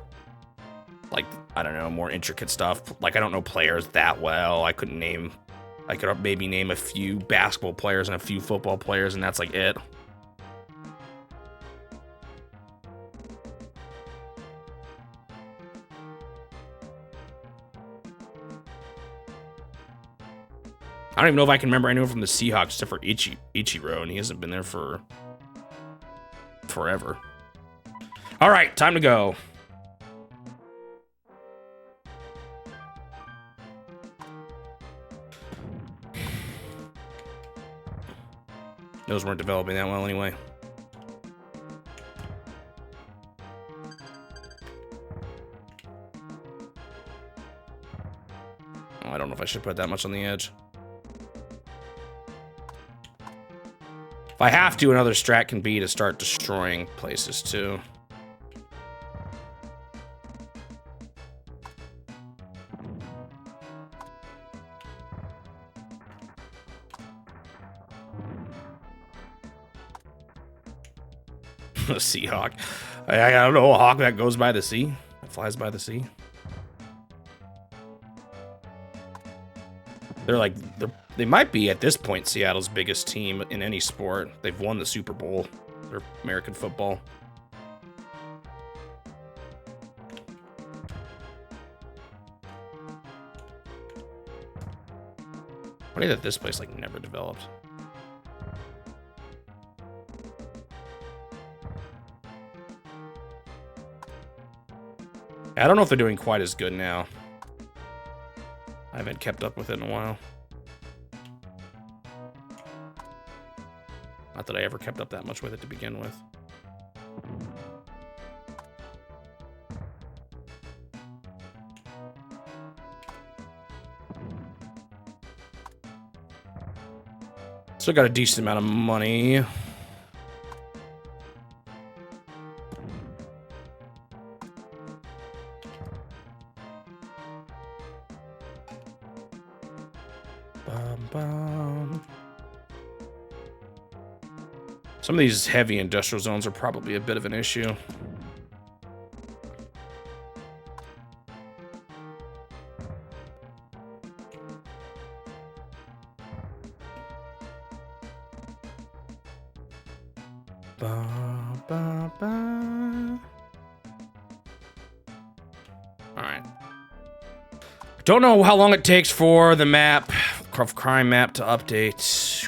like, I don't know, more intricate stuff. Like, I don't know players that well. I could maybe name a few basketball players and a few football players, and that's like it. I don't even know if I can remember anyone from the Seahawks except for Ichiro, and he hasn't been there for forever. All right, time to go. Those weren't developing that well anyway. Oh, I don't know if I should put that much on the edge. If I have to, another strat can be to start destroying places too. A Seahawk. I don't know, a hawk that goes by the sea. That flies by the sea. They might be, at this point, Seattle's biggest team in any sport. They've won the Super Bowl. They're American football. Funny that this place, like, never developed. I don't know if they're doing quite as good now. I haven't kept up with it in a while. Not that I ever kept up that much with it to begin with. Still got a decent amount of money. Some of these heavy industrial zones are probably a bit of an issue. Alright. Don't know how long it takes for the map, crime map, to update.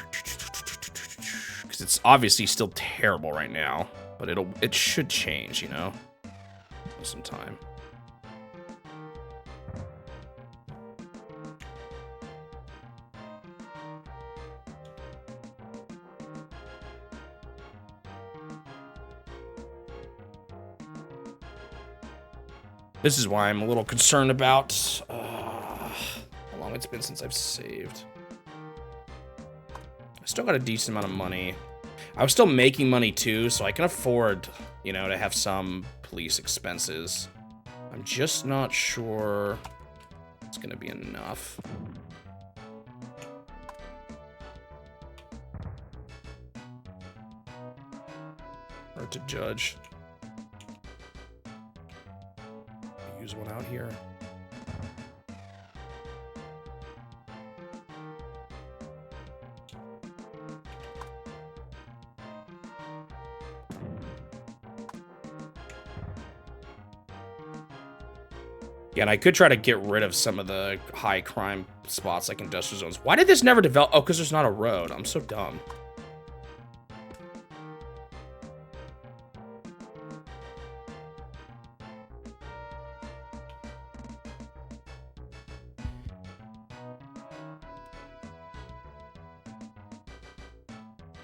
Because it's obviously still terrible right now. But it should change, you know? Some time. This is why I'm a little concerned about how long it's been since I've saved. I still got a decent amount of money. I was still making money too, so I can afford, you know, to have some police expenses. I'm just not sure it's gonna be enough. Hard to judge. Use one out here. Yeah, and I could try to get rid of some of the high crime spots like industrial zones. Why did this never develop? Oh, because there's not a road. I'm so dumb.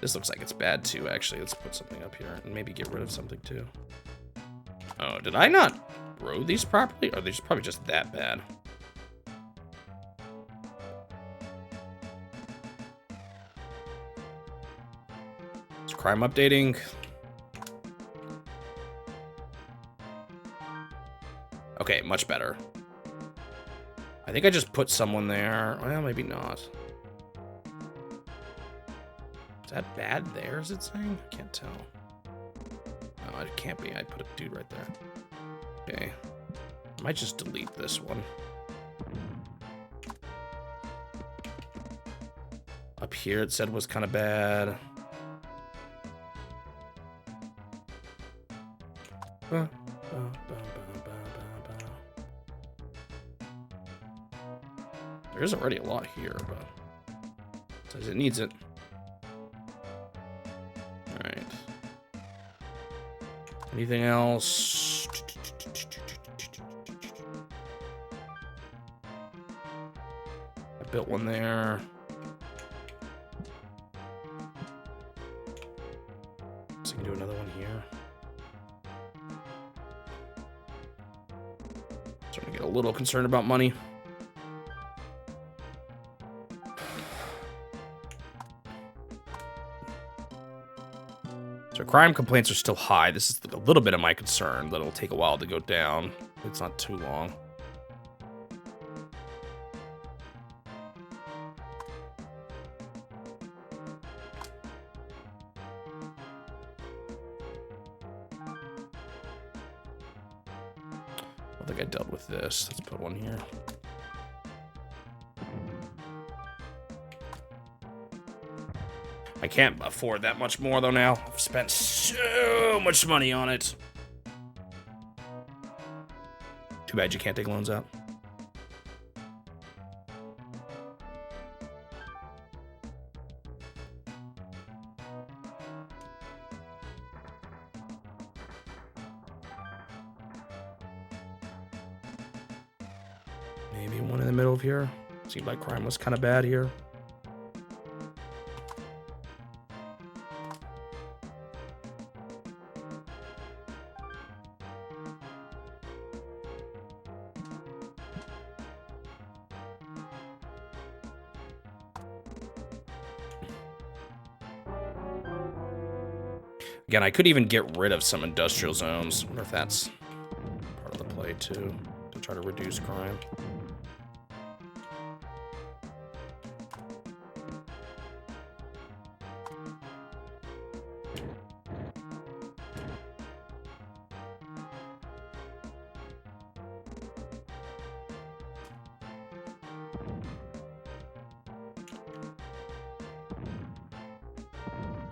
This looks like it's bad too, actually. Let's put something up here and maybe get rid of something too. Oh, did I not road these properly? Or are they just probably just that bad? Is crime updating? Okay, much better. I think I just put someone there. Well, maybe not. Is that bad there, is it saying? I can't tell. No, it can't be. I'd put a dude right there. Okay. I might just delete this one. Up here it said was kind of bad. There's already a lot here, but it says it needs it. Alright. Anything else? I built one there. So I can do another one here. Starting to get a little concerned about money. So crime complaints are still high. This is a little bit of my concern that it'll take a while to go down. It's not too long. I think I dealt with this. Let's put one here. I can't afford that much more though now. I've spent so much money on it. Too bad you can't take loans out. Maybe one in the middle of here. Seemed like crime was kind of bad here. Again, I could even get rid of some industrial zones. I wonder if that's part of the play too, to try to reduce crime.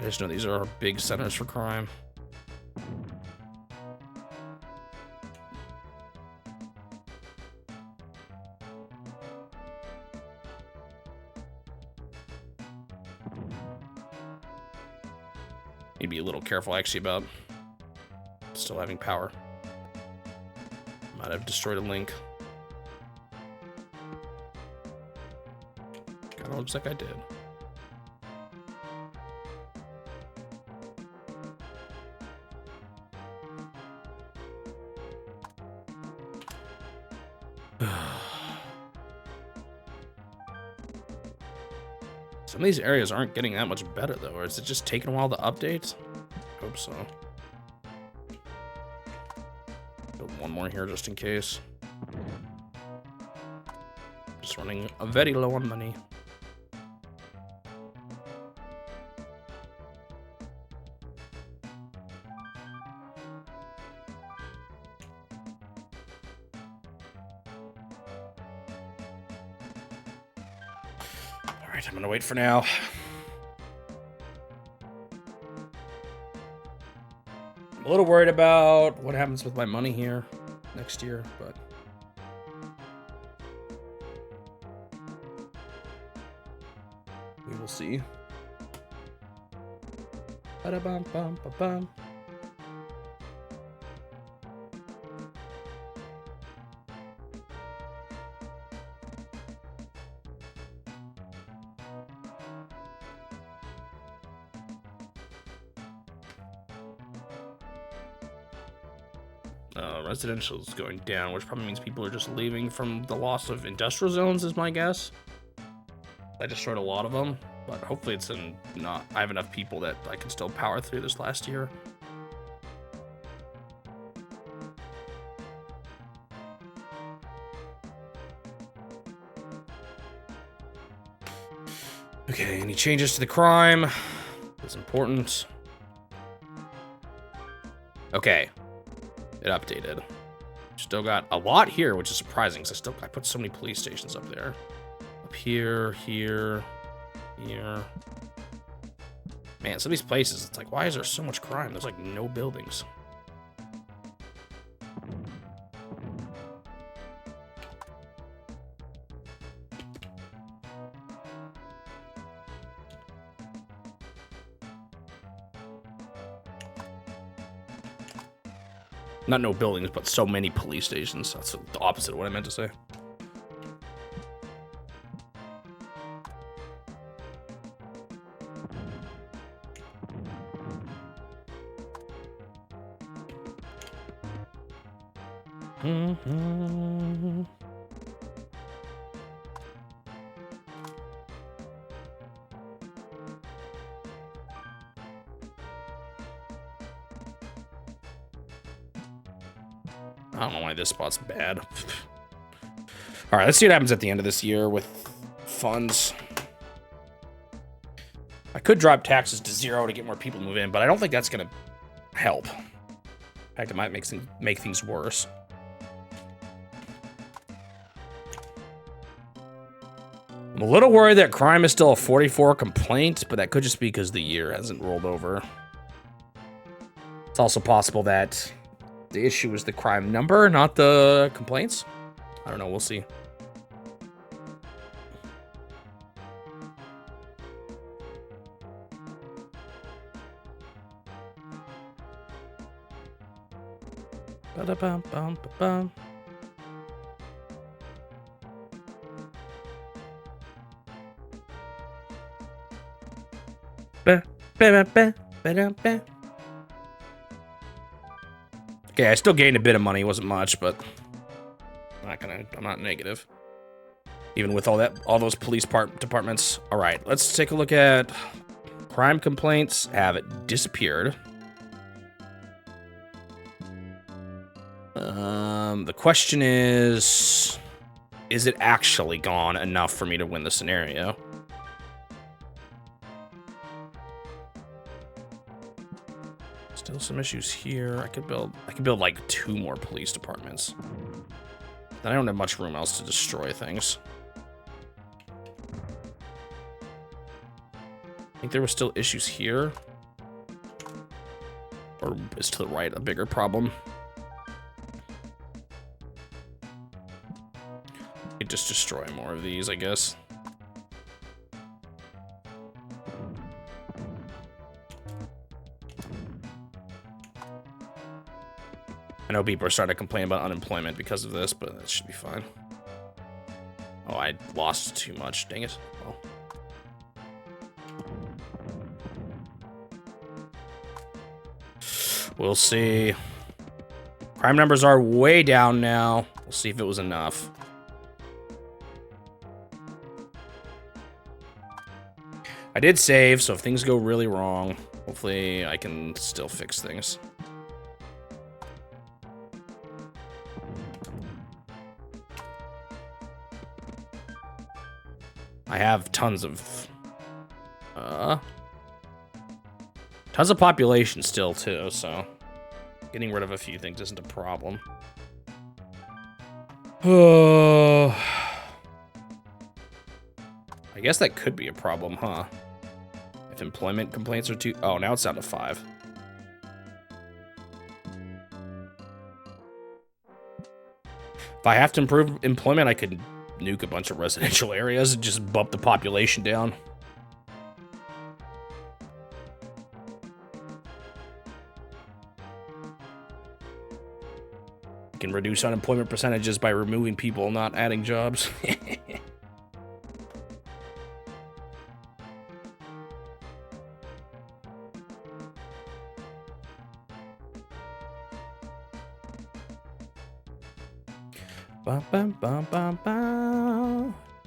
I just know these are our big centers for crime. Need to be a little careful actually about still having power. Might have destroyed a link. Kinda looks like I did. Some of these areas aren't getting that much better though, or is it just taking a while to update? I hope so. Build one more here just in case. Just running very low on money. I'm gonna wait for now. I'm a little worried about what happens with my money here next year, but We'll see. Ba-da-bum-bum-ba-bum. Residential is going down, which probably means people are just leaving from the loss of industrial zones, is my guess. I destroyed a lot of them, but hopefully it's not. I have enough people that I can still power through this last year. Okay, any changes to the crime? That's important. Okay. It updated. Still got a lot here, which is surprising because I put so many police stations up there. Up here, here, here. Man, some of these places, it's like, why is there so much crime? There's like no buildings. Not no buildings, but so many police stations. That's the opposite of what I meant to say. I don't know why this spot's bad. All right, let's see what happens at the end of this year with funds. I could drop taxes to 0 to get more people to move in, but I don't think that's going to help. In fact, it might make things worse. I'm a little worried that crime is still a 44 complaint, but that could just be because the year hasn't rolled over. It's also possible that the issue is the crime number, not the complaints. I don't know. We'll see. Ba-da-bum-bum-ba-bum. Ba-ba-ba-ba-ba-ba. Okay, I still gained a bit of money. It wasn't much, but I'm not negative. Even with all those police departments. All right, let's take a look at crime complaints. Have it disappeared. The question is it actually gone enough for me to win the scenario? Still some issues here. I could build like 2 more police departments. Then I don't have much room else to destroy things. I think there were still issues here. Or is to the right a bigger problem? Could just destroy more of these, I guess. I know people are starting to complain about unemployment because of this, but that should be fine. Oh, I lost too much. Dang it. Well. We'll see. Crime numbers are way down now. We'll see if it was enough. I did save, so if things go really wrong, hopefully I can still fix things. I have tons of population still too, so getting rid of a few things isn't a problem. I guess that could be a problem, huh? If employment complaints are too... Oh, now it's down to 5. If I have to improve employment, I could nuke a bunch of residential areas and just bump the population down. You can reduce unemployment percentages by removing people, not adding jobs.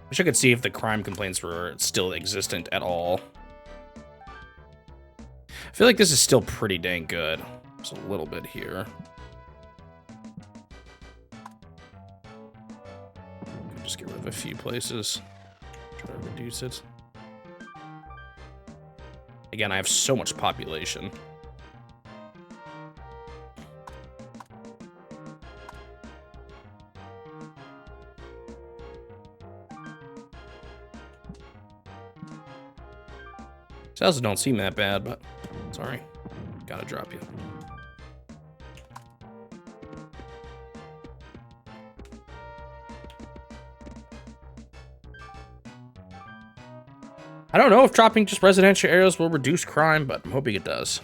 Wish I could see if the crime complaints were still existent at all. I feel like this is still pretty dang good. Just a little bit here. Just get rid of a few places. Try to reduce it. Again, I have so much population. Sales don't seem that bad, but sorry. Gotta drop you. I don't know if dropping just residential areas will reduce crime, but I'm hoping it does.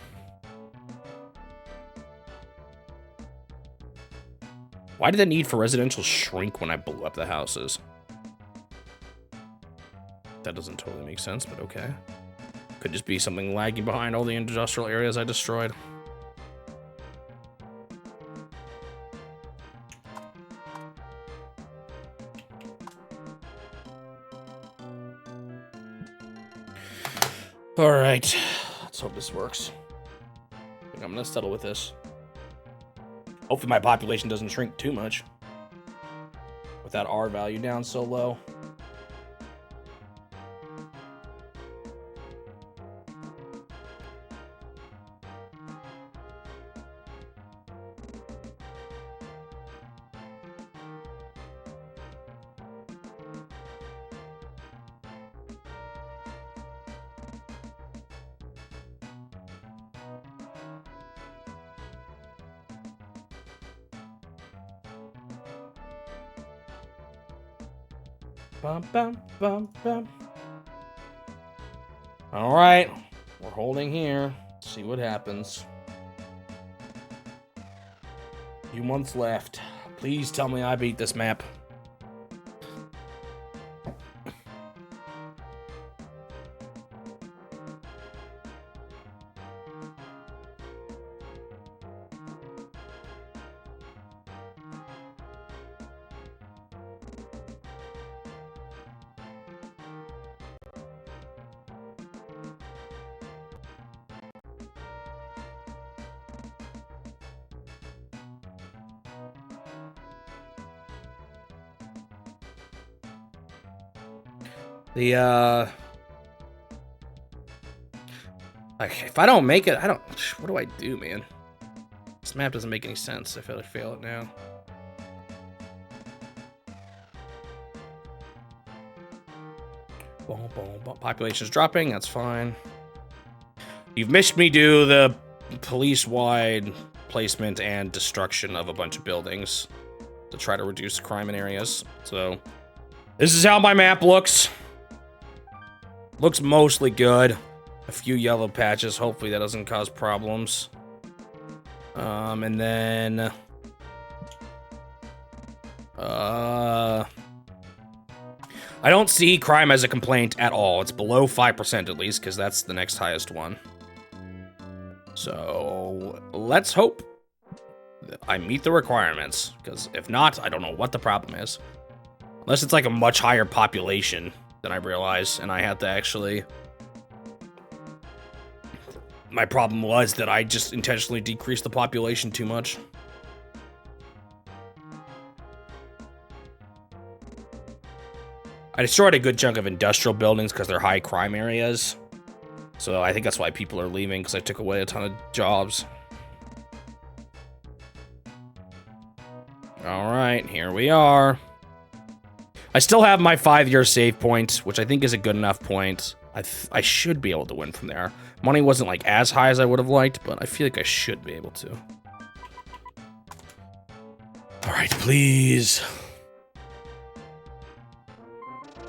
Why did the need for residential shrink when I blew up the houses? That doesn't totally make sense, but okay. Could just be something lagging behind all the industrial areas I destroyed. All right, let's hope this works. I think I'm gonna settle with this. Hopefully my population doesn't shrink too much with that R value down so low. Bum, bum, bum, bum. All right, we're holding here. See what happens. Few months left. Please tell me I beat this map. Like, if I don't make it, what do I do, man? This map doesn't make any sense. I feel like I fail it now. Boom, boom, boom. Population's dropping, that's fine. You've missed me do the police-wide placement and destruction of a bunch of buildings to try to reduce crime in areas. So, this is how my map looks. Looks mostly good. A few yellow patches. Hopefully that doesn't cause problems. And then... I don't see crime as a complaint at all. It's below 5% at least, because that's the next highest one. So, let's hope that I meet the requirements. Because if not, I don't know what the problem is. Unless it's like a much higher population than I realize, and I had to actually... My problem was that I just intentionally decreased the population too much. I destroyed a good chunk of industrial buildings because they're high crime areas. So I think that's why people are leaving, because I took away a ton of jobs. Alright, here we are. I still have my 5-year save point, which I think is a good enough point. I should be able to win from there. Money wasn't like as high as I would have liked, but I feel like I should be able to. All right, please.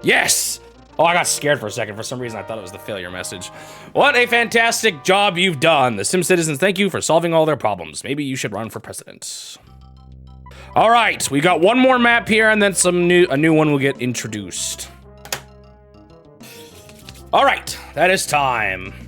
Yes! Oh, I got scared for a second. For some reason, I thought it was the failure message. What a fantastic job you've done. The Sim citizens thank you for solving all their problems. Maybe you should run for president. All right, we got one more map here, and then a new one will get introduced. All right, that is time.